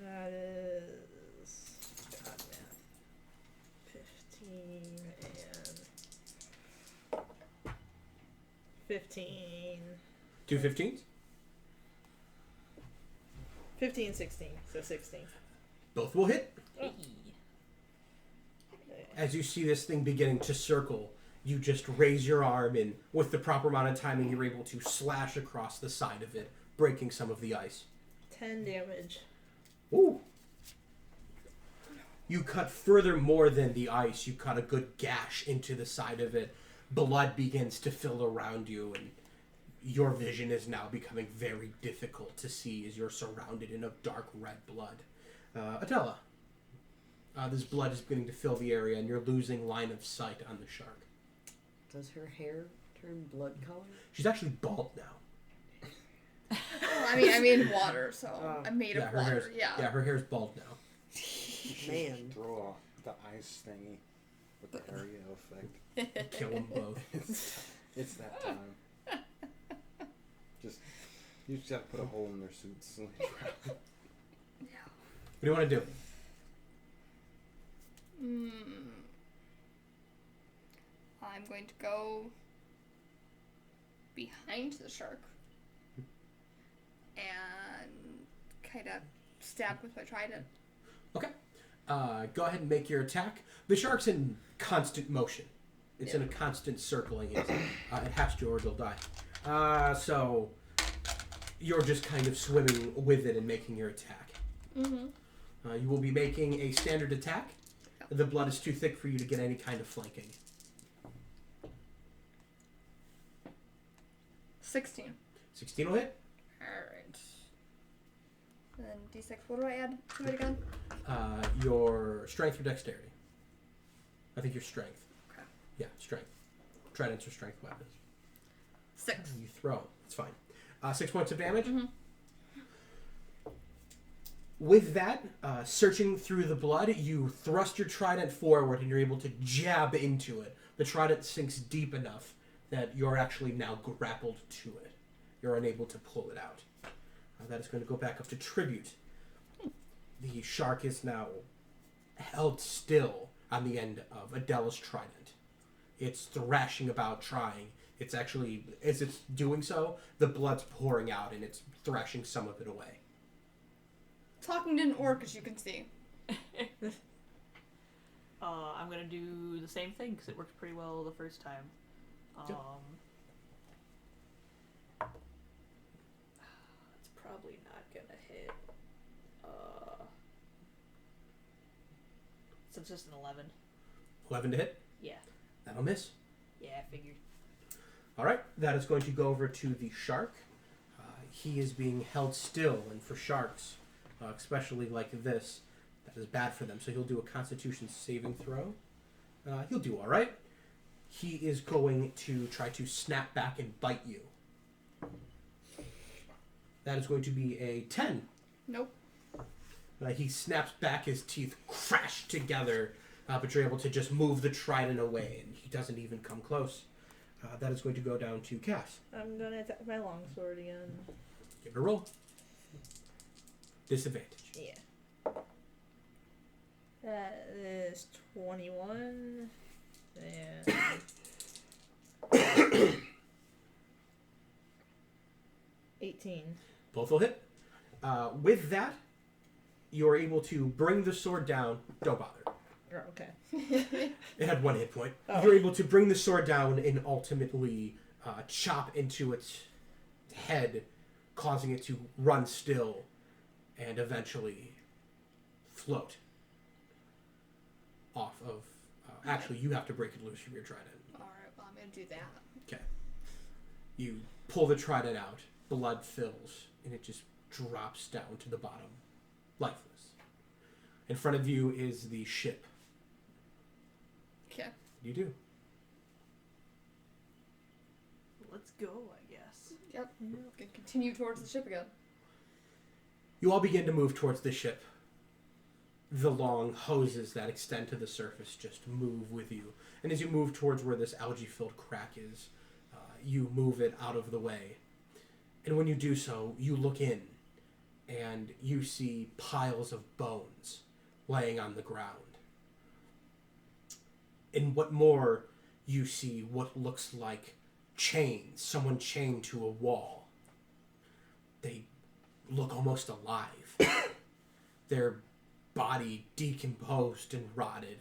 [SPEAKER 5] That is God math. 15 and 15.
[SPEAKER 1] 2 15s?
[SPEAKER 5] 15, 16. So 16.
[SPEAKER 1] Both will hit.
[SPEAKER 4] Hey.
[SPEAKER 1] As you see this thing beginning to circle, you just raise your arm, and with the proper amount of timing, you're able to slash across the side of it, breaking some of the ice.
[SPEAKER 5] 10 damage.
[SPEAKER 1] Ooh. You cut further more than the ice. You cut a good gash into the side of it. Blood begins to fill around you, and your vision is now becoming very difficult to see as you're surrounded in a dark red blood. Adela, this blood is beginning to fill the area, and you're losing line of sight on the shark.
[SPEAKER 2] Does her hair turn blood color?
[SPEAKER 1] She's actually bald now.
[SPEAKER 6] Well, I mean water, so I'm made
[SPEAKER 1] Yeah,
[SPEAKER 6] of
[SPEAKER 1] her
[SPEAKER 6] water.
[SPEAKER 1] hair's,
[SPEAKER 6] Yeah.
[SPEAKER 1] her hair's bald now.
[SPEAKER 2] Man.
[SPEAKER 3] Throw the ice thingy with the area effect.
[SPEAKER 1] Kill them both.
[SPEAKER 3] It's that time. You just have to put a hole in their suits.
[SPEAKER 1] What do you want to do?
[SPEAKER 6] I'm going to go behind the shark and kind of stab with my trident.
[SPEAKER 1] Okay. Go ahead and make your attack. The shark's in constant motion. It's in a constant circling. It has to or it'll die. So you're just kind of swimming with it and making your attack.
[SPEAKER 6] Mm-hmm.
[SPEAKER 1] You will be making a standard attack. The blood is too thick for you to get any kind of flanking.
[SPEAKER 6] 16.
[SPEAKER 1] 16 will hit.
[SPEAKER 6] Alright. And then D6, what do I add to it again?
[SPEAKER 1] Your strength or dexterity. I think your strength.
[SPEAKER 6] Okay.
[SPEAKER 1] Yeah, strength. Tridents are strength weapons.
[SPEAKER 6] 6.
[SPEAKER 1] You throw. It's fine. 6 points of damage.
[SPEAKER 6] Mm-hmm.
[SPEAKER 1] With that, searching through the blood, you thrust your trident forward and you're able to jab into it. The trident sinks deep enough that you're actually now grappled to it. You're unable to pull it out. That is going to go back up to tribute. The shark is now held still on the end of Adela's trident. It's thrashing about, trying. It's actually, as it's doing so, the blood's pouring out and it's thrashing some of it away.
[SPEAKER 6] Talking didn't work, as you can see.
[SPEAKER 4] I'm gonna do the same thing because it worked pretty well the first time.
[SPEAKER 1] Yep.
[SPEAKER 4] It's probably not gonna hit. So it's just an 11.
[SPEAKER 1] 11 to hit.
[SPEAKER 4] Yeah.
[SPEAKER 1] That'll miss.
[SPEAKER 4] Yeah, I figured.
[SPEAKER 1] All right, that is going to go over to the shark. He is being held still, and for sharks, especially like this, that is bad for them. So he'll do a Constitution saving throw. He'll do all right. He is going to try to snap back and bite you. That is going to be a 10.
[SPEAKER 6] Nope.
[SPEAKER 1] He snaps back, his teeth crash together, but you're able to just move the trident away, and he doesn't even come close. That is going to go down to Cass.
[SPEAKER 5] I'm gonna attack my longsword again.
[SPEAKER 1] Give it a roll. Disadvantage.
[SPEAKER 5] Yeah. That is 21. And 18.
[SPEAKER 1] Both will hit. With that, you're able to bring the sword down. Don't bother.
[SPEAKER 5] Oh, okay.
[SPEAKER 1] It had 1 hit point.
[SPEAKER 5] Oh.
[SPEAKER 1] You're able to bring the sword down and ultimately chop into its head, causing it to run still and eventually float off of... actually, you have to break it loose from your trident.
[SPEAKER 6] Alright, well, I'm gonna do that.
[SPEAKER 1] Okay. You pull the trident out, blood fills, and it just drops down to the bottom, lifeless. In front of you is the ship.
[SPEAKER 6] Okay.
[SPEAKER 1] You do.
[SPEAKER 4] Let's go, I guess.
[SPEAKER 6] Yep. Gonna continue towards the ship again.
[SPEAKER 1] You all begin to move towards the ship. The long hoses that extend to the surface just move with you. And as you move towards where this algae-filled crack is, you move it out of the way. And when you do so, you look in, and you see piles of bones laying on the ground. And what more, you see what looks like chains, someone chained to a wall. They look almost alive. Their body decomposed and rotted,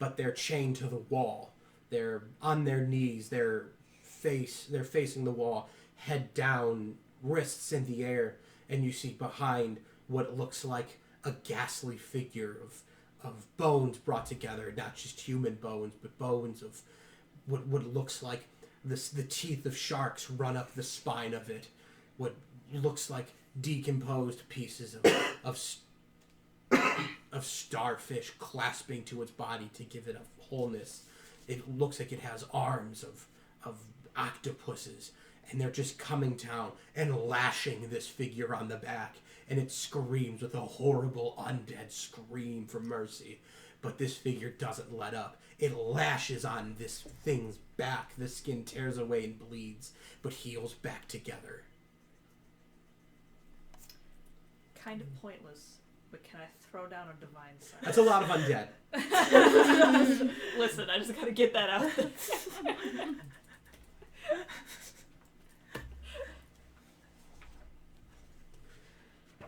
[SPEAKER 1] but they're chained to the wall. They're on their knees, they're facing the wall, head down, wrists in the air, and you see behind what looks like a ghastly figure of bones brought together, not just human bones, but bones of what looks like the teeth of sharks run up the spine of it, what looks like decomposed pieces of starfish clasping to its body to give it a wholeness. It looks like it has arms of octopuses, and they're just coming down and lashing this figure on the back, and it screams with a horrible undead scream for mercy. But this figure doesn't let up. It lashes on this thing's back. The skin tears away and bleeds, but heals back together.
[SPEAKER 4] Kind of pointless, but can I throw down a divine sense?
[SPEAKER 1] That's a lot of undead.
[SPEAKER 4] Listen, I just gotta get that out there.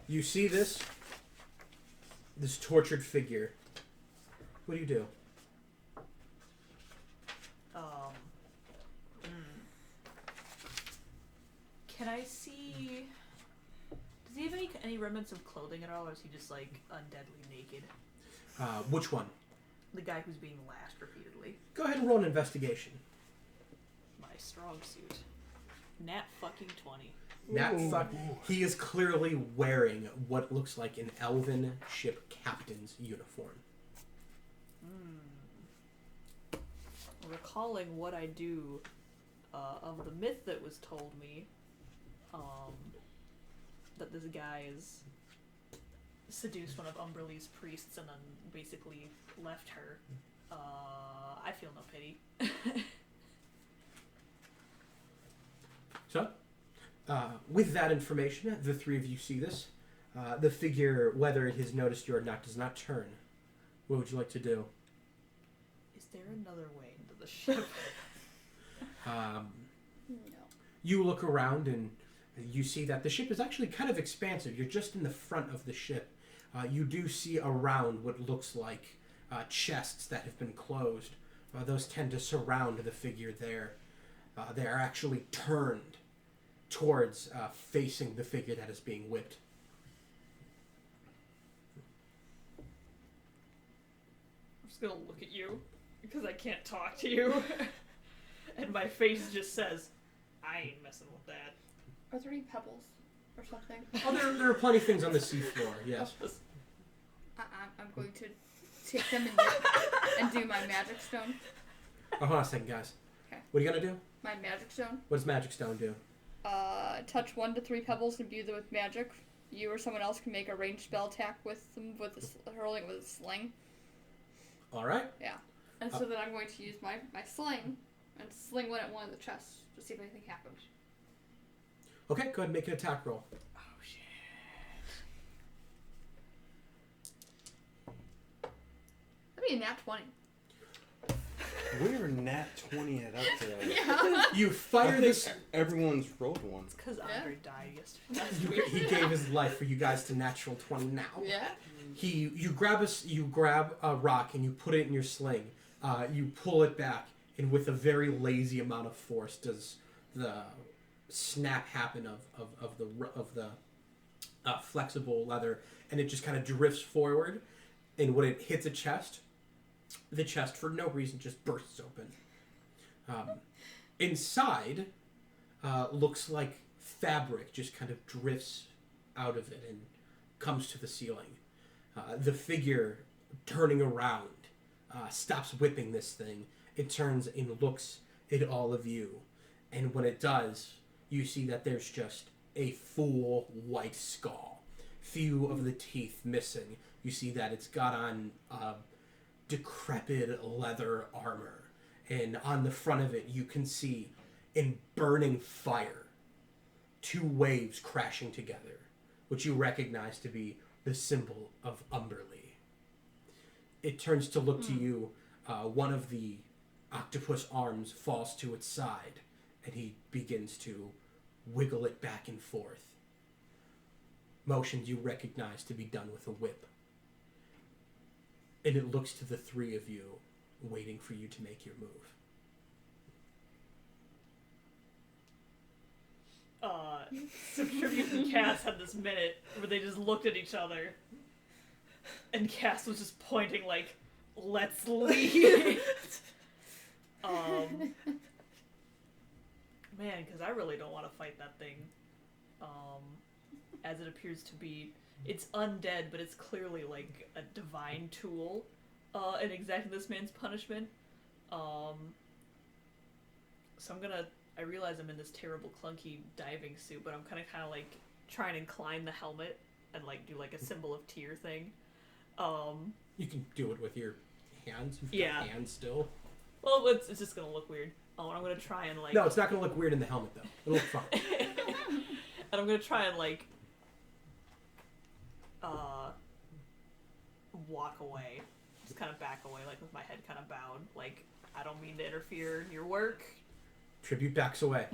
[SPEAKER 1] You see this tortured figure. What do you do?
[SPEAKER 4] Can I see? Does he have any remnants of clothing at all, or is he just like undeadly naked?
[SPEAKER 1] Which one?
[SPEAKER 4] The guy who's being lashed repeatedly.
[SPEAKER 1] Go ahead and roll an investigation.
[SPEAKER 4] My strong suit. Nat fucking 20.
[SPEAKER 1] He is clearly wearing what looks like an elven ship captain's uniform.
[SPEAKER 4] Recalling what I do of the myth that was told me, that this guy is seduced one of Umberlee's priests and then basically left her. I feel no pity.
[SPEAKER 1] So, with that information, the three of you see this. The figure, whether it has noticed you or not, does not turn. What would you like to do?
[SPEAKER 4] Is there another way into the ship?
[SPEAKER 6] No.
[SPEAKER 1] You look around and you see that the ship is actually kind of expansive. You're just in the front of the ship. You do see around what looks like chests that have been closed. Those tend to surround the figure there. They are actually turned towards facing the figure that is being whipped.
[SPEAKER 4] I'm just gonna look at you because I can't talk to you. And my face just says, I ain't messing with that.
[SPEAKER 6] Are there any pebbles or something?
[SPEAKER 1] Oh, there are plenty of things on the seafloor, yes.
[SPEAKER 6] I'm going to take them and do my magic stone.
[SPEAKER 1] Oh, hold on a second, guys.
[SPEAKER 6] Okay.
[SPEAKER 1] What are you gonna do?
[SPEAKER 6] My magic stone.
[SPEAKER 1] What does Magic Stone do?
[SPEAKER 6] Touch 1 to 3 pebbles, imbue them with magic. you or someone else can make a ranged spell attack with them hurling with a sling.
[SPEAKER 1] All right.
[SPEAKER 6] Yeah. And so then I'm going to use my sling and sling one at one of the chests to see if anything happens.
[SPEAKER 1] Okay, go ahead and make an attack roll.
[SPEAKER 4] Oh shit.
[SPEAKER 6] That'd be a nat 20.
[SPEAKER 3] We're nat 20 it up today.
[SPEAKER 6] Yeah.
[SPEAKER 1] You
[SPEAKER 3] I
[SPEAKER 1] fire
[SPEAKER 3] think
[SPEAKER 1] this.
[SPEAKER 3] everyone's rolled one.
[SPEAKER 4] Because
[SPEAKER 6] Yeah.
[SPEAKER 4] Andre died yesterday.
[SPEAKER 1] He gave his life for you guys to natural 20 now.
[SPEAKER 6] Yeah.
[SPEAKER 1] You grab a rock and you put it in your sling. You pull it back, and with a very lazy amount of force does the snap happen of the flexible leather, and it just kind of drifts forward. And when it hits a chest, the chest for no reason just bursts open. Inside looks like fabric just kind of drifts out of it and comes to the ceiling. The figure turning around stops whipping this thing. It turns and looks at all of you. And when it does, you see that there's just a full white skull. Few of the teeth missing. You see that it's got on decrepit leather armor. And on the front of it, you can see in burning fire 2 waves crashing together, which you recognize to be the symbol of Umberly. It turns to look to you. One of the octopus arms falls to its side, and he begins to wiggle it back and forth. Motions you recognize to be done with a whip. And it looks to the 3 of you, waiting for you to make your move.
[SPEAKER 4] So Tribute and Cass had this minute where they just looked at each other, and Cass was just pointing like, "Let's leave." Man, because I really don't want to fight that thing. As it appears to be, it's undead, but it's clearly like a divine tool, in exacting this man's punishment. So I realize I'm in this terrible clunky diving suit, but I'm kind of like trying to incline the helmet and like do like a symbol of tear thing.
[SPEAKER 1] You can do it with your hands. You've
[SPEAKER 4] Yeah.
[SPEAKER 1] got hands still.
[SPEAKER 4] Well, it's just gonna look weird. And I'm gonna try and like.
[SPEAKER 1] No, it's not going to look weird in the helmet, though. It'll look fine.
[SPEAKER 4] And I'm gonna try and like walk away, just kind of back away, like with my head kind of bowed, like I don't mean to interfere in your work.
[SPEAKER 1] Tribute backs away.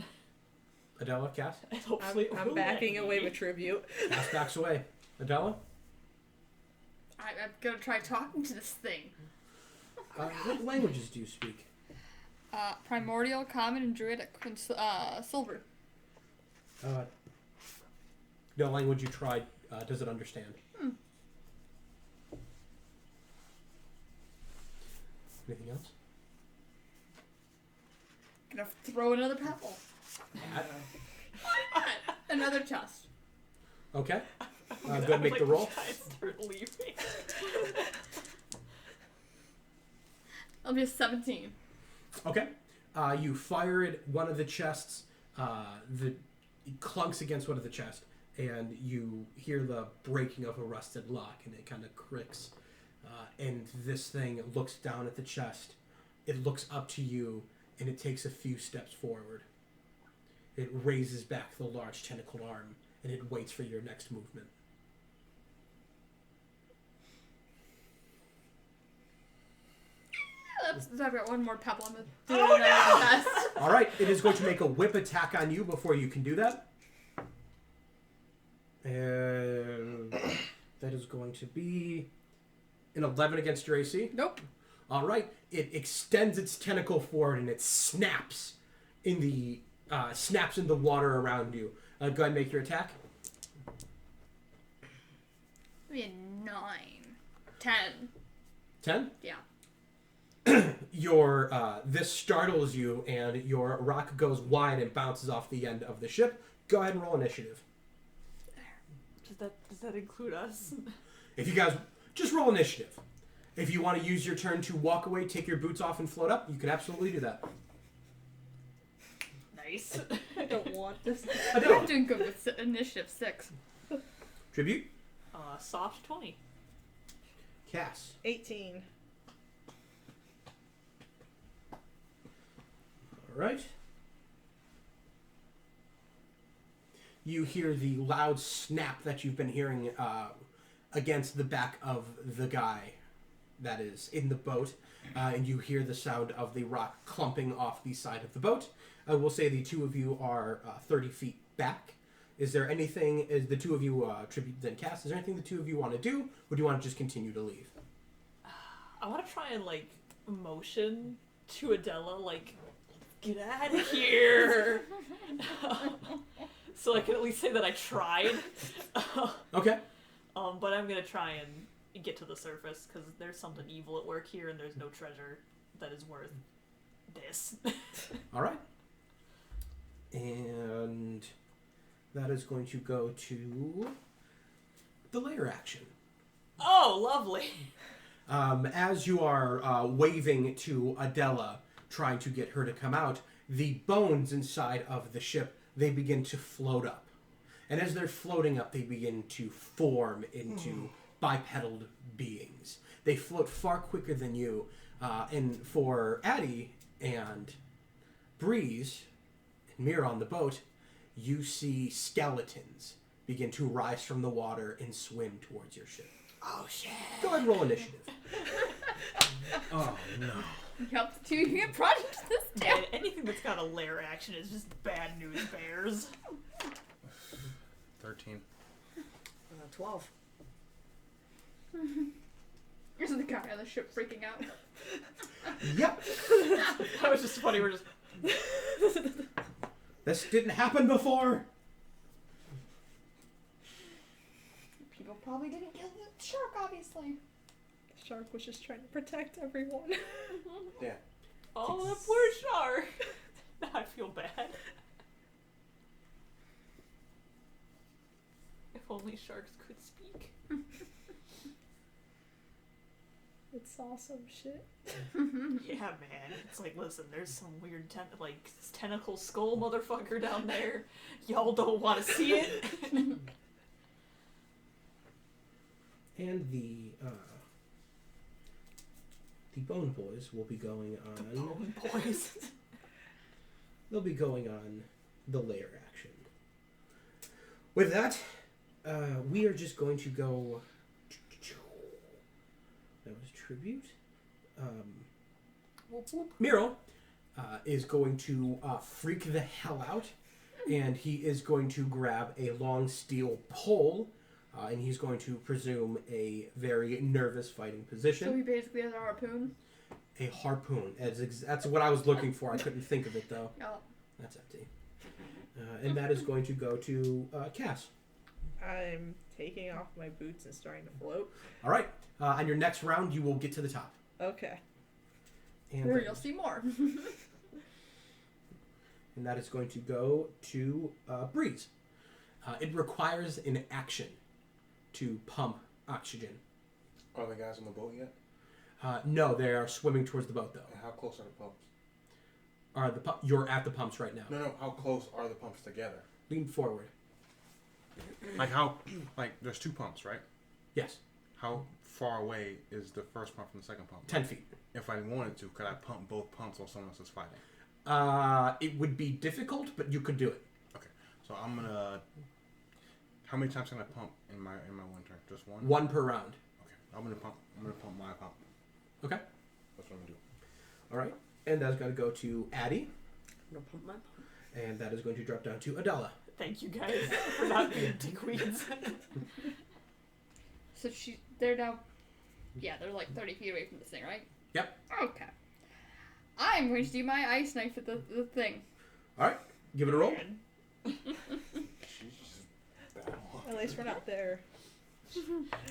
[SPEAKER 1] Adela, Cass?
[SPEAKER 4] And hopefully it
[SPEAKER 5] I'm
[SPEAKER 4] will
[SPEAKER 5] backing
[SPEAKER 4] let
[SPEAKER 5] away
[SPEAKER 4] me.
[SPEAKER 5] with tribute.
[SPEAKER 1] Cass backs away. Adela?
[SPEAKER 6] I'm gonna try talking to this thing.
[SPEAKER 1] What languages do you speak?
[SPEAKER 6] Primordial, Common, and Druidic, and Silver.
[SPEAKER 1] No language you tried, does it understand? Anything else?
[SPEAKER 6] Gonna throw another pebble. Another chest.
[SPEAKER 1] Okay. Go ahead and make the roll.
[SPEAKER 4] Start leaving.
[SPEAKER 6] That'll be a 17.
[SPEAKER 1] Okay. You fire at one of the chests. It clunks against one of the chests, and you hear the breaking of a rusted lock, and it kind of cricks. And this thing looks down at the chest. It looks up to you, and it takes a few steps forward. It raises back the large tentacle arm, and it waits for your next movement.
[SPEAKER 6] I've got one more pebble. I'm gonna do another chest.
[SPEAKER 1] All right, it is going to make a whip attack on you before you can do that. And that is going to be an 11 against your AC.
[SPEAKER 6] Nope.
[SPEAKER 1] All right, it extends its tentacle forward and it snaps in the water around you. Go ahead and make your attack.
[SPEAKER 6] That'll be a 9. 10.
[SPEAKER 1] 10.
[SPEAKER 6] Yeah.
[SPEAKER 1] This startles you, and your rock goes wide and bounces off the end of the ship. Go ahead and roll initiative.
[SPEAKER 4] Does that include us?
[SPEAKER 1] If you guys just roll initiative. If you want to use your turn to walk away, take your boots off, and float up, you can absolutely do that.
[SPEAKER 4] Nice.
[SPEAKER 5] I don't want this.
[SPEAKER 6] I'm doing good with initiative 6.
[SPEAKER 1] Tribute.
[SPEAKER 4] Soft 20.
[SPEAKER 1] Cass.
[SPEAKER 5] 18.
[SPEAKER 1] All right. You hear the loud snap that you've been hearing against the back of the guy that is in the boat, and you hear the sound of the rock clumping off the side of the boat. I will say the two of you are 30 feet back. Is there anything, is the two of you, Tribute then Cass, is there anything the two of you want to do, or do you want to just continue to leave?
[SPEAKER 4] I want to try and, like, motion to Adela, like, get out of here! So I can at least say that I tried.
[SPEAKER 1] Okay.
[SPEAKER 4] But I'm gonna try and get to the surface, because there's something evil at work here, and there's no treasure that is worth this.
[SPEAKER 1] All right. And that is going to go to the lair action.
[SPEAKER 4] Oh, lovely!
[SPEAKER 1] As you are waving to Adela, trying to get her to come out, the bones inside of the ship, they begin to float up. And as they're floating up, they begin to form into bipedal beings. They float far quicker than you. And for Addie and Breeze and Mira on the boat, you see skeletons begin to rise from the water and swim towards your ship.
[SPEAKER 2] Oh shit!
[SPEAKER 1] Go ahead and roll initiative.
[SPEAKER 3] Oh no.
[SPEAKER 6] Yep, two you get brought into this town.
[SPEAKER 4] Man, anything that's got a lair action is just bad news bears.
[SPEAKER 3] 13.
[SPEAKER 2] 12.
[SPEAKER 6] Here's the guy on the ship freaking out.
[SPEAKER 1] Yep.
[SPEAKER 4] That was just funny, we're just...
[SPEAKER 1] This didn't happen before.
[SPEAKER 6] People probably didn't kill the shark, obviously.
[SPEAKER 5] The shark was just trying to protect everyone.
[SPEAKER 3] Yeah.
[SPEAKER 4] Oh, that poor shark. Now I feel bad. If only sharks could speak.
[SPEAKER 5] It's awesome shit.
[SPEAKER 4] Yeah, man. It's like, listen, there's some weird, tentacle skull motherfucker down there. Y'all don't want to see it.
[SPEAKER 1] And the Bone Boys will be going on.
[SPEAKER 4] The Bone Boys.
[SPEAKER 1] They'll be going on the lair action. With that, we are just going to go. That was tribute. Miro is going to freak the hell out, and he is going to grab a long steel pole, and he's going to presume a very nervous fighting position.
[SPEAKER 6] So he basically has a harpoon?
[SPEAKER 1] A harpoon. That's what I was looking for. I couldn't think of it, though.
[SPEAKER 6] Oh.
[SPEAKER 1] That's empty. And that is going to go to Cass.
[SPEAKER 5] I'm taking off my boots and starting to float.
[SPEAKER 1] All right. On your next round, you will get to the top.
[SPEAKER 5] Okay.
[SPEAKER 1] And
[SPEAKER 6] Or you'll see more.
[SPEAKER 1] And that is going to go to Breeze. It requires an action to pump oxygen.
[SPEAKER 3] Are the guys on the boat yet?
[SPEAKER 1] No, they are swimming towards the boat, though.
[SPEAKER 3] And how close are the pumps?
[SPEAKER 1] You're at the pumps right now.
[SPEAKER 3] No, how close are the pumps together?
[SPEAKER 1] Lean forward.
[SPEAKER 3] There's two pumps, right?
[SPEAKER 1] Yes.
[SPEAKER 3] How far away is the first pump from the second pump?
[SPEAKER 1] 10 feet.
[SPEAKER 3] If I wanted to, could I pump both pumps while someone else is fighting?
[SPEAKER 1] It would be difficult, but you could do it.
[SPEAKER 3] Okay, so I'm gonna. How many times can I pump in my one turn? Just one.
[SPEAKER 1] One per round.
[SPEAKER 3] Okay, I'm gonna pump my pump.
[SPEAKER 1] Okay.
[SPEAKER 3] That's what I'm gonna do.
[SPEAKER 1] All right. And that's going to go to Addie.
[SPEAKER 2] I'm gonna pump my pump.
[SPEAKER 1] And that is going to drop down to Adela.
[SPEAKER 4] Thank you guys for not being dickweeds.
[SPEAKER 6] So they're now, they're like 30 feet away from this thing, right?
[SPEAKER 1] Yep.
[SPEAKER 6] Okay. I'm going to do my ice knife at the thing.
[SPEAKER 1] All right. Give it a roll.
[SPEAKER 5] At least we're not there.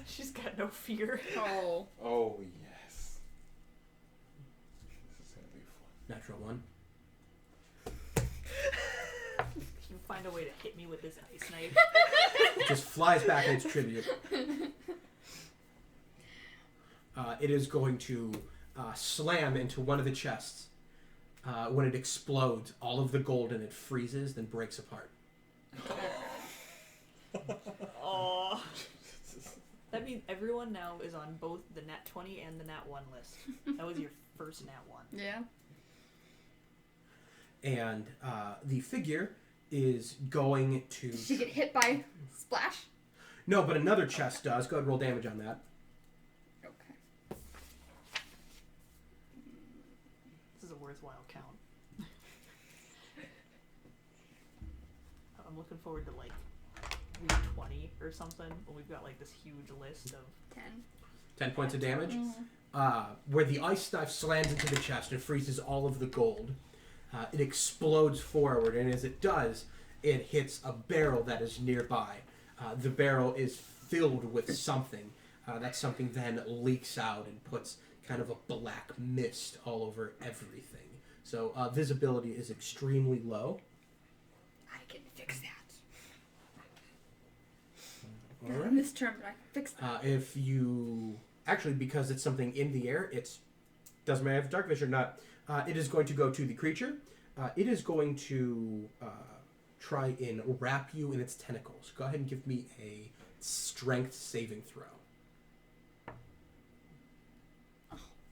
[SPEAKER 4] She's got no fear.
[SPEAKER 6] Oh.
[SPEAKER 3] Oh yes. This is gonna be fun.
[SPEAKER 1] Natural one.
[SPEAKER 4] You find a way to hit me with this ice knife.
[SPEAKER 1] Just flies back in its tribute. It is going to slam into one of the chests. When it explodes, all of the gold in it freezes, then breaks apart.
[SPEAKER 4] Oh. That means everyone now is on both the Nat 20 and the Nat 1 list. That was your first Nat 1.
[SPEAKER 6] Yeah.
[SPEAKER 1] And the figure is going to...
[SPEAKER 6] Did she get hit by Splash?
[SPEAKER 1] No, but another chest does. Go ahead and roll damage on that.
[SPEAKER 6] Okay.
[SPEAKER 4] This is a worthwhile count. I'm looking forward to like week 20 or something when we've got like this huge list of
[SPEAKER 1] 10 points of damage.
[SPEAKER 6] Mm-hmm.
[SPEAKER 1] Where the ice knife slams into the chest and freezes all of the gold. It explodes forward, and as it does, it hits a barrel that is nearby. The barrel is filled with something. That something then leaks out and puts kind of a black mist all over everything. So visibility is extremely low.
[SPEAKER 6] I can fix that.
[SPEAKER 1] All right.
[SPEAKER 6] This term, but I can fix that.
[SPEAKER 1] If you... Actually, because it's something in the air, it doesn't matter if it's dark vision or not. It is going to go to the creature. It is going to try and wrap you in its tentacles. Go ahead and give me a strength saving throw.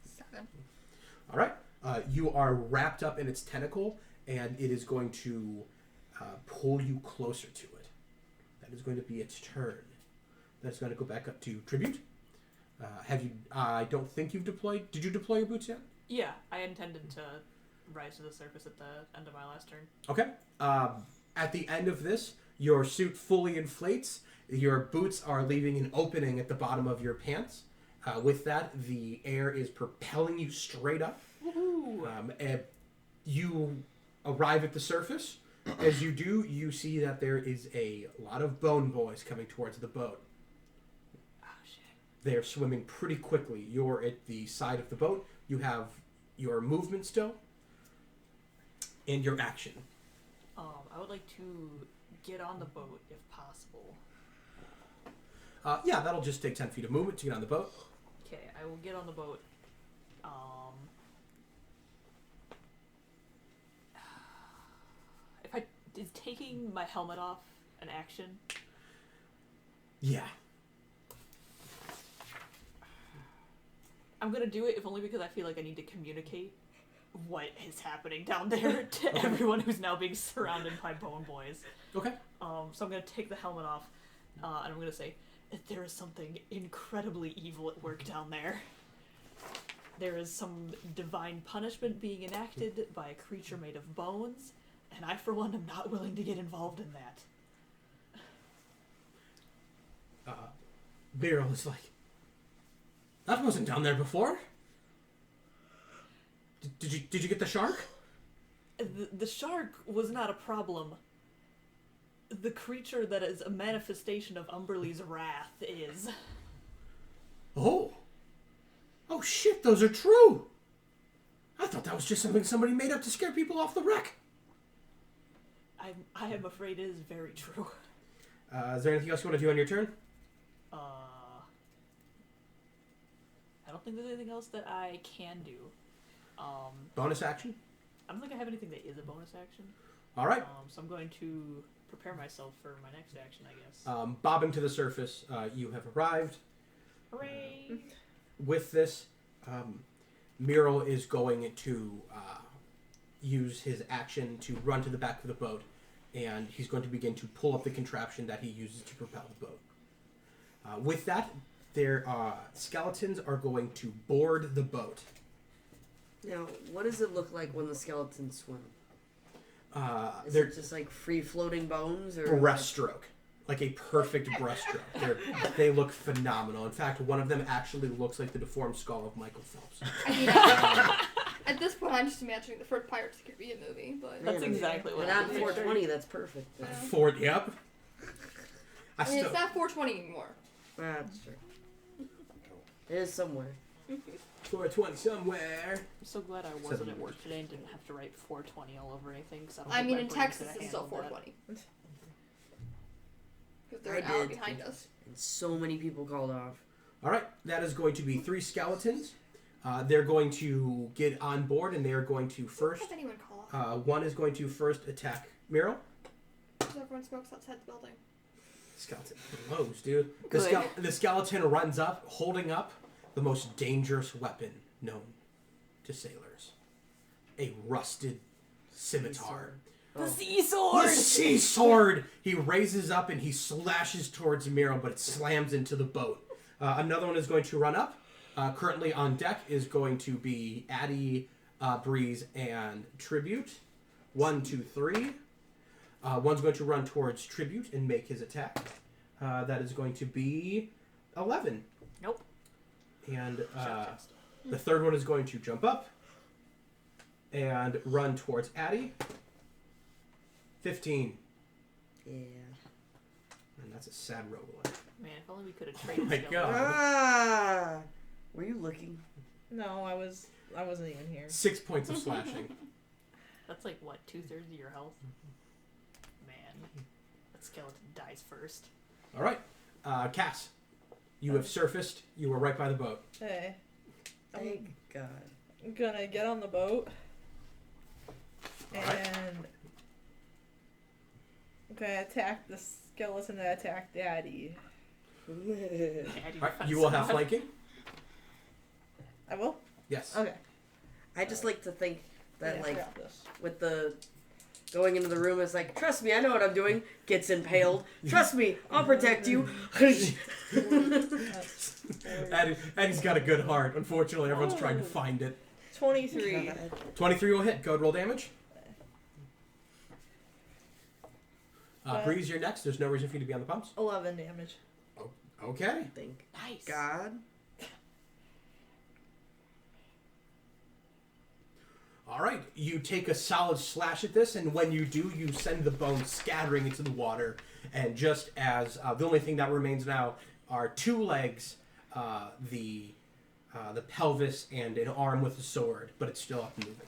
[SPEAKER 6] 7.
[SPEAKER 1] All right. You are wrapped up in its tentacle, and it is going to pull you closer to it. That is going to be its turn. That's going to go back up to tribute. Have you? I don't think you've deployed. Did you deploy your boots yet?
[SPEAKER 4] Yeah, I intended to rise to the surface at the end of my last turn.
[SPEAKER 1] Okay. At the end of this, your suit fully inflates. Your boots are leaving an opening at the bottom of your pants. With that, the air is propelling you straight up. And you arrive at the surface. As you do, you see that there is a lot of bone boys coming towards the boat.
[SPEAKER 4] Oh, shit.
[SPEAKER 1] They are swimming pretty quickly. You're at the side of the boat. You have your movement still and your action.
[SPEAKER 4] I would like to get on the boat if possible.
[SPEAKER 1] Yeah, that'll just take 10 feet of movement to get on the boat.
[SPEAKER 4] Okay, I will get on the boat. Is taking my helmet off an action?
[SPEAKER 1] Yeah.
[SPEAKER 4] I'm gonna do it if only because I feel like I need to communicate what is happening down there to everyone who's now being surrounded by bone boys.
[SPEAKER 1] Okay.
[SPEAKER 4] So I'm gonna take the helmet off, and I'm gonna say, there is something incredibly evil at work down there. There is some divine punishment being enacted by a creature made of bones, and I, for one, am not willing to get involved in that.
[SPEAKER 1] Beryl is like, that wasn't down there before. Did you get the shark?
[SPEAKER 4] The shark was not a problem. The creature that is a manifestation of Umberlee's wrath is.
[SPEAKER 1] Oh shit, those are true. I thought that was just something somebody made up to scare people off the wreck.
[SPEAKER 4] I am afraid it is very true.
[SPEAKER 1] Is there anything else you want to do on your turn?
[SPEAKER 4] I don't think there's anything else that I can do.
[SPEAKER 1] Bonus action?
[SPEAKER 4] I don't think I have anything that is a bonus action.
[SPEAKER 1] All right.
[SPEAKER 4] So I'm going to prepare myself for my next action, I guess.
[SPEAKER 1] Bobbing to the surface, you have arrived.
[SPEAKER 4] Hooray!
[SPEAKER 1] With this, Miro is going to use his action to run to the back of the boat, and he's going to begin to pull up the contraption that he uses to propel the boat. With that, their skeletons are going to board the boat.
[SPEAKER 2] Now, what does it look like when the skeletons swim? Is
[SPEAKER 1] They're
[SPEAKER 2] it just like free-floating bones? Or
[SPEAKER 1] breaststroke. Like a perfect breaststroke. They look phenomenal. In fact, one of them actually looks like the deformed skull of Michael Phelps.
[SPEAKER 6] I mean, at this point, I'm just imagining the first Pirates of the Caribbean movie, but...
[SPEAKER 4] That's exactly what
[SPEAKER 2] And
[SPEAKER 4] I
[SPEAKER 2] on
[SPEAKER 4] was
[SPEAKER 2] 420, that's perfect.
[SPEAKER 1] Ford, yep.
[SPEAKER 6] I mean, it's not 420 anymore.
[SPEAKER 2] That's true. It is somewhere.
[SPEAKER 1] 420 somewhere.
[SPEAKER 4] I'm so glad I wasn't at work today and didn't have to write 420 all over anything. Cause
[SPEAKER 6] I mean,
[SPEAKER 4] my
[SPEAKER 6] in
[SPEAKER 4] brain
[SPEAKER 6] Texas,
[SPEAKER 4] could've
[SPEAKER 6] it's still
[SPEAKER 4] handled that.
[SPEAKER 6] 420. Because they're an hour behind us.
[SPEAKER 2] And so many people called off.
[SPEAKER 1] All right, that is going to be 3 skeletons. They're going to get on board, and they are going to first.
[SPEAKER 6] Have anyone call off?
[SPEAKER 1] One is going to first attack Miro.
[SPEAKER 6] Because everyone smokes outside the building.
[SPEAKER 1] Skeleton blows, dude.
[SPEAKER 2] Good.
[SPEAKER 1] The skeleton runs up, holding up the most dangerous weapon known to sailors. A rusted scimitar.
[SPEAKER 2] Oh.
[SPEAKER 4] Sea sword!
[SPEAKER 1] The sea sword! He raises up and he slashes towards Miro, but it slams into the boat. Another one is going to run up. Currently on deck is going to be Addie, Breeze, and Tribute. 1, 2, 3. One's going to run towards Tribute and make his attack. That is going to be 11.
[SPEAKER 4] Nope.
[SPEAKER 1] And the third one is going to jump up and run towards Addie. 15.
[SPEAKER 2] Yeah.
[SPEAKER 1] And that's a sad roll.
[SPEAKER 4] Man, if only we could have
[SPEAKER 1] Oh
[SPEAKER 4] traded
[SPEAKER 1] my
[SPEAKER 4] skills.
[SPEAKER 1] God.
[SPEAKER 2] Ah! Were you looking?
[SPEAKER 5] No, I wasn't even here.
[SPEAKER 1] 6 points of slashing.
[SPEAKER 4] That's like, what, 2/3 of your health? Man, that skeleton dies first.
[SPEAKER 1] All right. Cass, you have surfaced. You were right by the boat.
[SPEAKER 5] Hey,
[SPEAKER 2] Thank God.
[SPEAKER 5] I'm gonna get on the boat.
[SPEAKER 1] Alright.
[SPEAKER 5] And I'm gonna attack the skeleton that attacked Daddy.
[SPEAKER 4] Daddy
[SPEAKER 1] All right. You will have flanking.
[SPEAKER 5] I will?
[SPEAKER 1] Yes.
[SPEAKER 5] Okay.
[SPEAKER 2] I just like to think that,
[SPEAKER 5] Yeah, I
[SPEAKER 2] like,
[SPEAKER 5] got this.
[SPEAKER 2] with the going into the room is like, trust me, I know what I'm doing. Gets impaled. Trust me, I'll protect you.
[SPEAKER 5] That's
[SPEAKER 1] Addie's got a good heart. Unfortunately, everyone's trying to find it.
[SPEAKER 5] 23.
[SPEAKER 2] God.
[SPEAKER 1] 23 will hit. Go ahead, roll damage. Breeze, you're next. There's no reason for you to be on the pumps.
[SPEAKER 5] 11 damage.
[SPEAKER 1] Okay.
[SPEAKER 2] Thank
[SPEAKER 4] Nice.
[SPEAKER 2] God.
[SPEAKER 1] All right. You take a solid slash at this, and when you do, you send the bone scattering into the water. And just as the only thing that remains now are 2 legs, the pelvis, and an arm with a sword, but it's still up and moving.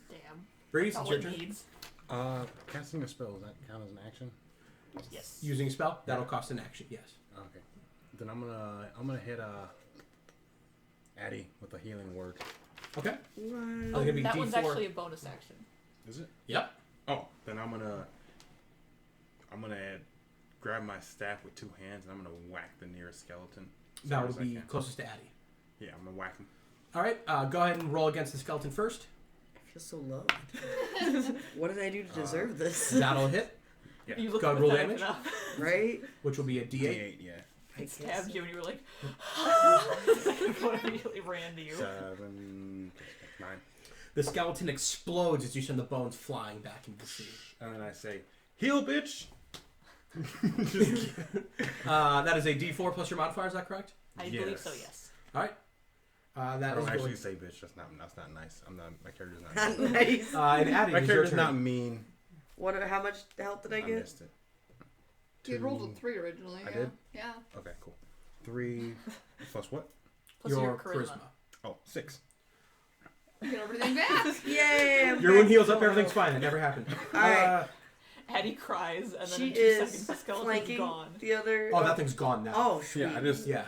[SPEAKER 4] Damn.
[SPEAKER 1] Breeze,
[SPEAKER 4] That's
[SPEAKER 1] it's
[SPEAKER 4] all
[SPEAKER 1] your
[SPEAKER 4] it
[SPEAKER 1] turn.
[SPEAKER 4] needs.
[SPEAKER 8] Casting a spell, does that count as an action?
[SPEAKER 4] Yes.
[SPEAKER 1] Using a spell, that'll cost an action. Yes.
[SPEAKER 8] Okay. Then I'm gonna hit Addie with a healing word.
[SPEAKER 1] Okay.
[SPEAKER 2] What?
[SPEAKER 1] gonna be
[SPEAKER 4] That one's
[SPEAKER 1] D4.
[SPEAKER 4] actually a bonus action.
[SPEAKER 8] Is it?
[SPEAKER 1] Yep.
[SPEAKER 8] Oh, then I'm gonna grab my staff with 2 hands and I'm gonna whack the nearest skeleton. as
[SPEAKER 1] That
[SPEAKER 8] hard
[SPEAKER 1] will
[SPEAKER 8] as I
[SPEAKER 1] be
[SPEAKER 8] can.
[SPEAKER 1] closest to Addie.
[SPEAKER 8] Yeah, I'm gonna whack him.
[SPEAKER 1] All right. Go ahead and roll against the skeleton first.
[SPEAKER 2] I feel so loved. What did I do to deserve this?
[SPEAKER 1] That'll hit,
[SPEAKER 8] Yeah.
[SPEAKER 4] You look
[SPEAKER 1] Go ahead, roll
[SPEAKER 4] pathetic
[SPEAKER 1] damage.
[SPEAKER 4] enough.
[SPEAKER 2] Right?
[SPEAKER 1] which will be a D8.
[SPEAKER 8] D8, yeah.
[SPEAKER 2] I
[SPEAKER 4] Stabbed
[SPEAKER 2] guess.
[SPEAKER 4] you and you were like, I immediately ran to you.
[SPEAKER 8] 7, 9.
[SPEAKER 1] The skeleton explodes as you send the bones flying back into the sea.
[SPEAKER 8] And then I say, heal, bitch!
[SPEAKER 1] That is a D4 plus your modifier. Is that correct?
[SPEAKER 4] I believe
[SPEAKER 8] Yes.
[SPEAKER 4] so, yes.
[SPEAKER 1] All right.
[SPEAKER 8] I
[SPEAKER 1] That
[SPEAKER 8] don't
[SPEAKER 1] is
[SPEAKER 8] actually
[SPEAKER 1] going.
[SPEAKER 8] say bitch. That's not nice. My character's not mean.
[SPEAKER 2] Nice.
[SPEAKER 1] And Addie,
[SPEAKER 8] My
[SPEAKER 1] it's your
[SPEAKER 8] character's
[SPEAKER 1] turn.
[SPEAKER 8] not mean.
[SPEAKER 2] How much health did I
[SPEAKER 8] I
[SPEAKER 2] get?
[SPEAKER 8] missed it.
[SPEAKER 6] You
[SPEAKER 8] Two-
[SPEAKER 6] rolled a 3 originally.
[SPEAKER 8] I
[SPEAKER 6] Yeah.
[SPEAKER 8] did?
[SPEAKER 6] Yeah.
[SPEAKER 8] Okay, cool. 3 plus what?
[SPEAKER 4] Plus
[SPEAKER 1] your
[SPEAKER 4] your charisma.
[SPEAKER 8] Oh, 6.
[SPEAKER 6] Get everything back.
[SPEAKER 2] Yay!
[SPEAKER 1] Your wound heals up. Everything's fine. It never happened.
[SPEAKER 2] Alright.
[SPEAKER 4] Addie cries, and then
[SPEAKER 2] She
[SPEAKER 4] in 2
[SPEAKER 2] is
[SPEAKER 4] seconds the skeleton's
[SPEAKER 2] flanking
[SPEAKER 4] gone.
[SPEAKER 2] the other.
[SPEAKER 1] Oh, that thing's gone now.
[SPEAKER 2] Oh, sweet.
[SPEAKER 8] Yeah, I just
[SPEAKER 1] Yeah.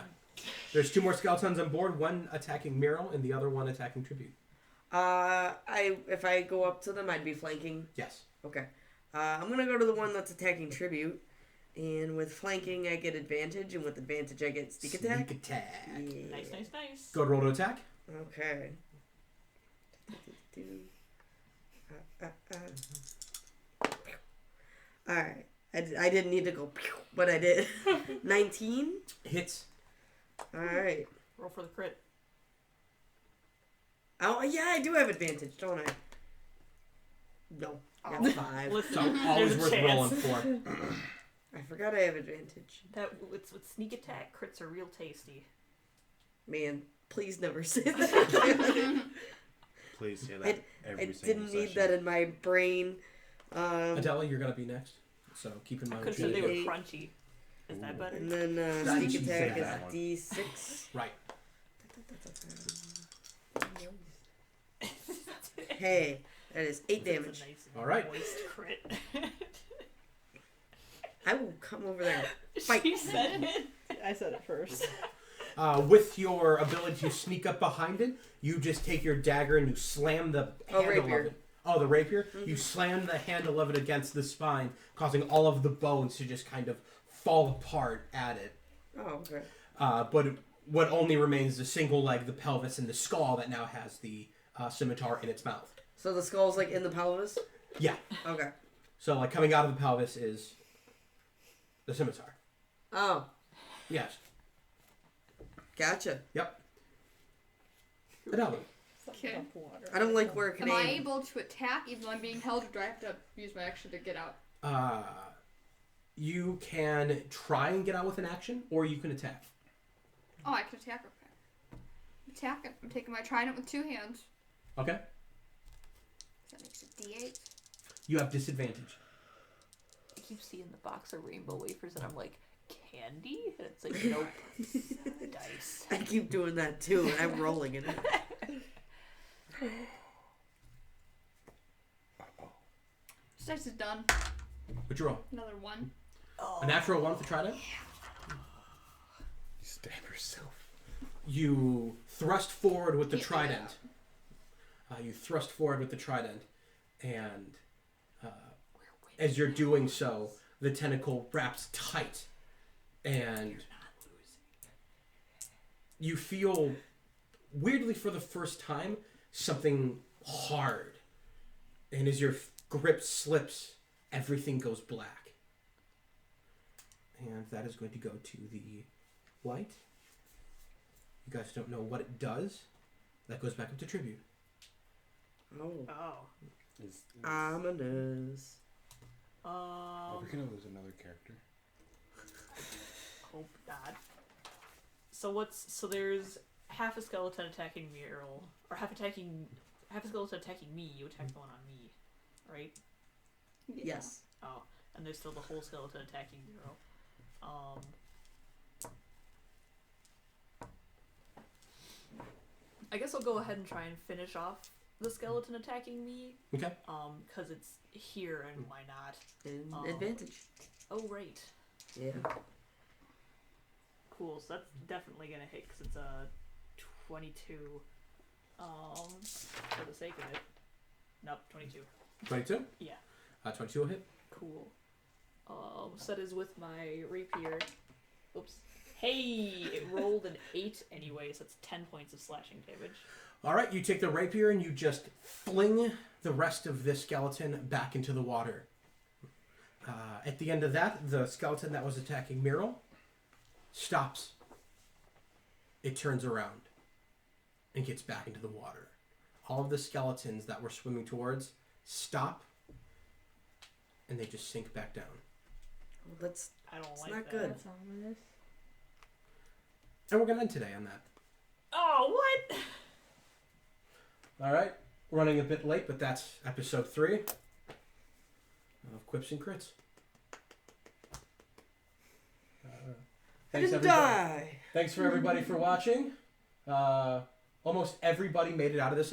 [SPEAKER 1] There's 2 more skeletons on board. One attacking Miro, and the other one attacking Tribute.
[SPEAKER 2] If I go up to them, I'd be flanking.
[SPEAKER 1] Yes.
[SPEAKER 2] Okay. I'm gonna go to the one that's attacking Tribute, and with flanking I get advantage, and with advantage I get sneak attack.
[SPEAKER 1] Sneak attack.
[SPEAKER 2] Yeah.
[SPEAKER 4] Nice, nice, nice.
[SPEAKER 1] Go to roll to attack.
[SPEAKER 2] Okay. Alright. I didn't need to go, but I did. 19?
[SPEAKER 1] Hits.
[SPEAKER 2] Alright.
[SPEAKER 4] Roll for the crit.
[SPEAKER 2] Oh, yeah, I do have advantage, don't I? No. I got
[SPEAKER 4] Oh.
[SPEAKER 2] 5.
[SPEAKER 4] Listen,
[SPEAKER 1] So always
[SPEAKER 4] there's a
[SPEAKER 1] worth
[SPEAKER 4] chance.
[SPEAKER 1] rolling for.
[SPEAKER 2] I forgot I have advantage.
[SPEAKER 4] With sneak attack, crits are real tasty.
[SPEAKER 2] Man, please never say that.
[SPEAKER 8] please say that
[SPEAKER 2] I
[SPEAKER 8] every single
[SPEAKER 2] didn't need
[SPEAKER 8] session.
[SPEAKER 2] that in my brain.
[SPEAKER 1] Adela, you're gonna be next. So keep in mind.
[SPEAKER 4] Could
[SPEAKER 1] what
[SPEAKER 4] have
[SPEAKER 1] you
[SPEAKER 4] said they
[SPEAKER 1] do.
[SPEAKER 4] were crunchy. Is that better?
[SPEAKER 2] And then
[SPEAKER 1] That
[SPEAKER 2] sneak
[SPEAKER 1] you
[SPEAKER 2] attack
[SPEAKER 8] said that one.
[SPEAKER 2] is D6.
[SPEAKER 1] Right.
[SPEAKER 2] Hey, that is 8 damage.
[SPEAKER 4] It's a nice
[SPEAKER 1] All right.
[SPEAKER 4] moist crit.
[SPEAKER 2] I will come over there. Fight.
[SPEAKER 4] She said it.
[SPEAKER 5] I said it first.
[SPEAKER 1] With your ability to sneak up behind it, you just take your dagger and you slam the
[SPEAKER 2] Oh,
[SPEAKER 1] handle
[SPEAKER 2] rapier.
[SPEAKER 1] of it. Oh, the rapier? You slam the handle of it against the spine, causing all of the bones to just kind of fall apart at it.
[SPEAKER 2] Oh, okay.
[SPEAKER 1] But what only remains is the single leg, the pelvis, and the skull that now has the scimitar in its mouth.
[SPEAKER 2] So the skull's like in the pelvis?
[SPEAKER 1] Yeah.
[SPEAKER 2] Okay.
[SPEAKER 1] So like coming out of the pelvis is the scimitar.
[SPEAKER 2] Oh,
[SPEAKER 1] Yes.
[SPEAKER 2] gotcha.
[SPEAKER 1] Yep. Adele.
[SPEAKER 6] Okay.
[SPEAKER 2] I don't like where it can
[SPEAKER 6] Am I
[SPEAKER 2] aim.
[SPEAKER 6] able to attack even though I'm being held, or do I have to use my action to get out?
[SPEAKER 1] You can try and get out with an action, or you can attack.
[SPEAKER 6] Oh, I can attack. Okay. I'm attacking. I'm taking my trident with 2 hands.
[SPEAKER 1] Okay.
[SPEAKER 6] That makes it D8.
[SPEAKER 1] You have disadvantage.
[SPEAKER 9] I keep seeing the box of rainbow wafers, and I'm like, candy? And it's like, nope. Dice.
[SPEAKER 2] I keep doing that too, and I'm rolling in it.
[SPEAKER 6] This dice is done.
[SPEAKER 1] What'd you roll?
[SPEAKER 6] Another 1.
[SPEAKER 1] A natural 1 for trident?
[SPEAKER 3] You stab yourself.
[SPEAKER 1] You thrust forward with the
[SPEAKER 6] Get me
[SPEAKER 1] trident. You thrust forward with the trident, and as you're doing so, the tentacle wraps tight, and you feel, weirdly for the first time, something hard. And as your grip slips, everything goes black. And that is going to go to the white. You guys don't know what it does. That goes back up to tribute.
[SPEAKER 2] Oh.
[SPEAKER 9] Oh.
[SPEAKER 2] Ominous.
[SPEAKER 3] Are we gonna lose another character?
[SPEAKER 9] Hope not. So there's half a skeleton attacking Mural, or half a skeleton attacking me. You attack the one on me, right?
[SPEAKER 2] Yes.
[SPEAKER 9] Oh, and there's still the whole skeleton attacking Mural. I guess I'll go ahead and try and finish off the skeleton attacking me.
[SPEAKER 1] Okay.
[SPEAKER 9] Because it's here, and why not?
[SPEAKER 2] Advantage.
[SPEAKER 9] Oh, right.
[SPEAKER 2] Yeah.
[SPEAKER 9] Cool. So that's definitely gonna hit because it's a 22. For the sake of it. Nope, 22.
[SPEAKER 1] 22?
[SPEAKER 9] Yeah.
[SPEAKER 1] 22 will hit.
[SPEAKER 9] Cool. So that is with my rapier. Oops. Hey, it rolled an 8 anyway, so it's 10 points of slashing damage.
[SPEAKER 1] All right, you take the rapier and you just fling the rest of this skeleton back into the water. At the end of that, the skeleton that was attacking Myrtle stops. It turns around and gets back into the water. All of the skeletons that were swimming towards stop, and they just sink back down.
[SPEAKER 2] Well, that's
[SPEAKER 9] I don't like
[SPEAKER 2] not
[SPEAKER 9] that.
[SPEAKER 2] good.
[SPEAKER 5] That's ominous.
[SPEAKER 1] And we're going to end today on that.
[SPEAKER 9] Oh, what?
[SPEAKER 1] All right, running a bit late, but that's episode 3 of Quips and Crits.
[SPEAKER 2] I
[SPEAKER 1] Thanks,
[SPEAKER 2] didn't
[SPEAKER 1] everybody.
[SPEAKER 2] die.
[SPEAKER 1] Thanks for everybody for watching. Almost everybody made it out of this